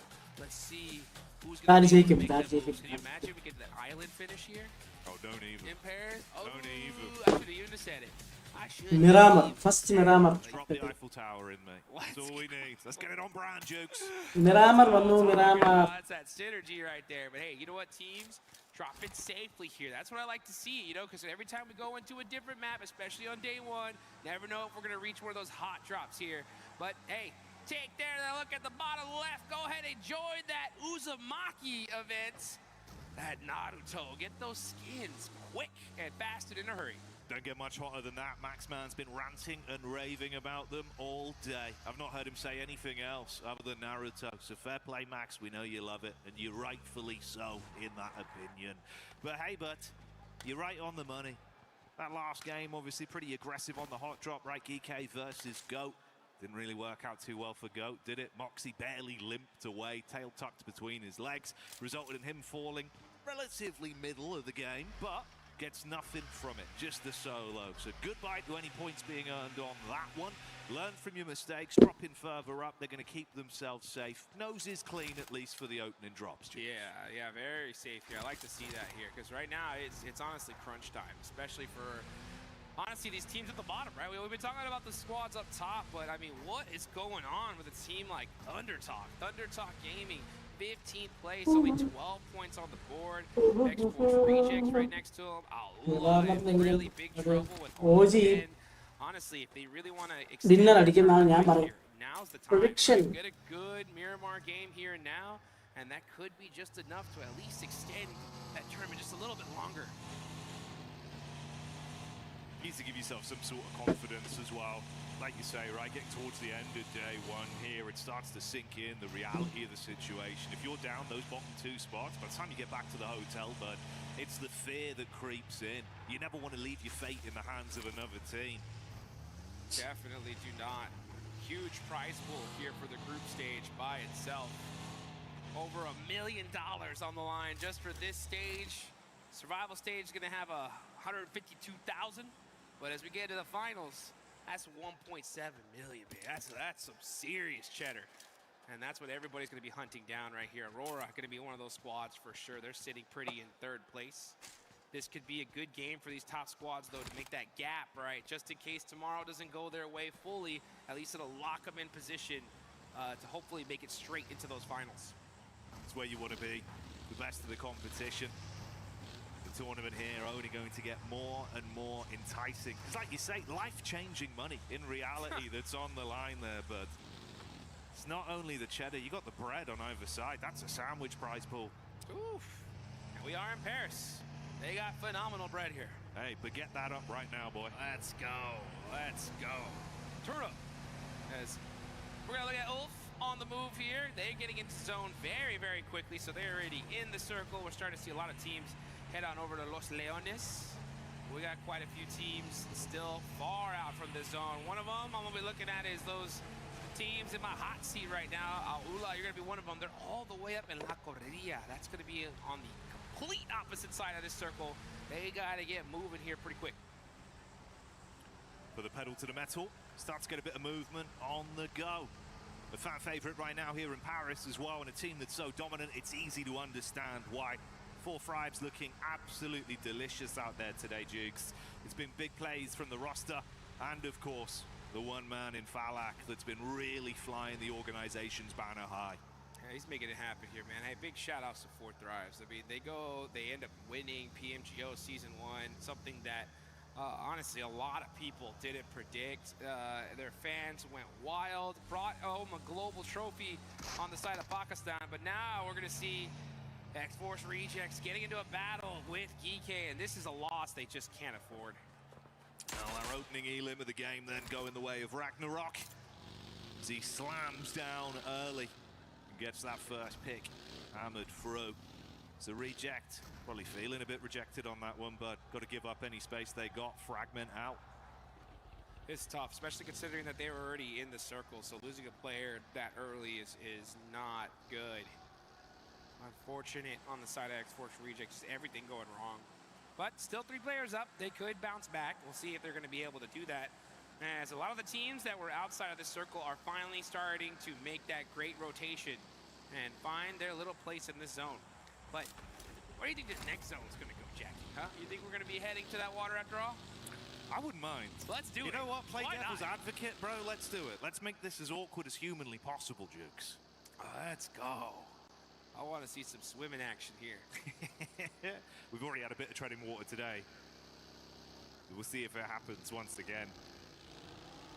Let's see who's going to make them moves. Can you imagine we get the island finish here? Oh, don't even. In Paris? Oh, don't even. I should have even said it. I should. Miramar. First Miramar. Drop the Eiffel Tower in, mate. That's all we need. Let's get it on brand, Jukes. Miramar vannu Miramar. That's that synergy right there. But hey, you know what, teams? Drop it safely here. That's what I like to see, you know, because every time we go into a different map, especially on day 1, never know if we're going to reach one of those hot drops here. But hey, take there a look at the bottom left. Go ahead and join that Uzumaki event at Naruto. Get those skins quick and fast and in a hurry. Don't get much hotter than that. Maxman's been ranting and raving about them all day. I've not heard him say anything else other than Naruto. So fair play, Max. We know you love it, and you're rightfully so in that opinion. But hey, you're right on the money. That last game, obviously pretty aggressive on the hot drop, right? GK versus GOAT. Didn't really work out too well for GOAT, did it? Moxie barely limped away, tail tucked between his legs, resulted in him falling relatively middle of the game, but gets nothing from it, just the solo. So goodbye to any points being earned on that one. Learn from your mistakes, drop in further up. They're going to keep themselves safe. Nose is clean, at least for the opening drops. Yeah, very safe here. I like to see that here, because right now it's honestly crunch time, especially for, honestly, these teams at the bottom, right? We've been talking about the squads up top, but I mean, what is going on with a team like Thundertalk? Thundertalk Gaming, 15th place, only 12 points on the board. Esports Rejects right next to him. Aula in really big trouble with home. Honestly, if they really want to extend here, now's the time. Get a good Miramar game here and now, and that could be just enough to at least extend that tournament just a little bit longer. You need to give yourself some sort of confidence as well. Like you say, right, getting towards the end of day one here, it starts to sink in the reality of the situation. If you're down those bottom two spots, by the time you get back to the hotel, bud, it's the fear that creeps in. You never want to leave your fate in the hands of another team. Definitely do not. Huge prize pool here for the group stage by itself. Over $1 million on the line just for this stage. Survival stage is going to have 152,000, but as we get to the finals, that's 1.7 million, man. That's some serious cheddar. And that's what everybody's going to be hunting down right here. Aurora going to be one of those squads for sure. They're sitting pretty in third place. This could be a good game for these top squads, though, to make that gap, right? Just in case tomorrow doesn't go their way fully, at least it'll lock them in position to hopefully make it straight into those finals. It's where you want to be, the best of the competition. The tournament here only going to get more and more enticing. It's like you say, life-changing money in reality that's on the line there, but it's not only the cheddar, you got the bread on either side. That's a sandwich prize pool. Oof. And we are in Paris. They got phenomenal bread here. Hey, but get that up right now, boy. Let's go. Let's go. Turn up. As we're going to look at Ulf on the move here. They're getting into zone very, very quickly, so they're already in the circle. We're starting to see a lot of teams head on over to Los Leones. We got quite a few teams still far out from the zone. One of them I'm going to be looking at is those teams in my hot seat right now. Aula, you're going to be one of them. They're all the way up in La Correria. That's going to be on the complete opposite side of this circle. They got to get moving here pretty quick. For the pedal to the metal, starts to get a bit of movement on the go. A fan favorite right now here in Paris as well, and a team that's so dominant, it's easy to understand why. 4 Thrives looking absolutely delicious out there today, Jukes. It's been big plays from the roster, and of course, the one man in Falak that's been really flying the organization's banner high. Yeah, he's making it happen here, man. Hey, big shout outs to 4 Thrives. I mean, they end up winning PMGO Season 1, something that honestly a lot of people didn't predict. Their fans went wild, brought home a global trophy on the side of Pakistan, but now we're going to see Esports Rejects getting into a battle with GK, and this is a loss they just can't afford. Well, our opening elim of the game then going the way of Ragnarok as he slams down early and gets that first pick hammered through. So Reject probably feeling a bit rejected on that one, but got to give up any space they got. Fragment out. It's tough, especially considering that they were already in the circle, so losing a player that early is not good. Unfortunate on the side of Esports Rejects, everything going wrong. But still 3 players up. They could bounce back. We'll see if they're going to be able to do that. As a lot of the teams that were outside of the circle are finally starting to make that great rotation and find their little place in this zone. But where do you think this next zone is going to go, Jackie? Huh? You think we're going to be heading to that water after all? I wouldn't mind. Let's do it. You know what? Play Why devil's not? advocate, bro. Let's do it. Let's make this as awkward as humanly possible, Jukes. Let's go. I want to see some swimming action here. We've already had a bit of treading water today. We'll see if it happens once again.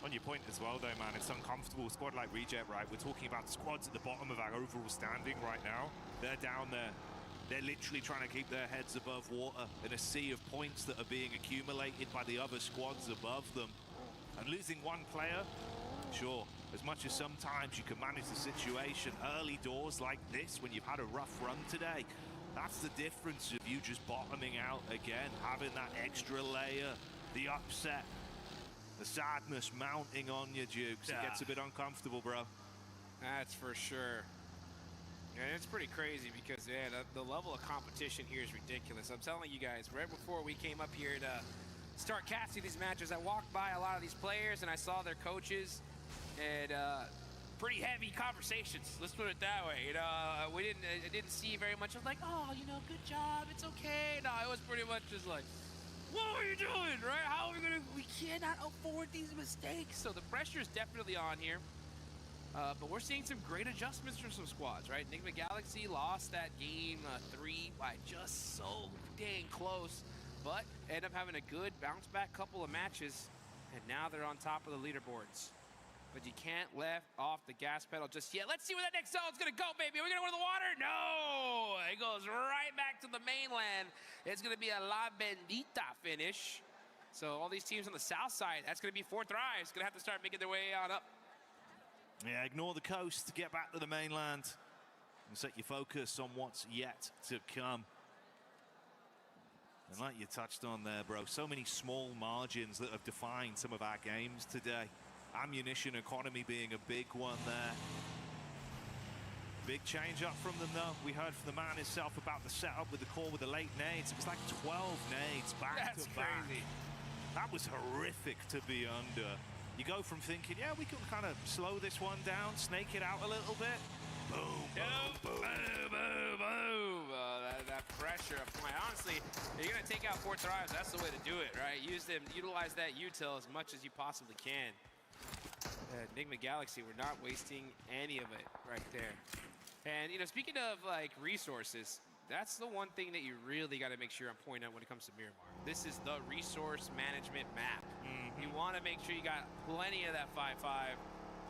On your point as well, though, man, it's uncomfortable. A squad like Reject, right? We're talking about squads at the bottom of our overall standing right now. They're down there. They're literally trying to keep their heads above water in a sea of points that are being accumulated by the other squads above them. And losing one player, sure, as much as sometimes you can manage the situation early doors like this when you've had a rough run today, that's the difference of you just bottoming out again, having that extra layer, the upset, the sadness mounting on you, Dukes. It gets a bit uncomfortable, bro. That's for sure. And it's pretty crazy because, man, the level of competition here is ridiculous. I'm telling you guys, right before we came up here to start casting these matches, I walked by a lot of these players and I saw their coaches, and pretty heavy conversations. Let's put it that way. You know, I didn't see very much of like, oh, you know, good job, it's okay. No, it was pretty much just like, what are you doing, right? How are we gonna? We cannot afford these mistakes. So the pressure is definitely on here. But we're seeing some great adjustments from some squads, right? Enigma Galaxy lost that game 3 by just so dang close, but end up having a good bounce back couple of matches, and now they're on top of the leaderboards. But you can't let off the gas pedal just yet. Let's see where that next zone's gonna go, baby. Are we gonna go to the water? No! It goes right back to the mainland. It's gonna be a La Bendita finish. So all these teams on the south side, that's gonna be 4 Thrives, gonna have to start making their way on up. Yeah, ignore the coast, get back to the mainland, and set your focus on what's yet to come. And like you touched on there, bro, so many small margins that have defined some of our games today. Ammunition economy being a big one there. Big change up from them, though. We heard from the man himself about the setup with the call with the late nades. It was like 12 nades back to back. Crazy. That was horrific to be under. You go from thinking, yeah, we can kind of slow this one down, snake it out a little bit. Boom, boom, boom, boom, boom, boom. That pressure. Honestly, you're gonna take out 4 Thrives. That's the way to do it, right? Utilize that util as much as you possibly can. Enigma Galaxy, we're not wasting any of it right there. And you know, speaking of like resources, that's the one thing that you really got to make sure I'm pointing out when it comes to Miramar. This is the resource management map. You want to make sure you got plenty of that 5.5,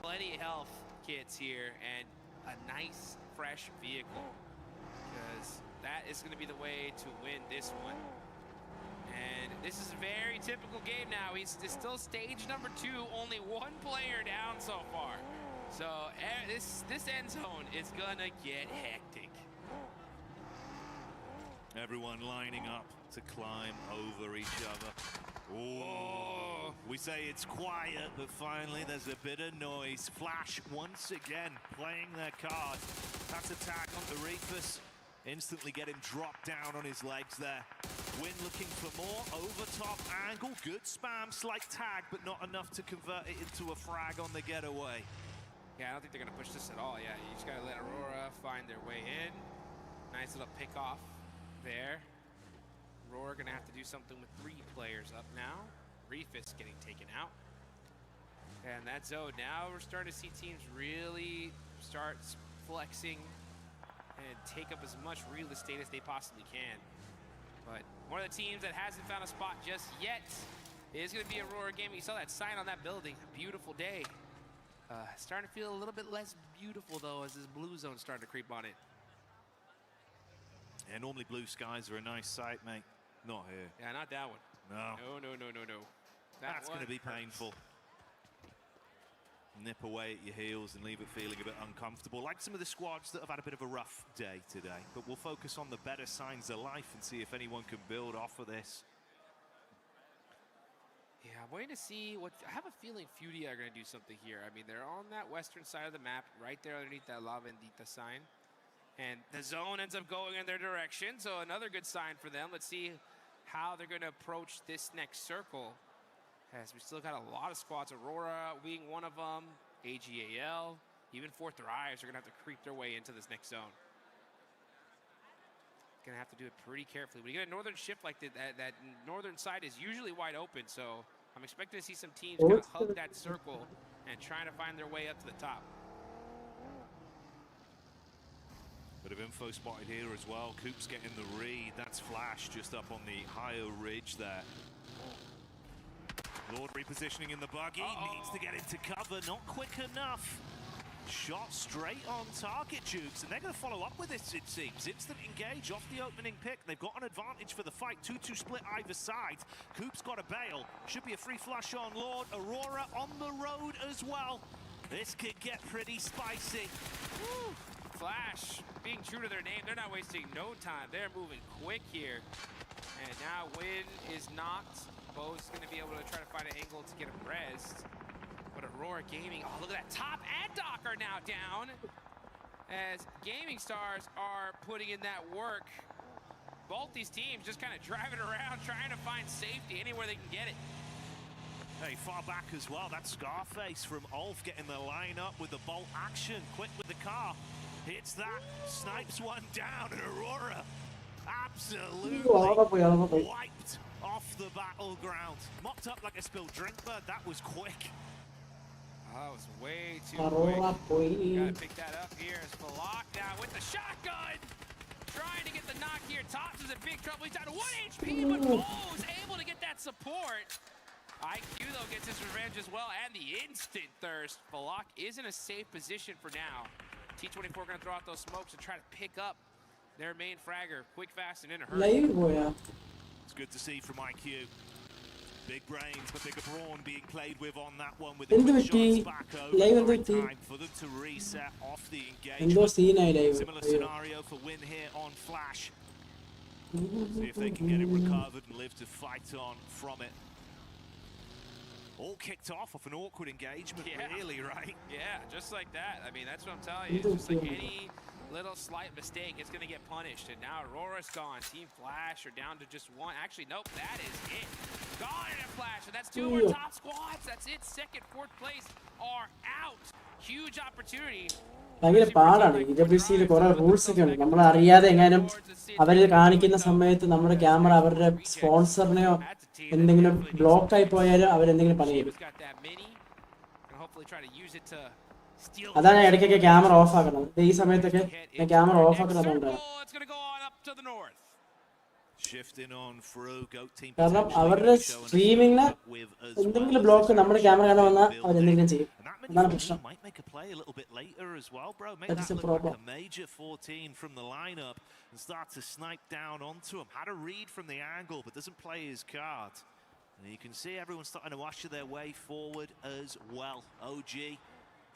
plenty of health kits here, and a nice, fresh vehicle. Because that is going to be the way to win this one. And this is a very typical game now. It's still stage number 2, only 1 player down so far. So this end zone is going to get hectic. Everyone lining up to climb over each other. Oh, we say it's quiet, but finally there's a bit of noise. Flash once again playing their card. That's a tag onto Reefus. Instantly get him dropped down on his legs there. Win looking for more. Over top angle. Good spam. Slight tag, but not enough to convert it into a frag on the getaway. Yeah, I don't think they're going to push this at all. Yeah, you just got to let Aurora find their way in. Nice little pick off there. Aurora going to have to do something with 3 players up now. Reefus getting taken out. And that zone, now we're starting to see teams really start flexing and take up as much real estate as they possibly can. But one of the teams that hasn't found a spot just yet is going to be Aurora Gaming. You saw that sign on that building. A beautiful day. Starting to feel a little bit less beautiful, though, as this blue zone starting to creep on it. Yeah, normally blue skies are a nice sight, mate. Not here. Yeah, not that one. No. No. That's going to be painful. Nip away at your heels and leave it feeling a bit uncomfortable, like some of the squads that have had a bit of a rough day today. But we'll focus on the better signs of life and see if anyone can build off of this. Yeah, I'm waiting to see what... I have a feeling Fudia are going to do something here. I mean, they're on that western side of the map, right there underneath that La Bendita sign. And the zone ends up going in their direction, so another good sign for them. Let's see how they're going to approach this next circle, as we still got a lot of squads. Aurora being one of them, AGAL, even 4 Thrives are going to have to creep their way into this next zone. Going to have to do it pretty carefully. When you get a northern shift like that northern side is usually wide open, so I'm expecting to see some teams kind of hug that circle and trying to find their way up to the top. Bit of info spotted here as well. Coop's getting the read. That's Flash just up on the higher ridge there. Lord repositioning in the buggy. Needs to get into cover. Not quick enough. Shot straight on target, Jukes, and they're going to follow up with this, it seems. Instant engage off the opening pick. They've got an advantage for the fight. 2-2 split either side. Coop's got a bail. Should be a free flush on Lord. Aurora on the road as well. This could get pretty spicy. Woo. Flash, being true to their name, they're not wasting no time. They're moving quick here. And now Win is knocked. Bo's going to be able to try to find an angle to get him rezzed. But Aurora Gaming, oh, look at that. Top and Doc are now down. As Gaming Stars are putting in that work. Both these teams just kind of driving around, trying to find safety anywhere they can get it. Hey, far back as well. That's Scarface from Ulf getting the line up with the bolt action. Quick with the car. Hits that. Snipes one down. And Aurora absolutely wiped off the battleground. Mopped up like a spilled drink, but that was quick. Oh, that was way too quick. Gotta pick that up here as Falak now with the shotgun. Trying to get the knock here. Tops is in big trouble. He's down to 1 HP, but Bo's able to get that support. IQ, though, gets his revenge as well, and the instant thirst. Falak is in a safe position for now. T24 going to throw out those smokes and try to pick up their main fragger. Quick, fast, and in a hurry. It's good to see from IQ. Big brains, but bigger brawn being played with on that one with the quick shots back over. Time for them to reset off the engagement. Similar scenario for Win here on Flash. See if they can get it recovered and live to fight on from it. All kicked off an awkward engagement, really, right? Yeah, just like that. I mean, that's what I'm telling you. It's just like any little slight mistake, it's going to get punished. And now Aurora's gone. Team Flash are down to just one. Actually, nope, that is it. Gone in a Flash, and that's two more top squads. That's it. Second, fourth place are out. Huge opportunity. ഭയങ്കര പാടാണ് EWC കുറെ rules ഒക്കെ ഉണ്ട് നമ്മൾ അറിയാതെ എങ്ങാനും അവര് കാണിക്കുന്ന സമയത്ത് നമ്മുടെ ക്യാമറ അവരുടെ സ്പോൺസറിനെയോ എന്തെങ്കിലും ബ്ലോക്ക് ആയി പോയാലും അവരെന്തെങ്കിലും പണി ചെയ്യും അതാണ് ഇടയ്ക്കൊക്കെ ക്യാമറ ഓഫ് ആക്കുന്നത് ഈ സമയത്തൊക്കെ ക്യാമറ ഓഫ് ആക്കുന്നതുകൊണ്ട് കാരണം അവരുടെ സ്ട്രീമിങ്ങിന് എന്തെങ്കിലും ബ്ലോക്ക് നമ്മുടെ ക്യാമറ കാണാൻ വന്നാൽ അവരെന്തെങ്കിലും ചെയ്യും അതാണ് പ്രശ്നം That is a problem. A major 14 from the lineup and start to snipe down onto him. Had a read from the angle, but doesn't play his card. And you can see everyone starting to usher their way forward as well. OG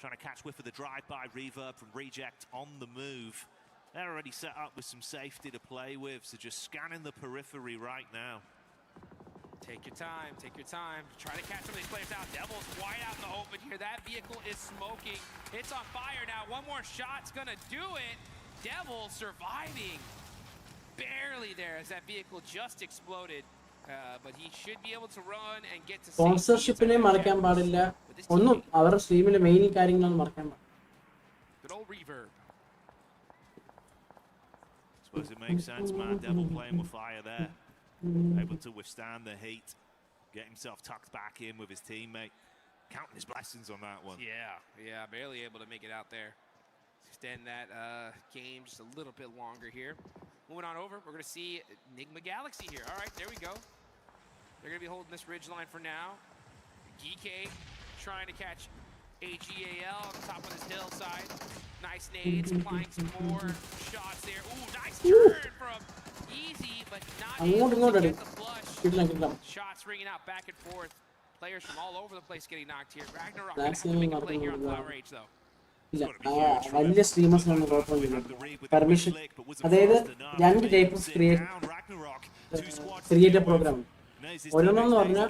trying to catch whiff of the drive-by reverb from Reject on the move. They're already set up with some safety to play with, so just scanning the periphery right now. Take your time, take your time. Try to catch some of these players out. Devil's wide out in the open here. That vehicle is smoking. It's on fire now. One more shot's gonna do it. Devil surviving. Barely there as that vehicle just exploded. But he should be able to run and get to sponsorshipനെ മറക്കാൻ പാടില്ല ഒന്നും അവരുടെ സ്ട്രീമിലെ main കാര്യങ്ങളൊന്നും മറക്കാൻ പാടില്ല Good old reverb. Suppose it makes sense, man. Devil playing with fire there. Able to withstand the heat. Get himself tucked back in with his teammate. Counting his blessings on that one. Yeah, barely able to make it out there. Extend that game just a little bit longer here. Moving on over, we're going to see Enigma Galaxy here. All right, there we go. They're going to be holding this ridge line for now. Geek trying to catch AGAL on the top of this hillside. Nice nades, applying some more shots there. Ooh, nice turn from Easy, but not able to get the flush. Shots ringing out back and forth. Players from all over the place getting knocked here. Ragnarok going to have to make a play here on Flower Age, though. വലിയ സ്ട്രീമേഴ്സിനൊന്നും കുഴപ്പമൊന്നുമില്ല permission അതായത് രണ്ട് type of creator programme ഒരെണ്ണം പറഞ്ഞാൽ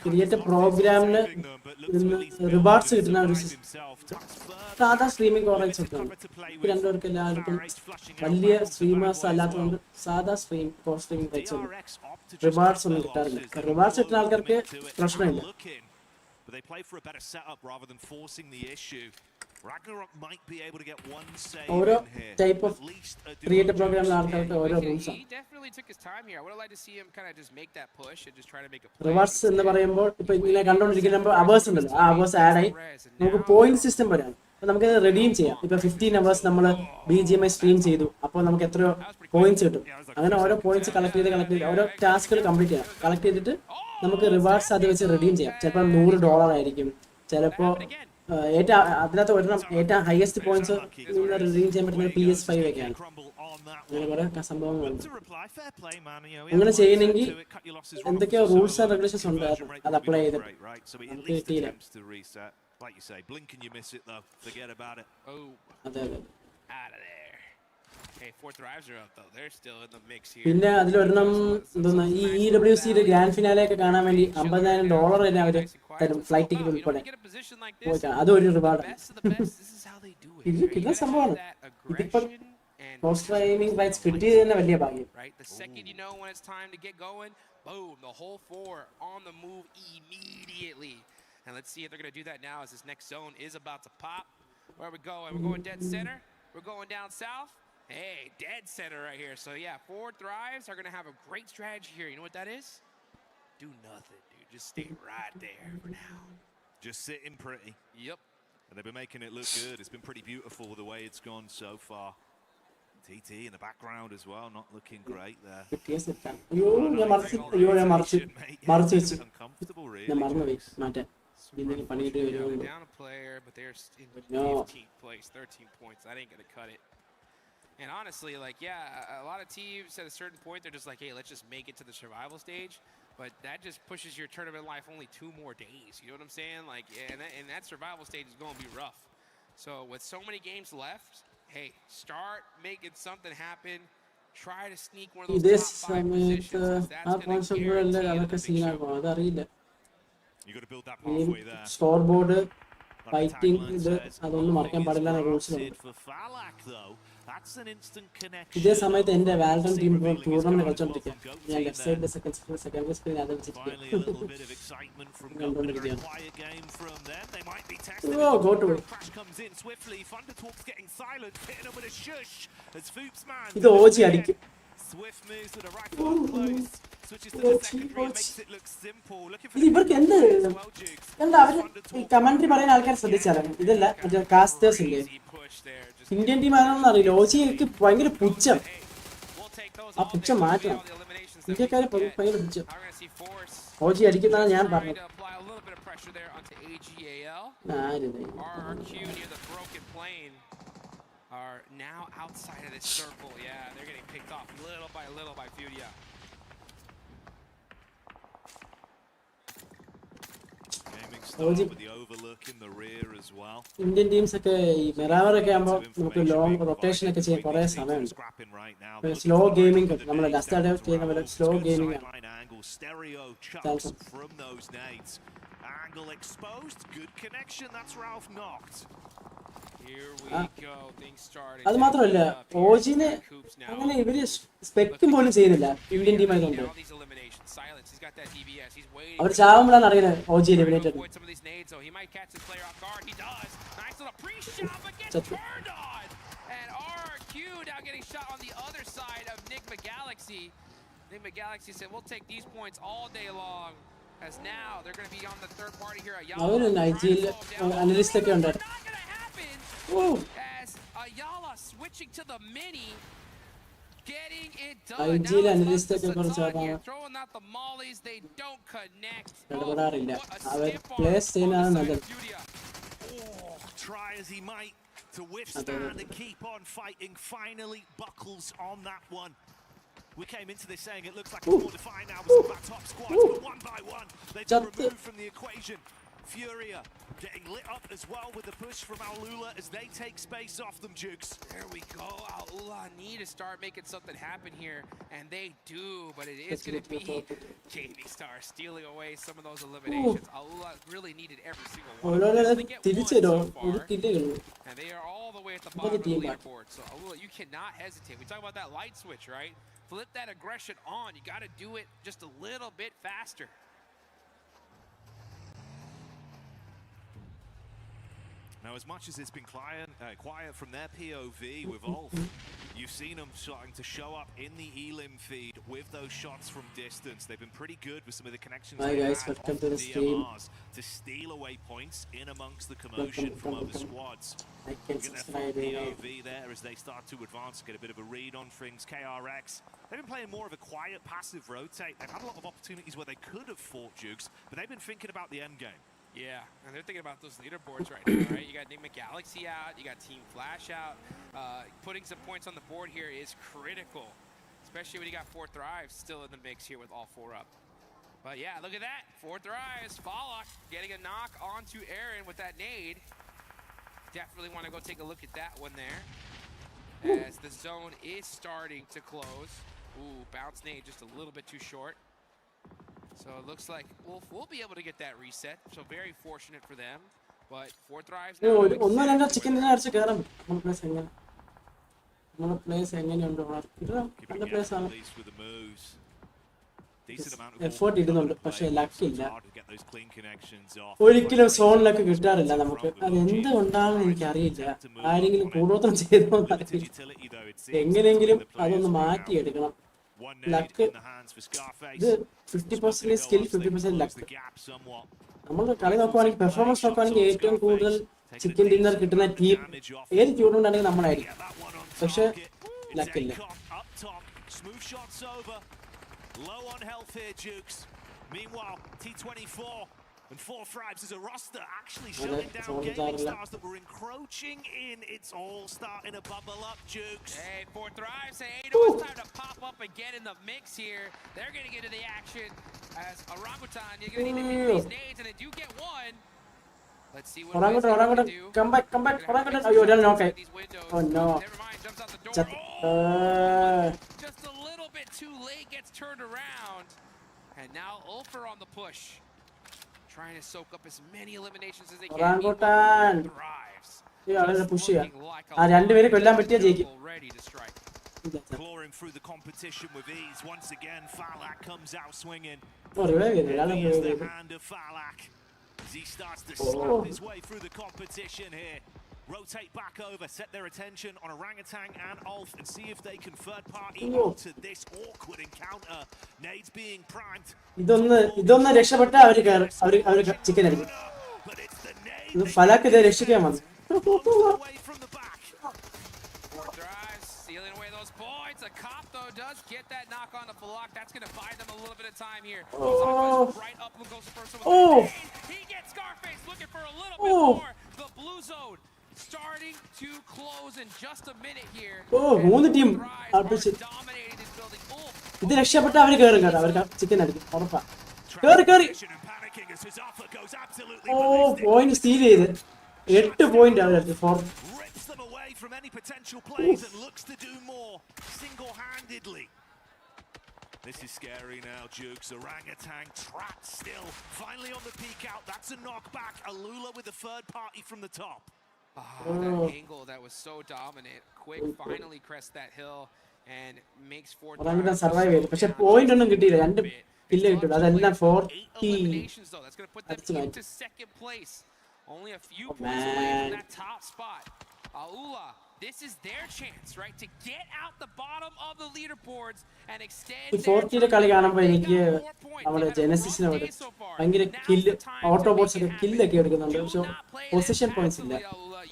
creator പ്രോഗ്രാമിന് rewards കിട്ടുന്ന ഒരു സാധാ സ്ട്രീമിംഗ് കോറേജ് ഒക്കെ ഉണ്ട് രണ്ടുപേർക്ക് എല്ലാവർക്കും വലിയ സ്ട്രീമേഴ്സ് അല്ലാത്തതുകൊണ്ട് സാധാ സ്ട്രീമിംഗ് റൈറ്റ്സ് ഉണ്ട് റിവാർഡ്സ് ഒന്നും കിട്ടാറില്ല റിവാർഡ്സ് കിട്ടുന്ന ആൾക്കാർക്ക് പ്രശ്നമില്ല They play for a better setup rather than forcing the issue. Ragnarok might be able to get one save in here. Type of creative program He definitely took his time here. I would have liked to see him kind of just make that push and just try to make a play. Rewards എന്ന് പറയുമ്പോൾ ഇപ്പോൾ ഇങ്ങനെ കണ്ടുകൊണ്ടിരിക്കുമ്പോൾ hours ഉണ്ടല്ലോ ആ hours add ആയി നമുക്ക് point system വരാം നമുക്ക് റെഡീം ചെയ്യാം ഇപ്പൊ 15 അവേഴ്സ് നമ്മൾ BGMI സ്ട്രീം ചെയ്തു അപ്പോൾ നമുക്ക് എത്രയോ പോയിന്റ്സ് കിട്ടും അങ്ങനെ ഓരോ പോയിന്റ്സ് കളക്ട് ചെയ്ത് ഓരോ ടാസ്കുകൾ കംപ്ലീറ്റ് ചെയ്യാം കളക്ട് ചെയ്തിട്ട് നമുക്ക് റിവാർഡ്സ് അത് വെച്ച് റെഡീം ചെയ്യാം ചിലപ്പോൾ $100 ആയിരിക്കും ചിലപ്പോൾ അതിനകത്ത് ഒരെണ്ണം ഏറ്റവും ഹയസ്റ്റ് പോയിന്റ്സ് റീഡ് ചെയ്യാൻ പറ്റുന്ന PS5 ഒക്കെയാണ്. അങ്ങനെ കുറെ സംഭവങ്ങളുണ്ട്. അങ്ങനെ ചെയ്യണമെങ്കിൽ എന്തൊക്കെയോ റൂൾസ് ആൻഡ് റെഗുലേഷൻസ് ഉണ്ടായിരുന്നു, അത് അപ്ലൈ ചെയ്തിട്ട് നമുക്ക് കിട്ടിയില്ല. അതെ അതെ. പിന്നെ അതിലൊരെണ്ണം എന്തോന്നാ ഈ EWC ഗ്രാൻഡ് ഫിനാലെ ഒക്കെ കാണാൻ വേണ്ടി $50,000 തന്നെ അവര് തരും, ഫ്ലൈറ്റ് ടിക്കറ്റ് ഉൾപ്പെടെ. അതൊരു റിവാർഡാണ്. ഇത് കിട്ടുന്ന സംഭവമാണ്. ഇതിപ്പോ സ്ട്രീമിംഗ് റൈറ്റ്സ് കിട്ടിയത് തന്നെ വലിയ ഭാഗ്യം. The second you know when it's time to get going, boom, the whole four on the move immediately. And let's see if they're going to do that now as this next zone is about to pop. Where are we going? We're going dead center. We're going down south. Hey, dead center right here. So yeah, 4 Thrives are going to have a great strategy here. You know what that is? Do nothing, dude. Just stay right there for now. Just sitting pretty. Yep. And they've been making it look good. It's been pretty beautiful the way it's gone so far. TT in the background as well, not looking great there. Uncomfortable, really. Down a player, but they're in 15th place, 13 points. That ain't going to cut it. And honestly, like, yeah, a lot of teams at a certain point, they're just like, hey, let's just make it to the survival stage. But that just pushes your tournament life only 2 more days. You know what I'm saying? Like, and that survival stage is going to be rough. So with so many games left, hey, start making something happen. Try to sneak one of those top 5 positions. That's going to guarantee you the big show. You got to build that pathway there. Scoreboard, fighting, അതൊന്നും മറക്കാൻ പാടില്ല റൂൾസിലുണ്ട്. ഇതേ സമയത്ത് എന്റെ Valorant team tournament കളിച്ചോണ്ടിരിക്കുക. ഞാൻ left സൈഡിലെ second screen അത് വെച്ചിരിക്കുകയാണ്. ഓ ഗോട്ട് പോയി. ഇത് ഓജി അടിക്കും. ഇത് ഇവർക്ക് എന്ത് എന്താ അവര് കമന്ററി പറയുന്ന ആൾക്കാർ ശ്രദ്ധിച്ചാലും ഇതല്ല മറ്റേ കാസ്റ്റേഴ്സ് ഇല്ലേ, ഇന്ത്യൻ ടീം ആണെന്ന് അറിയില്ല. ഓജിക്ക് ഭയങ്കര പുച്ഛം. ആ പുച്ഛം മാറ്റണം. ഇന്ത്യക്കാര് ഭയങ്കര പുച്ഛം. ഓജി അടിക്കുന്നതാണ് ഞാൻ പറഞ്ഞത്. Are now outside of this circle. Yeah, they're getting picked off little by Furia. Gaming start with the overlook in the rear as well. Indian teams ഒക്കെ ഈ മെറാവർ ഒക്കെ ആകുമ്പോൾ നമുക്ക് ലോങ് റൊട്ടേഷൻ ഒക്കെ ചെയ്യാൻ കുറെ സമയമുണ്ട്. സ്ലോ ഗെയിമിംഗ് നമ്മൾ ലാസ്റ്റ് ഡേ ചെയ്യുന്ന പോലെ സ്ലോ ഗെയിമിംഗ് ആണ്. Angle exposed, good connection. That's Ralph knocked. Here we go. Things started. അത് മാത്രമല്ല ഓജിനെ അങ്ങനെ ഇവര് സ്പെക്കും പോലും ചെയ്യുന്നില്ല ഇന്ത്യൻ ടീം ആയതുകൊണ്ട്. അവർ ചാവുമ്പോഴാണ് അറിയുന്നത് ഓജി eliminated. Enigma Galaxy said we'll take these points all day long. As now they're going to be on the third party here. അവര് നൈജീരിയയിൽ analyst ഒക്കെ ഉണ്ട്. As Ayala switching to the mini, getting it done. നൈജീരിയയിൽ analyst ഒക്കെ കുറച്ച് throwing out the mollies, they don't connect. ഇടപെടാറില്ല. അവർ place ചെയ്യുന്നതാണ് നല്ലത്. Try as he might to withstand and keep on fighting. Finally buckles on that one. We came into this saying it looks like it's more defined now with some of our top squads, but one by one they've been removed from the equation. Furia getting lit up as well with the push from Alula as they take space off them, Jukes. There we go. Alula need to start making something happen here, and they do, but it is going to be Jamie Star stealing away some of those eliminations. Alula really needed every single one. And they are all the way at the bottom of the leaderboard. So Alula, you cannot hesitate. We talk about that light switch, right? Flip that aggression on. You got to do it just a little bit faster. Now, as much as it's been quiet from their POV with Ulf, you've seen them starting to show up in the Elim feed with those shots from distance. They've been pretty good with some of the connections Hi they've guys, had welcome off to the the stream. DMRs to steal away points in amongst the commotion from other squads. Get their full POV there as they start to advance, get a bit of a read on things. KRX, they've been playing more of a quiet, passive rotate. They've had a lot of opportunities where they could have fought Jukes, but they've been thinking about the end game. Yeah, and they're thinking about those leaderboards right now, right? You got Enigma Galaxy out, you got Team Flash out. Putting some points on the board here is critical, especially when you got 4 Thrives still in the mix here with all 4 up. But yeah, look at that. 4 Thrives. Fallock getting a knock onto Aaron with that nade. Definitely want to go take a look at that one there. As the zone is starting to close. Ooh, bounce nade just a little bit too short. So it looks like we'll be able to get that reset. So very fortunate for them. But 4 Thrives now. ഒന്നോ രണ്ടോ chicken dinner അടിച്ച് കയറാൻ പറ്റും. നമ്മുടെ place എങ്ങനെയുണ്ട് നല്ല place ആണ്. Effort ഇടുന്നുണ്ട്, പക്ഷെ ലക്കില്ല. ഒരിക്കലും സോണിലൊക്കെ കിട്ടാറില്ല നമുക്ക്. അത് എന്തുകൊണ്ടാണെന്ന് എനിക്കറിയില്ല. ആരെങ്കിലും കൂടുതലും ചെയ്തോ എങ്ങനെയെങ്കിലും അതൊന്ന് മാറ്റിയെടുക്കണം. ലക്ക് ഇത് 50% സ്കിൽ 50% ലക്ക്. നമ്മൾ കളി നോക്കുവാണെങ്കിൽ പെർഫോമൻസ് നോക്കുവാണെങ്കിൽ ഏറ്റവും കൂടുതൽ ചിക്കൻ ഡിന്നർ കിട്ടുന്ന ടീം ഏത് ടൂർണമെന്റ് നമ്മളായിരിക്കും. പക്ഷെ ലക്കില്ല. Low on health here, Jukes. Meanwhile, T24 and 4 Thrives as a roster actually shutting down gaming stars that were encroaching in. It's all starting to bubble up, Jukes. Hey, 4 Thrives say, hey, no, it's time to pop up and get in the mix here. They're going to get into the action as Orangutan. You're going to need to hit these nades, and they do get one. Let's see what Orangutan, come back. Orangutan, oh, you're done, okay. Oh, no. Never mind, jumps out the door. Just a little bit too late, gets turned around. And now Ulfer on the push. Trying to soak up as many eliminations as they can. Orangutan. Yeah, push here. രണ്ടുപേരെ കൊല്ലാൻ പറ്റിയ ജയിക്കും. Clawing through the competition with ease. Once again, Falak comes out swinging. Here's the hand of Falak as he starts to slap his way through the competition here. Rotate back over, set their attention on Orangutan and Ulf and see if they can third party onto this awkward encounter. Nades being primed. ഇതൊന്ന് രക്ഷപ്പെട്ട അവര് chicken അടിക്കും. ഫലാക്ക് ഇത് രക്ഷിക്കാൻ വന്നു. Sealing away those points. The cop though does get that knock on the Falak. That's going to buy them a little bit of time here. Right up and goes the first one. He gets Scarface looking for a little bit more. The blue zone starting to close in just a minute here. മൂന്ന് team ഇത് രക്ഷപ്പെട്ട അവര് കയറും കേട്ടോ. അവർക്ക് chicken അടിക്കും ഉറപ്പാ. കേറി പോയിന്റ് സ്റ്റീൽ ചെയ്ത് 8 പോയിന്റ് അവരെടുത്ത്. From any potential plays and looks to do more single-handedly. This is scary now, Jukes. Orangutan trapped still. Finally on the peek out. That's a knockback. Alula with the third party from the top. That angle that was so dominant. Quick finally crests that hill and makes 4 Orangutan survive ചെയ്തു. പക്ഷെ point ഒന്നും കിട്ടിയില്ല. 2 kill കിട്ടും. അതെല്ലാം 40. That's going to put them into second place. Only a few points away from that top spot. Aula, this is their chance, right, to get out the bottom of the leaderboards and extend ഈ 40യുടെ കളി കാണുമ്പോൾ എനിക്ക് നമ്മുടെ ജെനസിസിനോട് ഭയങ്കര kill ഓട്ടോബോട്ട്സ് ഒക്കെ കില്ലൊക്കെ എടുക്കുന്നുണ്ട്. പക്ഷെ position points ഇല്ല.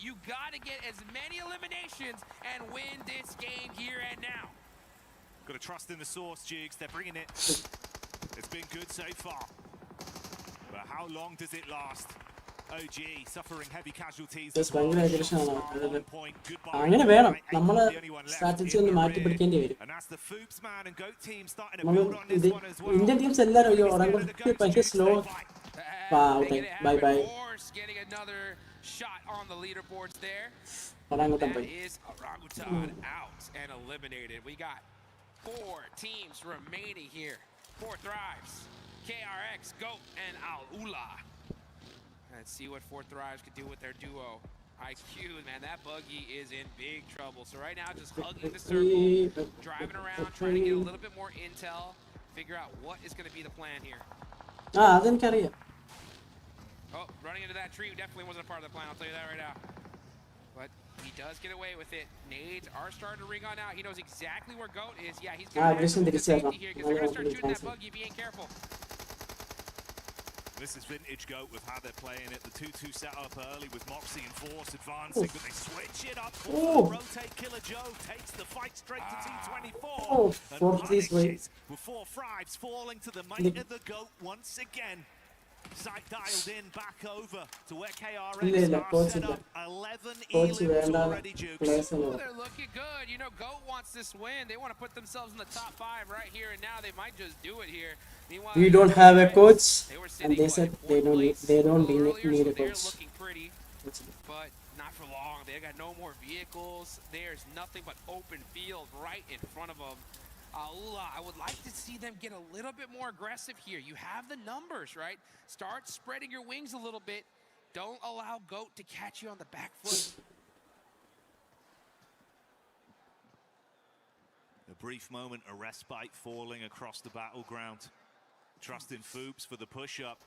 You got to get as many eliminations and win this game here and now. Got to trust in the source, Jigs. They're bringing it. It's been good so far. But how long does it last? OG suffering heavy casualties. ഭയങ്കര aggression ആണ്. അങ്ങനെ വേണം. നമ്മള് strategy ഒന്ന് മാറ്റി പിടിക്കേണ്ടി വരും. Indian teams എല്ലാവരും ഒരാൾക്ക് ഭയങ്കര slow. By Getting another shot on the leaderboards there. Orangutan is Orangutan out and eliminated. We got 4 teams remaining here. 4 Thrives, KRX, Goat, and Alula. Let's see what 4 Thrives could do with their duo. IQ, man, that buggy is in big trouble. So right now, just hugging the circle, driving around, trying to get a little bit more intel, figure out what is going to be the plan here. അതെനിക്കറിയാം. Oh, running into that tree definitely wasn't a part of the plan, I'll tell you that right now. But he does get away with it. Nades are starting to ring on out. He knows exactly where Goat is. Yeah, he's going to have to safety here because they're going to start shooting that buggy if he ain't careful. This is vintage Goat with how they're playing it. The 2-2 set up early with Moxie and Force advancing, but they switch it up. Rotate Killer Joe takes the fight straight to T24. And punishes with 4 Thrives falling to the might of the Goat once again. Site dialed in back over to where ഇല്ല ഇല്ല KRX are coach set ഇല്ല up 11 coach elims വേണ്ട already, Jukes. Players Ooh, they're looking good. You know, GOAT wants this win. They want to put themselves in the top 5 right here and now. They might just do it here. Meanwhile, we don't have a coach they were and sitting they said they don't need a they're coach. looking pretty, but not for long. They got no more vehicles. There's nothing but open field right in front of them. I would like to see them get a little bit more aggressive here. You have the numbers, right? Start spreading your wings a little bit. Don't allow GOAT to catch you on the back foot. A brief moment, a respite falling across the battleground. Trusting Foops for the push-up.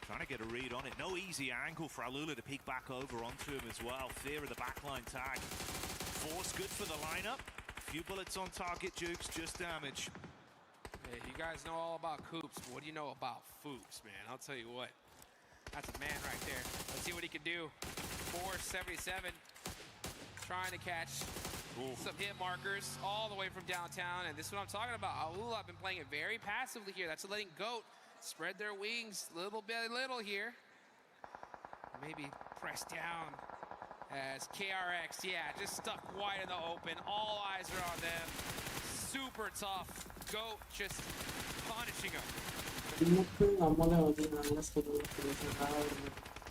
Trying to get a read on it. No easy angle for Alula to peek back over onto him as well. Fear of the backline tag. Force good for the lineup. Few bullets on target, Jukes, just damage. Hey, you guys know all about Coops, but what do you know about Foops, man? I'll tell you what. That's a man right there. Let's see what he can do. 477. Trying to catch some hit markers all the way from downtown. And this is what I'm talking about. Alula have been playing it very passively here. That's letting GOAT spread their wings little by little here. Maybe press down as KRX, just stuck wide in the open. All eyes are on them. Super tough. GOAT just punishing them.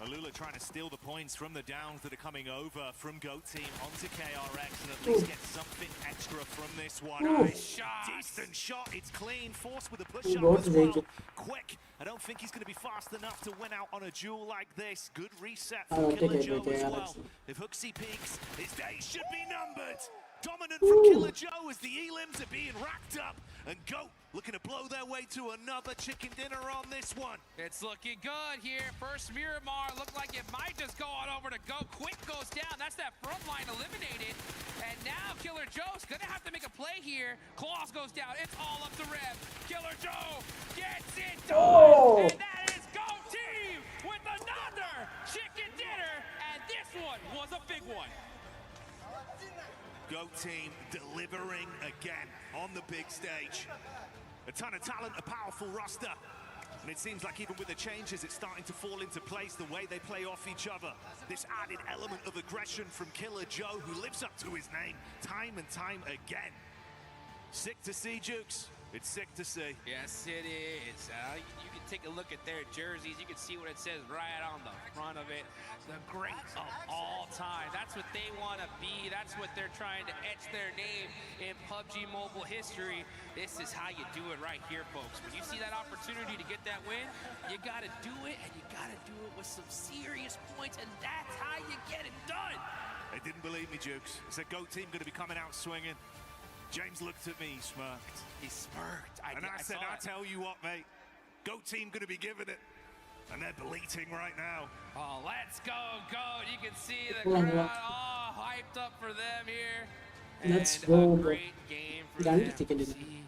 Alula trying to steal the points from the downs that are coming over from GOAT team onto KRX and at least get something extra from this one. Nice shot. Decent shot. It's clean. Force with a push-up as well. Quick. I don't think he's going to be fast enough to win out on a duel like this. Good reset from Killer Joe as well. If Hooksy peaks, his days should be numbered. Dominant from Killer Joe as the elims are being racked up. And GOAT looking to blow their way to another chicken dinner on this one. It's looking good here. First Miramar looked like it might just go on over to GOAT. Quick goes down. That's that front line eliminated. And now Killer Joe's going to have to make a play here. Claus goes down. It's all up to Rev. Killer Joe gets it done. And that is GOAT team with another chicken dinner. And this one was a big one. GOAT team delivering again on the big stage. A ton of talent, a powerful roster. And it seems like even with the changes, it's starting to fall into place the way they play off each other. This added element of aggression from Killer Joe, who lives up to his name time and time again. Sick to see, Jukes. It's sick to see. Yes, it is. You can take a look at their jerseys. You can see what it says right on the front of it. The greats of all time. That's what they want to be. That's what they're trying to etch their name in PUBG Mobile history. This is how you do it right here, folks. When you see that opportunity to get that win, you got to do it, and you got to do it with some serious points, and that's how you get it done. They didn't believe me, Jukes. It's a GOAT team going to be coming out swinging. James looked at me, he smirked. He smirked. And I said, I tell you what, mate, GOAT team going to be giving it. And they're bleating right now. Oh, let's go, GOAT. You can see the crowd all hyped up for them here. Let's and go. a great game for them. See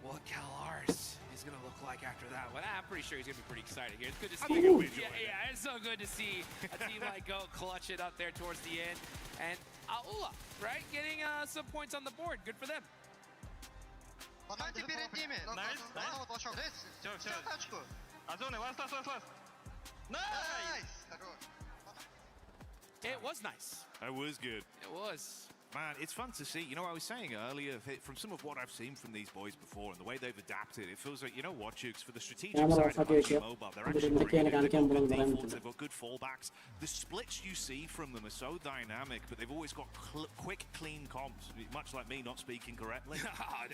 what CalArts is going to look like after that one. I'm pretty sure he's going to be pretty excited here. It's good to see. Yeah, it's so good to see a team like GOAT clutch it up there towards the end. And Alula, right, getting some points on the board. Good for them. It was nice. That was good. It was. Man, it's fun to see. You know, I was saying earlier, from some of what I've seen from these boys before and the way they've adapted, it feels like, you know what, Jukes, for the strategic side of PUBG Mobile, they're actually pretty good. They've got good defaults, they've got good fallbacks. The splits you see from them are so dynamic, but they've always got quick, clean comps, much like me not speaking correctly.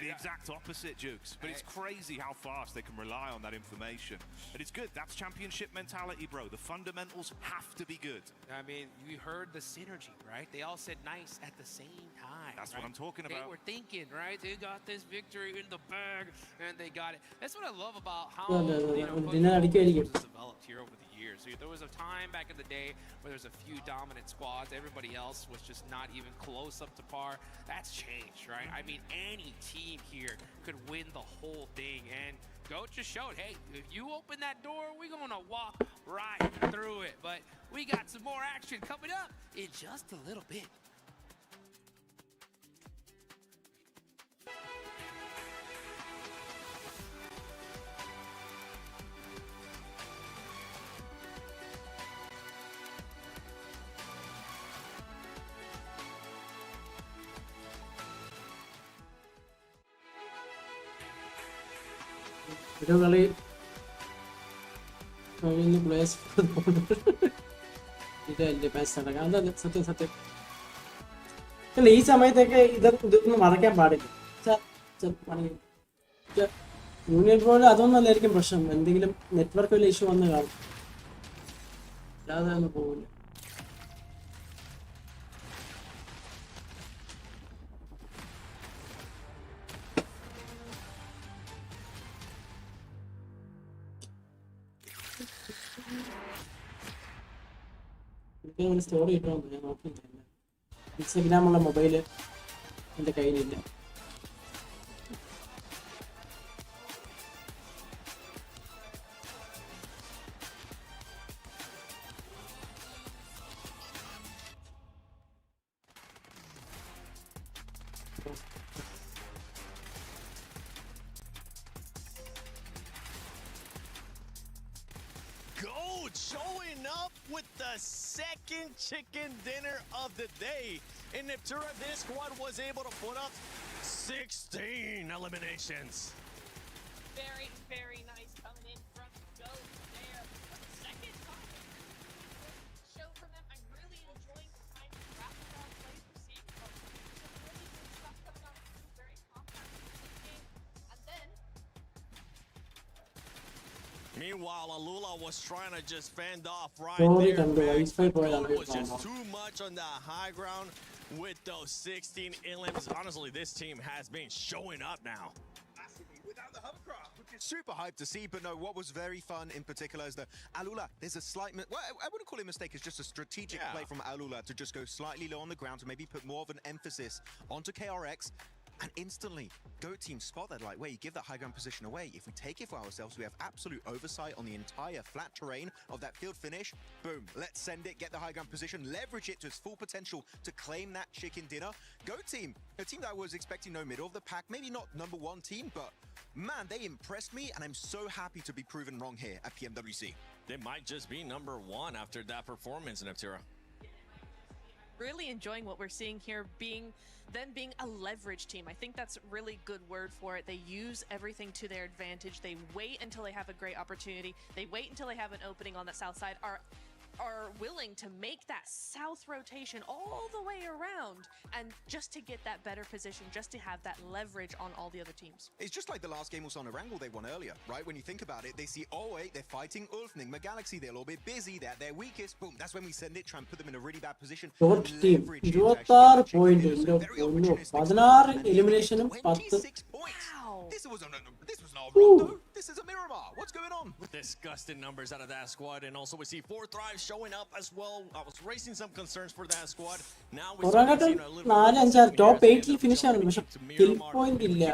The exact opposite, Jukes. But it's crazy how fast they can rely on that information. And it's good. That's championship mentality, bro. The fundamentals have to be good. I mean, you heard the synergy, right? They all said nice at the same time. That's what I'm talking about. They were thinking, right? They got this victory in the bag, and they got it. That's what I love about how has developed here over the years. There was a time back in the day where there's a few dominant squads. Everybody else was just not even close up to par. That's changed, right? I mean, any team here could win the whole thing, and GOAT just showed, hey, if you open that door, we're going to walk right through it. But we got some more action coming up in just a little bit. ഒരു കളി കഴിഞ്ഞ് place ഇതല്ലേ match നടക്കാം. അതെ സത്യം സത്യം. അല്ല ഈ സമയത്തൊക്കെ ഇതൊന്നും മറക്കാൻ പാടില്ല. യൂണിയൻ പോലെ അതൊന്നും അല്ലായിരിക്കും പ്രശ്നം. എന്തെങ്കിലും നെറ്റ്വർക്ക് വല്ല ഇഷ്യൂ വന്ന് കാണും. അല്ലാതെ ഒന്നും പോകില്ല. എനിക്ക് സ്റ്റോറി കിട്ടുമെന്ന് ഞാൻ നോക്കുന്നില്ല. ഇൻസ്റ്റഗ്രാമുള്ള മൊബൈല് എൻ്റെ കയ്യിലില്ല. Goat showing up with the second chicken dinner of the day. In Neptura, this squad was able to put up 16 eliminations. Very, very nice coming in from Goat there. For the second time. Show from them. I'm really enjoying the kind of rapid round plays we're seeing from them. Some really good stuff coming out of two very compact game. And then Meanwhile, Alula was trying to just fend off right Sorry, there. Kandu, I spy boy Goat on was just too much on the high ground with those 16 elims. Honestly, this team has been showing up now. Without the hovercraft, which is super hyped to see. But no, what was very fun in particular is that Alula, there's a slight, well, I wouldn't call it a mistake. It's just a strategic play from Alula to just go slightly low on the ground to maybe put more of an emphasis onto KRX. And instantly, Goat team spot that like, wait, you give that high ground position away. If we take it for ourselves, we have absolute oversight on the entire flat terrain of that field finish. Boom, let's send it, get the high ground position, leverage it to its full potential to claim that chicken dinner. Goat team, a team that I was expecting no middle of the pack, maybe not number one team, but man, they impressed me, and I'm so happy to be proven wrong here at PMWC. They might just be number one after that performance in Neptura. really enjoying what we're seeing here, being a leverage team. I think that's a really good word for it. They use everything to their advantage. They wait until they have a great opportunity. They wait until they have an opening on the south side, are willing to make that south rotation all the way around, and just to get that better position, just to have that leverage on all the other teams. It's just like the last game was on a wrangle they won earlier, right? When you think about it, they see, oh wait, they're fighting Ulf, Nigma Galaxy, they're a little bit busy, they're their weakest, boom, that's when we send it, try and put them in a really bad position. Short team 26 point എന്റെ പൊന്നോ 16 എലിമിനേഷനും 10 This was not a run though. This is a Miramar. What's going on? Disgusting numbers out of that squad, and also we see 4 Thrives showing up as well. I was raising some concerns for that squad. Now we see a little 4 5 top 8 ൽ finish ആണ് പക്ഷെ kill point ഇല്ല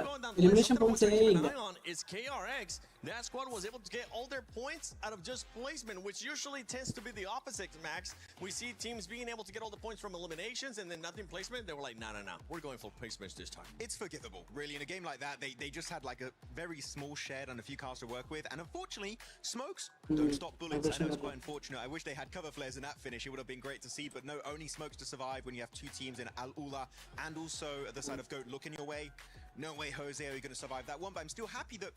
elimination points ഇല്ല. Is KRX. That squad was able to get all their points out of just placement, which usually tends to be the opposite, Max. We see teams being able to get all the points from eliminations and then nothing placement. They were like, no, we're going for placements this time. It's forgivable, really. In a game like that, they just had like a very small shed and a few cars to work with. And unfortunately, Smokes don't stop bullets. I know it's quite unfortunate. I wish they had cover flares in that finish. It would have been great to see. But no, only Smokes to survive when you have two teams in Al-Ula and also at the side of Goat looking your way. No way, Jose, are you going to survive that one? But I'm still happy that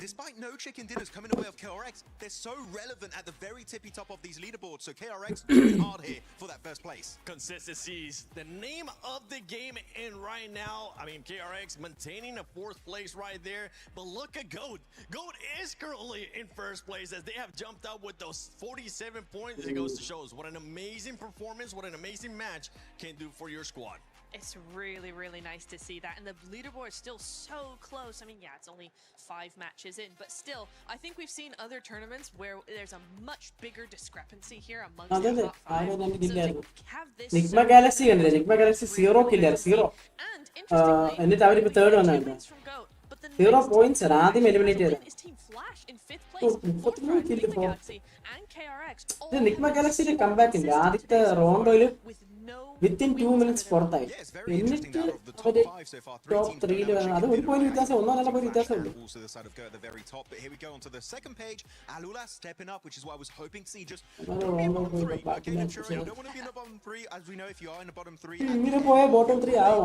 despite no chicken dinners coming away of KRX, they're so relevant at the very tippy top of these leaderboards. So KRX doing hard here for that first place. Consistency's the name of the game, and right now, I mean, KRX maintaining a 4th place right there. But look at Goat. Goat is currently in 1st place as they have jumped up with those 47 points. It goes to show us what an amazing performance, what an amazing match can do for your squad. It's really, really nice to see that. And the leaderboard is still so close. I mean, yeah, it's only 5 matches in, but still, I think we've seen other tournaments where there's a much bigger discrepancy here amongst the top 5. So to have this Nigma Galaxy കണ്ടില്ലേ Nigma Galaxy 0 killer 0 എന്നിട്ട് അവരിപ്പോ third വന്നായിരുന്നു 0 points ആണ് ആദ്യം eliminate ചെയ്തത്. ഇത് Nigma Galaxyയുടെ comeback ഉണ്ട് ആദ്യത്തെ റൗണ്ടില് within 2 minutes പുറത്തായി എന്നിട്ട് അവര് ടോപ്പ് 3 അത് ഒരു പോയിന്റ് വ്യത്യാസം ഒന്നോ രണ്ടോ point വ്യത്യാസമുള്ളൂ. Also the side of Go at the very top, but here we go onto the second page. Alula stepping up, which is what I was hoping to see. Just don't be in the bottom 3. Okay, Ventura, you don't want to be in the bottom 3. As we know, if you are in the bottom 3, ഇങ്ങനെ പോയ bottom 3 ആവും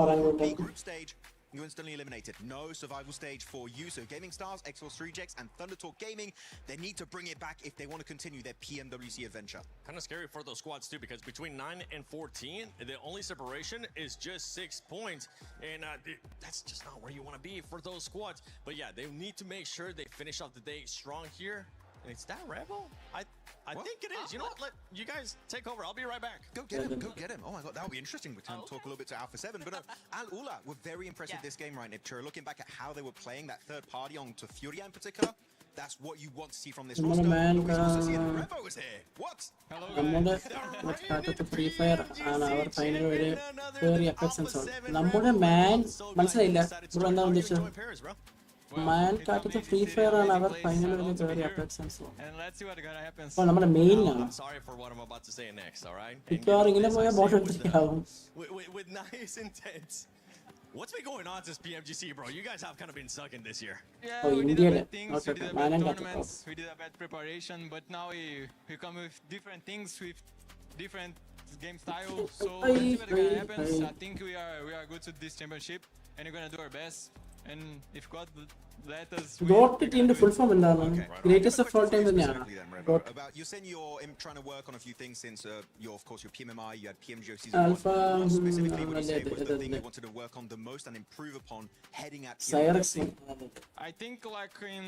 group stage. you're instantly eliminated. No survival stage for you. So Gaming Stars, X-Force Rejects, and Thunder Talk Gaming, they need to bring it back if they want to continue their PMWC adventure. Kind of scary for those squads too, because between 9 and 14, the only separation is just 6 points, and that's just not where you want to be for those squads. But yeah, they need to make sure they finish off the day strong here. And it's that Rebel? I think it is. You know what? Let you guys take over. I'll be right back. Go get him. Go get him. Oh my God, that'll be interesting. We can talk a little bit to Alpha 7. But no, Al Ula were very impressive this game, right, Niptura? Looking back at how they were playing that third party on to Furia in particular, that's what you want to see from this roster. Man, Revo is here. What? നമ്മുടെ Watchparty Free Fire ആണ് അവർ final വരെ കയറി അഫക്സൻസ് ഉണ്ട്. നമ്മുടെ മാൻ മനസ്സിലായില്ല bro എന്താ ഉദ്ദേശിച്ചത്? Man കാട്ടത്ത് free fire ആണ് അവർ ഫൈനൽ വരെ കയറി അഫക്സൻസ്. അപ്പോൾ നമ്മുടെ മെയിൻ ആണ്. മിക്കവാറും ഇങ്ങനെ പോയാൽ boat എടുത്തിട്ടാവും. With nice intent. What's been going on since PMGC, bro? You guys have kind of been sucking this year. Yeah, we did a bad things, we did a bad tournaments, we did a bad preparation, but now we come with different things, with different game styles. So let's see what gonna happen. I think we are good to this championship, and we're gonna do our best. And if God let us GOAT team's full form എന്താണ്? Greatest of all time തന്നെയാണ്. You're saying you're trying to work on a few things since you're, of course, your PMMI, you had PMWC. Alpha, specifically, what you say was the thing you wanted to work on the most and improve upon heading at PMWC. I think like in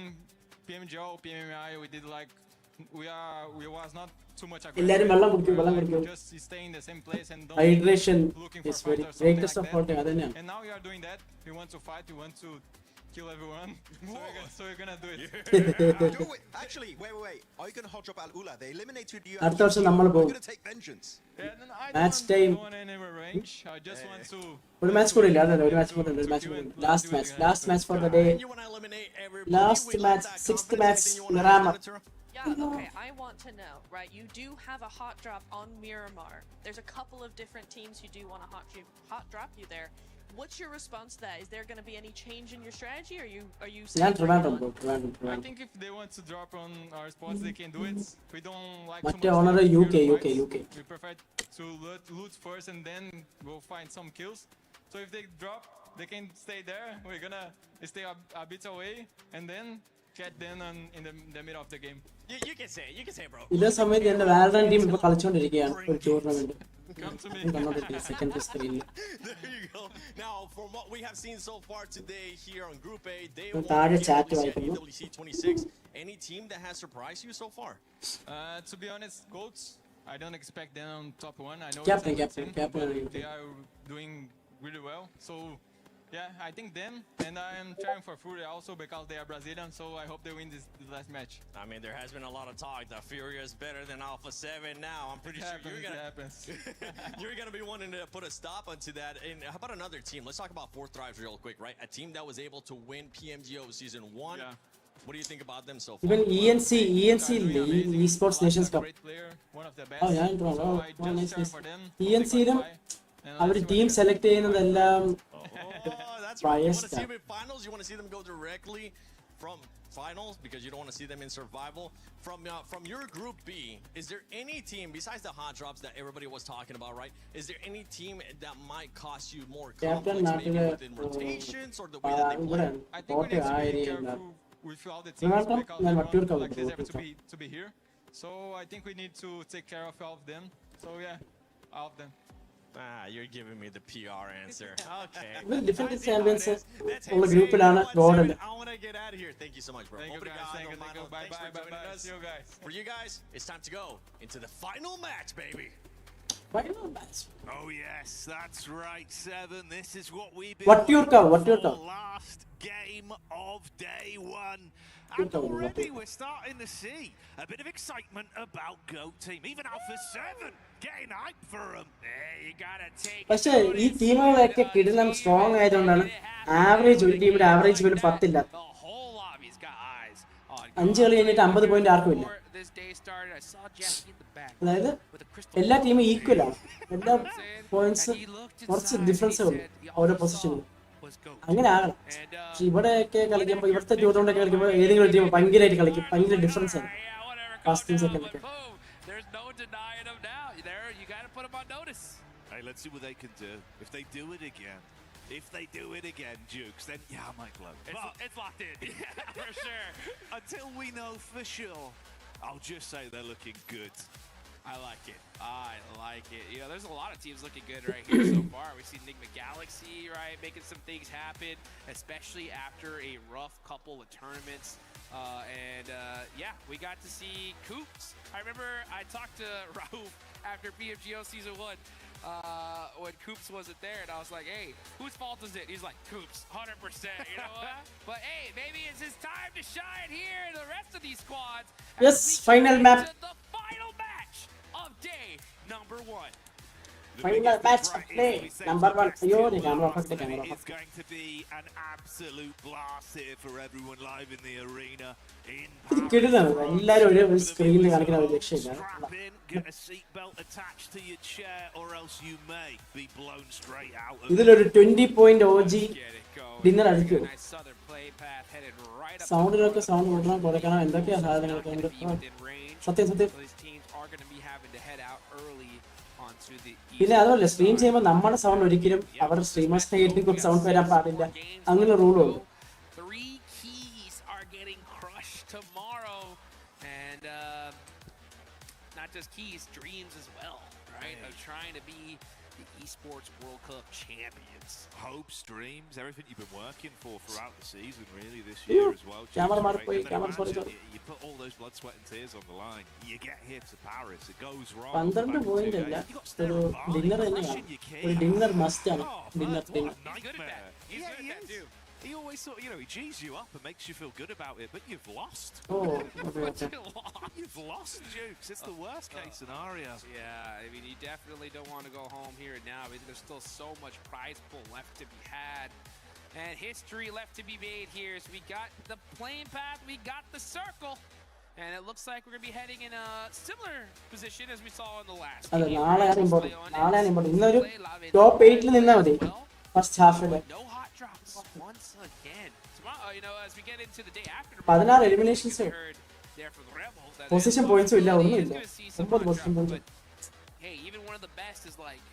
PMGO, PMMI, we did like we was not too much എല്ലാരും വെള്ളം കുടിക്കും. Just stay in the same place and don't Hydration looking for is very fighters, greatest something of all like time. that. അതന്നെയാണ്. And now we are doing that. We want to fight. We want to kill everyone. So we're gonna do it. Actually, wait. Are you going to hot drop Al Ula? They eliminated you. അടുത്ത വർഷം നമ്മൾ പോകും. You're going to take vengeance. Match time. I just want to. ഒരു match കൂടി ഇല്ല. അതെ ഒരു match കൂടി ഉണ്ട്. Last match for the day. Last match, 6th match. Miramar. Yeah, okay, I want to know, right? You do have a hot drop on Miramar. There's a couple of different teams who do want to hot drop you there. What's your response to that? Is there going to be any change in your strategy? Are you saying Trivandrum. I think if they want to drop on our spots, they can do it. We don't like മറ്റേ too owner much UK. We prefer to loot first and then go find some kills. So if they drop, they can stay there. We're gonna stay a bit away and then catch them in the middle of the game. You can say it, bro. ഇതേ സമയത്ത് എന്റെ Valorant team ഇപ്പോൾ കളിച്ചുകൊണ്ടിരിക്കുകയാണ് ഒരു tournament. Come to me. Second screen. There you go. Now, from what we have seen so far today here on Group A, they ഒരു won താഴെ chat PMWC വായിക്കുന്നു. EWC 26. Any team that has surprised you so far? To be honest, Goats, I don't expect them on top 1. I know Captain, it's a good team, captain. but they are doing really well. So yeah, I think them, and I am cheering for Furia also because they are Brazilian. So I hope they win this last match. I mean, there has been a lot of talk that Furia is better than Alpha 7 now. I'm pretty sure you're gonna be wanting to put a stop onto that. And how about another team? Let's talk about Fourth Thrives real quick, right? A team that was able to win PMGO Season 1. Yeah. What do you think about them so far? Even ENC Esports Nations Cup. One of the best. Oh yeah, so I just cheer for them. ENC ലും അവർ team select ചെയ്യുന്നതെല്ലാം That's right. You want to see them in finals? You want to see them go directly from finals because you don't want to see them in survival? From your Group B, is there any team besides the hot drops that everybody was talking about, right? Is there any team that might cost you more conflicts, maybe within rotations or the way that they play? I think we need to be careful with all the teams because everyone like deserve to be here. So I think we need to take care of all of them. So yeah, all of them. You're giving me the PR answer. Okay. Different champions ഉള്ള ഗ്രൂപ്പിലാണ് God. I want to get out of here. Thank you so much, bro. Thank you guys. Thank you. Bye. See you guys. For you guys, it's time to go into the final match, baby. Final match. Oh yes, that's right, 7. This is what we've been What your cow? Last game of day 1. And already we're starting to see a bit of excitement about GOAT team. Even Alpha 7 getting hype for them. You gotta take. പക്ഷേ ഈ ടീമുകളൊക്കെ കിടിലം strong ആയതുകൊണ്ടാണ് average ഒരു ടീമിന്റെ average പോലും 10 ഇല്ല. 5 കളി കഴിഞ്ഞിട്ട് 50 പോയിന്റ് ആർക്കും ഇല്ല. അതായത് എല്ലാ ടീമും ഈക്വൽ ആണ്. എല്ലാ പോയിന്റ്സ് കുറച്ച് ഡിഫറൻസേ ഉള്ളൂ ഓരോ പൊസിഷനിലും. അങ്ങനെ ആകണം. പക്ഷെ ഇവിടെയൊക്കെ കളിക്കുമ്പോൾ ഇവിടുത്തെ ടൂർണമെന്റ് കളിക്കുമ്പോൾ ഏതെങ്കിലും ഒരു ടീം ഭയങ്കരമായിട്ട് കളിക്കും. ഭയങ്കര ഡിഫറൻസ് ആണ് ഫസ്റ്റ് സെക്കൻഡ് ഒക്കെ. Hey, let's see what they can do. If they do it again, If they do it again, Jukes, then yeah, I might glow. It's locked in. Yeah, for sure. Until we know for sure, I'll just say they're looking good. I like it. I like it. You know, there's a lot of teams looking good right here so far. We see Enigma Galaxy, right, making some things happen, especially after a rough couple of tournaments. Yeah, we got to see Coops. I remember I talked to Raouf after PMGO Season 1 when Coops wasn't there, and I was like, hey, whose fault is it? He's like, Coops, 100%, you know what? But hey, maybe it's his time to shine here in the rest of these squads. Yes, final map. The final match of day number 1. Final match of day number 1. Ayo, the camera off. The camera It's off. going to be an absolute blast here for everyone live in the arena. ഇത് കിടുന്നതാണ് എല്ലാരും ഒരു സ്ക്രീനിൽ കാണിക്കുന്ന ഒരു രക്ഷയില്ല. Get a seatbelt attached to your chair, or else you may be blown straight out of ഇതിലൊരു 20-point OG dinner അടിക്കും. സൗണ്ടിലൊക്കെ sound കൂട്ടണം, കുറയ്ക്കണം, എന്തൊക്കെയാ സാധനങ്ങളൊക്കെ ഉണ്ട്. സത്യം. പിന്നെ അതുപോലെ സ്ട്രീം ചെയ്യുമ്പോൾ നമ്മുടെ സൗണ്ട് ഒരിക്കലും അവരുടെ സ്ട്രീമേഴ്സിനെ സൗണ്ട് വരാൻ പാടില്ല. അങ്ങനെ റൂളുണ്ട്. Tomorrow, and not just keys, dreams as well, right? Of trying to be the Esports World Cup champions. Hopes, dreams, everything you've been working for throughout the season, really, this year as well. You put all those blood, sweat, and tears on the line. You get here to Paris, it goes wrong. 12 point അല്ല, ഒരു dinner തന്നെയാണ്. ഒരു dinner must ആണ്. Dinner. He's good at that. He's good at that too. He always sort of, you know, he G's you up and makes you feel good about it, but you've lost. You've lost, Jukes. It's the worst case scenario. Yeah, I mean, you definitely don't want to go home here and now. Because there's still so much prize pool left to be had. And history left to be made here. So we got the plane path, we got the circle. And it looks like we're going to be heading in a similar position as we saw in the last അതെ, game. നാളെയാണ് important. ഇന്നൊരു top 8 നിന്നാൽ മതി first ഹാഫില്. No hot drops once again. Tomorrow, you know, as we get into the day after 16 eliminations. Position പോയിന്റ്സും ഇല്ല, ഒന്നുമില്ല. 9 position points. Hey, even one of the best is like,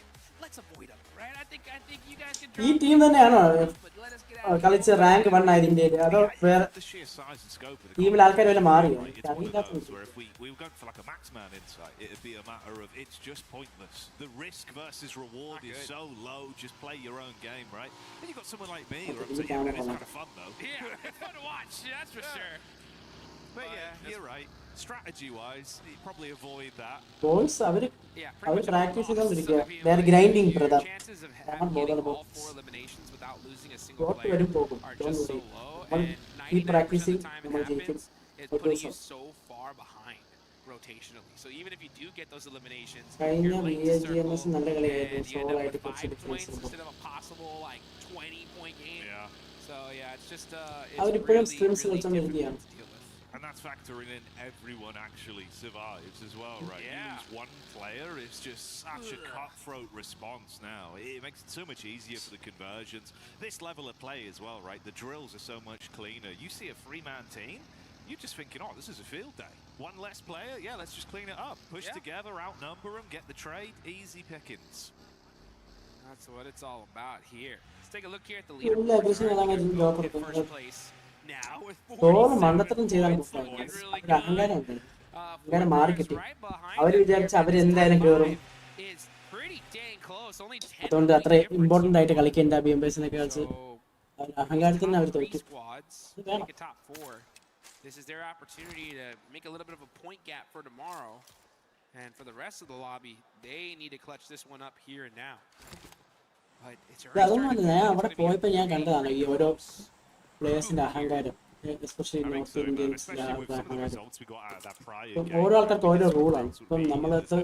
let's avoid them, right? I think you guys can. ഈ team തന്നെയാണോ കളിച്ച rank 1 ആയത് ഇന്ത്യയിൽ? അതോ വേറെ ടീമിൽ ആൾക്കാർ വല്ല മാറിയോ? We were going for like a max man insight. It'd be a matter of it's just pointless. The risk versus reward is so low. Just play your own game, right? Then you got someone like me, where I'm saying, yeah, it's kind of fun though. Yeah, it's fun to watch. That's for sure. But yeah, you're right. Strategy-wise, you probably avoid that. Boys, അവര് practice ചെയ്തോണ്ടിരിക്കുക. They are grinding, brother. Don't bother about this. What വരും പോകും. Don't worry. Keep practicing. നമ്മൾ ജയിക്കും. It's putting you so far behind rotationally. So even if you do get those eliminations, കഴിഞ്ഞ you're late to VAGMS circle, നല്ല and കളിയായിരുന്നു. you end solo up ആയിട്ട് with കുറച്ച് 5 difference points ഉണ്ട്. instead of a possible like 20-point game. Yeah. So yeah, it's just അവരിപ്പോഴും it's streams really കളിച്ചോണ്ടിരിക്കുകയാണ്. difficult to deal with. And that's factoring in everyone actually survives as well, right? Yeah. You lose one player, it's just such a cutthroat response now. It makes it so much easier for the conversions. This level of play as well, right? The drills are so much cleaner. You see a 3-man team, you're just thinking, oh, this is a field day. One less player, yeah, let's just clean it up. Push together, outnumber them, get the trade, easy pickings. That's what it's all about here. Let's take a look here at the Full aggression leaderboard. ആണ് ഇതിൽ job In കൊടുക്കുന്നത്. first place now with solo 47 മണ്ടത്തരം ചെയ്താൽ points, കുഴപ്പമില്ല. looking really അവർക്ക് അഹങ്കാരം ഉണ്ട്. അഹങ്കാരം good. മാറി കിട്ടി. Right behind അവർ them, വിചാരിച്ച അവരെന്തായാലും കയറും. it's pretty dang close. Only 10 അതുകൊണ്ട് അത്ര ഇമ്പോർട്ടന്റ് ആയിട്ട് കളിക്കേണ്ട BMBSനെ കളിച്ച് അഹങ്കാരത്തിന് അവർ തോറ്റു. squads ഇത് വേണം. make a top 4. This is their opportunity to make a little bit of a point gap for tomorrow. And for the rest of the lobby, they need to clutch this one up here and now. But it's already അതൊന്നും ഞാൻ അവിടെ പോയപ്പോ ഞാൻ കണ്ടതാണ് ഈ ഓരോ പ്ലേയേഴ്സിന്റെ അഹങ്കാരം. Especially north Indians അഹങ്കാരം. ഓരോ ആൾക്കാർക്ക് ഓരോ റൂളാണ്. ഇപ്പം നമ്മളടുത്ത്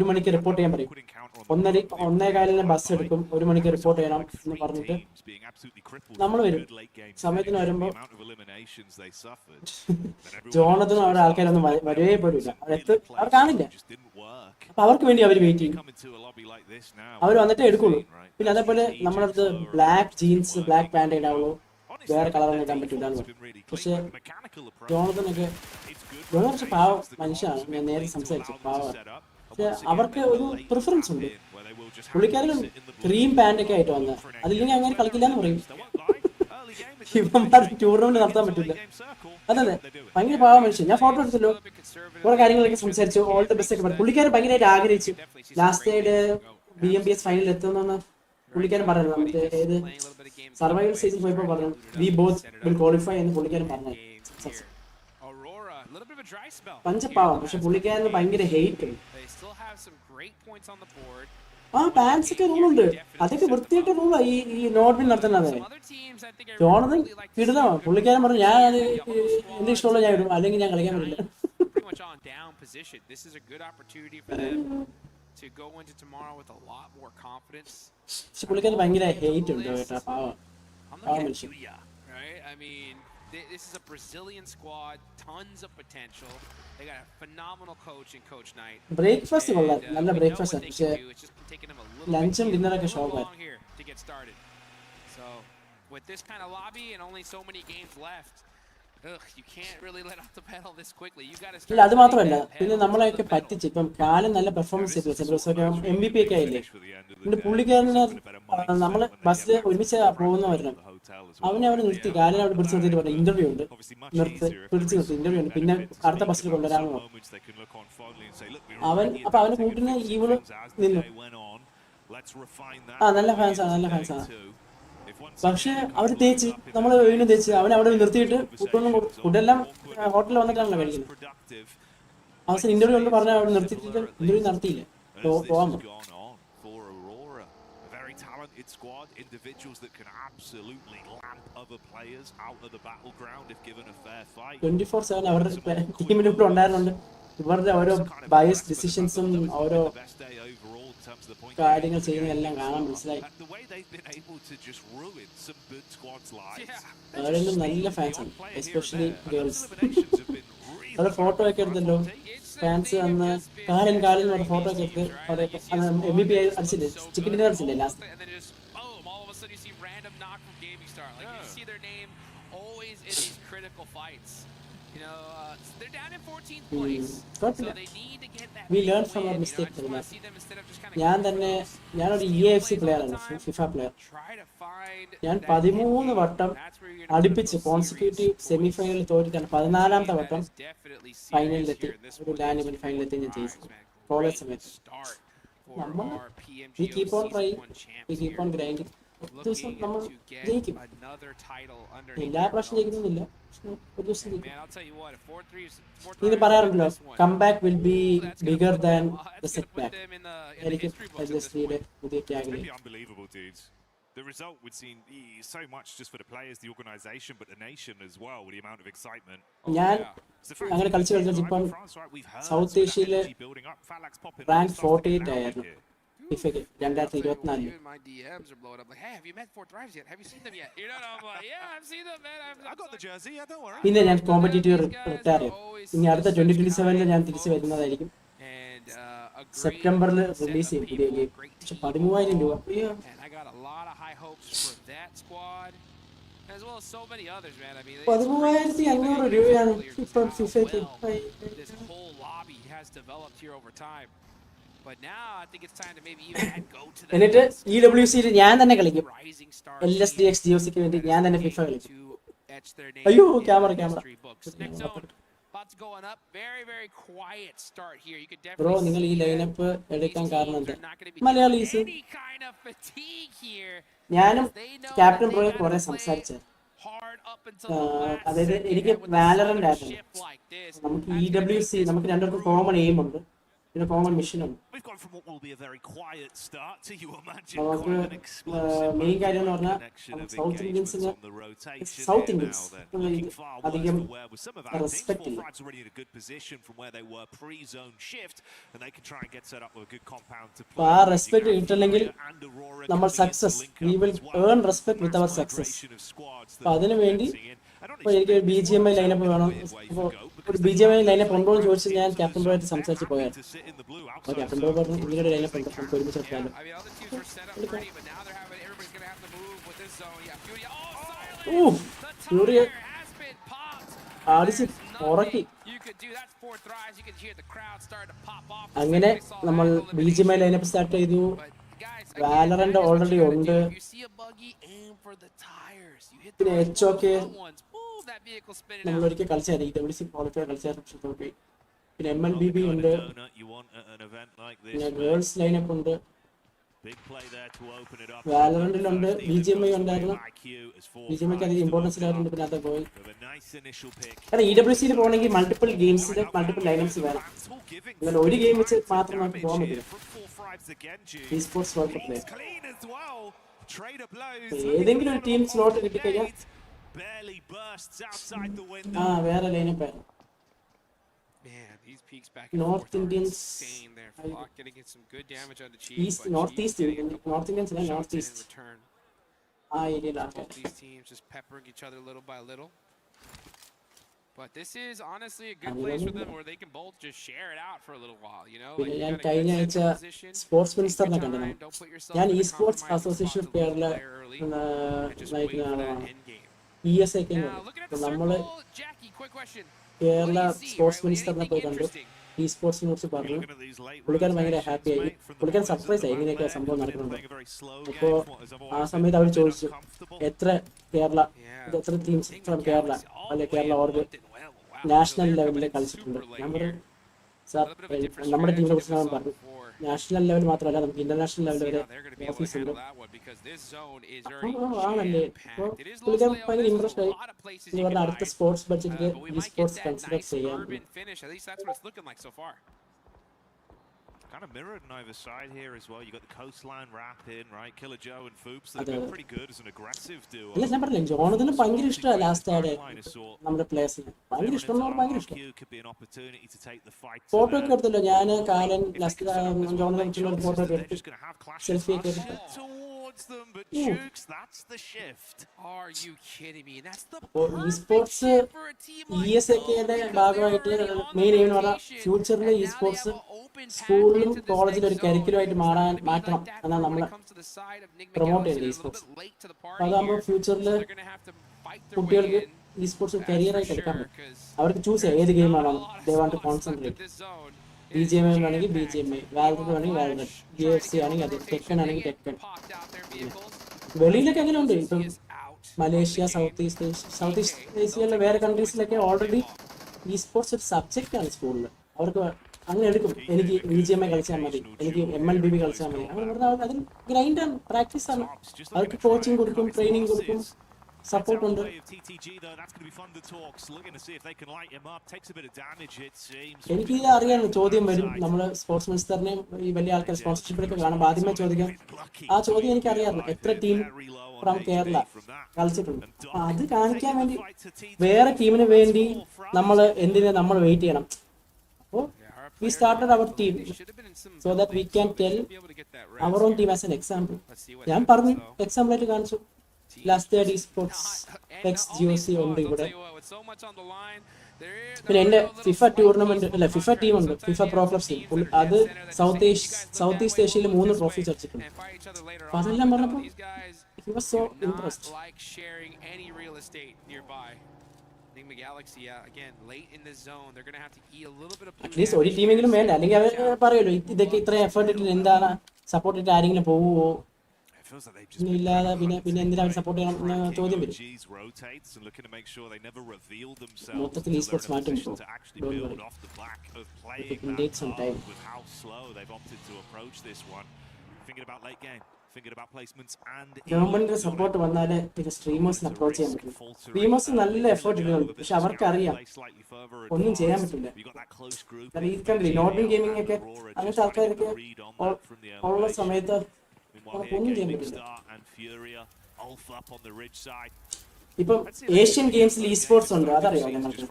1 മണിക്ക് റിപ്പോർട്ട് ചെയ്യാൻ പറയും. 1:15 ബസ് എടുക്കും, 1 മണിക്ക് റിപ്പോർട്ട് ചെയ്യണം എന്ന് പറഞ്ഞിട്ട് നമ്മൾ വരും. സമയത്തിന് വരുമ്പോ ജോണത്തിനും അവരുടെ ആൾക്കാരൊന്നും വരവേ പോലില്ല. അവർ കാണില്ല. അപ്പൊ അവർക്ക് വേണ്ടി അവർ വെയിറ്റ് ചെയ്യും. അവർ വന്നിട്ടേ എടുക്കുള്ളൂ. പിന്നെ അതേപോലെ നമ്മുടെ അടുത്ത് ബ്ലാക്ക് ജീൻസ്, ബ്ലാക്ക് പാന്റ് ഇടാവുള്ളൂ, വേറെ കളറൊന്നും ഇടാൻ പറ്റില്ല. പക്ഷെ ജോണത്തിനൊക്കെ പാവ മനുഷ്യനാണ്. ഞാൻ നേരെ സംസാരിച്ചു, പാവ. പക്ഷെ അവർക്ക് ഒരു പ്രിഫറൻസ് ഉണ്ട്. പുള്ളിക്കാരൻ ക്രീം പാൻ്റൊക്കെ ആയിട്ട് വന്നത്. അതില്ലെങ്കിൽ അങ്ങനെ കളിക്കില്ല എന്ന് പറയും. ഇവന്മാർ ടൂർണമെന്റ് നടത്താൻ പറ്റില്ല. അതെ ഭയങ്കര പാവം മനുഷ്യൻ. ഞാൻ ഫോട്ടോ എടുത്തല്ലോ, കുറെ കാര്യങ്ങളൊക്കെ സംസാരിച്ചു, ഓൾ ദ ബെസ്റ്റ് ഒക്കെ പറഞ്ഞു. പുള്ളിക്കാരൻ ഭയങ്കരമായിട്ട് ആഗ്രഹിച്ചു ലാസ്റ്റ് ആയിട്ട് PMBS ഫൈനലിൽ എത്തുമെന്ന് പുള്ളിക്കാരൻ പറഞ്ഞു. മറ്റേ ഏത് സർവൈവൽ സീസൺ പോയപ്പോൾ പറഞ്ഞു വി ബോത്ത് വിൽ ക്വാളിഫൈ എന്ന് പുള്ളിക്കാരൻ പറഞ്ഞു. പഞ്ചപാവം, പക്ഷെ പുള്ളിക്കാരന് ഭയങ്കര ഹെയ്റ്റ് ഉണ്ട്. ആ പാൻസ് ഒക്കെ റൂളുണ്ട്, അതൊക്കെ വൃത്തിയായിട്ട് റൂളാണ് ഈ നോട്ട് വിൻ നടത്തുന്നത്. ജോണതൻ ഇടുന്നോ പുള്ളിക്കാരൻ പറഞ്ഞു ഞാൻ എന്റെ ഇഷ്ടമുള്ള ഞാൻ ഇടും, അല്ലെങ്കിൽ ഞാൻ കളിക്കാൻ പറ്റില്ല. പക്ഷെ പുള്ളിക്കാരൻ ഭയങ്കര ഹെയ്റ്റ് ഉണ്ട് കേട്ടോ, പാവം മനുഷ്യൻ. This is a Brazilian squad, tons of potential. They got a phenomenal coach in Coach Knight. Breakfast കൊള്ളാം, നല്ല ബ്രേക്ക്ഫാസ്റ്റ് ആണ്. പക്ഷേ ലഞ്ചും ഡിന്നറൊക്കെ ഷോക്കാണ്. To get started. So with this kind of lobby and only so many games left, you can't really let off the pedal this quickly. You got to start. ഇല്ല അത് മാത്രമല്ല, പിന്നെ നമ്മളെയൊക്കെ പറ്റിച്ച് ഇപ്പം കാലം നല്ല പെർഫോമൻസ് ചെയ്തു. സെബ്രോസൊക്കെ MVP ഒക്കെ ആയില്ലേ. പിന്നെ പുള്ളിക്കാരന് നമ്മൾ ബസ്സിൽ ഒരുമിച്ച് പോകുന്നവരണം അവനെ നിർത്തി, കാലിനെ അവിടെ പിടിച്ച് നിർത്തിയിട്ട് പറഞ്ഞു ഇന്റർവ്യൂ ഉണ്ട്, പിടിച്ച് നിർത്തി ഇന്റർവ്യൂ ഉണ്ട്, പിന്നെ അടുത്ത ബസ്സിൽ കൊണ്ടുവരാമെന്ന് പറഞ്ഞു. അപ്പൊ അവന്റെ കൂട്ടിന് ഈവള് നിന്നു. നല്ല ഫാൻസാണ്, നല്ല ഫാൻസാണ്. പക്ഷെ അവര് തേച്ച് നമ്മള് വീണ്ടും തേച്ച് അവനെ അവിടെ നിർത്തിയിട്ട് ഫുഡെല്ലാം ഹോട്ടലിൽ വന്നിട്ടാണല്ലോ കഴിക്കുന്നത്. അവസാനം ഇന്റർവ്യൂ കൊണ്ട് പറഞ്ഞാൽ അവിടെ നിർത്തിയിട്ട് ഇന്റർവ്യൂ നടത്തിയില്ല, പോവാൻ പറഞ്ഞു. Squad individuals that can absolutely lamp other players out of the battleground if given a fair fight. 24/7 അവരുടെ ടീമിൽ ഇവിടെ ഉണ്ടായിരുന്നുണ്ട്. ഇവരുടെ ഓരോ ബയസ് ഡിസിഷൻസും ഓരോ കാര്യങ്ങൾ ചെയ്യുന്നതെല്ലാം കാണാൻ മനസ്സിലായി. അവരെല്ലാം നല്ല ഫാൻസാണ്, എസ്പെഷ്യലി ഗേൾസ്. അവരുടെ ഫോട്ടോ ഒക്കെ എടുത്തല്ലോ ഫാൻസ് അന്ന് കാലൻ പറഞ്ഞ ഫോട്ടോ ഒക്കെ എടുത്ത് MVP അടിച്ചില്ലേ, ചിക്കൻ ഡിന്നർ അടിച്ചില്ലേ last. We learn from our mistakes. ഞാനൊരു EAFC പ്ലെയർ ആണ്, ഫിഫ പ്ലെയർ. ഞാൻ 13 വട്ടം അടുപ്പിച്ച് കോൺസിക്യൂട്ടീവ് സെമി ഫൈനലിൽ തോറ്റിട്ടാണ് 14ാമത്തെ വട്ടം ഫൈനലിലെത്തി, ഒരു ലാൻഡ് ഇവന്റ് ഫൈനലിലെത്തി ഞാൻ ജയിച്ചത് കോളേജ് സമയത്ത്. നമ്മൾ we keep on trying, we keep on grinding. ദിവസം നമ്മൾ ജയിക്കും, എല്ലാ പ്രാവശ്യം ജയിക്കുന്നില്ല, ഒരു ദിവസം ജയിക്കും. ഇത് പറയാറുണ്ടല്ലോ, comeback will be bigger than the set back. എനിക്ക് പുതിയ ടാഗിൽ the result would seem so much just for the players, the organization, but the nation as well, with the amount of excitement. ഞാൻ അങ്ങനെ കളിച്ച് ഇപ്പം സൗത്ത് ഏഷ്യയിലെ rank 48 ആയിരുന്നു ഫിഫയ്ക്ക് 2024. പിന്നെ ഞാൻ കോമ്പറ്റീറ്റീവ് റിട്ടയർ ചെയ്തു. ഇനി അടുത്ത 2027 ഞാൻ തിരിച്ചു വരുന്നതായിരിക്കും. സെപ്റ്റംബറിൽ റിലീസ് ചെയ്യും പുതിയ ഗെയിം. പക്ഷെ 13,000 രൂപ. As well as so many others, man. I mean, 13,500 രൂപയാണ് ഇപ്പം ഫിഫയ്ക്ക്. This whole lobby has developed here over time. But now I think it's time to maybe even go to the എന്നിട്ട് EWC ഞാൻ തന്നെ കളിക്കും. LSDX GOCക്ക് വേണ്ടി ഞാൻ തന്നെ FIFA കളിക്കും. അയ്യോ ക്യാമറ ബ്രോ, നിങ്ങൾ ഈ ലൈനപ്പ് എടുക്കാൻ കാരണം എന്താ? മലയാളീസ്. ഞാനും ക്യാപ്റ്റൻ ബ്രോയെ കുറെ സംസാരിച്ചത്. അതായത് എനിക്ക് വാലറന്റ് ആയിരുന്നു. നമുക്ക് EWC നമുക്ക് രണ്ടുപേർക്കും കോമൺ എയിം ഉണ്ട്, പിന്നെ കോമൺ മിഷൻ ഉണ്ട്. നമുക്ക് മെയിൻ കാര്യം എന്ന് പറഞ്ഞാൽ സൗത്ത് ഇന്ത്യൻസിന് അധികം റെസ്പെക്ട് ഇല്ല. അപ്പൊ ആ റെസ്പെക്ട് കിട്ടില്ലെങ്കിൽ നമ്മൾ success, we will earn respect with our success. അപ്പൊ അതിനു വേണ്ടി എനിക്ക് BGMI ലൈനപ്പ് വേണം. അപ്പോൾ ഒരു BGMI ലൈനപ്പ് ഉണ്ടോ എന്ന് ചോദിച്ചാൽ ഞാൻ ക്യാപ്റ്റൻ ബ്രോയായിട്ട് സംസാരിച്ച് പോയായിരുന്നു. അപ്പോൾ ക്യാപ്റ്റൻ ബ്രോ പറഞ്ഞു ഇങ്ങനെ ലൈനപ്പ് ഉണ്ട്, നമുക്ക് ഒരുമിച്ച് എടുക്കാമല്ലോ. സൂര്യ അടിച്ച് ഉറക്കി. അങ്ങനെ നമ്മൾ BGMI ലൈനപ്പ് സ്റ്റാർട്ട് ചെയ്തു. Valorant already ഉണ്ട്. പിന്നെ HOK നമ്മളൊരിക്കൽ കളിച്ചായിരുന്നു, EWC ക്വാളിഫയർ കളിച്ചായിരുന്നു. പിന്നെ MLBB ഉണ്ട്, പിന്നെ ഗേൾസ് ലൈനപ്പ് ഉണ്ട്, വാലറന്റിലുണ്ട്, BGMI ഉണ്ടായിരുന്നു. BGMIക്ക് അധികം ഇമ്പോർട്ടൻസ് ഇല്ലായിരുന്നു, പിന്നെ അത് പോയി. കാരണം EWCയിൽ പോകണമെങ്കിൽ മൾട്ടിപ്പിൾ ഗെയിംസിൽ മൾട്ടിപ്പിൾ ലൈനപ്സ് വേണം. എന്നാൽ ഒരു ഗെയിം വെച്ച് മാത്രം നമുക്ക് പോകാൻ പറ്റില്ല. Esports World Cup ഏതെങ്കിലും ഒരു ടീം സ്ലോട്ട് കിട്ടിക്കഴിഞ്ഞാൽ വേറെ ലൈനപ്പ് ആയിരുന്നു. North Indians, East, Northeast, North Indians, Northeast. These teams just peppering each other little by little. But this is honestly a good place for them where they can both just share it out for a little while, you know? പിന്നെ ഞാൻ കഴിഞ്ഞ ആഴ്ച sports മിനിസ്റ്ററിനെ കണ്ടിരുന്നു. ഞാൻ Esports Association of Kerala ESA നമ്മള് Kerala sports മിനിസ്റ്ററിനെ പോയി കണ്ടു. Esportsനെ കുറിച്ച് പറഞ്ഞു. പുള്ളിക്കാരൻ ഭയങ്കര ഹാപ്പി ആയി. പുള്ളിക്കാരൻ സർപ്രൈസ് ആയി ഇങ്ങനെയൊക്കെ സംഭവം നടക്കുന്നുണ്ട്. അപ്പോൾ ആ സമയത്ത് അവർ ചോദിച്ചു എത്ര ടീംസ് ഫ്രം കേരള അല്ലെ കേരള ഓർഗ് നാഷണൽ ലെവലിൽ കളിച്ചിട്ടുണ്ട്. ഞാൻ പറഞ്ഞു സാർ നമ്മുടെ ടീമിനെ കുറിച്ച് ഞാൻ പറഞ്ഞു നാഷണൽ ലെവൽ മാത്രമല്ല നമുക്ക് ഇന്റർനാഷണൽ ലെവൽ വരെ ഓഫീസ് ഉണ്ട്. ആണല്ലേ, അപ്പോൾ പുള്ളിക്കാരൻ ഭയങ്കര ഇൻട്രസ്റ്റ് ആയി. എന്ന് പറഞ്ഞാൽ അടുത്ത സ്പോർട്സ് ബഡ്ജറ്റിൽ Esports കൺസിഡർ ചെയ്യാം. Kind of mirrored on either side here as well. You got the coastline wrap in, right? Killer Joe and Foops, they've been pretty good as an aggressive duo. ഇല്ല ഞാൻ പറഞ്ഞില്ല ജോണത്തിന് ഭയങ്കര ഇഷ്ടമാണ് last add നമ്മുടെ പ്ലേയേഴ്സിന് ഭയങ്കര ഇഷ്ടം. Photo ഒക്കെ എടുത്തല്ലോ ഞാൻ കാലൻ ലാസ്റ്റ് ജോണിനെ വെച്ചുള്ള ഒരു ഫോട്ടോ ഒക്കെ എടുത്തു, സെൽഫി ഒക്കെ എടുത്തു. Esports ESAയുടെ ഭാഗമായിട്ട് മെയിൻ എയിം എന്ന് പറഞ്ഞാൽ ഫ്യൂച്ചറിൽ Esports സ്കൂളിലും കോളേജിലും ഒരു കരിക്കുലമായിട്ട് മാറ്റണം എന്നാണ് നമ്മൾ പ്രൊമോട്ട് ചെയ്യുന്നത് Esports. അതാകുമ്പോൾ ഫ്യൂച്ചറിൽ കുട്ടികൾക്ക് Esports കരിയർ ആയിട്ട് എടുക്കാൻ പറ്റും. അവർക്ക് ചൂസ് ചെയ്യാം ഏത് ഗെയിമാണോ they want to concentrate. BGMI ആണെങ്കിൽ BGMI, വാലറന്റ് ആണെങ്കിൽ വാലറന്റ്, EWC ആണെങ്കിൽ അത്, ടെക്കൻ ആണെങ്കിൽ ടെക്കൻ. വെളിയിലൊക്കെ അങ്ങനെ ഉണ്ട്. ഇപ്പം മലേഷ്യ, സൗത്ത് ഈസ്റ്റ് ഏഷ്യയിലെ വേറെ കൺട്രീസിലൊക്കെ ഓൾറെഡി Esports ഒരു സബ്ജക്റ്റ് ആണ് സ്കൂളിൽ. അവർക്ക് അങ്ങനെ എടുക്കും. എനിക്ക് BGMI കളിച്ചാൽ മതി, എനിക്ക് MLBB കളിച്ചാൽ മതി. അങ്ങനെ പറഞ്ഞാൽ അതിൽ ഗ്രൈൻഡ് ആണ്, പ്രാക്ടീസ് ആണ്. അവർക്ക് കോച്ചിങ് കൊടുക്കും, ട്രെയിനിങ് കൊടുക്കും, സപ്പോർട്ട് ഉണ്ട്. എനിക്ക് ഇത് അറിയാം ചോദ്യം വരും. നമ്മള് സ്പോർട്സ് മിനിസ്റ്ററിനെയും ഈ വലിയ ആൾക്കാർ സ്പോൺസർഷിപ്പിലൊക്കെ കാണുമ്പോൾ ആദ്യമേ ചോദിക്കാം. ആ ചോദ്യം എനിക്ക് അറിയാറില്ല, എത്ര ടീം ഫ്രം കേരള കളിച്ചിട്ടുണ്ട്. അപ്പൊ അത് കാണിക്കാൻ വേണ്ടി വേറെ ടീമിന് വേണ്ടി നമ്മൾ നമ്മൾ വെയിറ്റ് ചെയ്യണം. അപ്പോൾ we started our team so that we can tell our own team as an example. ഞാൻ പറഞ്ഞു എക്സാമ്പിൾ ആയിട്ട് കാണിച്ചു. ലാസ്റ്റ് Esports XGOC ഉണ്ട് ഇവിടെ. പിന്നെ എന്റെ ഫിഫ ടൂർണമെന്റ് അല്ല ഫിഫ ടീം ഉണ്ട്, ഫിഫ പ്രോ ക്ലബ്സ് ടീം. അത് സൗത്ത് ഈസ്റ്റ് ഏഷ്യയിൽ 3 ട്രോഫീസ് അടിച്ചിട്ടുണ്ട്. അപ്പൊ അതെല്ലാം പറഞ്ഞപ്പോൾ he was so impressed. At least ഒരു ടീമെങ്കിലും വേണ്ട, അല്ലെങ്കിൽ അവർ പറയുമല്ലോ ഇതൊക്കെ ഇത്രയും എഫേർട്ട് ഇട്ടിട്ട് എന്താണ് സപ്പോർട്ട് ഇട്ട് ആരെങ്കിലും പോവുമോ ഇല്ലാതെ പിന്നെ എന്തിനാ അവർ സപ്പോർട്ട് ചെയ്യണം എന്ന ചോദ്യം വരും. മൊത്തത്തിൽ Esports മാറ്റം ഗവൺമെന്റിന്റെ സപ്പോർട്ട് വന്നാല് പിന്നെ സ്ട്രീമേഴ്സിന് അപ്രോച്ച് ചെയ്യാൻ പറ്റും. സ്ട്രീമേഴ്സ് നല്ല എഫേർട്ട് ഇടുന്നുണ്ട്, പക്ഷെ അവർക്കറിയാം ഒന്നും ചെയ്യാൻ പറ്റില്ല. ഈ കണ്ടില്ലേ നോർമൽ ഗെയിമിംഗ് ഒക്കെ അങ്ങനത്തെ ആൾക്കാരൊക്കെ ഉള്ള സമയത്ത് ഒന്നും ചെയ്യാൻ പറ്റില്ല. ഇപ്പം ഏഷ്യൻ ഗെയിംസിൽ Esports ഉണ്ട്, അതറിയാം നിങ്ങൾക്ക്.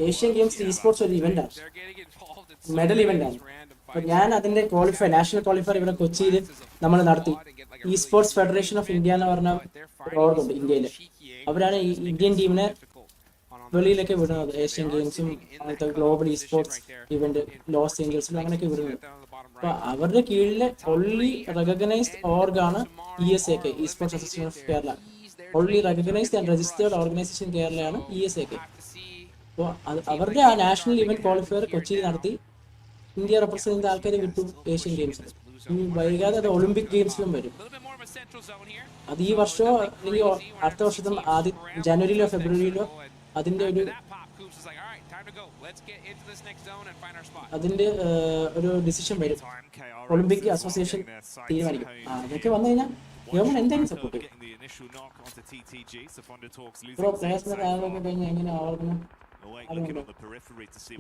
ഏഷ്യൻ ഗെയിംസിൽ Esports ഒരു ഇവന്റ് ആണ്, മെഡൽ ഇവന്റ് ആണ്. അപ്പൊ ഞാൻ അതിന്റെ നാഷണൽ ക്വാളിഫയർ ഇവിടെ കൊച്ചിയിൽ നമ്മൾ നടത്തി. Esports ഫെഡറേഷൻ ഓഫ് ഇന്ത്യ എന്ന് പറഞ്ഞ ഓർഗുണ്ട് ഇന്ത്യയിൽ. അവരാണ് ഈ ഇന്ത്യൻ ടീമിനെ വെളിയിലൊക്കെ വിടുന്നത്. ഏഷ്യൻ ഗെയിംസും അങ്ങനത്തെ ഗ്ലോബൽ Esports ഇവന്റ് ലോസ് ഏഞ്ചൽസിലും അങ്ങനെയൊക്കെ വിടുന്നത്. അപ്പൊ അവരുടെ കീഴിലെ ഒൺലി റെക്കഗ്നൈസ്ഡ് ഓർഗാണ് ESAK, Esports Association of Kerala. Only recognised and registered organisation കേരളയാണ് ESAK. അപ്പോൾ അവരുടെ ആ നാഷണൽ ഇവന്റ് ക്വാളിഫയർ കൊച്ചിയിൽ നടത്തി ഇന്ത്യ റെപ്രസെന്റ് ചെയ്ത ആൾക്കാരെ വിട്ടു ഏഷ്യൻ ഗെയിംസിൽ. വൈകാതെ അത് ഒളിമ്പിക് ഗെയിംസിലും വരും. അത് ഈ വർഷമോ അല്ലെങ്കിൽ അടുത്ത വർഷത്തും ആദ്യം ജനുവരിയിലോ ഫെബ്രുവരിയിലോ അതിന്റെ ഒരു ഡിസിഷൻ വരും. ഒളിമ്പിക് അസോസിയേഷൻ തീരുമാനിക്കും. അതൊക്കെ വന്നു കഴിഞ്ഞാൽ ഗവൺമെന്റ് എന്തായാലും സപ്പോർട്ട് ചെയ്യും. ഇപ്പോൾ പ്ലേയേഴ്സിന്റെ കാര്യങ്ങളൊക്കെ കഴിഞ്ഞാൽ എങ്ങനെ ആവുന്നു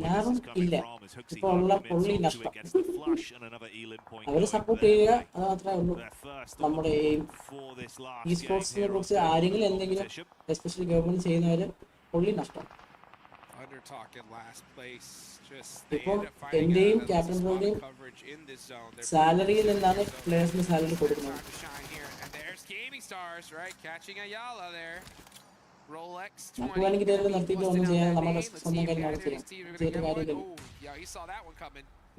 ലാഭം ഇല്ല. ഇപ്പൊ ഉള്ള പൊള്ളി നഷ്ടം. അവര് സപ്പോർട്ട് ചെയ്യുക, അത് മാത്രമേ ഉള്ളൂ നമ്മുടെ ഈ സ്പോർട്സിനെ കുറിച്ച് ആരെങ്കിലും എന്തെങ്കിലും എസ്പെഷ്യലി ഗവൺമെന്റ് ചെയ്യുന്നവര് പൊള്ളി നഷ്ടം. ഇപ്പം എന്റെയും ക്യാപ്റ്റൻ ബ്രോയുടെയും സാലറിയിൽ നിന്നാണ് പ്ലേയേഴ്സിന് സാലറി കൊടുക്കുന്നത്. നമുക്ക് വേണമെങ്കിൽ ഇതെല്ലാം നിർത്തിയിട്ട് ഒന്നും ചെയ്യാൻ നമ്മുടെ സ്വന്തം കാര്യം നമുക്ക് ചെയ്യാം. ചെയ്തിട്ട് കാര്യമില്ല.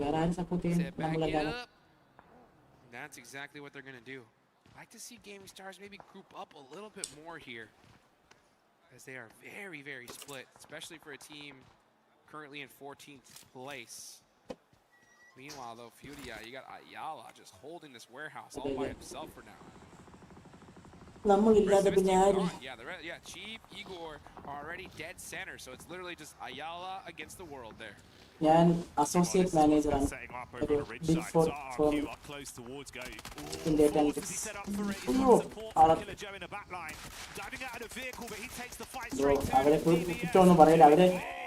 വേറെ ആരും സപ്പോർട്ട് ചെയ്യാൻ നമ്മളല്ലാതെ. That's exactly what they're going to do. I'd like to see Gaming Stars maybe group up a little bit more here, as they are very, very split, especially for a team currently in 14th place. Meanwhile, though, Furia, you got Ayala just holding this warehouse all by himself for now. നമ്മളില്ലാതെ പിന്നെ ആര്? Yeah, Chief, Igor are already dead center, so it's literally just Ayala against the world there. ഞാൻ associate മാനേജറാണ് ഒരു big four form India ടെലിറ്റിക്സ്. അവരെ കുറ്റമൊന്നും പറയില്ല.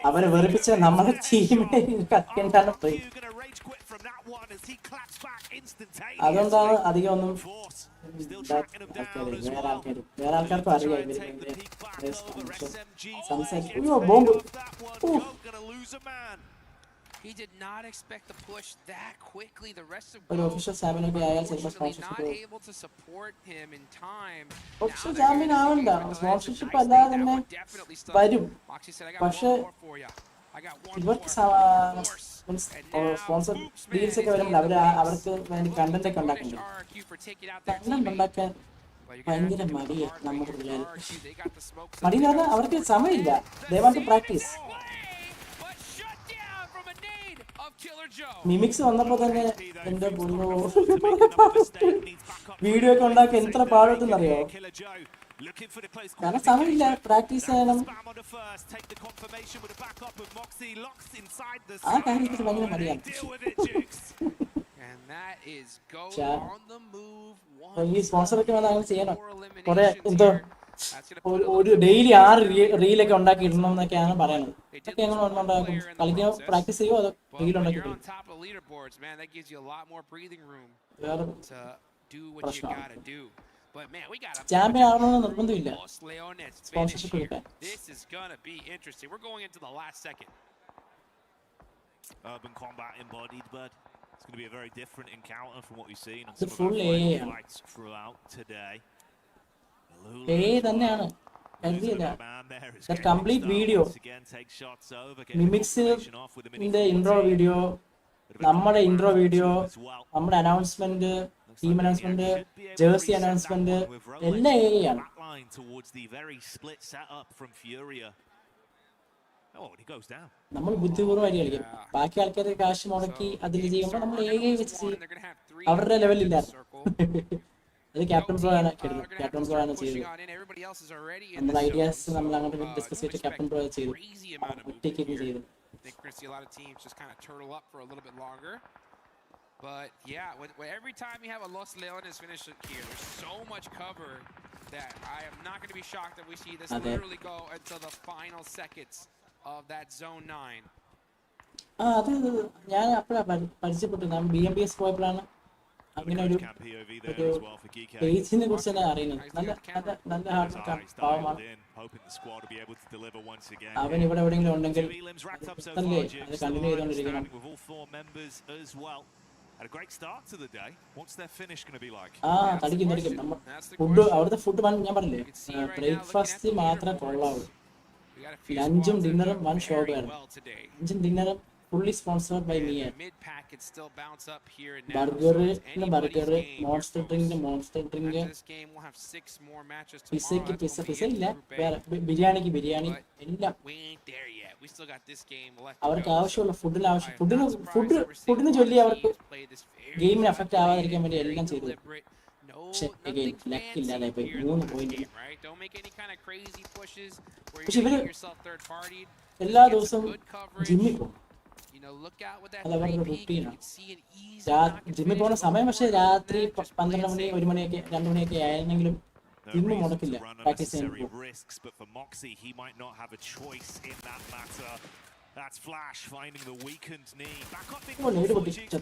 അവരെ വെറുപ്പിച്ച നമ്മുടെ ടീമിനെ കത്തിണ്ടാണ് പോയി. അതുകൊണ്ടാണ് അധികം ഒന്നും വേറെ ആൾക്കാർക്കും അറിയാം സംസാരിക്കും. Bomb He did not expect the push that quickly. The rest of the official champion not able to support him in time. Official champion ആവണ്ട, സ്പോൺസർഷിപ്പ് അല്ലാതെ തന്നെ വരും. പക്ഷെ ഇവർക്ക് സ്പോൺസർ ഡീൽസ് ഒക്കെ വരുമ്പോൾ അവർക്ക് വേണ്ടി കണ്ടന്റ് ഒക്കെ ഉണ്ടാക്കണ്ടേ. കണ്ടന്റ് ഉണ്ടാക്കാൻ ഭയങ്കര മടിയാണ് നമ്മുടെ പിള്ളേർ. മടിയെന്ന് പറഞ്ഞാൽ അവർക്ക് സമയമില്ല. They want to practice. Mimics വന്നപ്പോ തന്നെ എന്റെ വീഡിയോ ഒക്കെ ഉണ്ടാക്കി എത്ര പാടത്തെന്നറിയോ. കാരണം സമയമില്ല, പ്രാക്ടീസ് ചെയ്യണം. ആ കാര്യത്തിൽ ഭയങ്കര മടിയാണ്. ഈ സ്പോൺസറൊക്കെ വന്നാൽ അങ്ങനെ ചെയ്യണം. കുറെ എന്തോ ഒരു ഡെയിലി 6 റീലൊക്കെ ഉണ്ടാക്കി ഇടണം എന്നൊക്കെയാണ് പറയണത്. ഇതൊക്കെ എങ്ങനെ ഉണ്ടാക്കും? കളിക്കാൻ പ്രാക്ടീസ് ചെയ്യുമോ അതോ റീൽ ഉണ്ടാക്കി വേറെ പ്രശ്നമാണ്. ചാമ്പ്യൻ ആവണമെന്ന് നിർബന്ധമില്ല സ്പോൺസർഷിപ്പ് കിട്ടാൻ. Urban combat embodied, but it's going to be a very different encounter from what we've seen on some of the fights throughout today. തന്നെയാണ് കംപ്ലീറ്റ് വീഡിയോ മിമിക്സിന്റെ ഇൻട്രോ വീഡിയോ, നമ്മുടെ ഇൻട്രോ വീഡിയോ, നമ്മുടെ announcement, team announcement, jersey announcement എല്ലാം ആണ്. നമ്മൾ ബുദ്ധിപൂർവ്വം കളിക്കും. ബാക്കി ആൾക്കാർ കാശ് മുടക്കി അതിൽ ചെയ്യുമ്പോൾ നമ്മൾ വെച്ച് ചെയ്യും. അവരുടെ ലെവലില്ല. അത് ക്യാപ്റ്റൻ ബ്രോ ആണ് ചെയ്തത്. നമ്മുടെ ഐഡിയാസ് നമ്മൾ അങ്ങോട്ട് ഡിസ്കസ് ചെയ്തിട്ട് ക്യാപ്റ്റൻ ബ്രോ ചെയ്തു. ഒറ്റയ്ക്ക് ചെയ്തു. But yeah, every time you have a Los Leones finish here, there's so much cover that I am not going to be shocked that we see this literally go until the final seconds of that zone 9. അത് ഞാൻ അപ്പോഴാണ് പരിചയപ്പെട്ടത്. ഞാൻ BMBS പോയപ്പോഴാണ് അങ്ങനെ ഒരു പേജിനെ കുറിച്ച് തന്നെ അറിയുന്നത്. നല്ല ഹാർഡ് പാവമാണ് അവൻ. ഇവിടെ എവിടെയെങ്കിലും ഉണ്ടെങ്കിൽ അല്ലേ അത് കണ്ടിന്യൂ ചെയ്തോണ്ടിരിക്കണം. തടിക്കും. ഫുഡ് അവിടുത്തെ ഫുഡ് ഞാൻ പറഞ്ഞില്ലേ, ബ്രേക്ക്ഫാസ്റ്റ് മാത്രമേ കൊള്ളാവൂ. ലഞ്ചും ഡിന്നറും വൺ ഷോപ്പാണ്. ലഞ്ചും ഡിന്നറും fully sponsored by me. Burger, monster drink, pizza illa, biryani illa. we still got this game left. അവർക്ക് ആവശ്യമുള്ള ഫുഡിന് ചൊല്ലി അവർക്ക് ഗെയിമിന് അഫക്റ്റ് ആവാതിരിക്കാൻ വേണ്ടി എല്ലാം ചെയ്തു. പക്ഷെ അഗൈൻ ലക്ക് ഇല്ലാതെ പോയി 3 പോയിന്റ്. പക്ഷെ ഇവര് എല്ലാ ദിവസവും ജിമ്മിൽ പോകും. അതവരുടെ റുട്ടീനാണ്. ജിമ്മിൽ പോകുന്ന സമയം പക്ഷെ രാത്രി 12 മണി 1 മണിയൊക്കെ 2 മണിയൊക്കെ ആയിരുന്നെങ്കിലും ജിമ്മ് മുടക്കില്ല പ്രാക്ടീസ് ചെയ്യാൻ. That's Flash finding the weakened knee. Back up in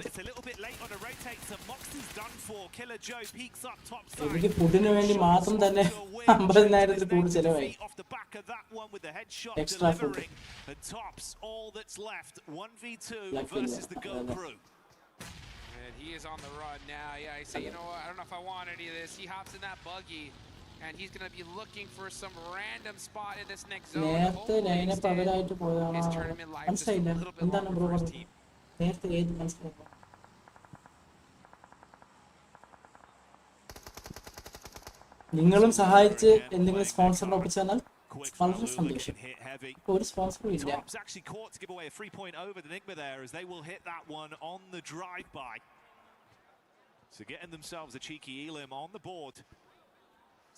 it's a little bit late on the rotate, so Moxie's done for. Killer Joe peeks up top side. എനിക്ക് ഫുഡിന് വേണ്ടി മാത്രം തന്നെ 50,000 കൂടുതൽ ചെലവായി. Off the back of that one with the headshot Extra delivering. And tops all that's left. 1v2 versus the Go crew. And he is on the run now. Yeah, he said, you know what, I don't know if I want any of this. He hops in that buggy. And he's going to be looking for some random spot in this next zone. നേരത്തെ lineup അവരായിട്ട് പോയതാണ്. മനസ്സിലായില്ല എന്താണ് bro പറഞ്ഞത്? നേരത്തെ ഏത് മനസ്സിലായില്ല. നിങ്ങളും സഹായിച്ച് എന്തെങ്കിലും സ്പോൺസറിനെ ഒപ്പിച്ചു തന്നാൽ വളരെ സന്തോഷം. ഒരു സ്പോൺസറും ഇല്ല. Tops actually caught to give away a 3-point over the Enigma there as they will hit that one on the drive-by. So getting themselves a cheeky elim on the board.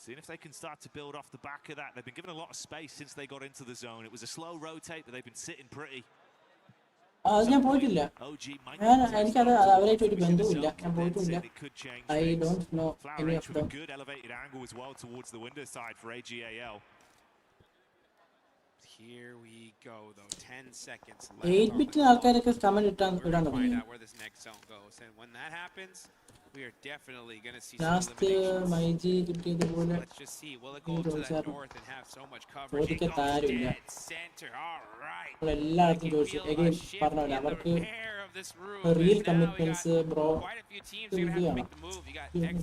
Seeing if they can start to build off the back of that. They've been given a lot of space since they got into the zone. It was a slow rotate, but they've been sitting pretty. അത് ഞാൻ പോയിട്ടില്ല. എനിക്കത് അവരായിട്ട് ഒരു ബന്ധവുമില്ല. ഞാൻ പോയിട്ടില്ല. I don't know any of them. Good elevated angle as well towards the window side for AGAL. Here we go though. 10 seconds left. 8-bit ആൾക്കാരൊക്കെ കമന്റ് ഇടാൻ തുടങ്ങി. Where this next zone goes, and when that happens, we are definitely going to see some eliminations. Let's just see. Will it go to the north and have so much coverage? It goes dead center. All right. എല്ലാവർക്കും ചോദിച്ചു. Again പറഞ്ഞല്ലോ അവർക്ക് real commitments bro. Quite a few teams are going to have to make the move. You got X,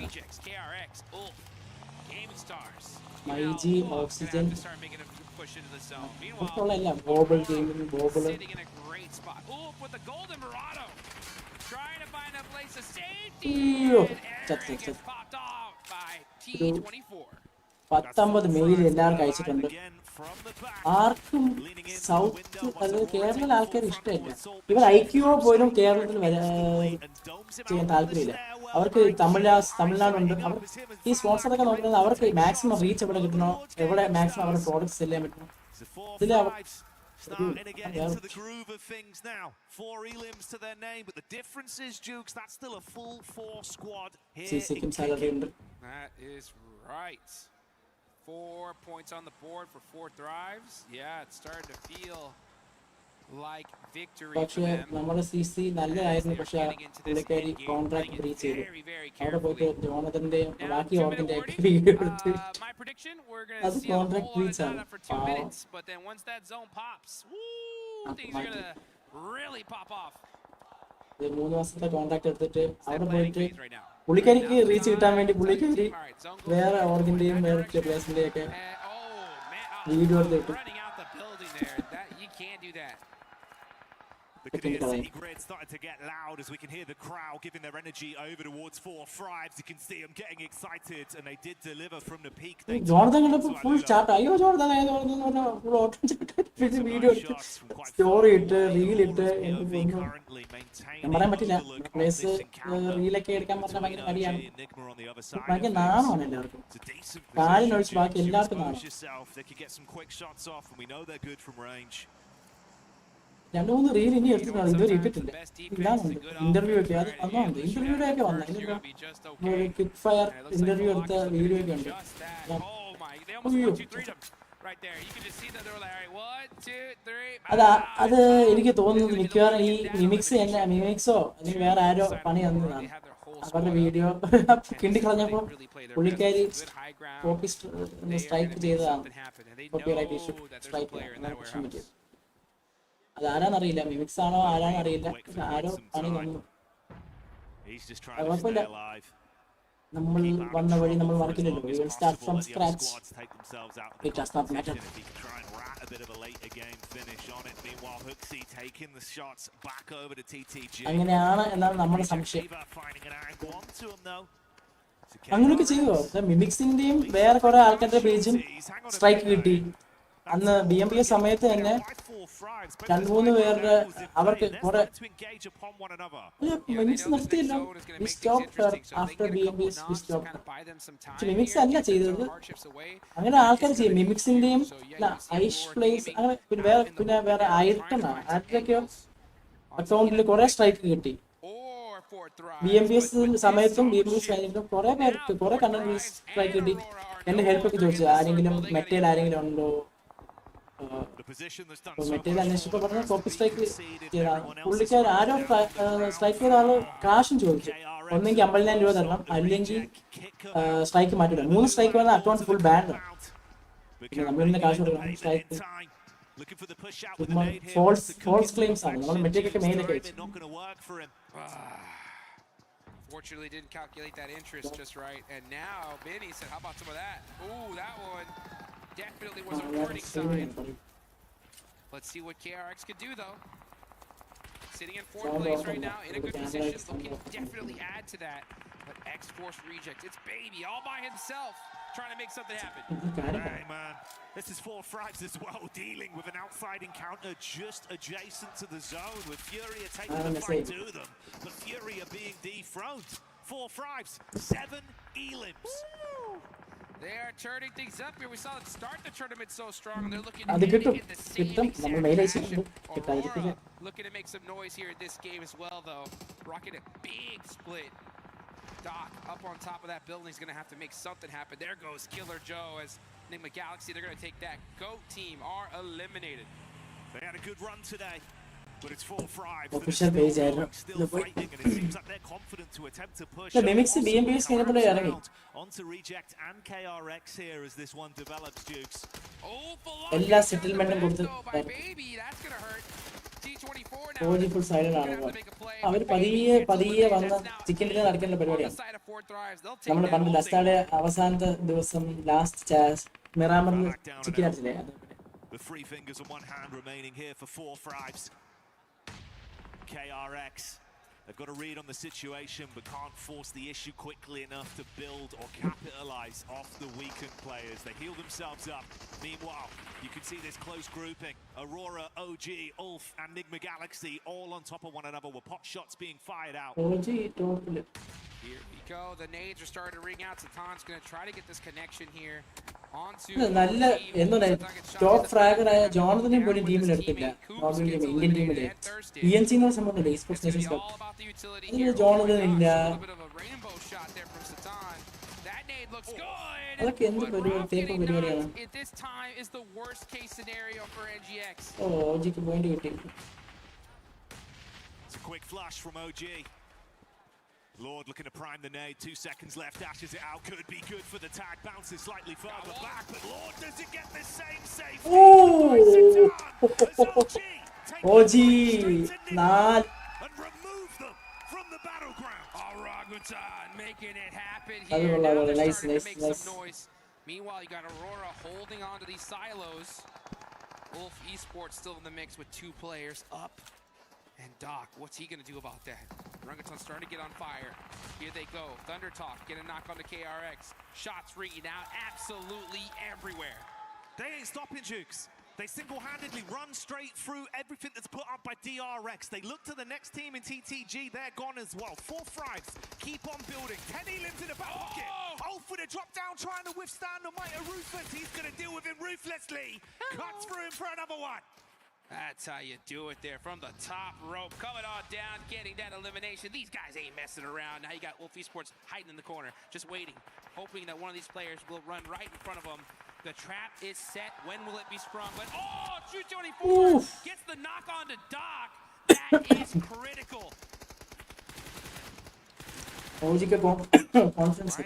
Rejects, KRX, Ulf, Gaming Stars. MyG, Oxygen. Start making a push into the zone. Meanwhile, Global Gaming, Global. Sitting in a great spot. Ulf with the golden Murado. Trying to find a place of safety. And gets popped off by T24. 19 mail എല്ലാവർക്കും അയച്ചിട്ടുണ്ട്. ആർക്കും south അതായത് കേരളത്തിലെ ആൾക്കാർ ഇഷ്ടമില്ല. ഇവർ ഐക്യോ പോലും കേരളത്തിൽ ചെയ്യാൻ താല്പര്യമില്ല. അവർക്ക് തമിഴ്നാടുണ്ട്. അവർ ഈ സ്പോൺസറൊക്കെ നോക്കുന്നത് അവർക്ക് മാക്സിമം റീച്ച് എവിടെ കിട്ടണോ, എവിടെ മാക്സിമം അവരുടെ പ്രോഡക്ട്സ് സെല് ചെയ്യാൻ പറ്റണോ. ഇതിൽ starting to get into the groove of things now. 4 elims to their name, but the difference is, Jukes, that's still a full 4 squad here. That is right. 4 points on the board for 4 Thrives. Yeah, it's starting to feel like victory for them. നമ്മുടെ CC നല്ലതായിരുന്നു. പക്ഷെ പുള്ളിക്കാരി contract breach ചെയ്തു. അവിടെ പോയിട്ട് ജോണതന്റെ ബാക്കി ഓർഗന്റെ video എടുത്ത് അത് കോൺട്രാക്ട് ബ്രീച്ച് ആണ്. But then once that zone pops, things are going to really pop off. 3 മാസത്തെ കോൺട്രാക്ട് എടുത്തിട്ട് അവിടെ പോയിട്ട് പുള്ളിക്കാരിക്ക് റീച്ച് കിട്ടാൻ വേണ്ടി പുള്ളിക്കാരി വേറെ ഓർഗന്റെയും വേറെ പ്ലേസിന്റെയും ഒക്കെ വീഡിയോ എടുത്തിട്ട് The City grid starting to get loud as we can hear the crowd giving their energy over towards 4 Thrives. You can see them getting excited, and they did deliver from the peak. Jordan കണ്ടപ്പോൾ full chart. അയ്യോ Jordan full ഓട്ടം chart video ഇട്ട് story ഇട്ട് reel ഇട്ട് ഞാൻ പറയാൻ പറ്റില്ല. Place റീലൊക്കെ എടുക്കാൻ പറഞ്ഞാൽ ഭയങ്കര മടിയാണ്. ഭയങ്കര നാണമാണ് എല്ലാവർക്കും. കാലിനൊഴിച്ച് ബാക്കി എല്ലാവർക്കും നാണം. 2-3 റീൽ ഇനി എടുത്തിട്ടുണ്ട്. ഇതുവരെ ഇട്ടിട്ടില്ല. ഇല്ലാന്നുണ്ട് ഇന്റർവ്യൂ ഒക്കെ. അത് അന്നുണ്ട് ഇന്റർവ്യൂടെ ഒക്കെ വന്നു. ക്വിക്ക് ഫയർ ഇന്റർവ്യൂ എടുത്ത വീഡിയോ ഒക്കെ ഉണ്ട്. അത് എനിക്ക് തോന്നുന്നത് മിക്കവാറും ഈ മിമിക്സോ അല്ലെങ്കിൽ വേറെ ആരോ പണി തന്നതാണ്. അവരുടെ വീഡിയോ കിണ്ടിക്കളഞ്ഞപ്പോൾ പുള്ളിക്കാരി കോപ്പി സ്ട്രൈക്ക് ചെയ്തതാണ്. കോപ്പിറൈറ്റ് ഇഷ്യൂ സ്ട്രൈക്ക് പ്രശ്നം പറ്റിയത്. അതാരാന്നറിയില്ല. മിമിക്സ് ആണോ ആരാന്നറിയില്ല. ആരോ പണി തന്നു. കുഴപ്പമില്ല. നമ്മൾ വന്ന വഴി നമ്മൾ മറക്കില്ലല്ലോ. We will start from scratch. It does not matter. അങ്ങനെയാണ് എന്നാണ് നമ്മുടെ സംശയം. അങ്ങനെയൊക്കെ ചെയ്യുമോ? മിമിക്സിന്റെയും വേറെ കുറെ ആൾക്കാരുടെ പേജും സ്ട്രൈക്ക് കിട്ടി. അന്ന് BMBS സമയത്ത് തന്നെ 2-3 പേരുടെ അവർക്ക് കുറെ മിമിക്സ് നിർത്തിയില്ല. We stopped after BMBS. We stopped. Mimics അല്ല ചെയ്തത്, അങ്ങനെ ആൾക്കാർ ചെയ്യും മിമിക്സിന്റെയും ഐഷ് പ്ലേസ് അങ്ങനെ പിന്നെ വേറെ ആയിരൊക്കെയോ അക്കൗണ്ടിൽ കുറെ സ്ട്രൈക്ക് കിട്ടി. BMBS സമയത്തും BMBS കഴിഞ്ഞിട്ടും കുറെ പേർക്ക് കുറെ കണ്ടന്റ് സ്ട്രൈക്ക് കിട്ടി. എന്നെ ഹെൽപ്പ് ഒക്കെ ചോദിച്ചു, ആരെങ്കിലും മെറ്റയിൽ ആരെങ്കിലും ഉണ്ടോ. മെറ്റയിൽ അന്വേഷിച്ചപ്പോൾ പറഞ്ഞ കോപ്പി സ്ട്രൈക്ക് ചെയ്താണ് പുള്ളിക്കാർ. ആരോ സ്ട്രൈക്ക് ചെയ്ത ആള് കാശും ചോദിച്ചു. ഒന്നെങ്കിൽ 50,000 രൂപ തരണം, അല്ലെങ്കിൽ സ്ട്രൈക്ക് മാറ്റില്ല. 3 സ്ട്രൈക്ക് വന്ന അക്കൗണ്ട് ഫുൾ ബാൻഡ്. പിന്നെ നമ്മളിന്ന് കാശ് കൊടുക്കണം. സ്ട്രൈക്ക് ഫോൾസ് ക്ലെയിംസ് ആണ്. നമ്മൾ മെറ്റേക്കൊക്കെ മെയിലൊക്കെ വെച്ചു. Fortunately, didn't calculate that interest just right. And now, Benny said, how about some of that? Ooh, that one definitely was a warning sign. Let's see what KRX could do, though. Sitting in 4th place right now, in a good position, looking to definitely add to that. But X-Force reject, it's Baby all by himself, trying to make something happen. Hey, man. This is 4 Fribes as well, dealing with an outside encounter just adjacent to the zone, with Furia taking the fight to them. But Furia being dethroned. 4 Fribes, 7 elims. They are turning things up here. We saw them start the tournament so strong, and they're looking to അത് കിട്ടും get the same കിട്ടും നമ്മൾ mail അയച്ചിട്ടുണ്ട്. Aurora looking to make some noise here in this game as well, though. Rocking a big split. Doc up on top of that building is going to have to make something happen. There goes Killer Joe as Enigma Galaxy. They're going to take that. GOAT team are eliminated. They had a good run today, but it's 4 Fribes. Official page Still fighting, and it seems like they're confident to attempt to push. Mimics BMBS കഴിഞ്ഞപ്പോൾ ഇറങ്ങി. Onto Reject and KRX here as this one develops, Dukes. എല്ലാ സെറ്റിൽമെന്റും കൊടുത്ത് full silent ആണ്. അവർ പതിയെ വന്ന് chicken dinner നടക്കേണ്ട പരിപാടിയാണ്. നമ്മൾ പണ്ട് ലസ്റ്റാടെ അവസാനത്തെ ദിവസം last മിറാമറിൽ chicken അടിച്ചില്ലേ. The 3 fingers on one hand remaining here for 4 Fribes. KRX, they've got a read on the situation, but can't force the issue quickly enough to build or capitalize off the weakened players. They heal themselves up. Meanwhile, you can see this close grouping. Aurora, OG, Ulf, and Enigma Galaxy all on top of one another with pot shots being fired out. Here we go. The nades are starting to ring out. Satan's going to try to get this connection here. നല്ല എന്താ top ഫ്രാഗറായ ജോണത്തിനെ പോലും ടീമിൽ എടുത്തില്ല. Indian ടീമില് ENC എന്ന് പറഞ്ഞ സംഭവം Esports Nations Cup അതിൽ ജോണതൻ ഇല്ല. അതൊക്കെ എന്ത് പരിപാടി, തേപ്പ് പരിപാടിയാണ്. OGക്ക് പോയിന്റ് കിട്ടി. It's a quick flash from OG. Lord looking to prime the nade. 2 seconds left. Dashes it out. Could be good for the tag. Bounces slightly further back. But Lord, does it get the same safety? OG. And remove them from the battleground. Orangutan making it happen here. Now they're nice, starting nice, to make nice. some noise. Meanwhile, you got Aurora holding on to these silos. Wolf Esports still in the mix with 2 players up. And Doc, what's he going to do about that? Orangutan's starting to get on fire. Here they go. Thunder Talk, get a knock on the KRX. Shots ringing out absolutely everywhere. They ain't stopping, Jukes. They single-handedly run straight through everything that's put up by DRX. They look to the next team in TTG. They're gone as well. 4 Fribes keep on building. 10 elims in the back pocket. Oh, for the drop down, trying to withstand the might of Ruthless. He's going to deal with him ruthlessly. Cuts through him for another one. That's how you do it there from the top rope. Coming on down, getting that elimination. These guys ain't messing around. Now you got Wolf Esports hiding in the corner, just waiting, hoping that one of these players will run right in front of them. The trap is set. When will it be sprung? But 224 gets the knock on to Doc. That is critical. Right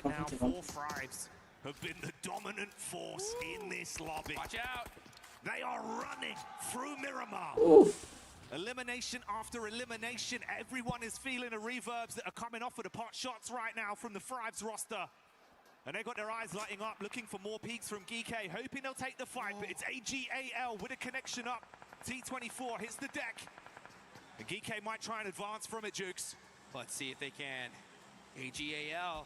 now, 4 Fribes have been the dominant force in this lobby. Watch out. They are running through Miramar. Elimination after elimination. Everyone is feeling the reverbs that are coming off of the pot shots right now from the Fribes roster. And they've got their eyes lighting up, looking for more peaks from Geek, hoping they'll take the fight. But it's AGAL with a connection up. T24 hits the deck. And Geek might try and advance from it, Jukes. Let's see if they can. AGAL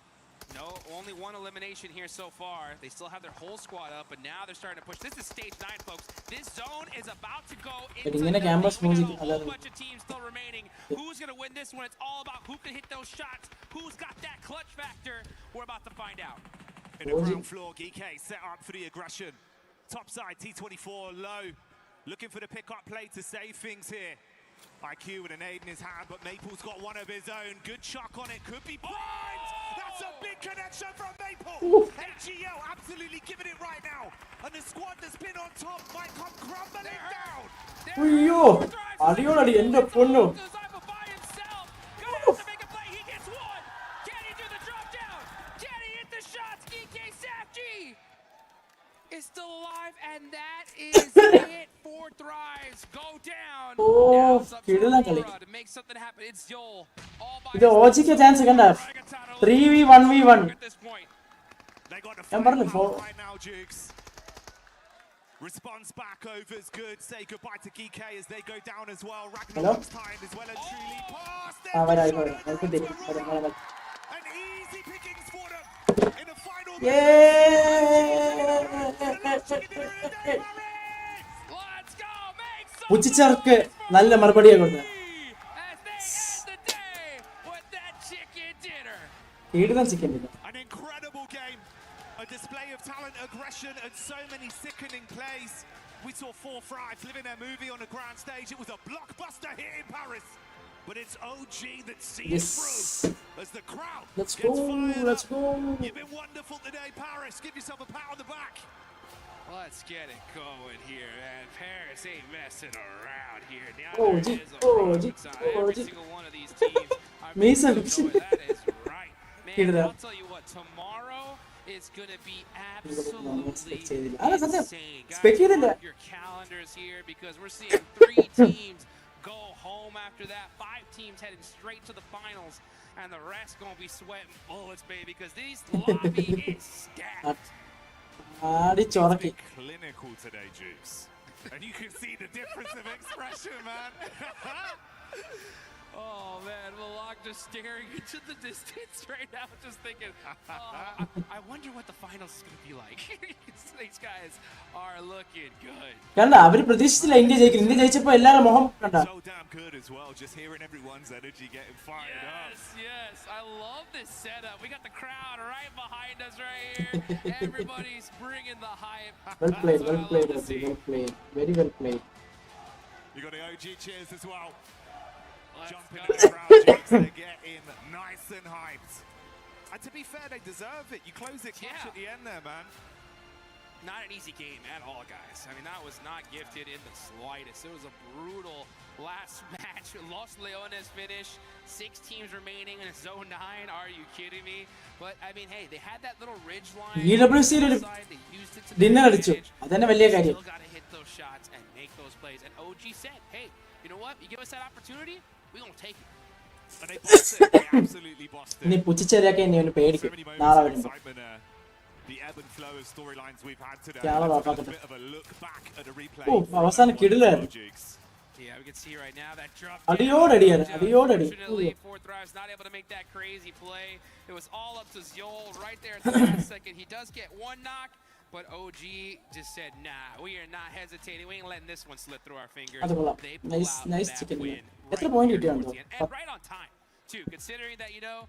No, only one elimination here so far. They still have their whole squad up, but now they're starting to push. This is stage 9, folks. This zone is about to go into ഇങ്ങനെ campus we got music a whole bunch of teams still remaining. Who's going to win this one? It's all about who can hit those shots. Who's got that clutch factor? We're about to find out. In the ground floor, Geeke set up for the aggression. Top side, T24 low. Looking for the pick-up play to save things here. IQ with an aid in his hand, but Maple's got one of his own. Good chuck on it, could be blind! That's a big connection from Maple! HGL absolutely giving it right now. And the squad that's been on top might come crumbling down. അയ്യോ അടിയോടടി എന്റെ പൊന്നു. Is still alive, and that is it for Thrives. Go down. Oh, കിടിലൻ കളി. To make something happen. It's Joel. ഇത് ഓജിക്ക് chance കണ്ട 3v1v1. ഞാൻ പറഞ്ഞു Response back over is good. Say goodbye to Geeke as they go down as well. Hello? Ragnarok's time is well and truly past. An easy pickings for them in the final. ഉച്ചിച്ചർക്ക് നല്ല മറുപടിയെ കൊടുത്ത കിടിലൻ chicken dinner. An incredible game. A display of talent, aggression, and so many sickening plays. We saw 4 Thrives living their movie on a grand stage. It was a blockbuster hit in Paris. But it's OG that sees through as the crowd Let's gets go, fired let's up. go. You've been wonderful today, Paris. Give yourself a pat on the back. Let's get it going here, man. Paris ain't messing around here. Now Oh, there is a oh, focus on every oh, single one of these teams. Mesa That is right. Man, I'll tell you what, tomorrow is going to be absolutely insane. Guys, mark your calendars here because we're seeing 3 teams go home after that. 5 teams heading straight to the finals, and the rest going to be sweating bullets, baby, because this lobby is stacked. It's been clinical today, Juice. And you can see the difference of expression, man. Oh man, Malak just staring into the distance right now, just thinking, I wonder what the finals is going to be like. These guys are looking good. കണ്ട അവര് പ്രതീക്ഷിച്ചില്ല India ജയിക്കും. India ജയിച്ചപ്പോ എല്ലാവരും മുഖം കണ്ട. So damn good as well, just hearing everyone's energy getting fired up. Yes, I love this setup. We got the crowd right behind us right here. Everybody's bringing the hype. Well played, well played, well played. Very well played. You got the OG cheers as well. Jumping in the crowd, James, they're getting nice and hyped. And to be fair, they deserve it. You close it clutch at the end there, man. Not an easy game at all, guys. I mean, that was not gifted in the slightest. It was a brutal last match. Los Leones finish. 6 teams remaining in zone 9. Are you kidding me? But, I mean, hey, they had that little ridge line. EWC They used it to dinner അടിച്ചു. അതന്നെ വലിയ കാര്യം. Still got to hit those shots and make those plays. And OG said, hey, you know what? You give us that opportunity, we're going to take it. And they bossed it. They absolutely bossed it. ഇനി പുച്ചിച്ചെറിയൊക്കെ എന്നെ അവന് പേടിക്കും നാളെ വരുമ്പോ. The ebb and flow of storylines we've had today. Camera A ഓഫാക്കട്ടെ. bit of a look back at a replay. അവസാനം കിടിലായിരുന്നു. Yeah, we can see right now that drop. അടിയോടടിയാണ് അടിയോടടി. Unfortunately, 4 Thrives not able to make that crazy play. It was all up to Zol right there at the last second. He does get 1 knock, but OG just said, nah, we are not hesitating. We ain't letting this one slip through our fingers. അത് കൊള്ളാം. They pull out nice that chicken win എത്ര point കിട്ടിയുണ്ടോ? and right on time. Too, considering that, you know,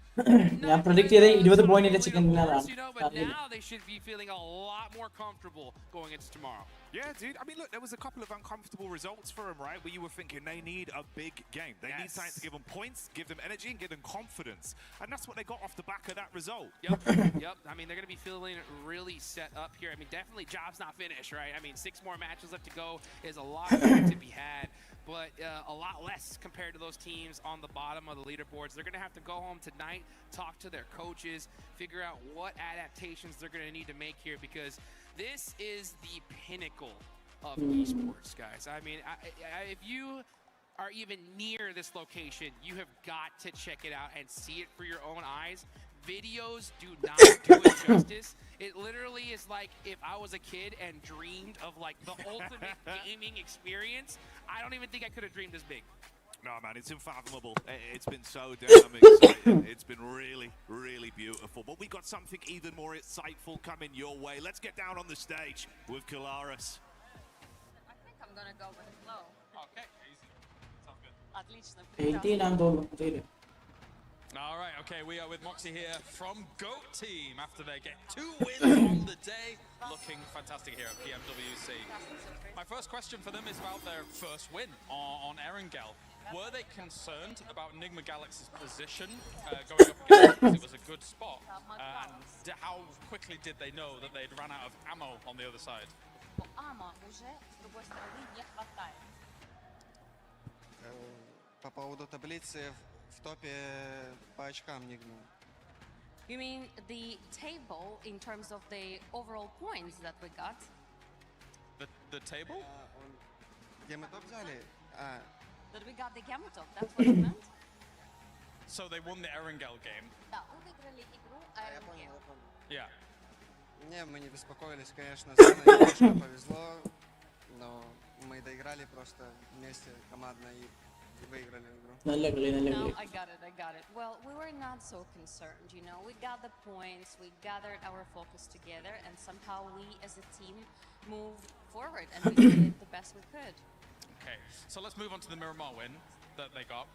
ഞാൻ predict ചെയ്ത 20 പോയിന്റിന്റെ chicken ഡിന്നറാണ്. you know, but now they should be feeling a lot more comfortable going into tomorrow. Yeah, dude. I mean, look, there was a couple of uncomfortable results for them, right? Where you were thinking they need a big game. They need something to give them points, give them energy, and give them confidence. And that's what they got off the back of that result. Yep, yep. I mean, they're going to be feeling really set up here. I mean, definitely job's not finished, right? I mean, 6 more matches left to go is a lot to be had. But a lot less compared to those teams on the bottom of the leaderboards. They're going to have to go home tonight, talk to their coaches, figure out what adaptations they're going to need to make here, because this is the pinnacle of esports, guys. I mean, if you are even near this location, you have got to check it out and see it for your own eyes. Videos do not do it justice. It literally is like if I was a kid and dreamed of like the ultimate gaming experience. I don't even think I could have dreamed this big. No, man, it's unfathomable. It's been so damn exciting. It's been really, really beautiful. But we got something even more insightful coming your way. Let's get down on the stage with Kalaris. I think I'm gonna go with flow. Okay, easy. Sounds good. Отлично. 18 ആണെന്ന് തോന്നുന്നു. All right, okay, we are with Moxie here from GOAT Team after they get 2 wins on the day. Looking fantastic here at PMWC. My first question for them is about their first win on Erangel. Were they concerned about Enigma Galaxy's position going up against it? It was a good spot. And how quickly did they know that they'd run out of ammo on the other side? Амmo уже с другой стороны не хватает. По поводу таблицы в топе по очкам Нигма. You mean the table in terms of the overall points that we got? The table? Где мы топ взяли? That we got the gamma top, that's what you meant? So they won the Erangel game? Да, мы выиграли игру Erangel. Yeah. Не, мы не беспокоились, конечно, с Анной немножко повезло, но мы доиграли просто вместе командно и выиграли игру. No, I got it. Well, we were not so concerned, you know. We got the points, we gathered our focus together, and somehow we as a team moved forward and we did the best we could. Okay, so let's move on to the Miramar win that they got.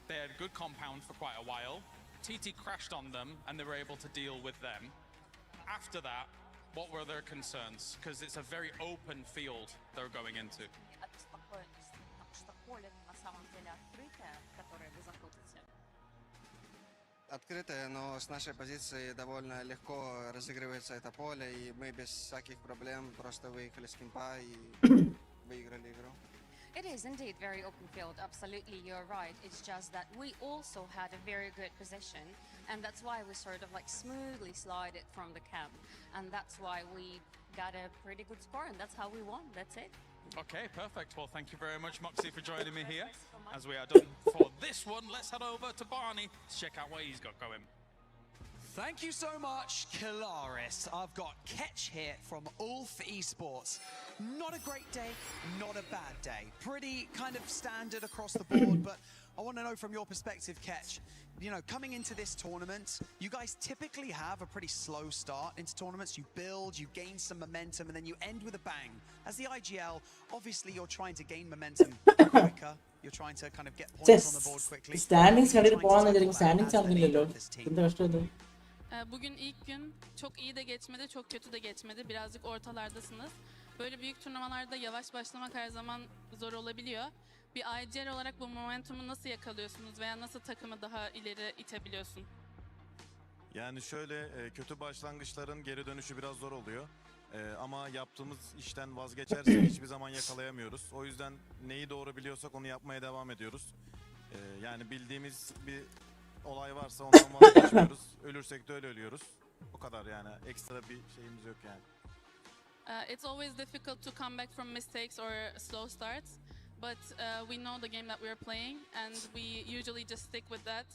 They had good compound for quite a while. TT crashed on them and they were able to deal with them. After that, what were their concerns? Because it's a very open field they're going into. Открытое, но с нашей позиции довольно легко разыгрывается это поле, и мы без всяких проблем просто выехали с кемпа и выиграли игру. It is indeed very open field, absolutely, you're right. It's just that we also had a very good position, and that's why we sort of like smoothly slide it from the camp. And that's why we got a pretty good score, and that's how we won, that's it. Okay, perfect. Well, thank you very much, Moxie, for joining me here. As we are done for this one, let's head over to Barney to check out what he's got going. Thank you so much, Kalaris. I've got Ketch here from Ulf Esports. Not a great day, not a bad day. Pretty kind of standard across the board, but I want to know from your perspective, Ketch, you know, coming into this tournament, you guys typically have a pretty slow start into tournaments. You build, you gain some momentum, and then you end with a bang. As the IGL, obviously you're trying to gain momentum quicker. You're trying to kind of get points on the board quickly. Standings കണ്ടിട്ട് പോകാൻ വിചാരിക്കും standings ആണെന്നില്ലല്ലോ എന്താ കഷ്ടം Bugün ilk gün çok iyi de geçmedi, çok kötü de geçmedi. Birazcık ortalardasınız. Böyle büyük turnuvalarda yavaş başlamak her zaman zor olabiliyor. Bir IGL olarak bu momentumu nasıl yakalıyorsunuz veya nasıl takımı daha ileri itebiliyorsun? Yani şöyle kötü başlangıçların geri dönüşü biraz zor oluyor. Ama yaptığımız işten vazgeçersek hiçbir zaman yakalayamıyoruz. O yüzden neyi doğru biliyorsak onu yapmaya devam ediyoruz. Yani bildiğimiz bir olay varsa ondan vazgeçmiyoruz. Ölürsek de öyle ölüyoruz. O kadar yani. Ekstra bir şeyimiz yok yani. It's always difficult to come back from mistakes or slow starts, but we know the game that we are playing, and we usually just stick with that.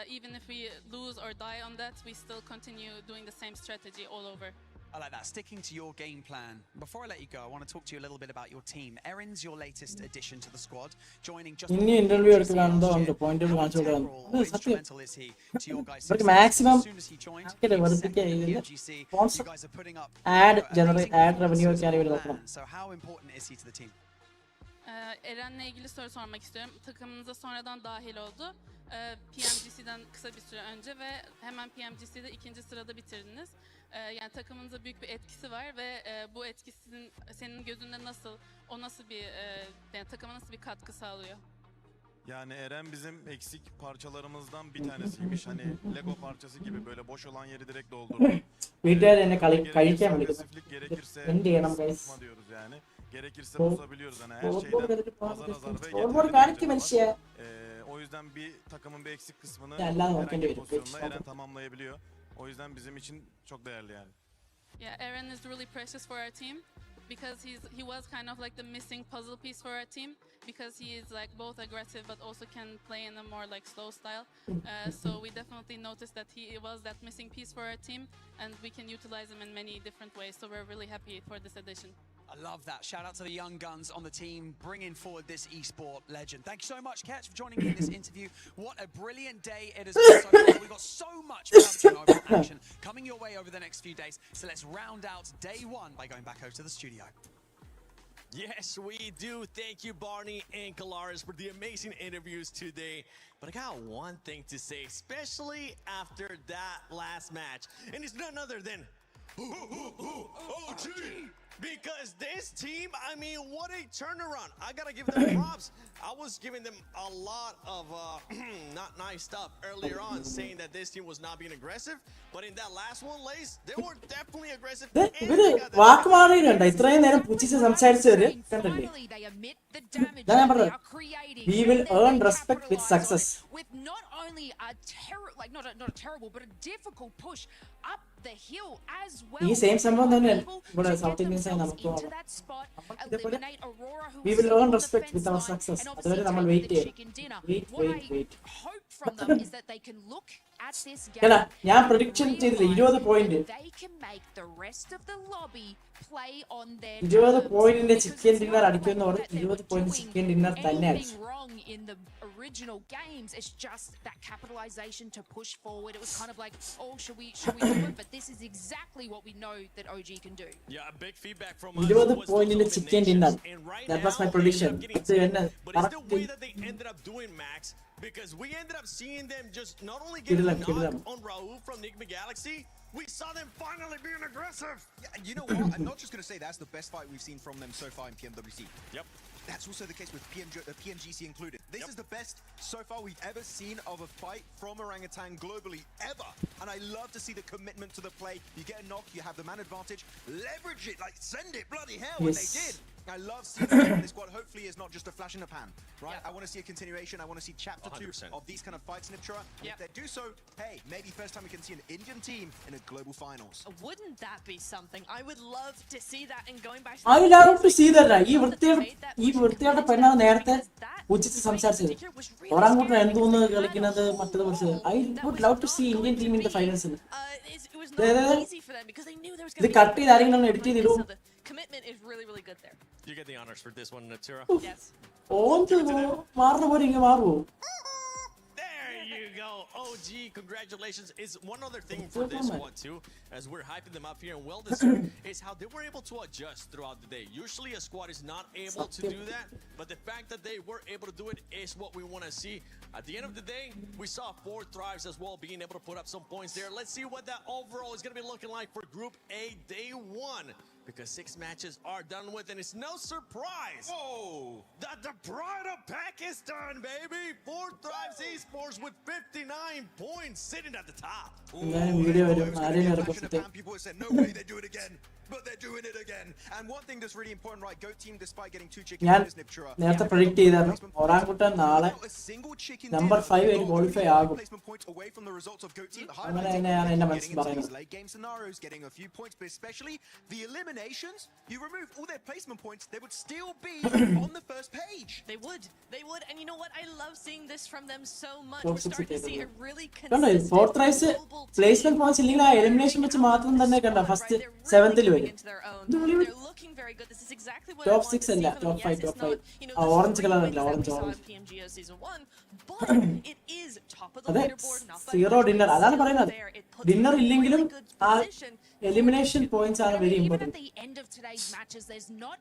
Even if we lose or die on that, we still continue doing the same strategy all over. I like that, sticking to your game plan. Before I let you go, I want to talk to you a little bit about your team. Erin's your latest addition to the squad, joining just ഇനി interview എടുക്കലാണോ അവന്റെ point കാണിച്ചു കൊടുക്കാൻ സത്യം ഇവർക്ക് maximum add generate add revenue ഒക്കെ ആണ് ഇവർ നോക്കണം. So how important is he to the team? Eren'le ilgili soru sormak istiyorum. Takımınıza sonradan dahil oldu. PMGC'den kısa bir süre önce ve hemen PMGC'de ikinci sırada bitirdiniz. Yani takımınıza büyük bir etkisi var ve bu etkisi senin gözünde nasıl, o nasıl bir, yani takıma nasıl bir katkı sağlıyor? Yani Eren bizim eksik parçalarımızdan bir tanesiymiş. Hani Lego parçası gibi böyle boş olan yeri direkt doldurur. വീട്ടുകാർ എന്നെ കഴിക്കാൻ വിളിക്കുന്നു Gerekirse എന്ത് ചെയ്യണം guys diyoruz yani. Gerekirse bozabiliyoruz hani her şeyden azar azar ve o yüzden bir takımın bir eksik kısmını herhangi bir pozisyonda Eren tamamlayabiliyor. O yüzden bizim için çok değerli yani. Yeah, Eren is really precious for our team because he was kind of like the missing puzzle piece for our team because he is like both aggressive but also can play in a more like slow style. So we definitely noticed that he was that missing piece for our team, and we can utilize him in many different ways. So we're really happy for this addition. I love that. Shout out to the young guns on the team bringing forward this esport legend. Thank you so much, Ketch, for joining me in this interview. What a brilliant day it has been so far. We've got so much PUBG Mobile action coming your way over the next few days. So let's round out day one by going back over to the studio. Yes, we do. Thank you, Barney and Kalaris, for the amazing interviews today. But I got one thing to say, especially after that last match. And it's none other than OG. Because this team, I mean, what a turnaround. I gotta give them props. I was giving them a lot of not nice stuff earlier on, saying that this team was not being aggressive. But in that last one, Lace, they were definitely aggressive. ഇവര് വാക്ക് മാറിയിട്ടുണ്ട്. ഇത്രയും നേരം പുച്ഛിച്ച് സംസാരിച്ചവര് കണ്ടില്ലേ? ഇതാ ഞാൻ പറഞ്ഞത്. We will earn respect with success. With not only a not a terrible, but a difficult push up the hill as well. ഈ same സംഭവം തന്നെ ഇവിടെ സൗത്ത് ഇന്ത്യൻ സൈഡ് നമുക്ക് We will earn respect with our success. അതുവരെ നമ്മൾ wait ചെയ്യണം. Wait. Is that they can look at this കേട്ടാ, game. ഞാൻ പ്രഡിക്ഷൻ ചെയ്തില്ല 20 point. They can make the rest of the lobby play on their 20 പോയിന്റിന്റെ chicken dinner അടിക്കുമെന്ന് പറഞ്ഞു. 20 point chicken dinner തന്നെ അടിച്ചു. wrong in the original games. It's just that capitalization to push forward. It was kind of like, oh, should we do it? But this is exactly what we know that OG can do. Yeah, a big feedback from 20 പോയിന്റിന്റെ chicken dinner. That was my prediction. But it's the way that they ended up doing, Max, because we ended up seeing them just not only getting a knock on Raul from Enigma Galaxy, we saw them finally being aggressive. Yeah, and you know what? I'm not just going to say that's the best fight we've seen from them so far in PMWC. Yep. That's also the case with PMGC included. This is the best so far we've ever seen of a fight from Orangutan globally, ever. And I love to see the commitment to the play. You get a knock, you have the man advantage, leverage it, like send it, bloody hell, and they did. I love seeing this squad. Hopefully it's not just a flash in the pan, right? I want to see a continuation. I want to see chapter 2 of these kind of fights in Iptra. If they do so, hey, maybe first time we can see an Indian team in a global finals. Wouldn't that be something? I would love to see that. And going back to I love to see that. ഈ വൃത്തിയുടെ പെണ്ണാണ് നേരത്തെ ഉച്ചിച്ച് സംസാരിച്ചത്. ഒരാങ്കൂട്ടം എന്തോന്ന് കളിക്കുന്നത് മറ്റത് മനസ്സിലായി. I would love to see Indian team in the finals. ഇത് കട്ട് ചെയ്ത് ആരെങ്കിലും edit ചെയ്തിടും. Commitment is really, really good there. You get the honors for this one, Natura. Yes. മാറുന്ന പോലെ ഇങ്ങനെ മാറുമോ? There you go, OG. Congratulations. Is one other thing for this one too, as we're hyping them up here and well deserved, is how they were able to adjust throughout the day. Usually a squad is not able to do that, but the fact that they were able to do it is what we want to see. At the end of the day, we saw 4 Thrives as well being able to put up some points there. Let's see what that overall is going to be looking like for Group A Day 1. Because 6 matches are done with, and it's no surprise that the pride of Pakistan, baby, 4 Thrives Esports with 59 points sitting at the top. People said, no way, they do it again. But they're doing it again. And one thing that's really important, right? Goat team, despite getting 2 chickens in this Niptura. നേരത്തെ predict ചെയ്തായിരുന്നു ഒരാങ്കുട്ടൻ നാളെ number 5 ആയിട്ട് qualify ആകും. അങ്ങനെ തന്നെയാണ് എന്റെ മനസ്സിൽ പറയുന്നത്. Late game scenarios, getting a few points, but especially the eliminations, you remove all their placement points, they would still be on the first page. They would. And you know what? I love seeing this from them so much. We're starting to see a really കണ്ടോ fourth rice placement points ഇല്ലെങ്കിൽ ആ elimination വെച്ച് മാത്രം തന്നെ കണ്ടോ first 7th വരും. They're looking very good. This is exactly what Top 6 അല്ല top 5 orange colour അല്ല orange PMGO season 1, but it is top of the അതെ leaderboard, not by zero dinner അതാണ് പറയുന്നത്. ഡിന്നർ ഇല്ലെങ്കിലും ആ എലിമിനേഷൻ പോയിന്റ്സ് ആണ് very important. At the end of today's matches, there's not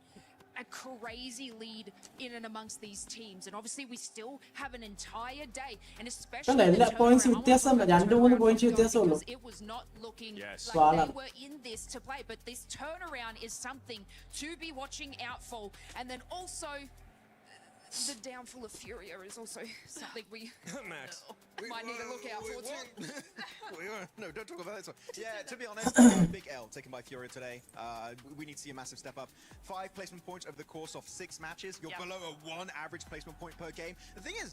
a crazy lead in and amongst these teams, and obviously we still have an entire day, and especially എല്ലാ points വ്യത്യാസം 2-3 points വ്യത്യാസമുള്ളൂ. it was not looking like Swala. they were in this to play, but this turnaround is something to be watching out for. And then also the downfall of Furia is also something we might need to look out for too. No, don't talk about that. Yeah, to be honest, big L taken by Furia today. We need to see a massive step up. 5 placement points over the course of 6 matches. You're below a 1 average placement point per game. The thing is,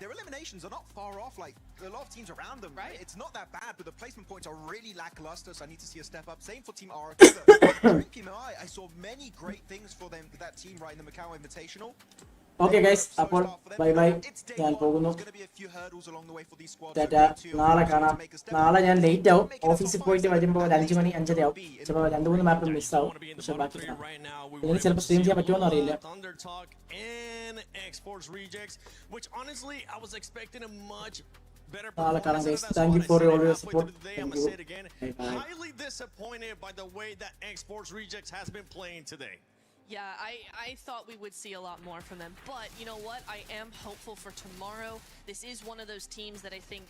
their eliminations are not far off, like a lot of teams around them, right? It's not that bad, but the placement points are really lackluster, so I need to see a step up. Same for Team Aura. I saw many great things for them, that team, right, in the Macau Invitational. Okay guys, അപ്പോൾ bye bye, ഞാൻ പോകുന്നു. ടാറ്റാ, നാളെ കാണാം. നാളെ ഞാൻ late ആവും, ഓഫീസിൽ പോയിട്ട് വരുമ്പോൾ ഒരു 5 മണി 5:30 ആവും. ചിലപ്പോൾ 2-3 മാപ്പ് മിസ്സാവും, പക്ഷെ ബാക്കി ഇതിന് ചിലപ്പോൾ സ്ട്രീം ചെയ്യാൻ പറ്റുമോ അറിയില്ല. നാളെ കാണാം guys. Thank you for all your support. Thank you. Highly disappointed by the way that Esports Rejects has been playing today. Yeah, I thought we would see a lot more from them, but you know what? I am hopeful for tomorrow. This is one of those teams that I think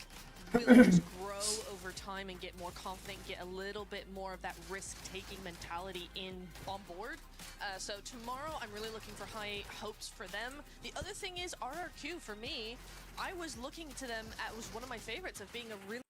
will just grow over time and get more confident, get a little bit more of that risk-taking mentality on board. So tomorrow, I'm really looking for high hopes for them. The other thing is RRQ, for me, I was looking to them as one of my favorites of being a really